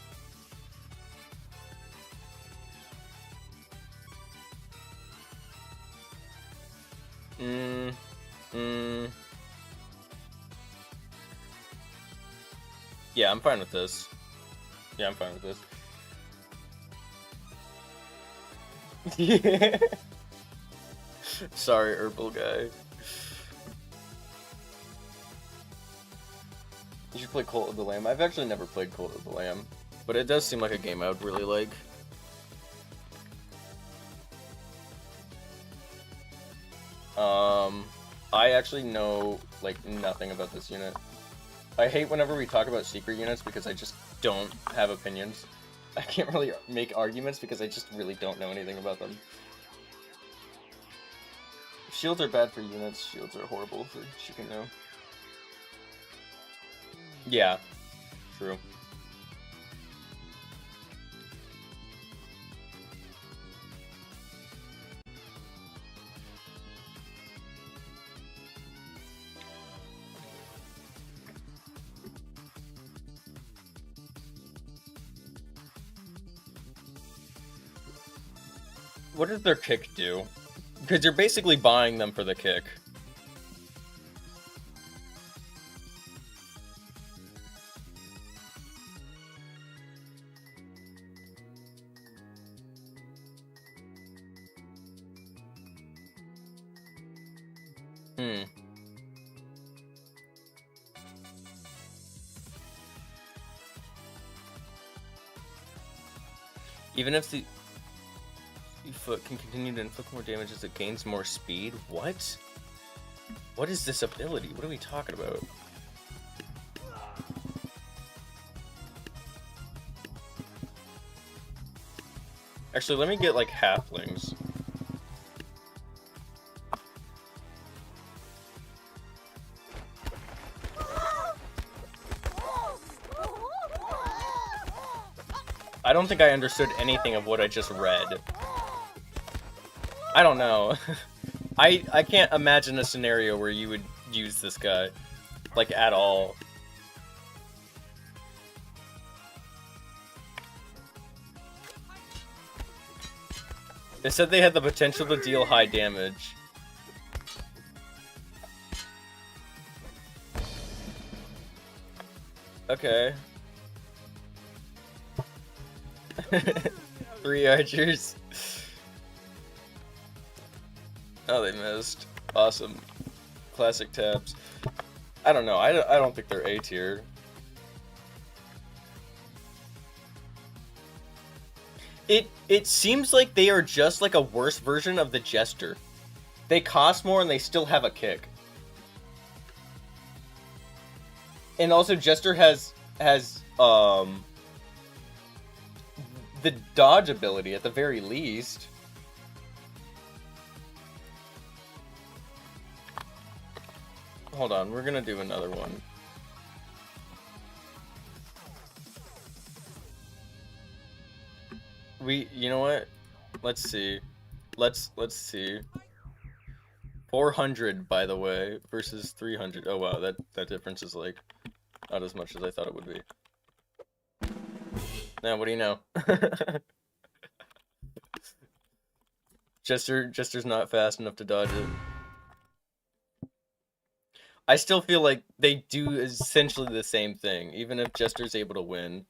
Yeah, I'm fine with this. Yeah, I'm fine with this. Yeah. Sorry, herbal guy. You should play Cult of the Lamb. I've actually never played Cult of the Lamb, but it does seem like a game I would really like. I actually know, like, nothing about this unit. I hate whenever we talk about secret units because I just don't have opinions. I can't really make arguments because I just really don't know anything about them. Shields are bad for units, shields are horrible for Chukano. Yeah, true. What does their kick do? Because you're basically buying them for the kick. Even if the foot can continue to inflict more damage as it gains more speed? What? What is this ability? What are we talking about? Actually, let me get, like, halflings. I don't think I understood anything of what I just read. I don't know. I can't imagine a scenario where you would use this guy. Like, at all. They said they had the potential to deal high damage. Okay. 3 archers. Oh, they missed. Awesome. Classic tabs. I don't know. I don't think they're A tier. It seems like they are just like a worse version of the Jester. They cost more and they still have a kick. And also Jester has the dodge ability at the very least. Hold on, we're gonna do another one. You know what? Let's see. Let's see. 400, by the way, versus 300. Oh wow, that difference is like not as much as I thought it would be. Now, what do you know? Jester's not fast enough to dodge it. I still feel like they do essentially the same thing, even if Jester's able to win.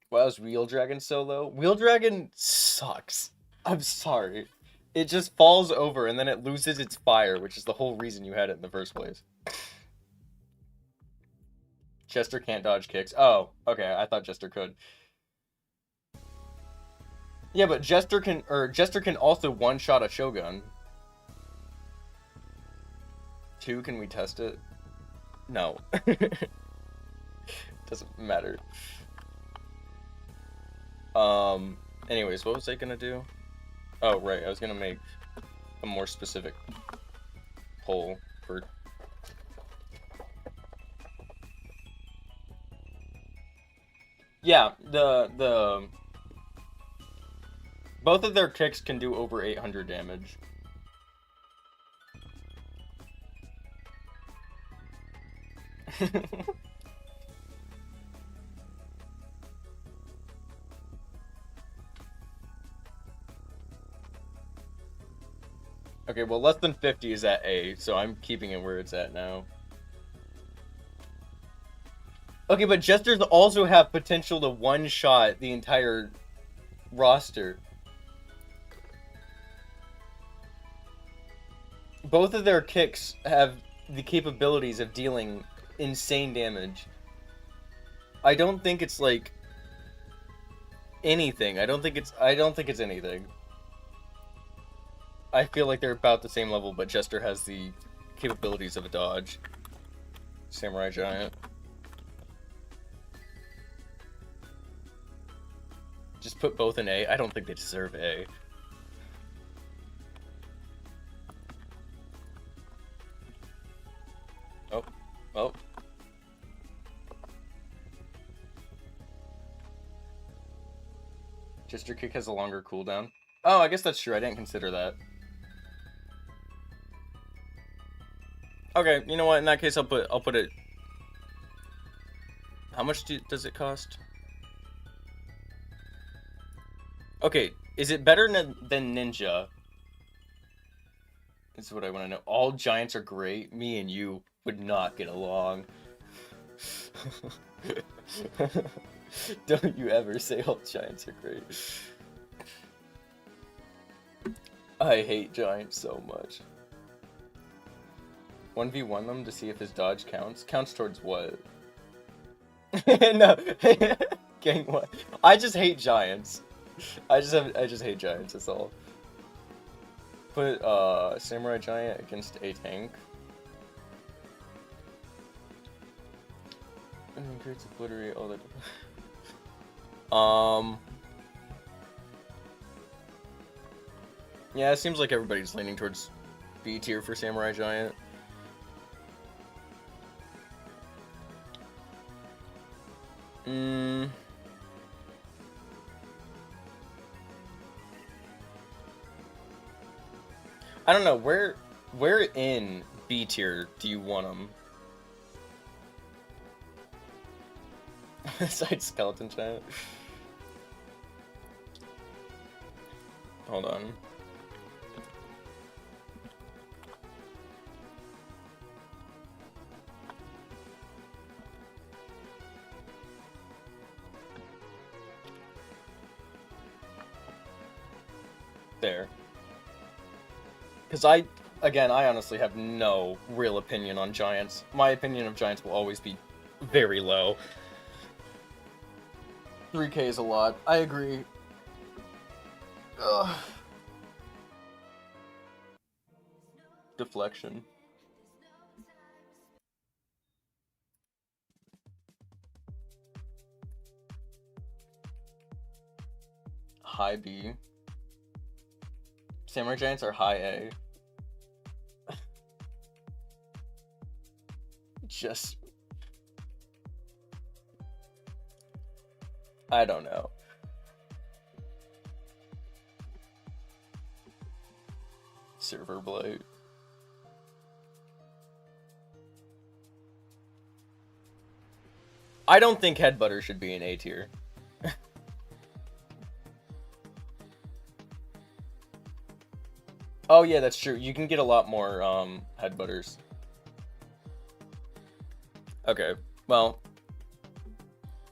Wow, is Wheel Dragon so low? Wheel Dragon sucks. I'm sorry. It just falls over and then it loses its fire, which is the whole reason you had it in the first place. Jester can't dodge kicks. Oh, okay, I thought Jester could. Yeah, but Jester can also one-shot a Shogun. 2, can we test it? No. Doesn't matter. Anyways, what was I gonna do? Oh, right, I was gonna make a more specific poll for... Yeah, both of their kicks can do over 800 damage. Okay, well, less than 50 is at A, so I'm keeping it where it's at now. Okay, but Jesters also have potential to one-shot the entire roster. Both of their kicks have the capabilities of dealing insane damage. I don't think it's like anything. I don't think it's anything. I feel like they're about the same level, but Jester has the capabilities of a dodge. Samurai Giant. Just put both in A. I don't think they deserve A. Oh. Oh. Jester kick has a longer cooldown. Oh, I guess that's true. I didn't consider that. Okay, you know what? In that case, I'll put it. How much does it cost? Okay, is it better than Ninja? This is what I want to know. All giants are great. Me and you would not get along. Don't you ever say all giants are great. I hate giants so much. 1v1 them to see if his dodge counts. Counts towards what? No. Gang what? I just hate giants. I just hate giants, that's all. Put Samurai Giant against a tank. And then creates obliterate all the yeah, it seems like everybody's leaning towards B tier for Samurai Giant. I don't know, where in B tier do you want them? Besides Skeleton Giant. Hold on. There. Because I honestly have no real opinion on giants. My opinion of giants will always be very low. 3k is a lot. I agree. Ugh. Deflection. High B. Samurai Giants are high A. Just... I don't know. Server Blight. I don't think Headbutter should be an A tier. Oh yeah, that's true. You can get a lot more Headbutters. Okay, well,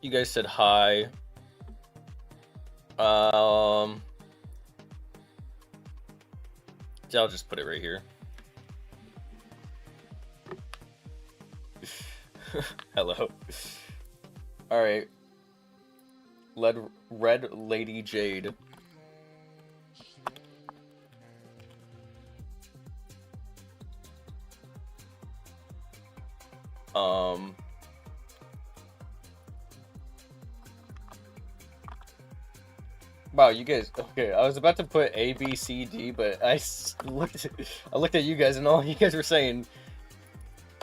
you guys said high. So I'll just put it right here. Hello. All right. Red Lady Jade. Wow, you guys. Okay, I was about to put A, B, C, D, but I looked at you guys, and all you guys were saying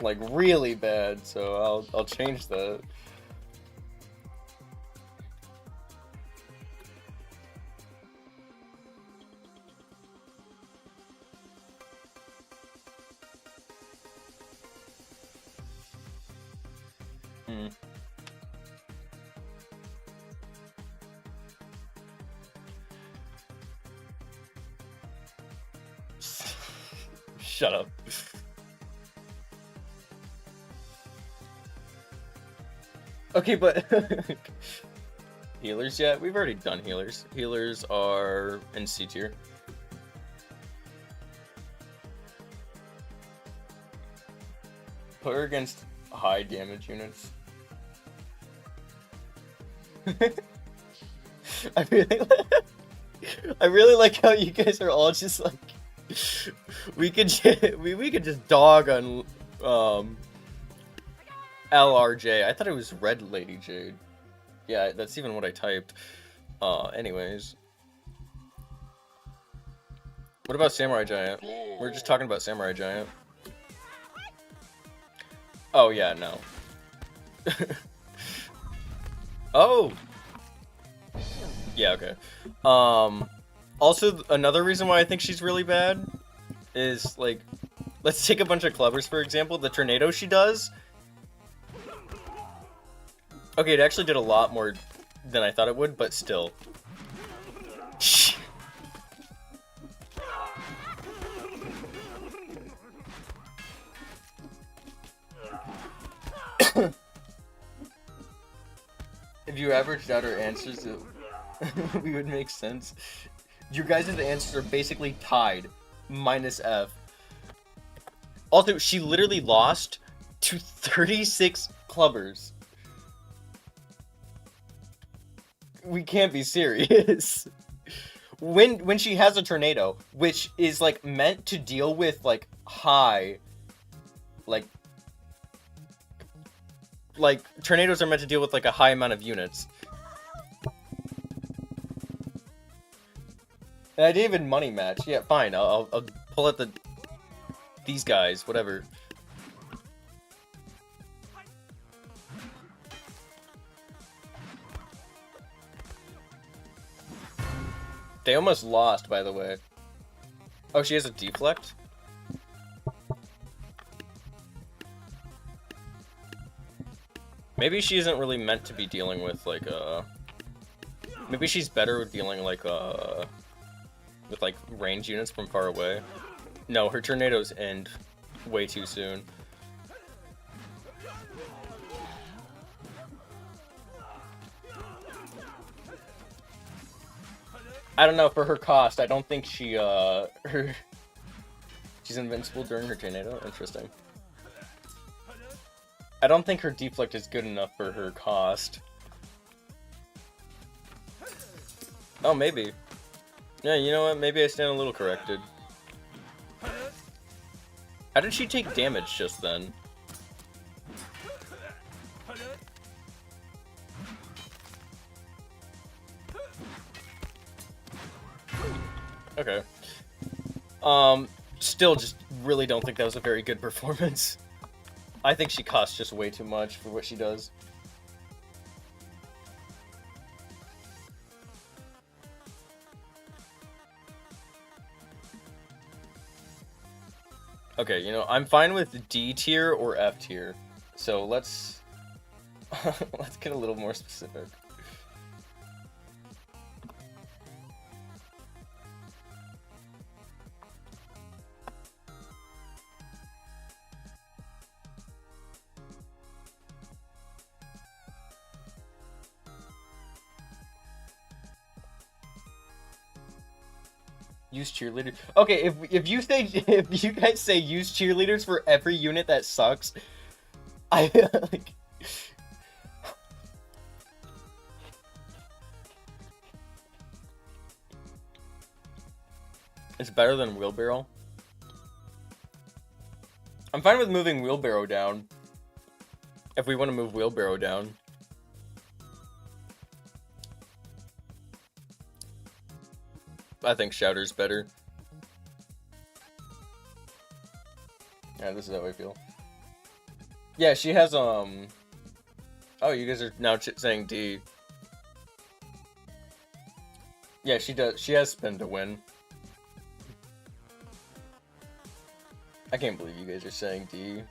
like really bad. So I'll change that. Shut up. Okay, but healers yet? We've already done healers. Healers are in C tier. Put her against high damage units. I really like how you guys are all just like we could just dog on LRJ. I thought it was Red Lady Jade. Yeah, that's even what I typed. Anyways. What about Samurai Giant? We're just talking about Samurai Giant. Oh yeah, no. Oh! Yeah, okay. Also, another reason why I think she's really bad is, like, let's take a bunch of clubbers, for example. The tornado she does. Okay, it actually did a lot more than I thought it would, but still. If you averaged out our answers, we would make sense. Your guys' answers are basically tied, minus F. Also, she literally lost to 36 clubbers. We can't be serious. When she has a tornado, which is like meant to deal with like high, like tornadoes are meant to deal with like a high amount of units. And I didn't even money match. Yeah, fine. I'll pull out these guys, whatever. They almost lost, by the way. Oh, she has a deflect? Maybe she isn't really meant to be dealing with, like, maybe she's better with dealing, like, with, like, range units from far away. No, her tornadoes end way too soon. I don't know, for her cost, I don't think she, she's invincible during her tornado? Interesting. I don't think her deflect is good enough for her cost. Oh, maybe. Yeah, you know what? Maybe I stand a little corrected. How did she take damage just then? Okay. Still just really don't think that was a very good performance. I think she costs just way too much for what she does. Okay, you know, I'm fine with D tier or F tier. So let's let's get a little more specific. Use cheerleaders. Okay, if you guys say use cheerleaders for every unit that sucks, I like. It's better than Wheelbarrow. I'm fine with moving Wheelbarrow down. If we want to move Wheelbarrow down. I think Shouter's better. Yeah, this is how I feel. Yeah, she has, Oh, you guys are now saying D. Yeah, she does. She has spin to win. I can't believe you guys are saying D.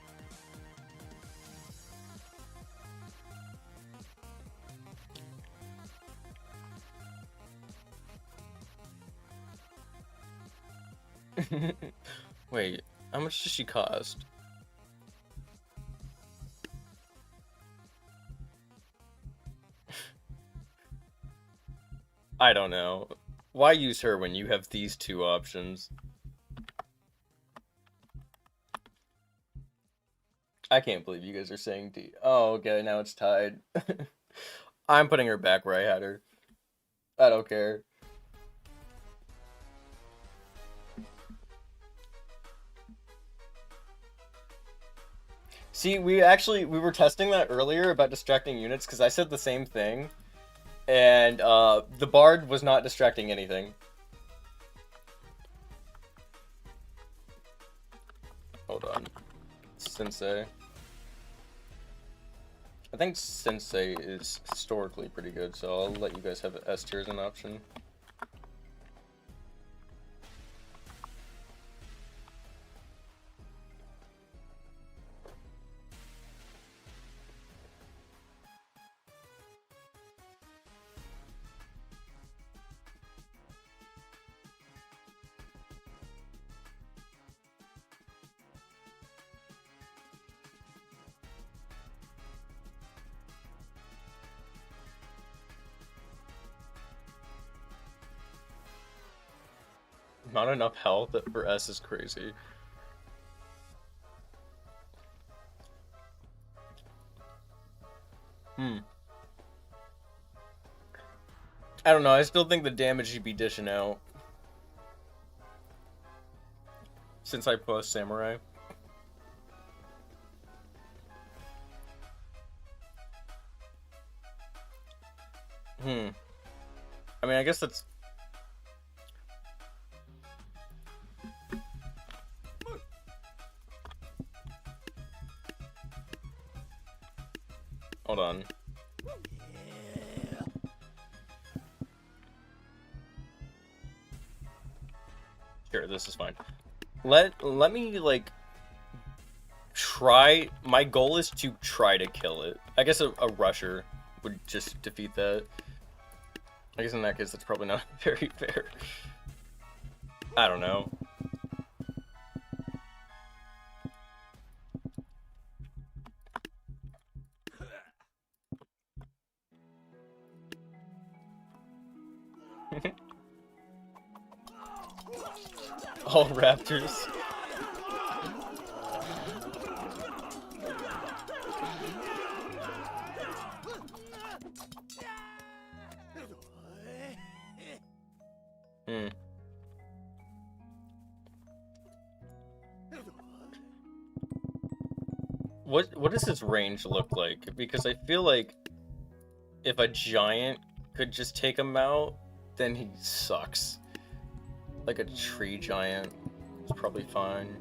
Wait, how much does she cost? I don't know. Why use her when you have these two options? I can't believe you guys are saying D. Oh, okay, now it's tied. I'm putting her back where I had her. I don't care. See, we were testing that earlier about distracting units, because I said the same thing, and the Bard was not distracting anything. Hold on. Sensei. I think Sensei is historically pretty good, so I'll let you guys have S tier as an option. Not enough health for S is crazy. I don't know, I still think the damage should be dishing out. Since I post Samurai. I mean, I guess that's... Hold on. Sure, this is fine. Let me, like, try... My goal is to try to kill it. I guess a rusher would just defeat that. I guess in that case, that's probably not very fair. I don't know. All raptors. What does his range look like? Because I feel like if a giant could just take him out, then he sucks. Like a tree giant is probably fine.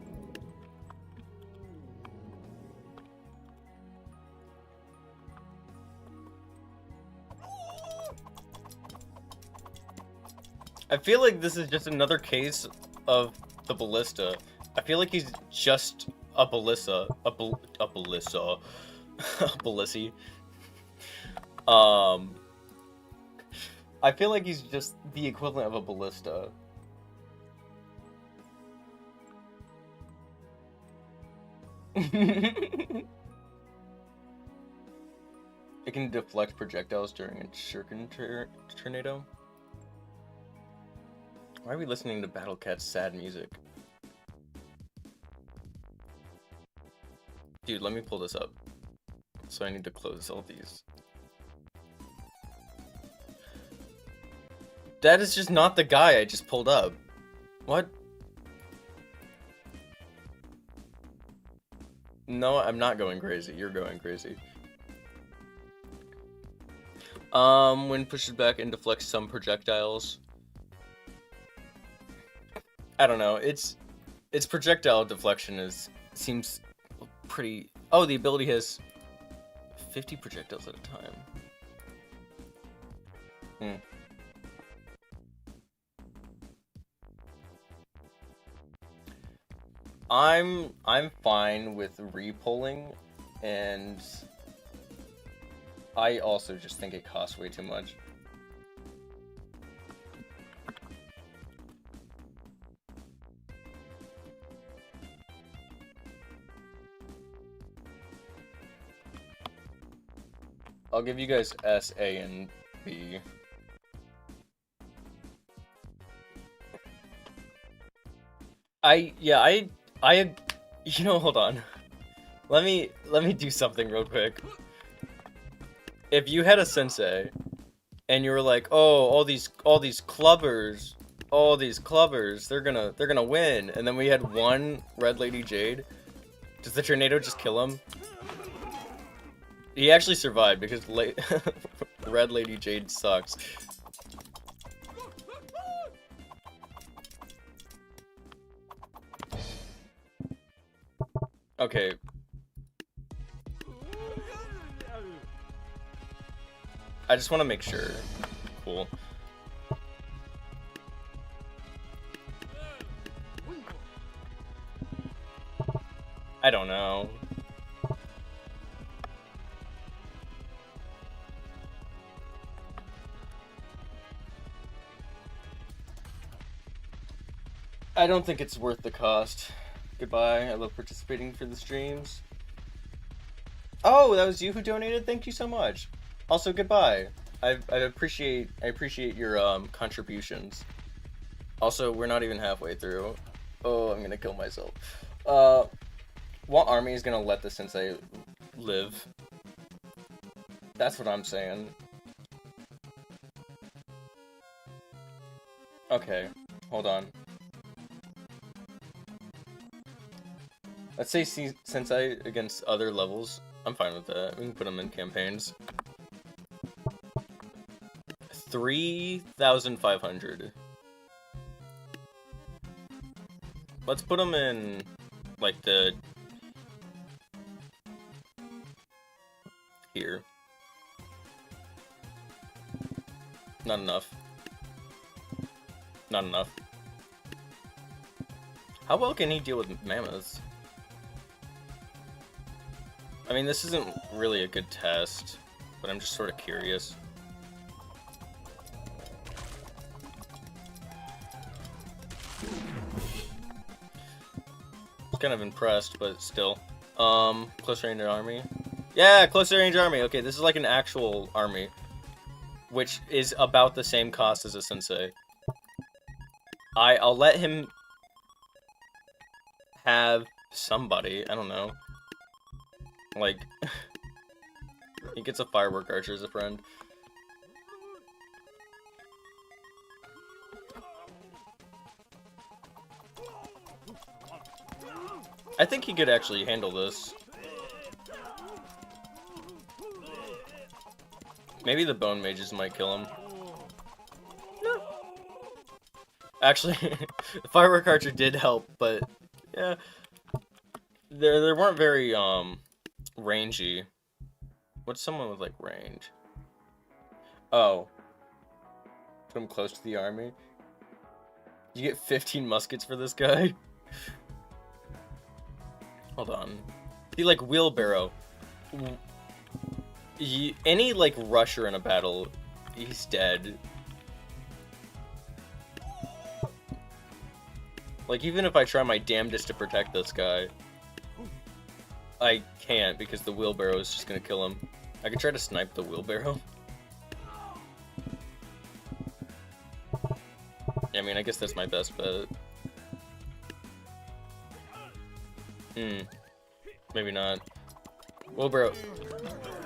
I feel like this is just another case of the Ballista. I feel like he's just a Ballista. A Ballista. A Ballissi. I feel like he's just the equivalent of a Ballista. It can deflect projectiles during a Shogun tornado. Why are we listening to Battle Cat's sad music? Dude, let me pull this up. So I need to close all these. That is just not the guy I just pulled up. What? No, I'm not going crazy. You're going crazy. When pushes back and deflects some projectiles. I don't know. Its projectile deflection seems pretty... Oh, the ability has 50 projectiles at a time. I'm fine with re-pulling, and I also just think it costs way too much. I'll give you guys S, A, and B. You know, hold on. Let me do something real quick. If you had a sensei, and you were like, oh, all these clubbers, they're gonna win, and then we had one Red Lady Jade, does the tornado just kill him? He actually survived because Red Lady Jade sucks. Okay. I just want to make sure. Cool. I don't know. I don't think it's worth the cost. Goodbye. I love participating for the streams. Oh, that was you who donated? Thank you so much. Also, goodbye. I appreciate your contributions. Also, we're not even halfway through. Oh, I'm gonna kill myself. What army is gonna let the Sensei live? That's what I'm saying. Okay, hold on. Let's say Sensei against other levels. I'm fine with that. We can put them in campaigns. 3,500. Let's put them in, like, the... here. Not enough. Not enough. How well can he deal with mammoths? I mean, this isn't really a good test, but I'm just sort of curious. Kind of impressed, but still. Close range army. Yeah, close range army. Okay, this is like an actual army, which is about the same cost as a Sensei. I'll let him have somebody. I don't know. Like, he gets a firework archer as a friend. I think he could actually handle this. Maybe the bone mages might kill him. No. Actually, the firework archer did help, but yeah, they weren't very rangy. What's someone with like range? Oh, put him close to the army. You get 15 muskets for this guy. Hold on. Be like Wheelbarrow. Any like rusher in a battle, he's dead. Like, even if I try my damnedest to protect this guy, I can't because the Wheelbarrow is just gonna kill him. I could try to snipe the Wheelbarrow. I mean, I guess that's my best bet. Maybe not. Wheelbarrow.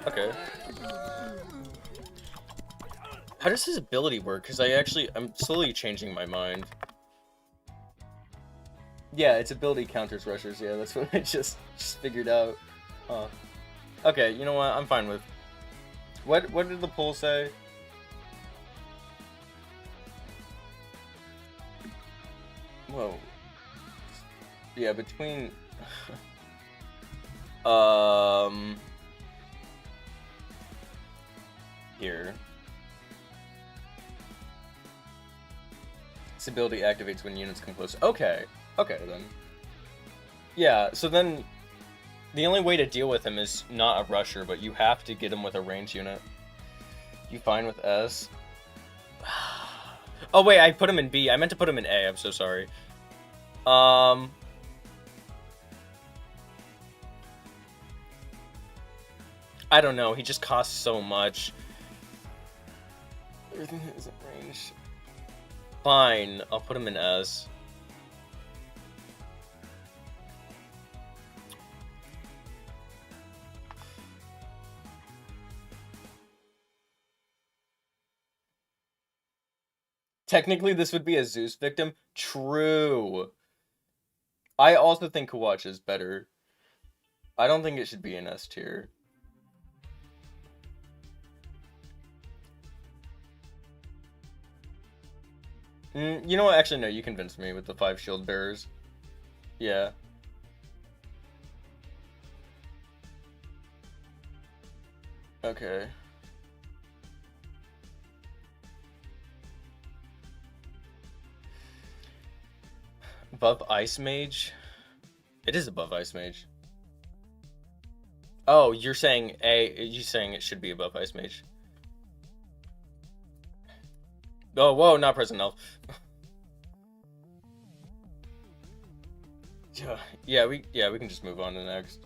Okay. How does his ability work? Because I'm slowly changing my mind. Yeah, its ability counters rushers. Yeah, that's what I just figured out. Huh. Okay, you know what? I'm fine with. What did the poll say? Whoa. Yeah, between. Here. This ability activates when units come close. Okay. Okay, then. Yeah, so then the only way to deal with him is not a rusher, but you have to get him with a range unit. You fine with S? Oh, wait, I put him in B. I meant to put him in A. I'm so sorry. I don't know. He just costs so much. Everything isn't range. Fine. I'll put him in S. Technically, this would be a Zeus victim. True. I also think Kawach is better. I don't think it should be an S tier. You know what? Actually, no. You convinced me with the 5 shield bearers. Yeah. Okay. Above Ice Mage? It is above Ice Mage. Oh, you're saying it should be above Ice Mage. Oh, whoa, not Present Elf. Yeah, we can just move on to the next.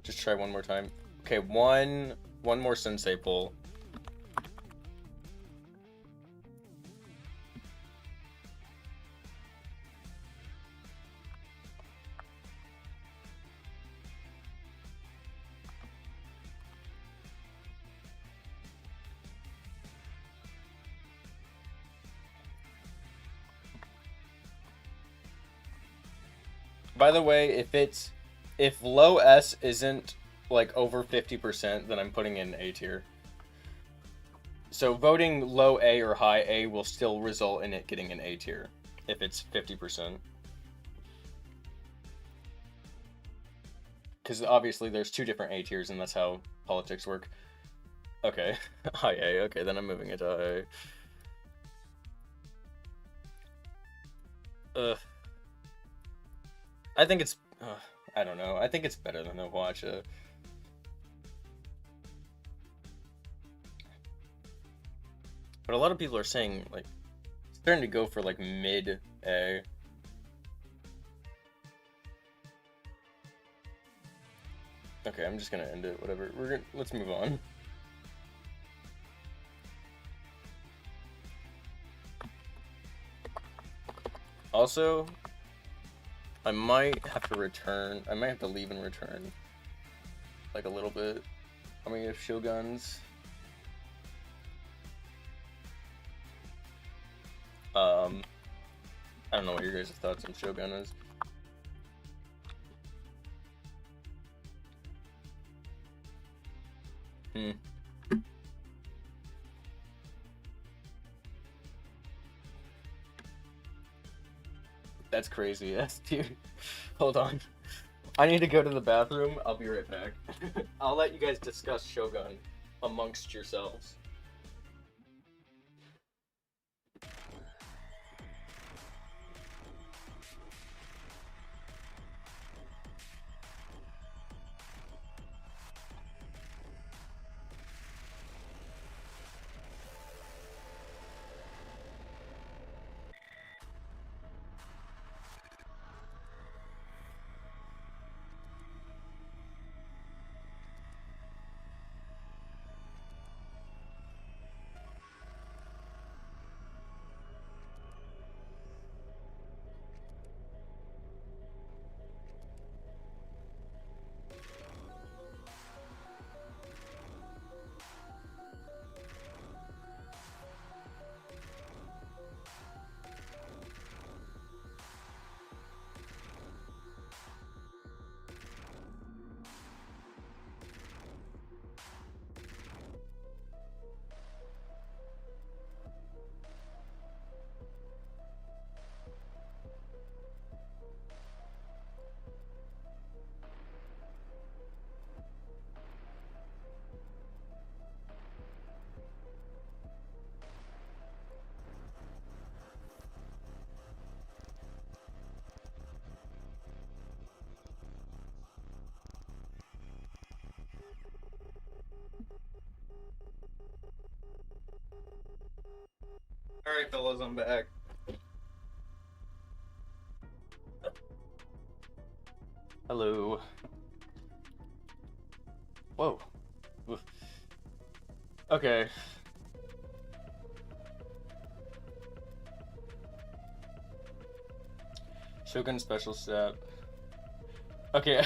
Just try one more time. Okay, one more Sensei pull. By the way, if low S isn't like over 50%, then I'm putting in A tier. So voting low A or high A will still result in it getting an A tier if it's 50%. Because obviously there's two different A tiers, and that's how politics work. Okay, high A. Okay, then I'm moving it to high A. I think it's... I don't know. I think it's better than Overwatch. But a lot of people are saying, like, it's starting to go for, like, mid-A. Okay, I'm just gonna end it, whatever. Let's move on. Also, I might have to return. I might have to leave and return. Like, a little bit. How many have Shoguns? I don't know what your guys' thoughts on Shogun is. That's crazy, yes, dude. Hold on. I need to go to the bathroom. I'll be right back. I'll let you guys discuss Shogun amongst yourselves. Alright, fellas, I'm back. Hello. Whoa. Oof. Okay. Shogun special stat. Okay.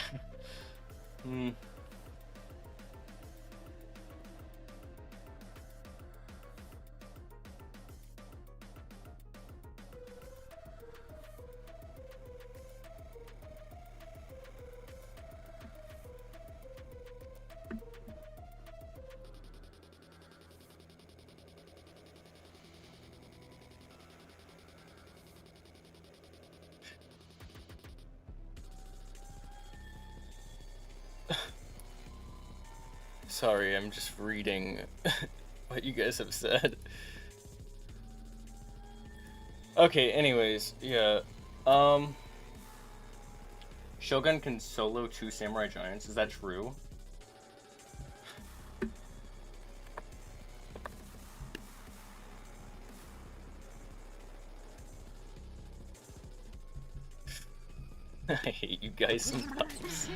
Sorry, I'm just reading what you guys have said. Okay, anyways, yeah. Shogun can solo 2 Samurai Giants, is that true? I hate you guys sometimes.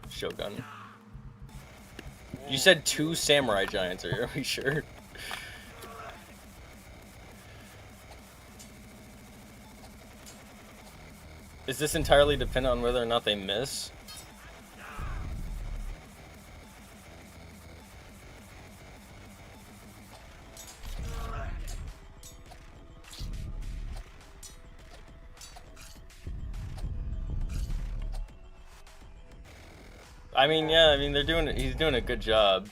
Shogun. You said 2 Samurai Giants, are we sure? Is this entirely dependent on whether or not they miss? I mean, yeah, I mean he's doing a good job,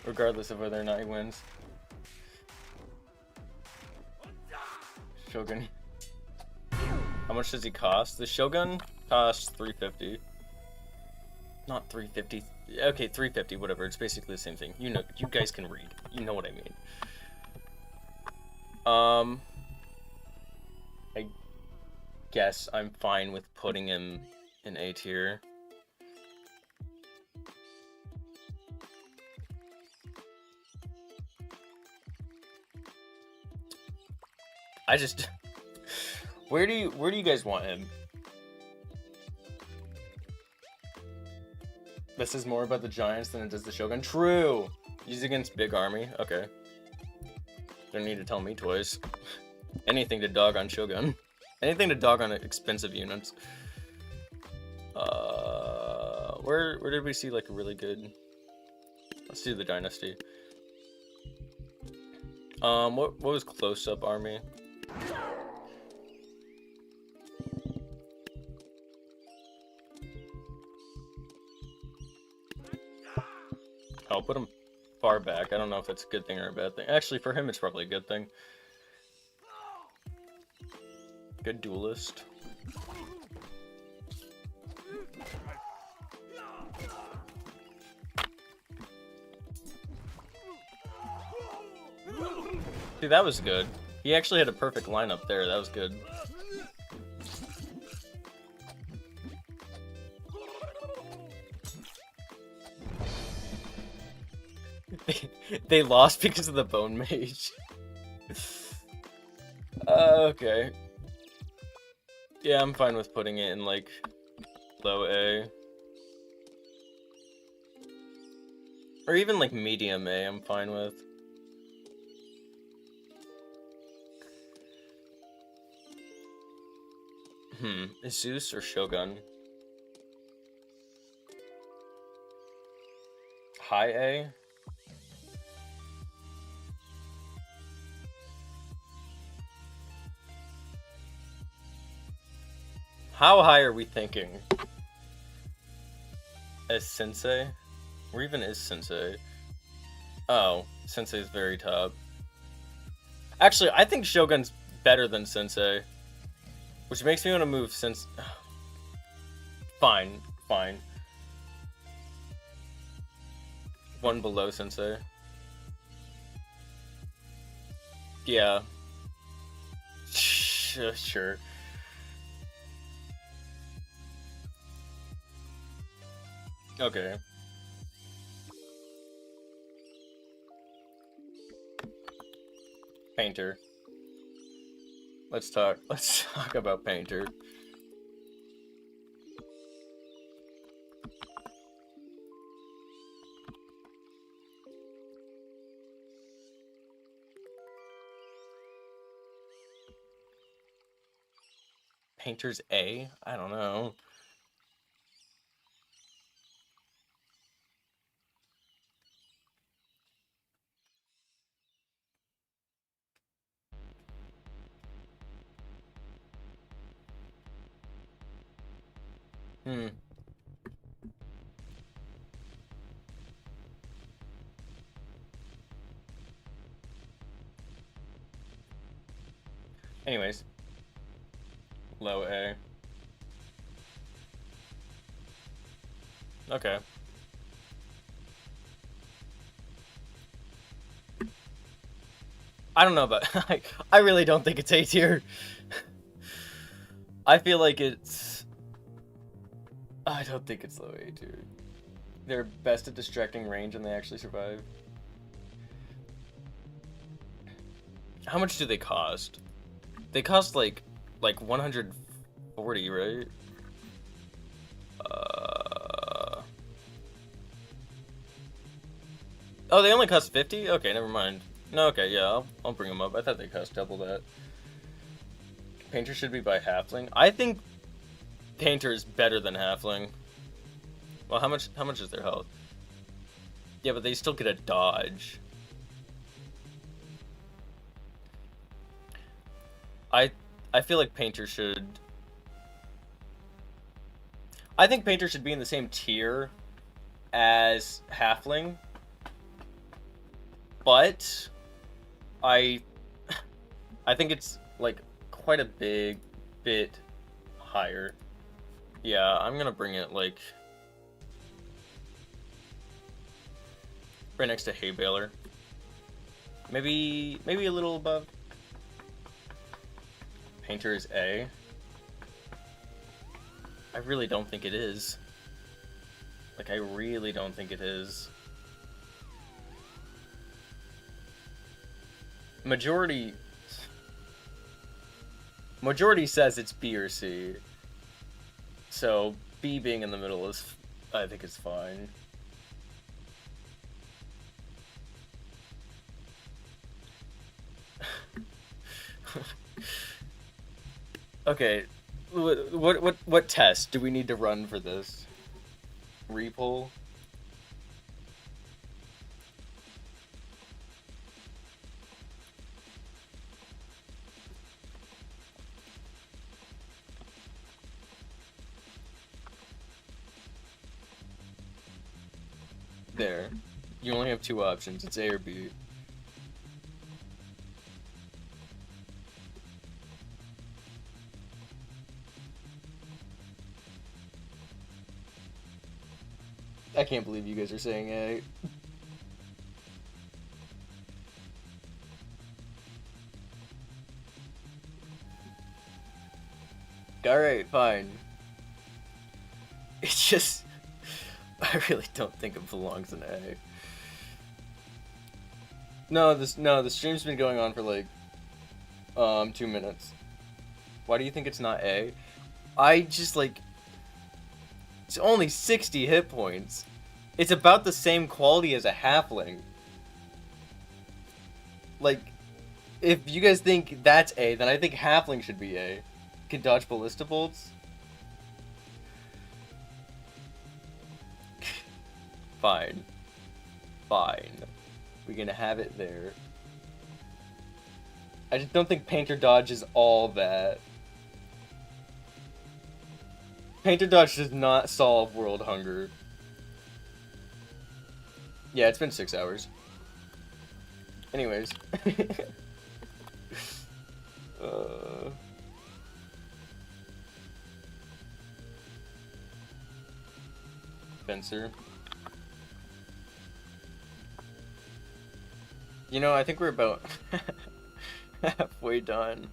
regardless of whether or not he wins. Shogun. How much does he cost? The Shogun costs 350. Not 350. Okay, 350, whatever. It's basically the same thing. You know, you guys can read. You know what I mean. I guess I'm fine with putting him in A tier. I just where do you guys want him? This is more about the Giants than it does the Shogun. True. He's against big army. Okay. Don't need to tell me twice. Anything to dog on Shogun. Anything to dog on expensive units. Where did we see like a really good? Let's do the Dynasty. What was close up army? I'll put him far back. I don't know if that's a good thing or a bad thing. Actually, for him, it's probably a good thing. Good duelist. See, that was good. He actually had a perfect lineup there. That was good. They lost because of the bone mage. Okay. Yeah, I'm fine with putting it in like low A. Or even like medium A, I'm fine with. Zeus or Shogun? High A? How high are we thinking? As Sensei? Or even is Sensei? Oh, Sensei's very top. Actually, I think Shogun's better than Sensei. Which makes me want to move since... Fine. One below Sensei. Yeah. Sure. Okay. Painter. Let's talk about Painter. Painter's A? I don't know. Anyways. Low A. Okay. I don't know about... I really don't think it's A tier. I feel like it's... I don't think it's low A tier. They're best at distracting range and they actually survive. How much do they cost? They cost like 140, right? Oh, they only cost 50? Okay, never mind. No, okay, yeah, I'll bring them up. I thought they cost double that. Painter should be by Halfling. I think Painter is better than Halfling. Well, how much is their health? Yeah, but they still get a dodge. I feel like Painter should... I think Painter should be in the same tier as Halfling, but I think it's like quite a big bit higher. Yeah, I'm gonna bring it like right next to Hay Baler. Maybe a little above. Painter is A. I really don't think it is. Like, I really don't think it is. Majority says it's B or C. So, B being in the middle is, I think it's fine. Okay, what test do we need to run for this? Repull? There. You only have two options, it's A or B. I can't believe you guys are saying A. Alright, fine. It's just... I really don't think it belongs in A. No, the stream's been going on for like 2 minutes. Why do you think it's not A? I just like... It's only 60 hit points. It's about the same quality as a halfling. Like, if you guys think that's A, then I think halfling should be A. Can dodge ballista bolts? Fine. Fine. We're gonna have it there. I just don't think Painter Dodge is all that. Painter Dodge does not solve world hunger. Yeah, it's been 6 hours. Anyways. Fencer. You know, I think we're about halfway done.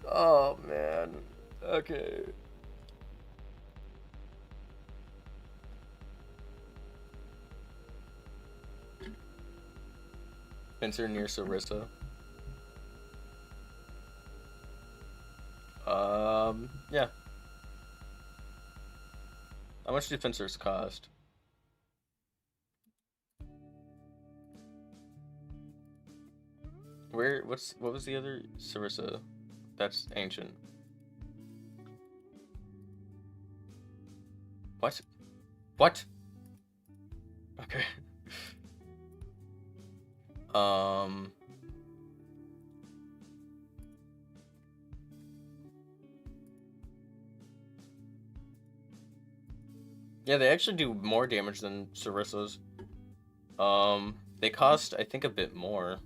Oh, man. Okay. Fencer near Sarissa. Yeah. How much do Fencers cost? What was the other Sarissa? That's ancient. What? What? Okay. Yeah, they actually do more damage than Sarissas. They cost, I think, a bit more.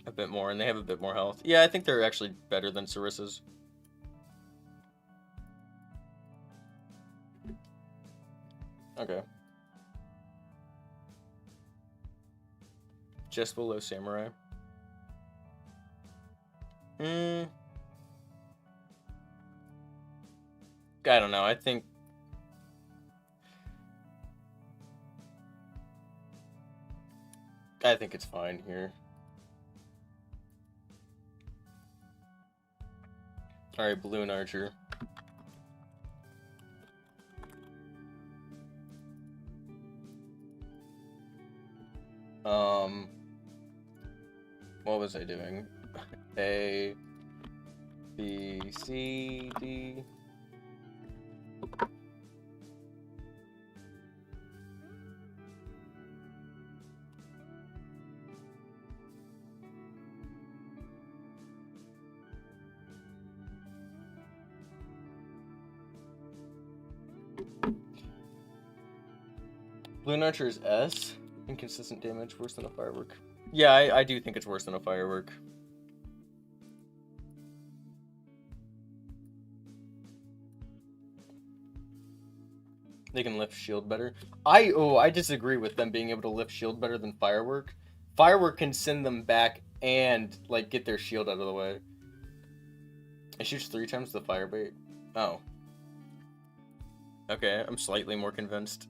A bit more, and they have a bit more health. Yeah, I think they're actually better than Sarissas. Okay. Just below Samurai. I don't know, I think... it's fine here. Alright, Balloon Archer. What was I doing? A, B, C, D. Balloon Archer is S. Inconsistent damage, worse than a firework. Yeah, I do think it's worse than a firework. They can lift shield better. I disagree with them being able to lift shield better than firework. Firework can send them back and like get their shield out of the way. It shoots 3 times the fire bait. Oh. Okay, I'm slightly more convinced.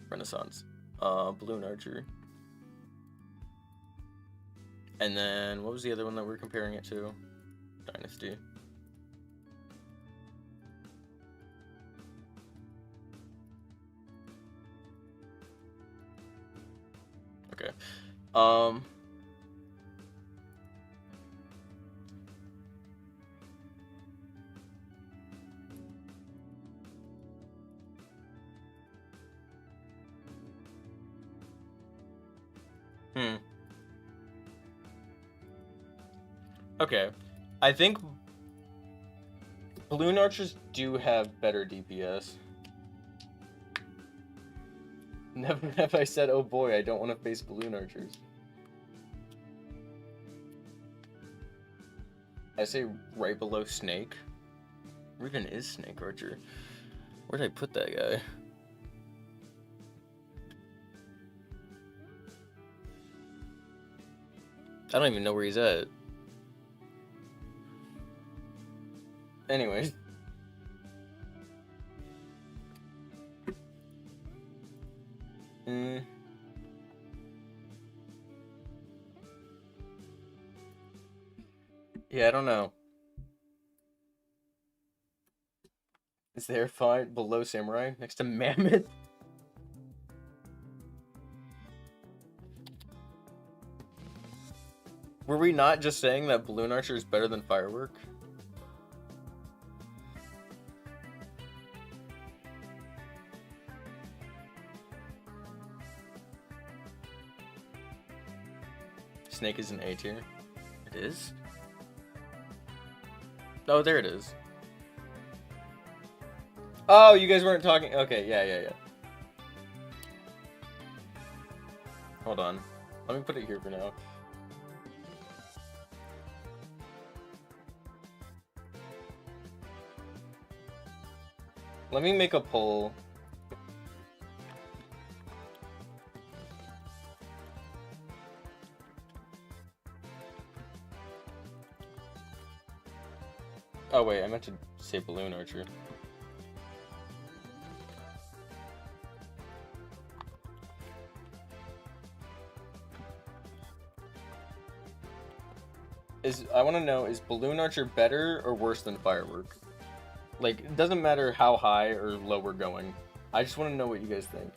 Renaissance. Balloon Archer. And then, what was the other one that we're comparing it to? Dynasty. Okay. Okay. I think Balloon Archers do have better DPS. Never have I said, oh boy, I don't want to face Balloon Archers. I say right below Snake. Where even is Snake Archer? Where did I put that guy? I don't even know where he's at. Anyways. Yeah, I don't know. Is there a fight below Samurai next to Mammoth? Were we not just saying that Balloon Archer is better than Firework? Snake is an A tier. It is? Oh, there it is. Oh, you guys weren't talking. Okay, yeah. Hold on. Let me put it here for now. Let me make a poll. Oh wait, I meant to say Balloon Archer. I want to know, is Balloon Archer better or worse than Firework? Like, it doesn't matter how high or low we're going. I just want to know what you guys think.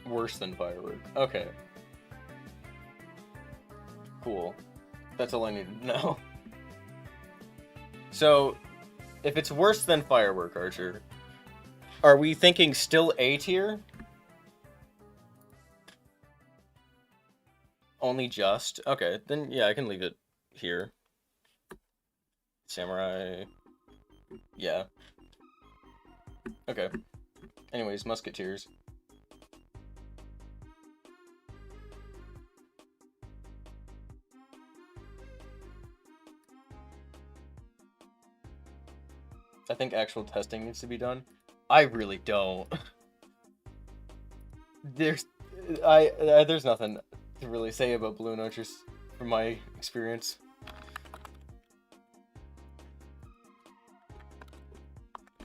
Worse than Firework. Okay. Cool. That's all I needed to know. So, if it's worse than Firework Archer, are we thinking still A tier? Only just? Okay, then yeah, I can leave it here. Samurai. Yeah. Okay. Anyways, Musketeers. I think actual testing needs to be done. I really don't. There's nothing to really say about Balloon Archers from my experience.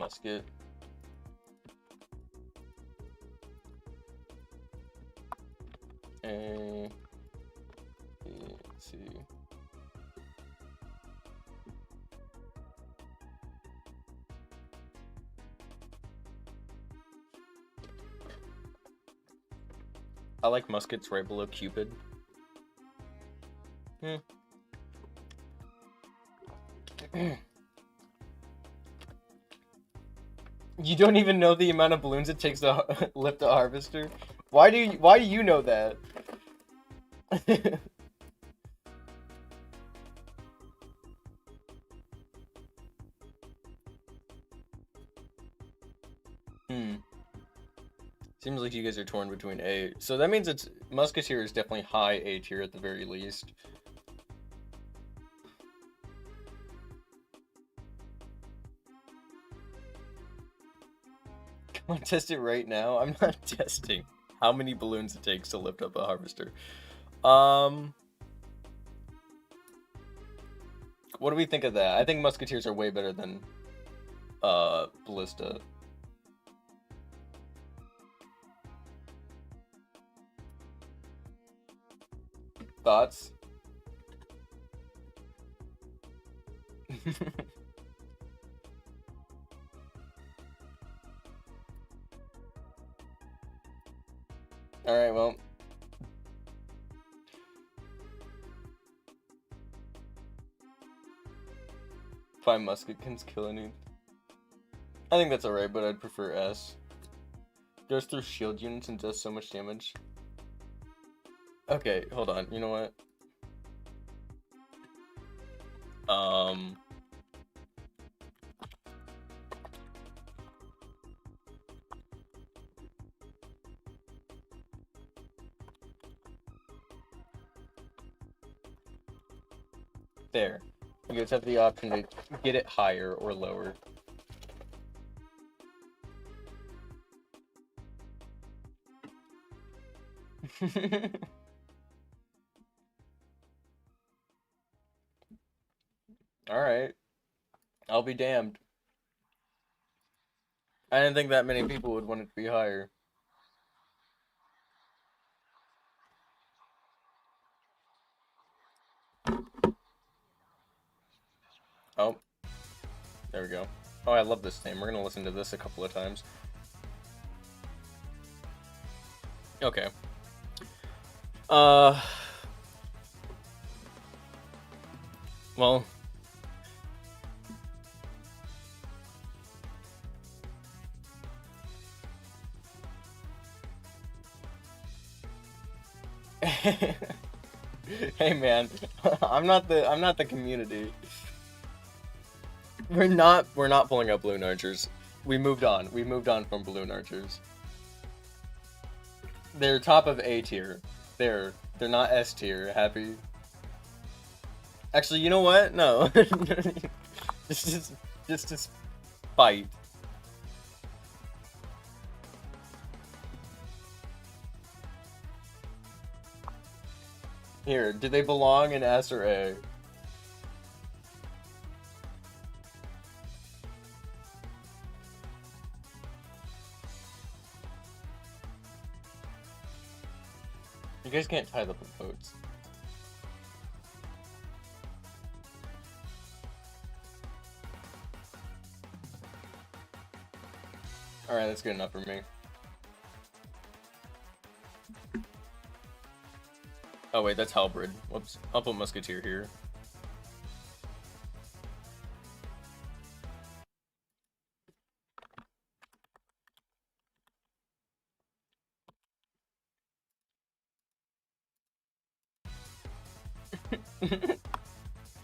Musket. A, B, C. I like muskets right below Cupid. You don't even know the amount of balloons it takes to lift a harvester? Why do you know that? Seems like you guys are torn between A. So that means it's Musketeer is definitely high A tier at the very least. Come on, test it right now. I'm not testing how many balloons it takes to lift up a harvester. What do we think of that? I think Musketeers are way better than Ballista. Thoughts? Alright, well. Five musket can kill any. I think that's alright, but I'd prefer S. Goes through shield units and does so much damage. Okay, hold on. You know what? There. You guys have the option to get it higher or lower. Alright. I'll be damned. I didn't think that many people would want it to be higher. Oh. There we go. Oh, I love this theme. We're gonna listen to this a couple of times. Okay. Well. Hey man, I'm not the community. We're not pulling up balloon archers. We moved on. We moved on from balloon archers. They're top of A tier. They're not S tier. Happy. Actually, you know what? No. just to spite. Here, do they belong in S or A? You guys can't tie up with boats. Alright, that's good enough for me. Oh wait, that's halberd. Whoops. I'll put musketeer here.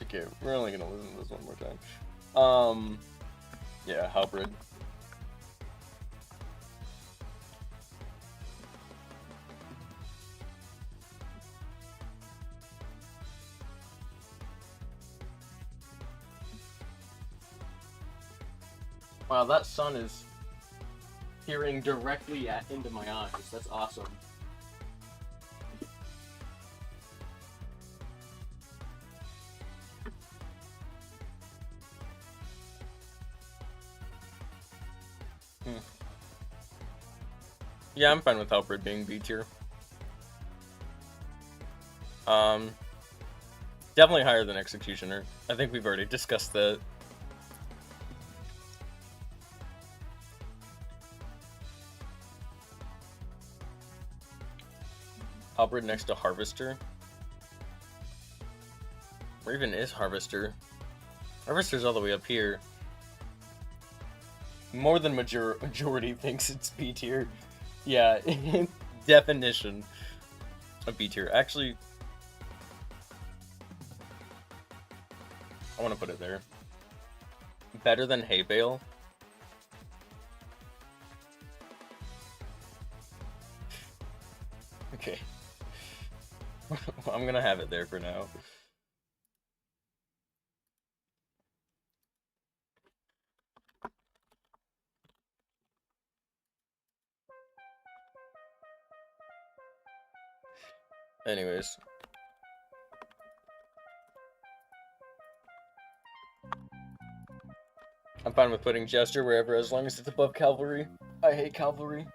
Okay, we're only gonna listen to this one more time. Yeah, halberd. Wow, that sun is peering directly into my eyes. That's awesome. Yeah, I'm fine with halberd being B tier. Definitely higher than executioner. I think we've already discussed that. Halberd next to harvester. Where even is harvester? Harvester's all the way up here. More than majority thinks it's B tier. Yeah, definition of B tier. Actually, I want to put it there. Better than hay bale. Okay. I'm gonna have it there for now. Anyways. I'm fine with putting Jester wherever, as long as it's above Cavalry. I hate Cavalry.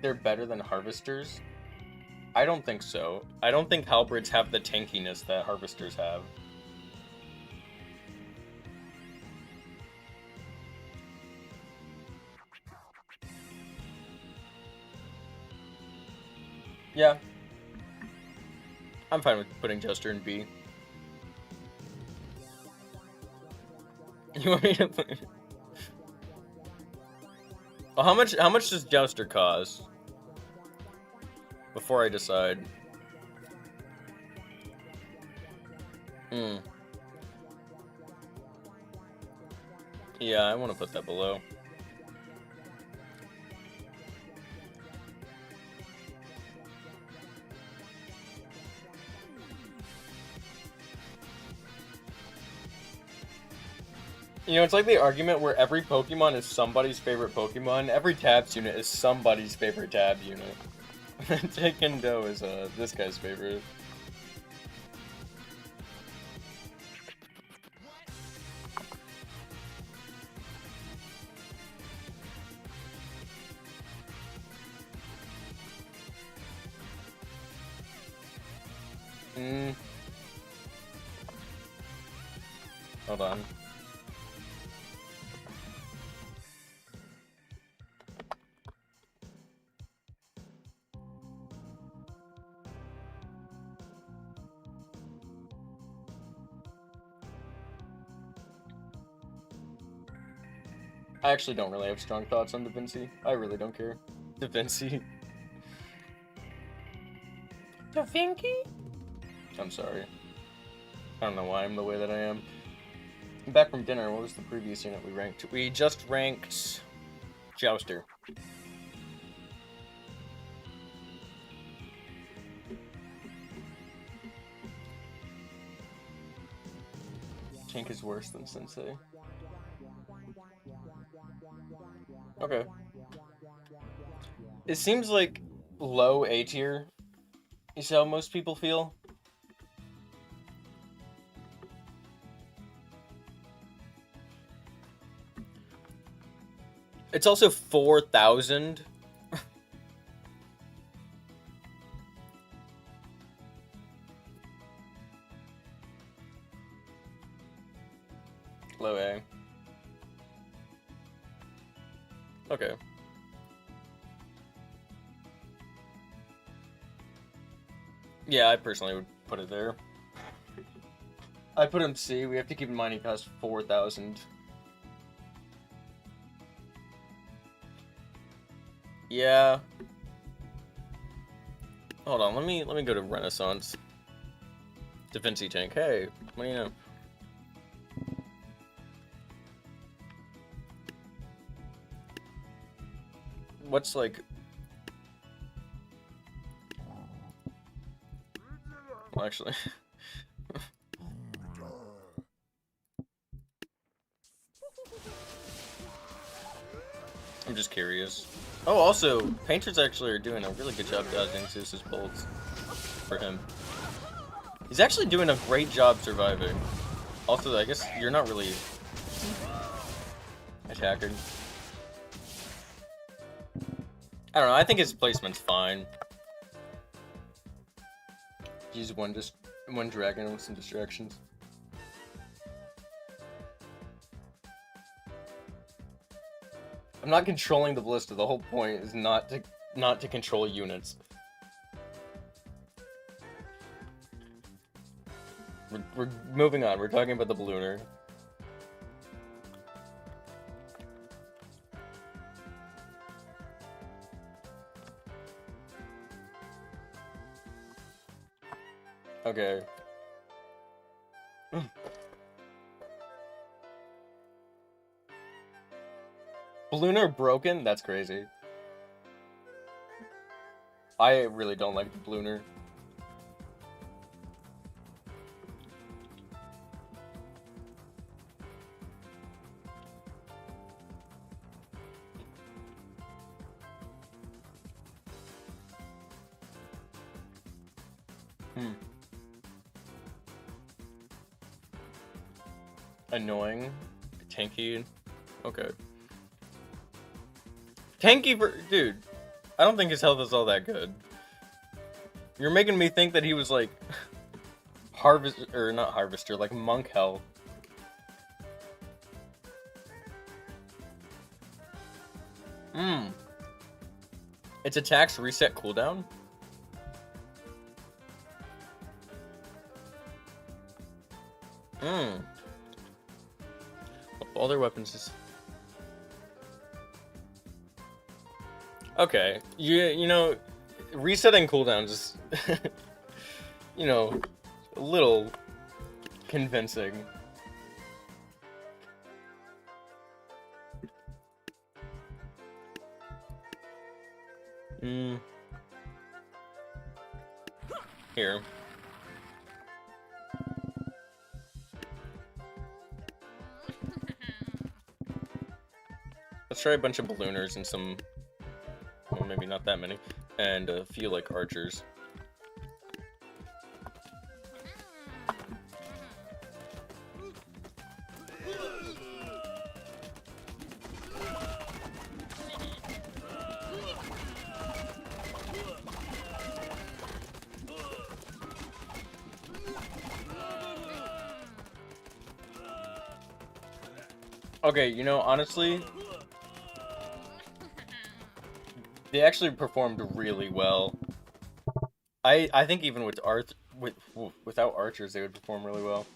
They're better than Harvesters? I don't think so. I don't think Halberds have the tankiness that Harvesters have. Yeah. I'm fine with putting Jester in B. You want me to put... Well, how much does Jester cost? Before I decide. Yeah, I want to put that below. You know, it's like the argument where every Pokemon is somebody's favorite Pokemon. Every Tabs unit is somebody's favorite Tab unit. Taekwondo is this guy's favorite. Hold on. I actually don't really have strong thoughts on Da Vinci. I really don't care. Da Vinci. Da Vinci? I'm sorry. I don't know why I'm the way that I am. I'm back from dinner. What was the previous unit we ranked? We just ranked Jouster. Tank is worse than Sensei. Okay. It seems like low A tier is how most people feel. It's also 4,000. Low A. Okay. Yeah, I personally would put it there. I put him C. We have to keep in mind he costs 4,000. Yeah. Hold on, let me go to Renaissance. Da Vinci tank. Hey, what do you know? What's like... Well, actually... I'm just curious. Oh, also, painters actually are doing a really good job dodging Zeus's bolts for him. He's actually doing a great job surviving. Also, I guess you're not really attacking. I don't know, I think his placement's fine. Use one dragon with some distractions. I'm not controlling the Ballista. The whole point is not to control units. We're moving on. We're talking about the ballooner. Okay. Ballooner broken? That's crazy. I really don't like the Ballooner. Annoying. Tanky. Okay. Tanky for... Dude. I don't think his health is all that good. You're making me think that he was like... Harvest... Or not Harvester, like Monk health. Its attacks reset cooldown? All their weapons is... Okay. You know, resetting cooldowns is... you know, a little convincing. Here. Let's try a bunch of ballooners and some, well, maybe not that many, and a few like archers. Okay, you know, honestly, they actually performed really well. I think even with without archers, they would perform really well.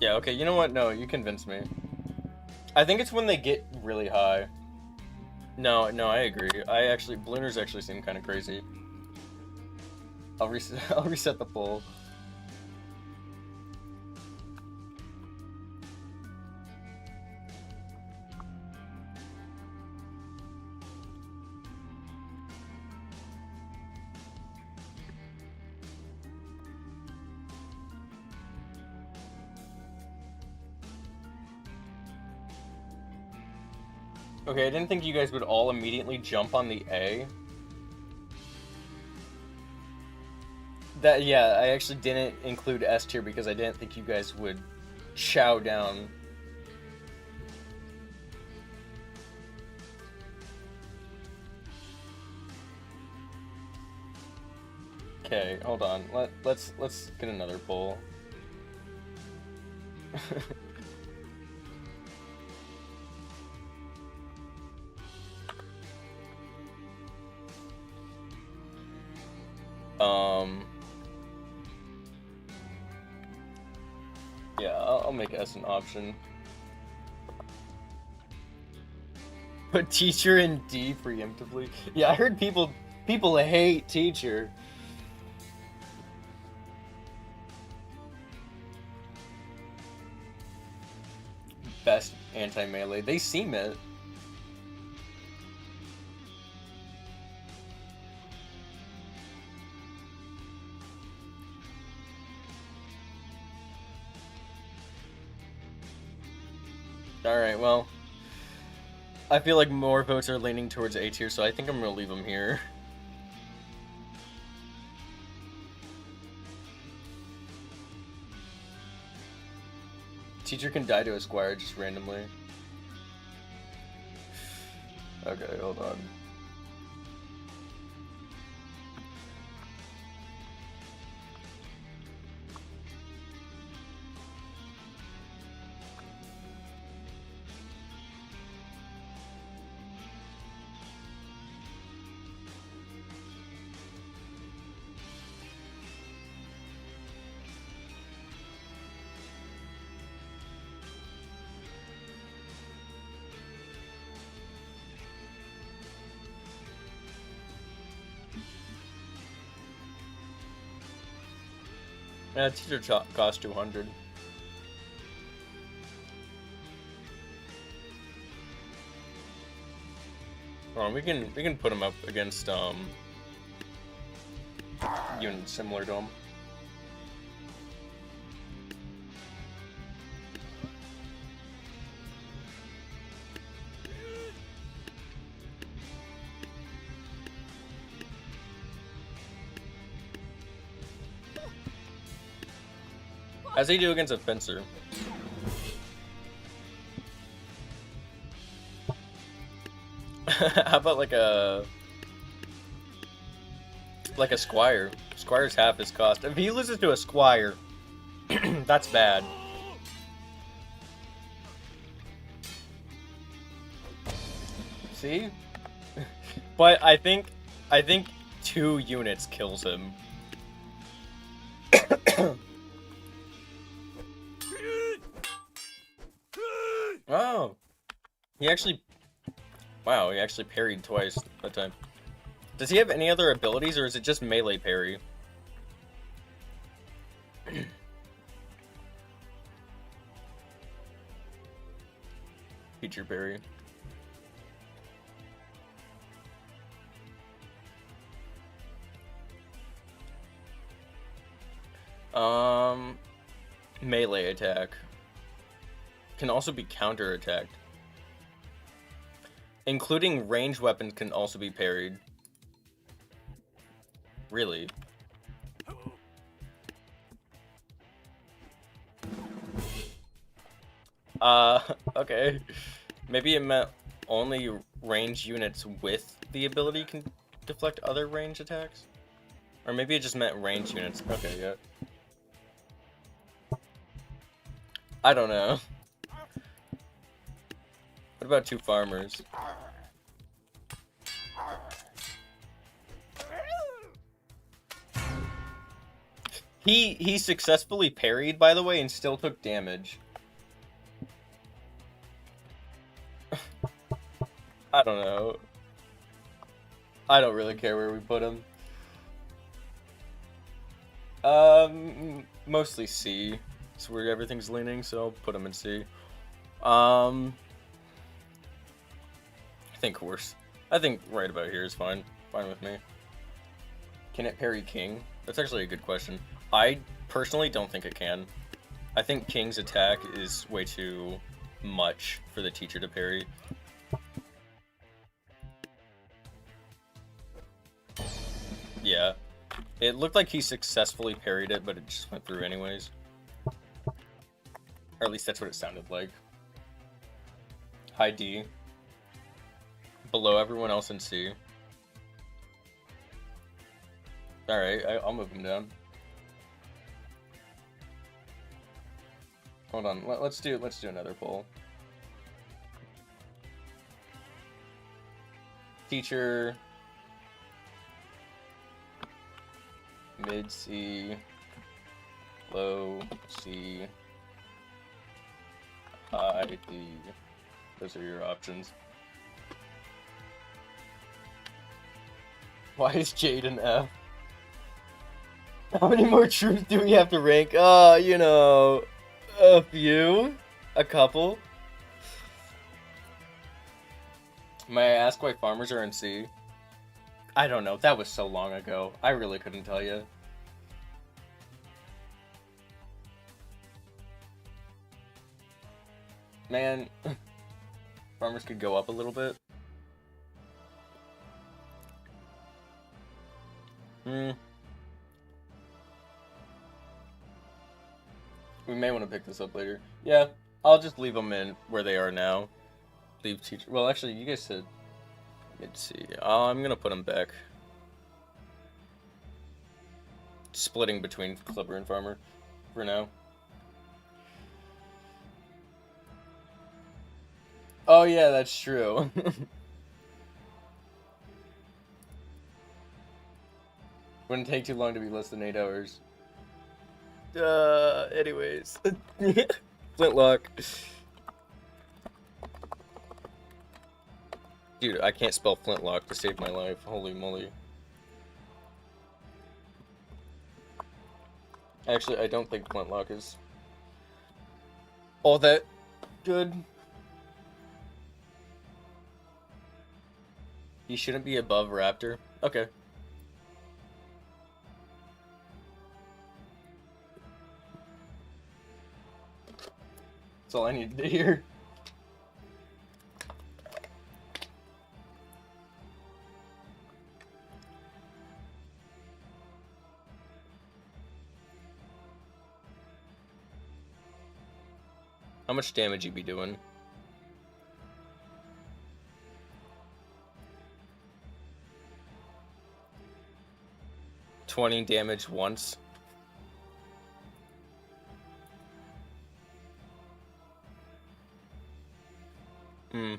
Yeah, okay, you know what? No, you convinced me. I think it's when they get really high. No, I agree. Ballooners actually seem kind of crazy. I'll reset the poll. Okay, I didn't think you guys would all immediately jump on the A. Yeah, I actually didn't include S tier because I didn't think you guys would chow down. Okay, hold on. Let's get another poll. Yeah, I'll make S an option. Put teacher in D preemptively. Yeah, I heard people hate teacher. Best anti-melee. They seem it. Alright, well, I feel like more votes are leaning towards A tier, so I think I'm gonna leave them here. Teacher can die to a squire just randomly. Okay, hold on. Yeah, teacher cost 200. Oh, we can put him up against units similar to him. How's he do against a fencer? How about like a Squire? Squire's half his cost. If he loses to a Squire, that's bad. See? But I think 2 units kills him. Oh, he actually parried twice that time. Does he have any other abilities, or is it just melee parry? Feature parry. Melee attack. Can also be counter-attacked. Including ranged weapons can also be parried. Really? Okay. Maybe it meant only ranged units with the ability can deflect other ranged attacks? Or maybe it just meant ranged units. Okay, yeah. I don't know. What about 2 farmers? He successfully parried, by the way, and still took damage. I don't know. I don't really care where we put him. Mostly C. It's where everything's leaning, so I'll put him in C. I think right about here is fine. Fine with me. Can it parry King? That's actually a good question. I personally don't think it can. I think King's attack is way too much for the teacher to parry. Yeah. It looked like he successfully parried it, but it just went through anyways. Or at least that's what it sounded like. High D. Below everyone else in C. Alright, I'll move him down. Hold on, let's do another poll. Teacher. Mid C. Low C. High D. Those are your options. Why is Jade an F? How many more troops do we have to rank? You know, a few? A couple? May I ask why farmers are in C? I don't know, that was so long ago. I really couldn't tell you. Man, farmers could go up a little bit. We may want to pick this up later. Yeah, I'll just leave them in where they are now. Leave teacher. Well, actually, you guys said mid-C. I'm gonna put them back. Splitting between Clipper and Farmer for now. Oh yeah, that's true. Wouldn't take too long to be less than 8 hours. Anyways. Flintlock. Dude, I can't spell flintlock to save my life. Holy moly. Actually, I don't think Flintlock is all that good. He shouldn't be above Raptor. Okay. That's all I need to hear. How much damage you be doing? $20 damage once. Hmm.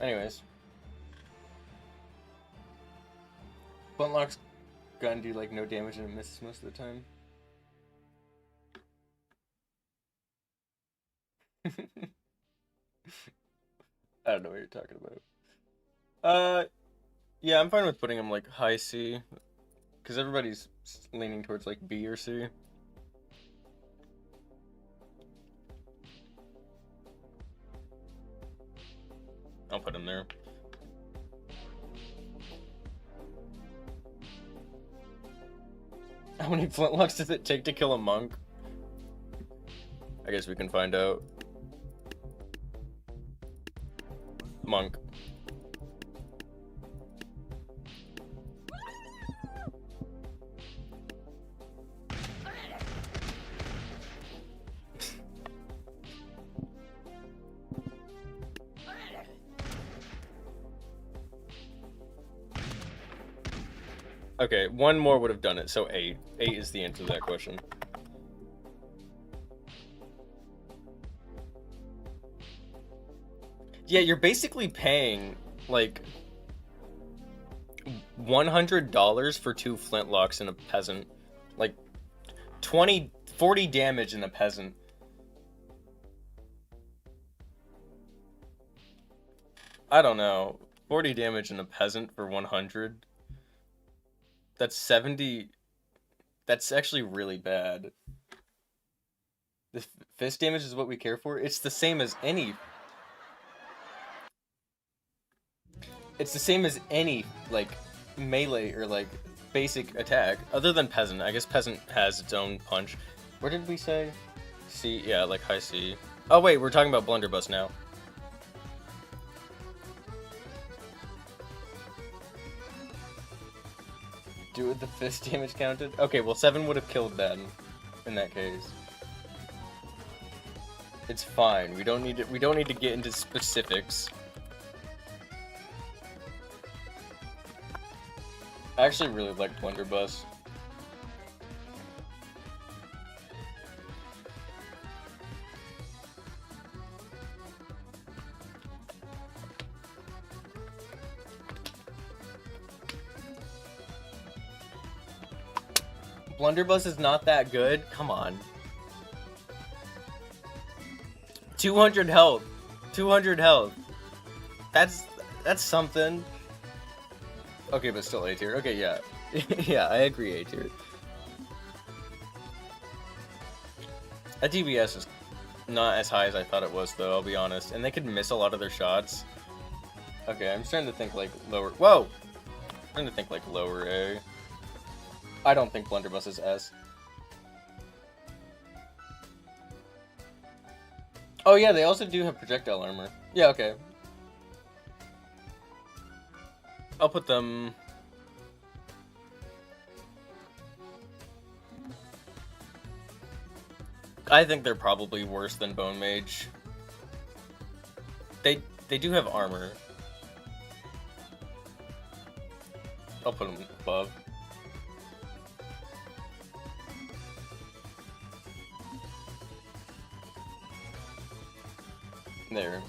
Anyways. Flintlock's gun do like no damage and it misses most of the time. I don't know what you're talking about. Yeah, I'm fine with putting him like high C, because everybody's leaning towards like B or C. I'll put him there. How many flintlocks does it take to kill a monk? I guess we can find out. Monk. Okay, one more would have done it, so 8. 8 is the answer to that question. Yeah, you're basically paying, like, $100 for 2 flintlocks and a peasant. Like, 40 damage in a peasant. I don't know. 40 damage in a peasant for 100? That's 70... That's actually really bad. The fist damage is what we care for? It's the same as any... It's the same as any, like, melee or, like, basic attack. Other than Peasant. I guess Peasant has its own punch. Where did we say? C? Yeah, like high C. Oh, wait, we're talking about Blunderbuss now. Do it with the fist damage counted? Okay, well, 7 would have killed them in that case. It's fine. We don't need to get into specifics. I actually really like Blunderbuss. Blunderbuss is not that good? Come on. 200 health. 200 health. That's something. Okay, but still A tier. Okay, yeah. Yeah, I agree, A tier. That DBS is not as high as I thought it was, though, I'll be honest. And they could miss a lot of their shots. Okay, I'm starting to think, like, lower... Whoa! I'm starting to think, like, lower A. I don't think Blunderbuss is S. Oh, yeah, they also do have projectile armor. Yeah, okay. I'll put them... I think they're probably worse than Bone Mage. They do have armor. I'll put them above. There.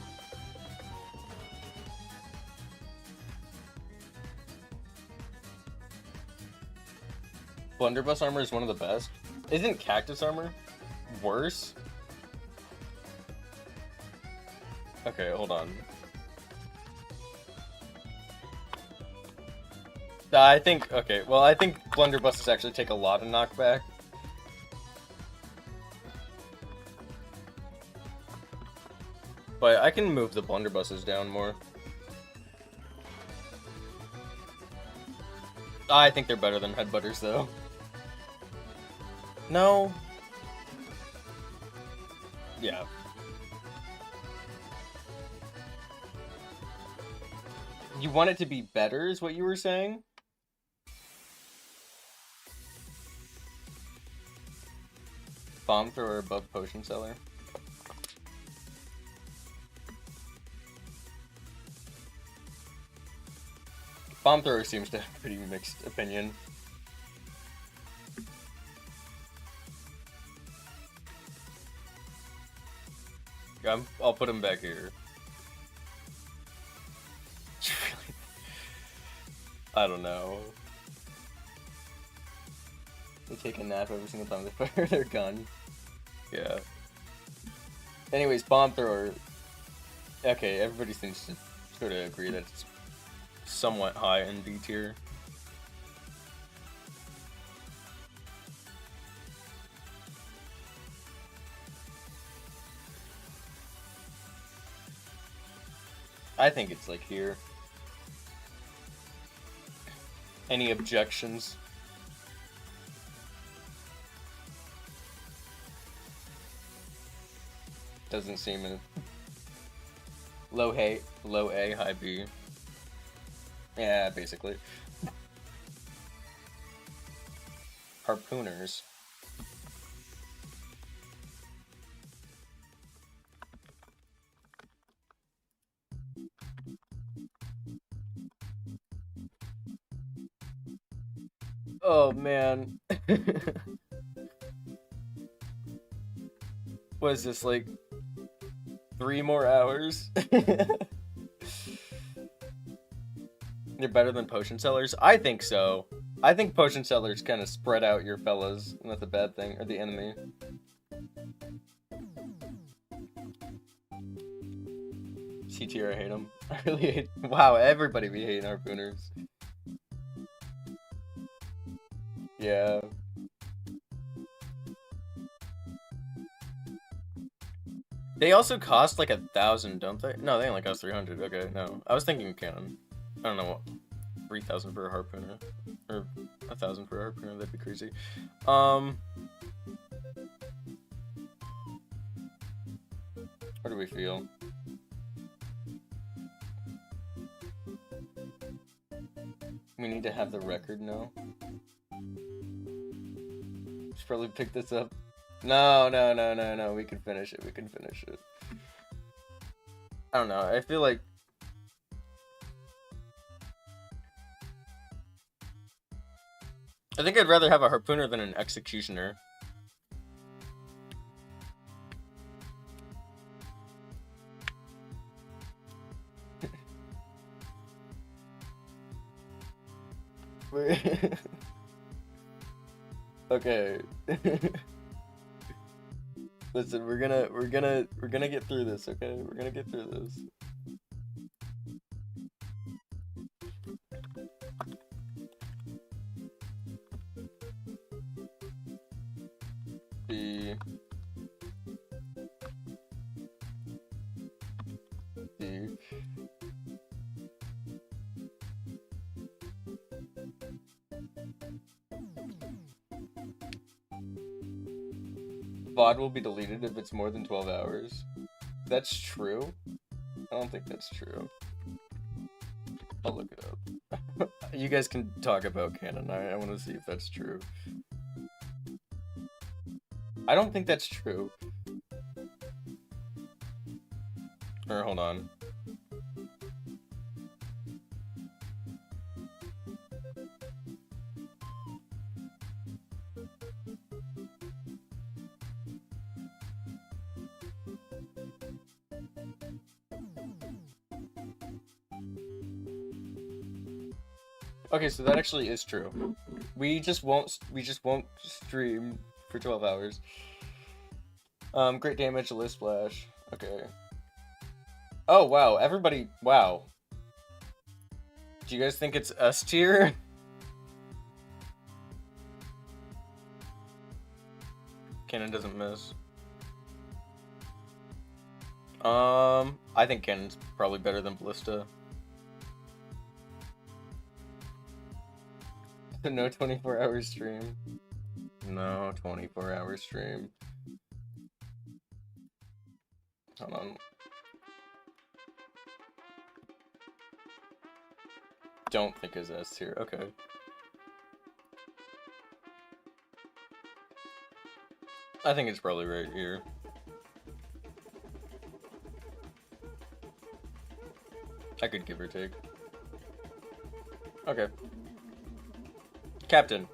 Blunderbuss armor is one of the best. Isn't Cactus armor worse? Okay, hold on. I think, okay, well, I think blunderbusses actually take a lot of knockback. But I can move the blunderbusses down more. I think they're better than headbutters, though. No. Yeah. You want it to be better, is what you were saying? Bomb thrower above potion seller. Bomb thrower seems to have a pretty mixed opinion. I'll put him back here. I don't know. They take a nap every single time they fire their gun. Yeah. Anyways, bomb thrower. Okay, everybody seems to sort of agree that it's somewhat high in B tier. I think it's like here. Any objections? Doesn't seem in low A, high B. Yeah, basically. Harpooners. Oh man. What is this, like 3 more hours? They're better than potion sellers? I think so. I think potion sellers kind of spread out your fellas, and that's a bad thing, or the enemy. C tier, I hate them. I really hate. Wow, everybody be hating harpooners. Yeah. They also cost like 1,000, don't they? No, they only cost 300. Okay, no. I was thinking cannon. I don't know what. 3,000 for a harpooner. Or 1,000 for a harpooner, that'd be crazy. Where do we feel? We need to have the record now. Should probably pick this up. No, we can finish it, I don't know, I feel like... I think I'd rather have a harpooner than an executioner. Okay. Listen, we're gonna get through this, okay? We're gonna get through this. B. VOD will be deleted if it's more than 12 hours. That's true? I don't think that's true. I'll look it up. You guys can talk about canon. I want to see if that's true. I don't think that's true. Or hold on. Okay, so that actually is true. We just won't stream for 12 hours. Great damage, list splash. Okay. Oh, wow. Everybody... Wow. Do you guys think it's S tier? Cannon doesn't miss. I think Cannon's probably better than Ballista. No 24-hour stream. No 24-hour stream. Hold on. Don't think is S tier. Okay. I think it's probably right here. I could give or take. Okay. Captain.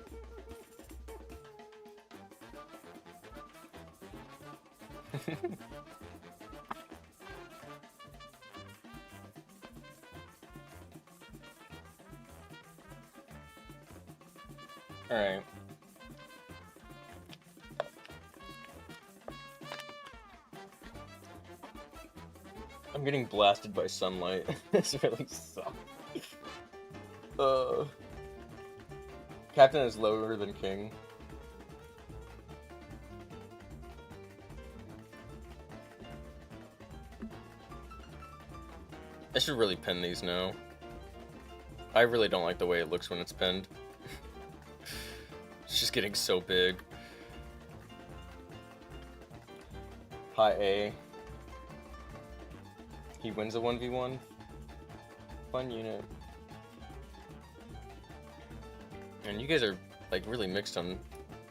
Alright. I'm getting blasted by sunlight. This really sucks. Captain is lower than King. I should really pin these now. I really don't like the way it looks when it's pinned. It's just getting so big. High A. He wins a 1v1. Fun unit. And you guys are like really mixed on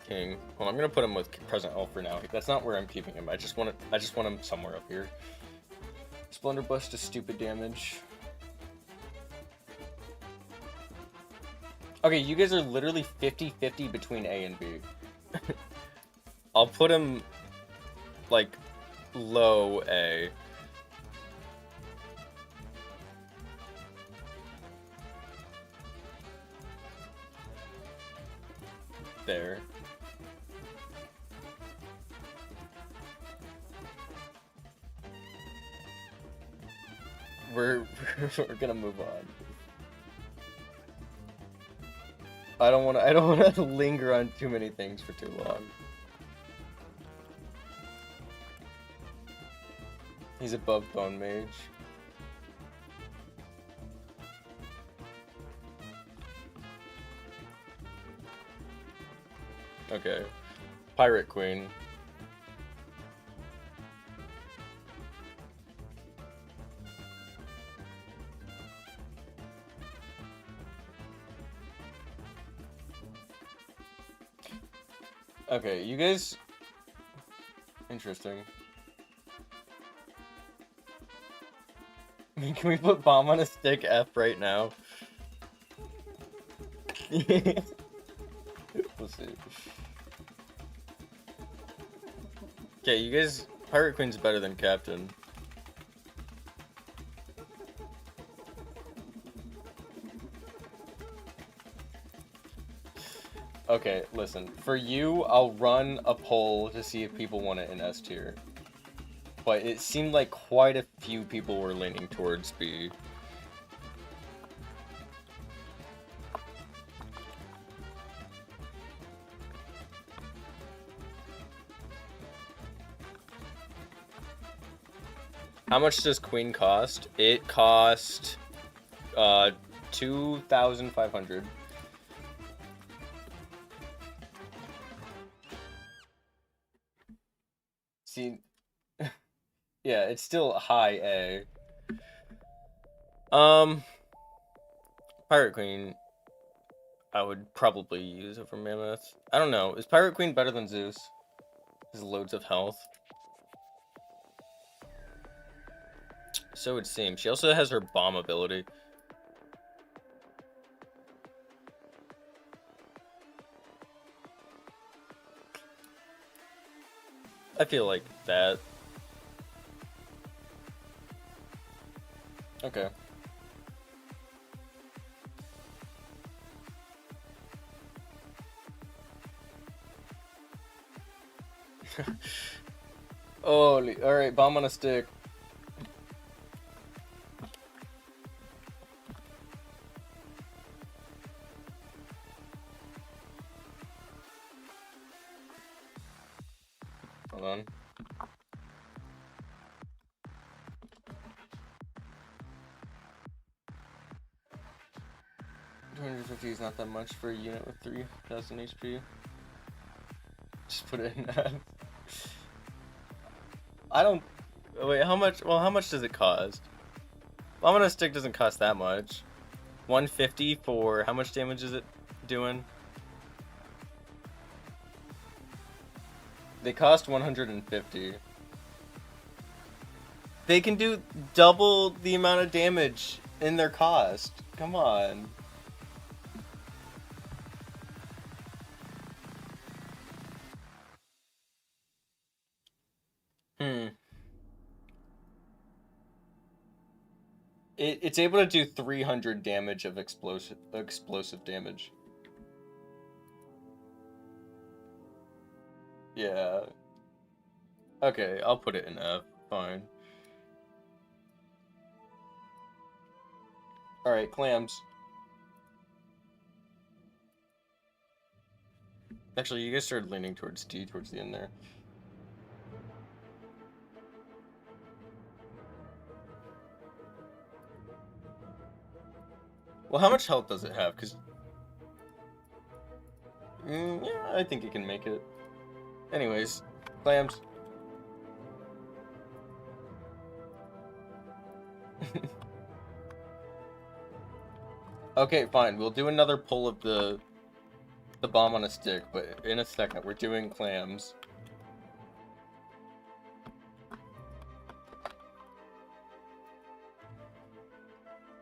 King. Well, I'm gonna put him with Present Elf for now. That's not where I'm keeping him. I just want him somewhere up here. Splendor Bust is stupid damage. Okay, you guys are literally 50-50 between A and B. I'll put him like low A. There. We're gonna move on. I don't wanna linger on too many things for too long. He's above Bone Mage. Okay. Pirate Queen. Okay, you guys... Interesting. Can we put bomb on a stick F right now? We'll see. Okay, you guys... Pirate Queen's better than Captain. Okay, listen. For you, I'll run a poll to see if people want it in S tier. But it seemed like quite a few people were leaning towards B. How much does Queen cost? It cost 2,500. See, yeah, it's still high A. Pirate Queen, I would probably use over Mammoth. I don't know. Is Pirate Queen better than Zeus? Has loads of health. So it would seem. She also has her bomb ability. I feel like that. Okay. Holy, alright, bomb on a stick. 250 is not that much for a unit with 3000 HP. Just put it in that. I don't... Wait, how much? Well, how much does it cost? Bomb on a stick doesn't cost that much. 150 for... How much damage is it doing? They cost 150. They can do double the amount of damage in their cost. Come on. It's able to do 300 damage of explosive damage. Yeah. Okay, I'll put it in F. Fine. Alright, Clams. Actually, you guys started leaning towards D towards the end there. Well, how much health does it have? Because... yeah, I think it can make it. Anyways, Clams. Okay, fine. We'll do another pull of the bomb on a stick, but in a second. We're doing Clams.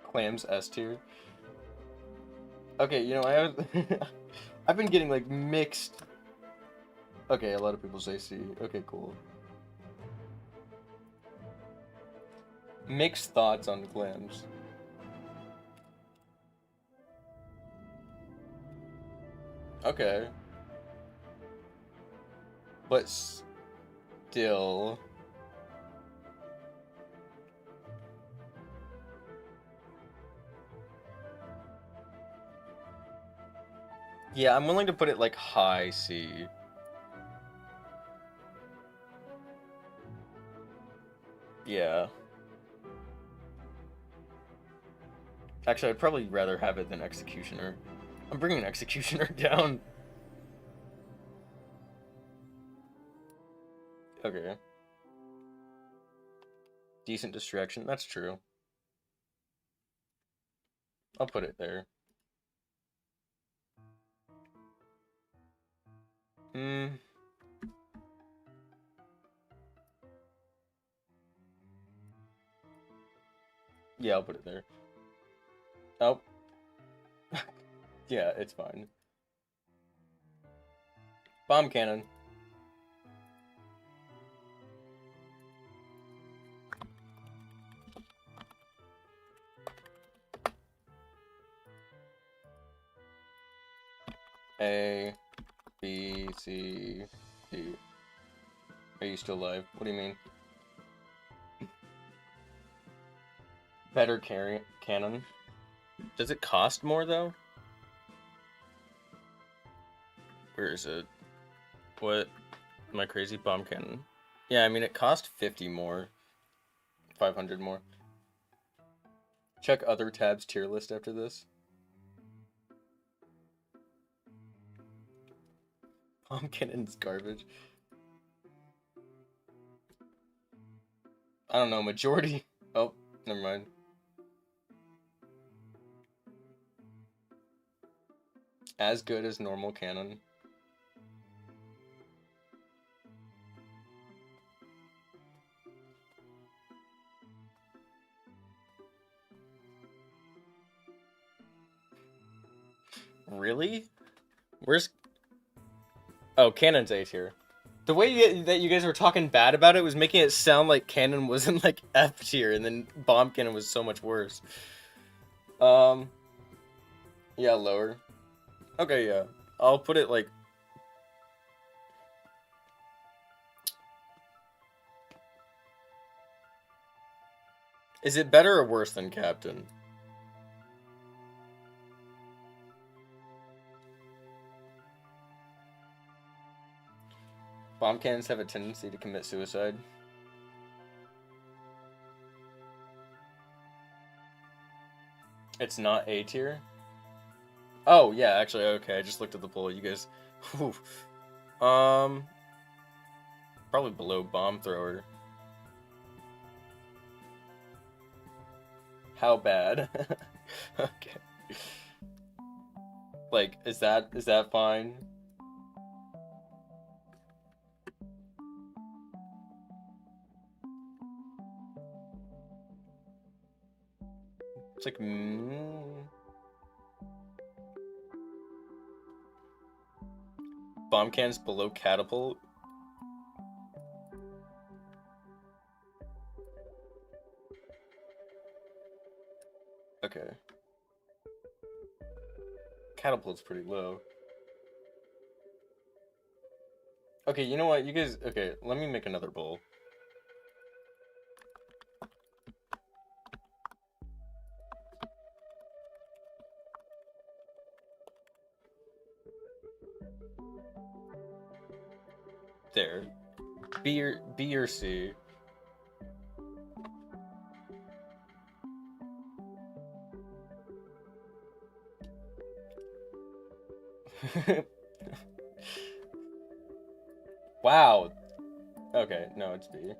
Clams S tier. Okay, you know, I've been getting like mixed. Okay, a lot of people say C. Okay, cool. Mixed thoughts on Clams. Okay. But still... Yeah, I'm willing to put it like high C. Yeah. Actually, I'd probably rather have it than Executioner. I'm bringing Executioner down. Okay. Decent distraction. That's true. I'll put it there. Yeah, I'll put it there. Oh. Yeah, it's fine. Bomb cannon. A, B, C, D. Are you still alive? What do you mean? Better cannon. Does it cost more, though? Where is it? What? Am I crazy? Bomb cannon. Yeah, I mean, it cost 50 more. 500 more. Check other tabs tier list after this. Bomb cannon's garbage. I don't know, majority... Oh, never mind. As good as normal cannon. Really? Where's... Oh, cannon's A tier. The way that you guys were talking bad about it was making it sound like cannon was in, like, F tier, and then bomb cannon was so much worse. Yeah, lower. Okay, yeah. I'll put it, like... Is it better or worse than Captain? Bomb cannons have a tendency to commit suicide. It's not A tier? Oh, yeah, actually, okay, I just looked at the poll, you guys... Whew. Probably below Bomb Thrower. How bad? Okay. Like, is that fine? It's like, Bomb cannons below Catapult? Okay. Catapult's pretty low. Okay, you know what? You guys... Okay, let me make another bowl. There. B or C. Wow. Okay, no, it's B.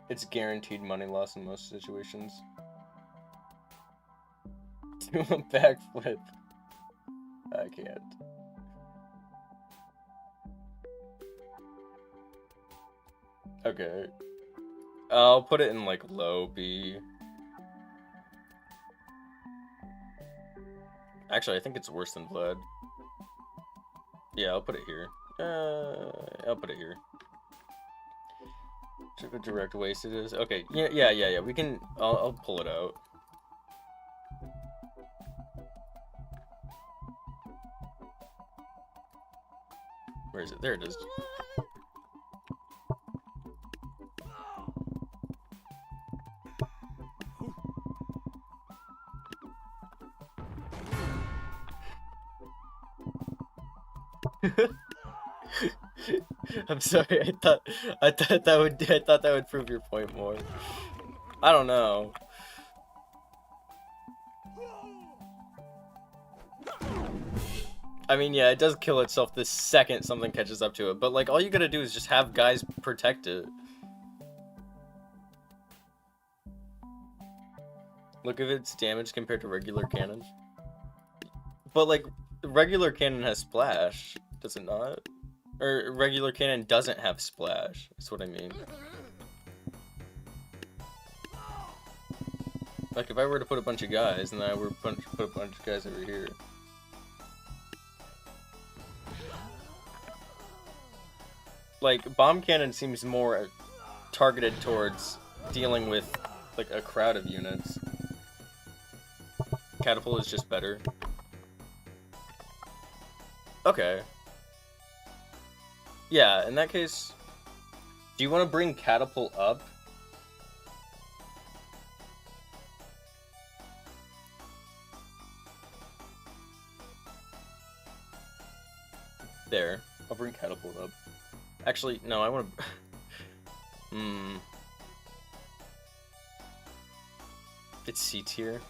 It's guaranteed money loss in most situations. Do a backflip. I can't. Okay. I'll put it in like low B. Actually, I think it's worse than Vlad. Yeah, I'll put it here. I'll put it here. Check what direct waste it is. Okay, yeah. We can. I'll pull it out. Where is it? There it is. I'm sorry. I thought that would prove your point more. I don't know. I mean, yeah, it does kill itself the second something catches up to it, but like all you gotta do is just have guys protect it. Look at its damage compared to regular cannon. But like, regular cannon has splash, does it not? Or regular cannon doesn't have splash, that's what I mean. Like if I were to put a bunch of guys, and then I were to put a bunch of guys over here. Like, bomb cannon seems more targeted towards dealing with, like, a crowd of units. Catapult is just better. Okay. Yeah, in that case, do you want to bring Catapult up? There. I'll bring Catapult up. Actually, no, I want to... It's C tier.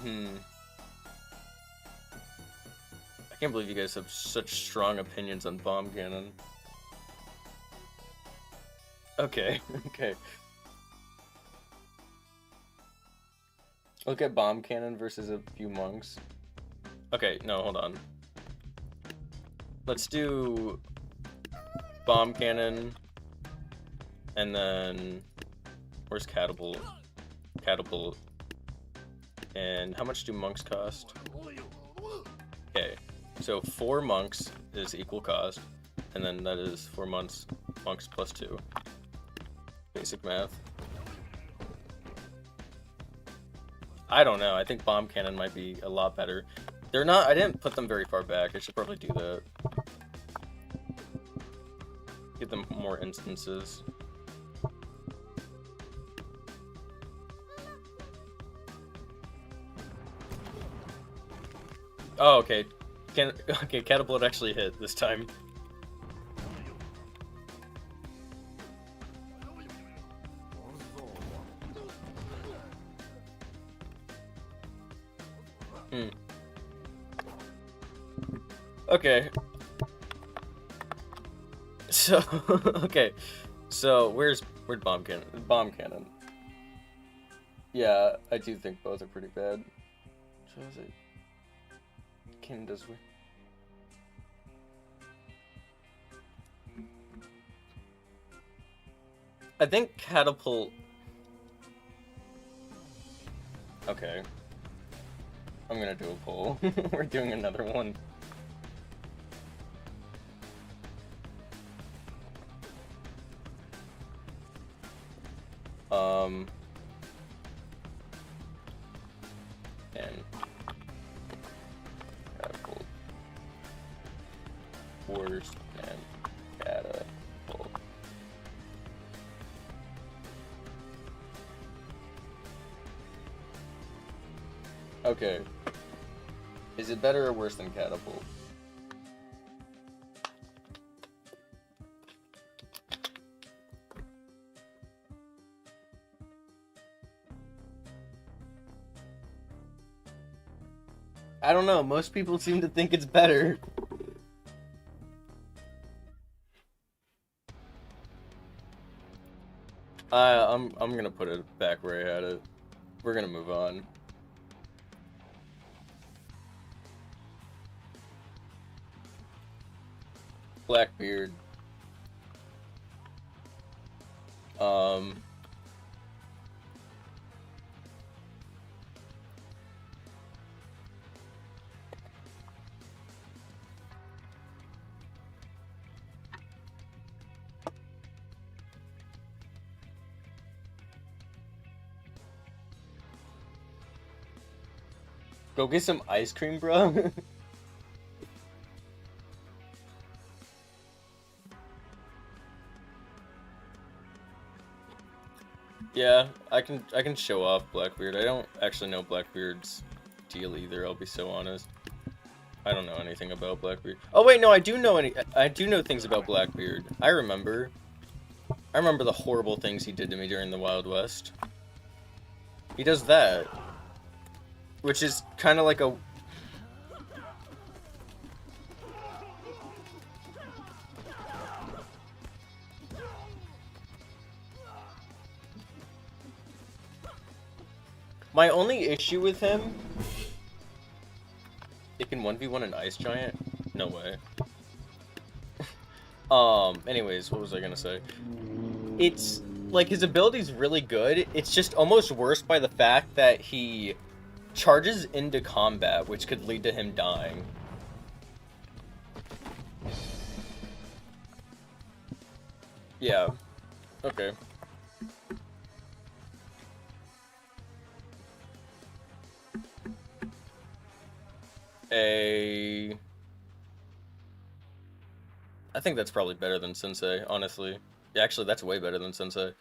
I can't believe you guys have such strong opinions on bomb cannon. Okay, okay. Look at bomb cannon versus a few monks. Okay, no, hold on. Let's do bomb cannon, and then where's Catapult? Catapult. And how much do monks cost? Okay, so 4 monks is equal cost, and then that is 4 monks plus 2. Basic math. I don't know. I think bomb cannon might be a lot better. They're not. I didn't put them very far back. I should probably do that. Give them more instances. Oh, okay. Okay, Catapult actually hit this time. Okay. So, okay. So, where'd bomb cannon? Bomb cannon. Yeah, I do think both are pretty bad. So is it? Cannon does weird. I think Catapult... Okay. I'm gonna do a poll. We're doing another one. And Catapult. Worse than Catapult. Okay. Is it better or worse than Catapult? I don't know, most people seem to think it's better. I'm gonna put it back where I had it. We're gonna move on. Blackbeard. Go get some ice cream, bro. Yeah, I can show off Blackbeard. I don't actually know Blackbeard's deal either, I'll be so honest. I don't know anything about Blackbeard. Oh wait, no, I do know things about Blackbeard. I remember the horrible things he did to me during the Wild West. He does that. Which is kind of like a... My only issue with him... It can 1v1 an Ice Giant? No way. Anyways, what was I gonna say? It's... Like, his ability's really good. It's just almost worse by the fact that he charges into combat, which could lead to him dying. Yeah. Okay. I think that's probably better than Sensei, honestly. Yeah, actually, that's way better than Sensei.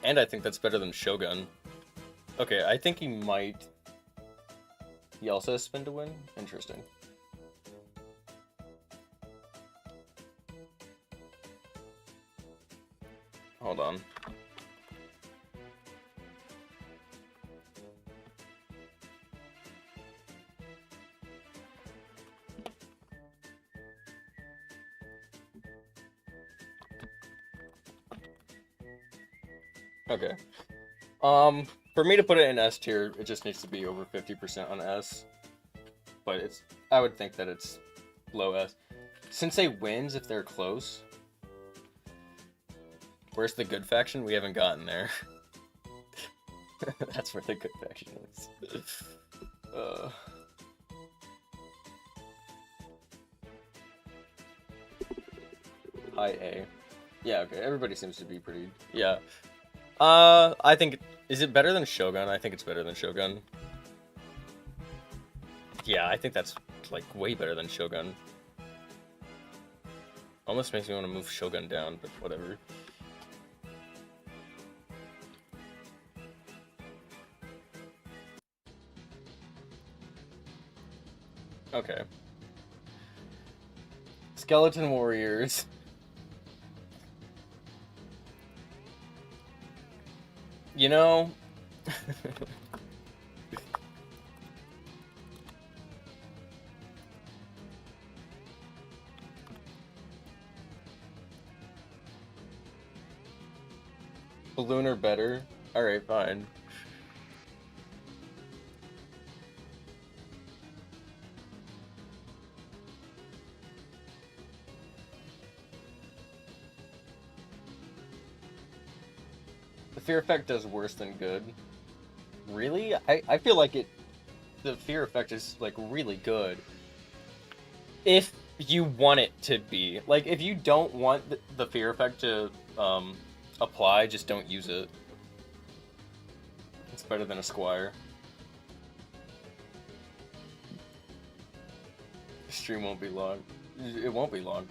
And I think that's better than Shogun. Okay, I think he might... He also has spin to win? Interesting. Hold on. Okay. For me to put it in S tier, it just needs to be over 50% on S. But I would think that it's low S. Sensei wins if they're close. Where's the good faction? We haven't gotten there. That's where the good faction is. High A. Yeah, okay. Everybody seems to be pretty... Yeah. I think... Is it better than Shogun? I think it's better than Shogun. Yeah, I think that's, like, way better than Shogun. Almost makes me want to move Shogun down, but whatever. Okay. Skeleton warriors. You know... Balloon or better? Alright, fine. The fear effect does worse than good. Really? I feel like the fear effect is, like, really good. If you want it to be. Like, if you don't want the fear effect to, apply, just don't use it. It's better than a Squire. The stream won't be long. It won't be long.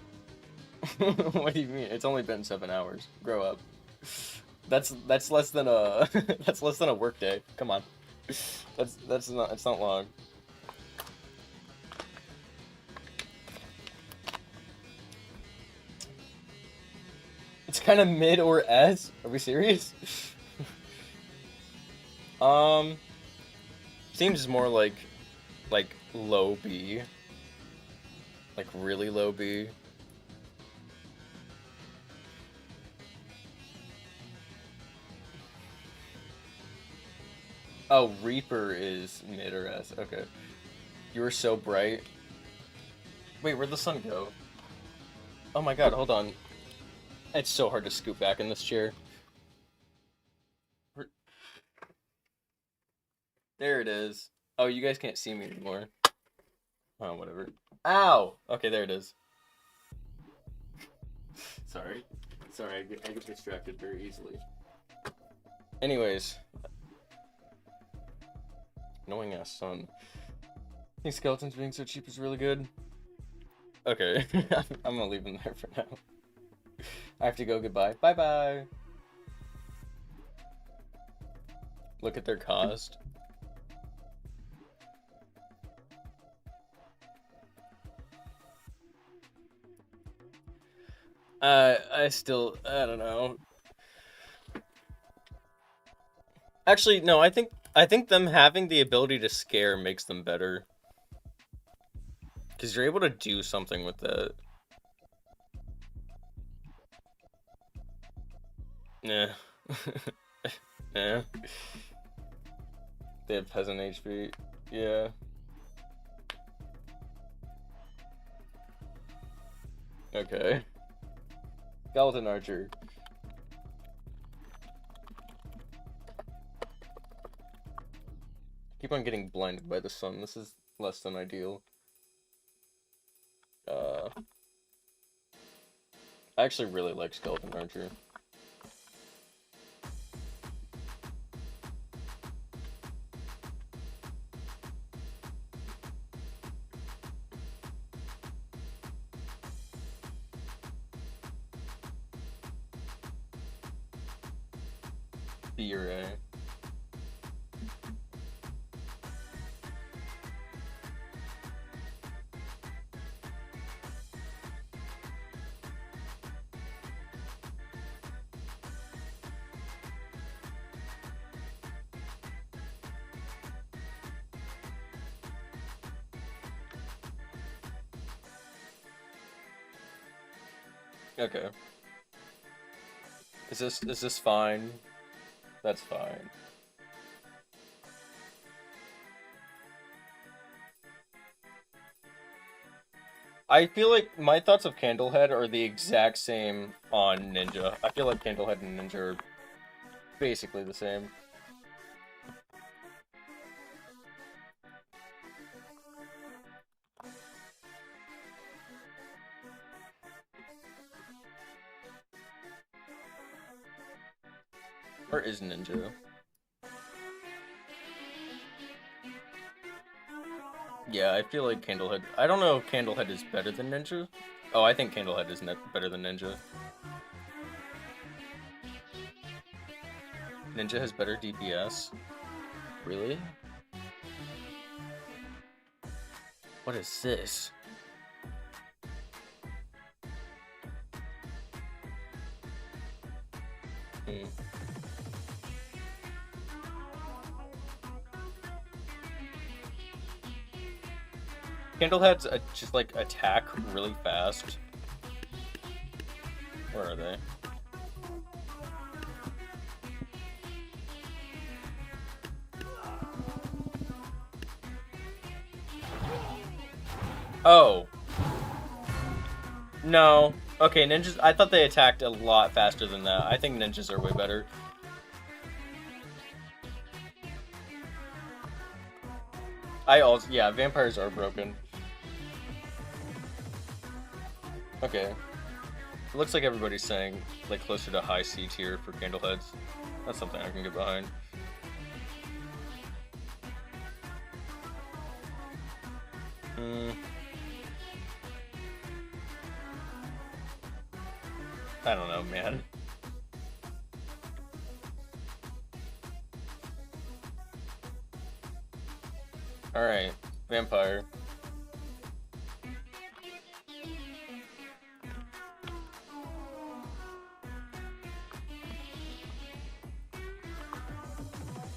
What do you mean? It's only been 7 hours. Grow up. That's less than a that's less than a work day. Come on. It's not long. It's kind of mid or S. Are we serious? Seems more like low B. Like really low B. Oh, Reaper is mid or S. Okay. You were so bright. Wait, where'd the sun go? Oh my god, hold on. It's so hard to scoot back in this chair. There it is. Oh, you guys can't see me anymore. Oh, whatever. Ow! Okay, there it is. Sorry. Sorry, I get distracted very easily. Anyways. Annoying ass sun. I think skeletons being so cheap is really good. Okay, I'm gonna leave them there for now. I have to go, goodbye. Bye-bye! Look at their cost. I don't know. Actually, no, I think them having the ability to scare makes them better. Because you're able to do something with that. Yeah. Yeah. They have peasant HP. Yeah. Okay. Skeleton Archer. Keep on getting blinded by the sun. This is less than ideal. I actually really like Skeleton Archer. You're okay. Is this fine? That's fine. I feel like my thoughts of Candlehead are the exact same on Ninja. I feel like Candlehead and Ninja are basically the same. Where is Ninja? Yeah, I feel like Candlehead... I don't know if Candlehead is better than Ninja. Oh, I think Candlehead is better than Ninja. Ninja has better DPS? Really? What is this? Candleheads just like attack really fast. Where are they? Oh. No. Okay, ninjas, I thought they attacked a lot faster than that. I think ninjas are way better. Yeah, vampires are broken. Okay. It looks like everybody's saying, like, closer to high C tier for Candleheads. That's something I can get behind. I don't know, man. Alright, vampire.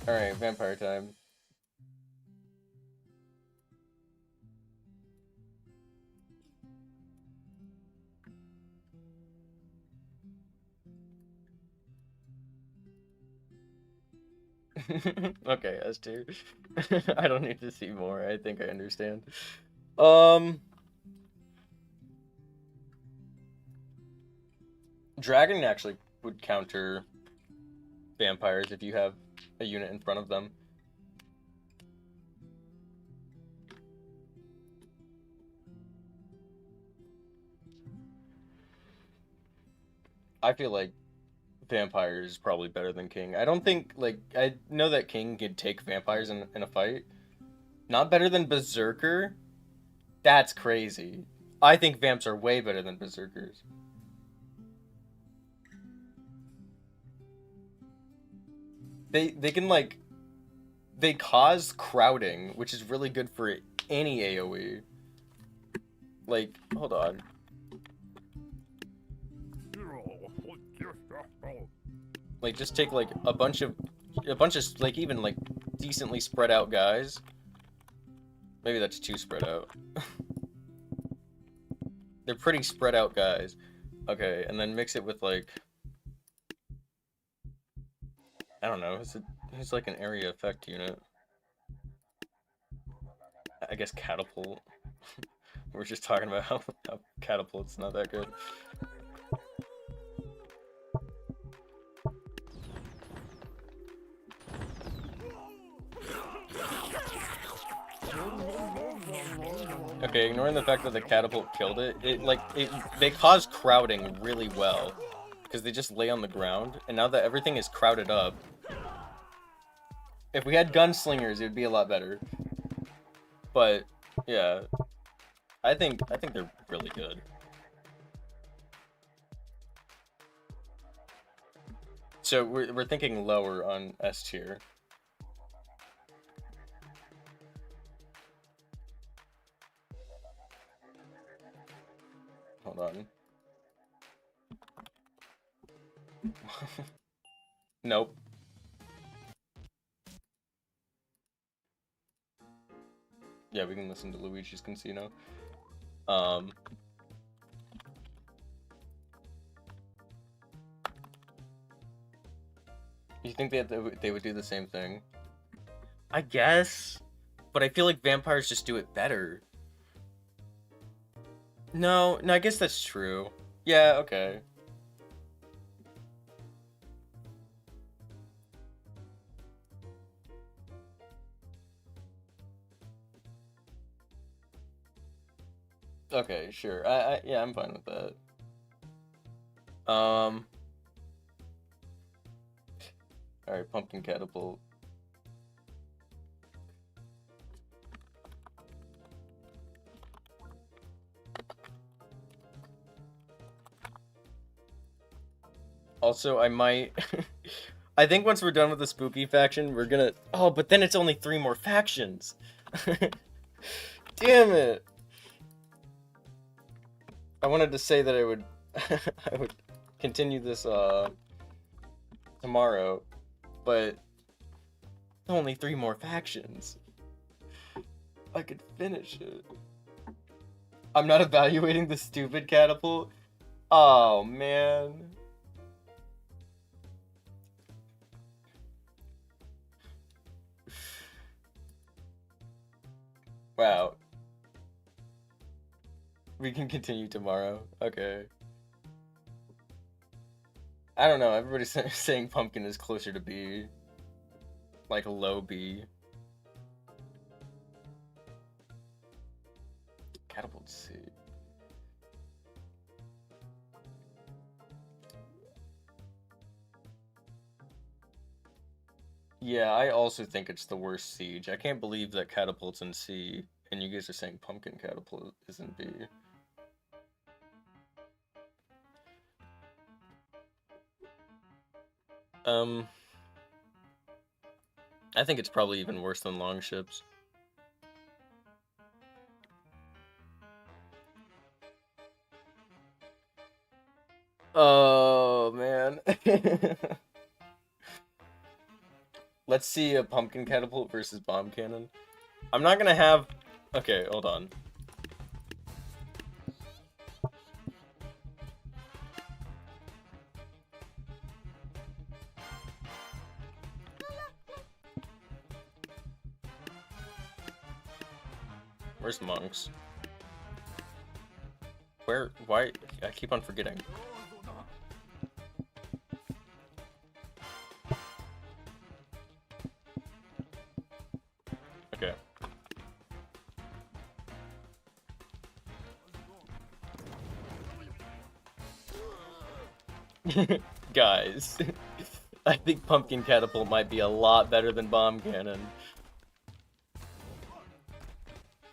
Alright, vampire time. Okay, S2. I don't need to see more. I think I understand. Dragon actually would counter vampires if you have a unit in front of them. I feel like vampire is probably better than king. I don't think, like, I know that king could take vampires in a fight. Not better than berserker? That's crazy. I think vamps are way better than berserkers. They can, like, they cause crowding, which is really good for any AoE. Like, hold on. Like, just take, like, a bunch of, like, even, like, decently spread out guys. Maybe that's too spread out. They're pretty spread out guys. Okay, and then mix it with, like, I don't know, who's like an area effect unit? I guess Catapult. We're just talking about how Catapult's not that good. Okay, ignoring the fact that the Catapult killed it, they caused crowding really well. Because they just lay on the ground, and now that everything is crowded up, if we had gunslingers, it would be a lot better. But, yeah, I think they're really good. So we're thinking lower on S tier. Hold on. Nope. Yeah, we can listen to Luigi's Casino. You think they would do the same thing? I guess, but I feel like vampires just do it better. No, I guess that's true. Yeah, okay. Okay, sure. Yeah, I'm fine with that. Alright, Pumpkin Catapult. Also, I might... I think once we're done with the spooky faction, we're gonna... Oh, but then it's only 3 more factions! Damn it! I wanted to say that I would I would continue this tomorrow, but only 3 more factions. I could finish it. I'm not evaluating the stupid catapult. Oh man. Wow. We can continue tomorrow. Okay. I don't know. Everybody's saying pumpkin is closer to B. Like low B. Catapult C. Yeah, I also think it's the worst siege. I can't believe that catapult's in C, and you guys are saying pumpkin catapult is in B. I think it's probably even worse than longships. Oh, man. Let's see a pumpkin catapult versus bomb cannon. I'm not gonna have... Okay, hold on. Where's monks? Where? Why? I keep on forgetting. Okay. Guys, I think pumpkin catapult might be a lot better than bomb cannon.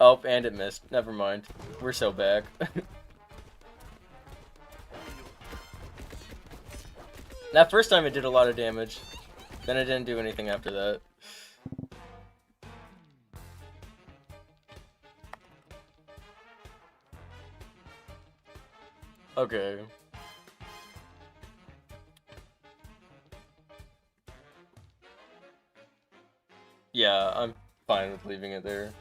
Oh, and it missed. Never mind. We're so back. That first time it did a lot of damage. Then it didn't do anything after that. Okay. Yeah, I'm fine with leaving it there.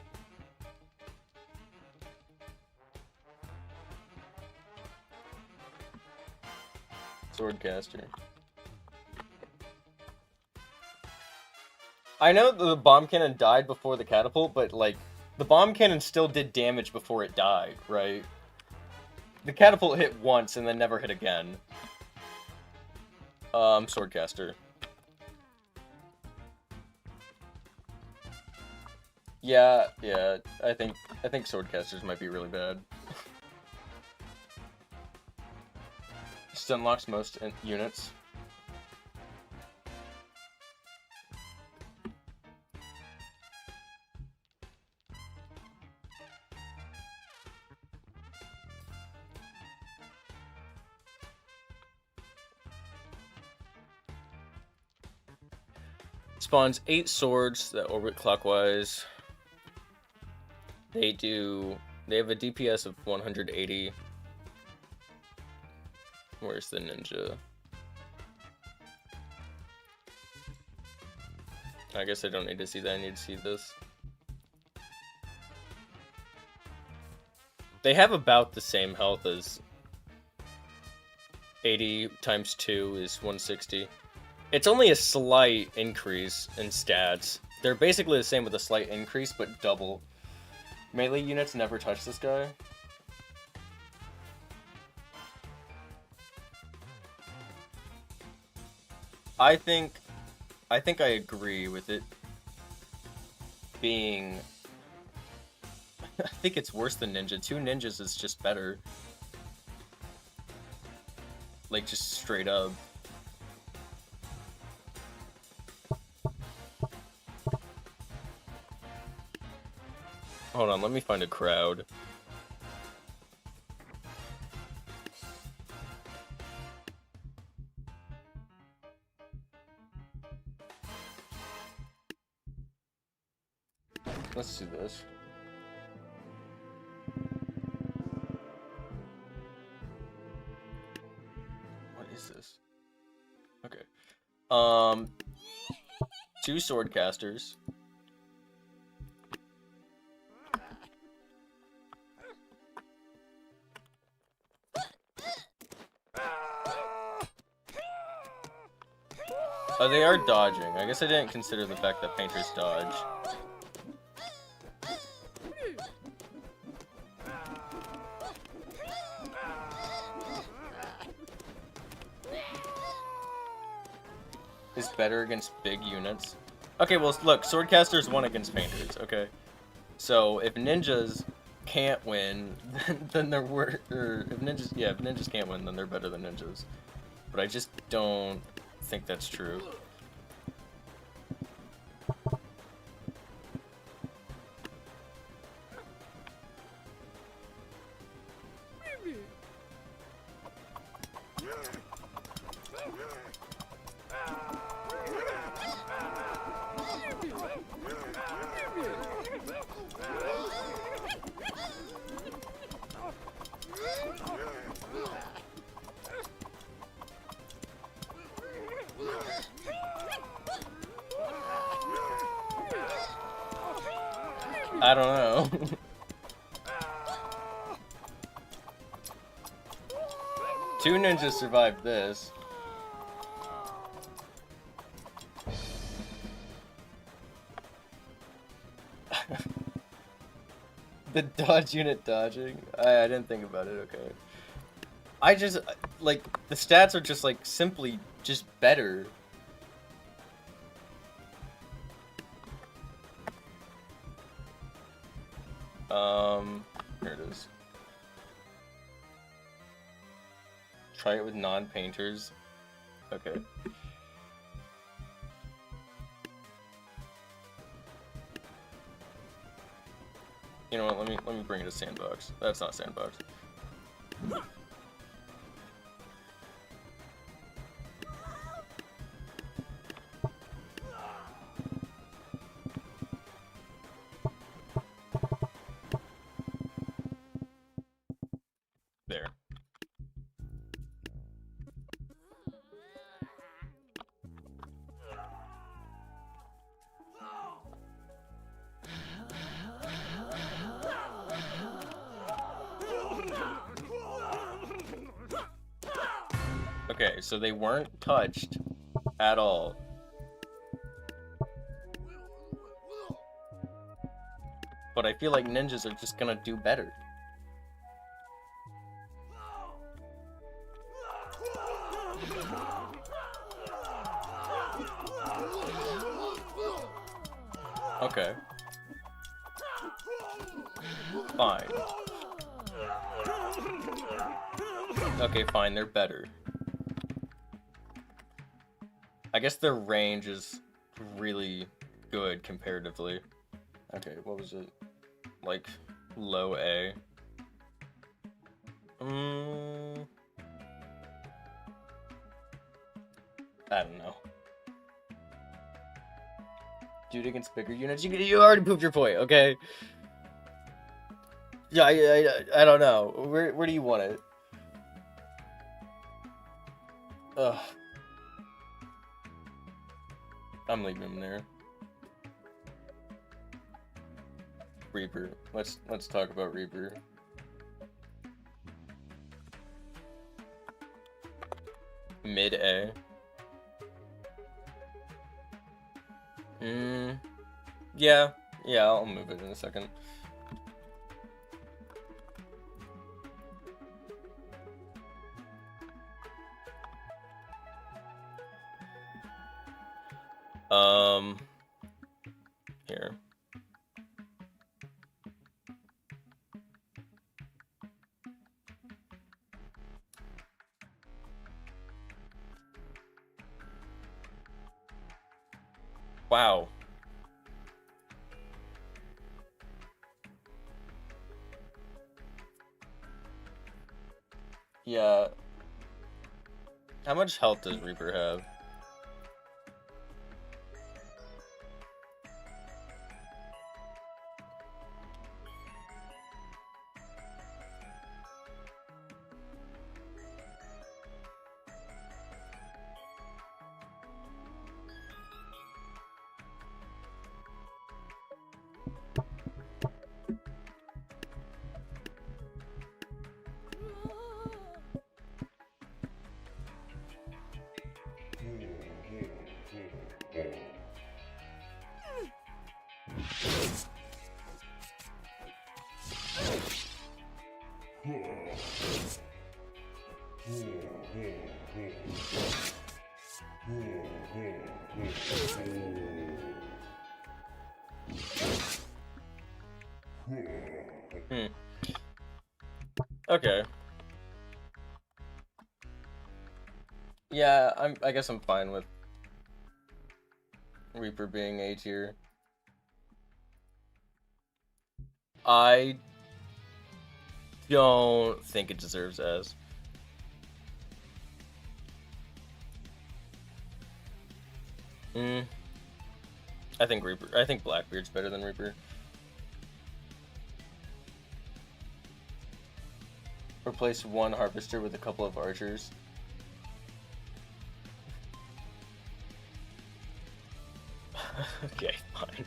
Swordcaster. I know the bomb cannon died before the catapult, but like the bomb cannon still did damage before it died, right? The catapult hit once and then never hit again. Swordcaster. Yeah, I think swordcasters might be really bad. Just unlocks most units. Spawns 8 swords that orbit clockwise. They have a DPS of 180. Where's the ninja? I guess I don't need to see that, I need to see this. They have about the same health as 80 times 2 is 160. It's only a slight increase in stats. They're basically the same with a slight increase, but double. Melee units never touch this guy. I think I agree with it being... I think it's worse than Ninja. 2 ninjas is just better. Like, just straight up. Hold on, let me find a crowd. Let's do this. Okay. 2 swordcasters. Oh, they are dodging. I guess I didn't consider the fact that painters dodge. Is better against big units. Okay, well, look, swordcasters won against painters, okay? So, if ninjas can't win, then they're if ninjas can't win, then they're better than ninjas. But I just don't think that's true. I don't know. Two ninjas survived this. The dodge unit dodging? I didn't think about it, okay. I just, like, the stats are just, like, simply just better. Here it is. Try it with non-painters. Okay. You know what, let me bring it to sandbox. That's not sandbox. There. Okay, so they weren't touched at all. But I feel like ninjas are just gonna do better. Okay. Fine. Okay, fine, they're better. I guess their range is really good comparatively. Okay, what was it? Like, low A. I don't know. Dude against bigger units? You already proved your point, okay? Yeah, I don't know. Where do you want it? Ugh. I'm leaving him there. Reaper. Let's talk about Reaper. Mid A. Yeah, I'll move it in a second. Here. Wow. Yeah. How much health does Reaper have? Okay. Yeah, I guess I'm fine with Reaper being A tier. I don't think it deserves S. I think Blackbeard's better than Reaper. Replace one Harvester with a couple of Archers. Okay, fine.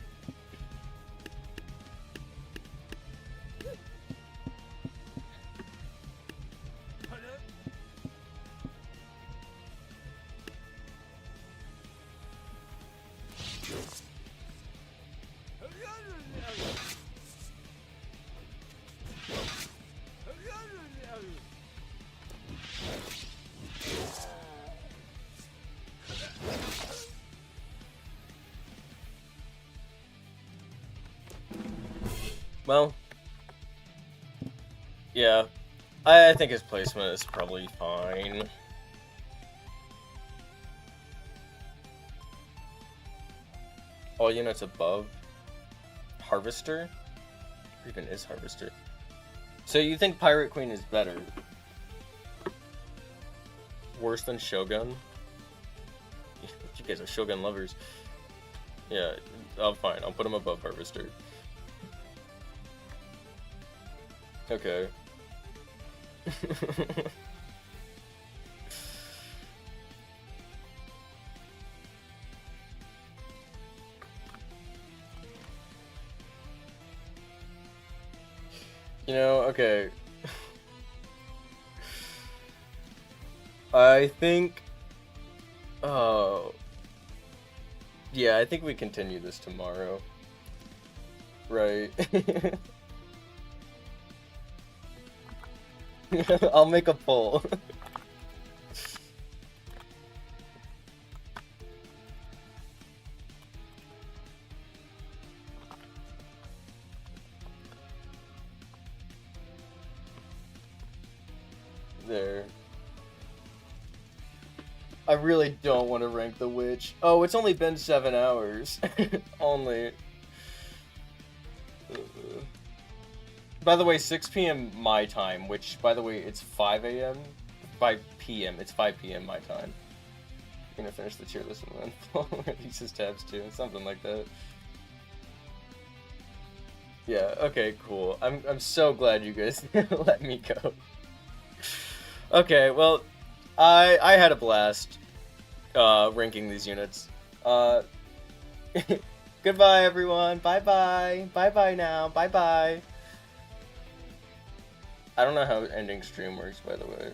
Well, yeah, I think his placement is probably fine. All units above Harvester? Or even is Harvester? So you think Pirate Queen is better? Worse than Shogun? You guys are Shogun lovers. Yeah, fine, I'll put him above Harvester. Okay. You know, okay. I think... Oh... Yeah, I think we continue this tomorrow. Right. I'll make a poll. There. I really don't want to rank the witch. Oh, it's only been 7 hours. Only. By the way, 6 p.m. my time, which, by the way, it's 5 a.m. 5 p.m. It's 5 p.m. my time. I'm gonna finish the tier list and then release his tabs too, something like that. Yeah, okay, cool. I'm so glad you guys let me go. Okay, well, I had a blast ranking these units. Goodbye, everyone. Bye-bye. Bye-bye now. Bye-bye. I don't know how ending stream works, by the way.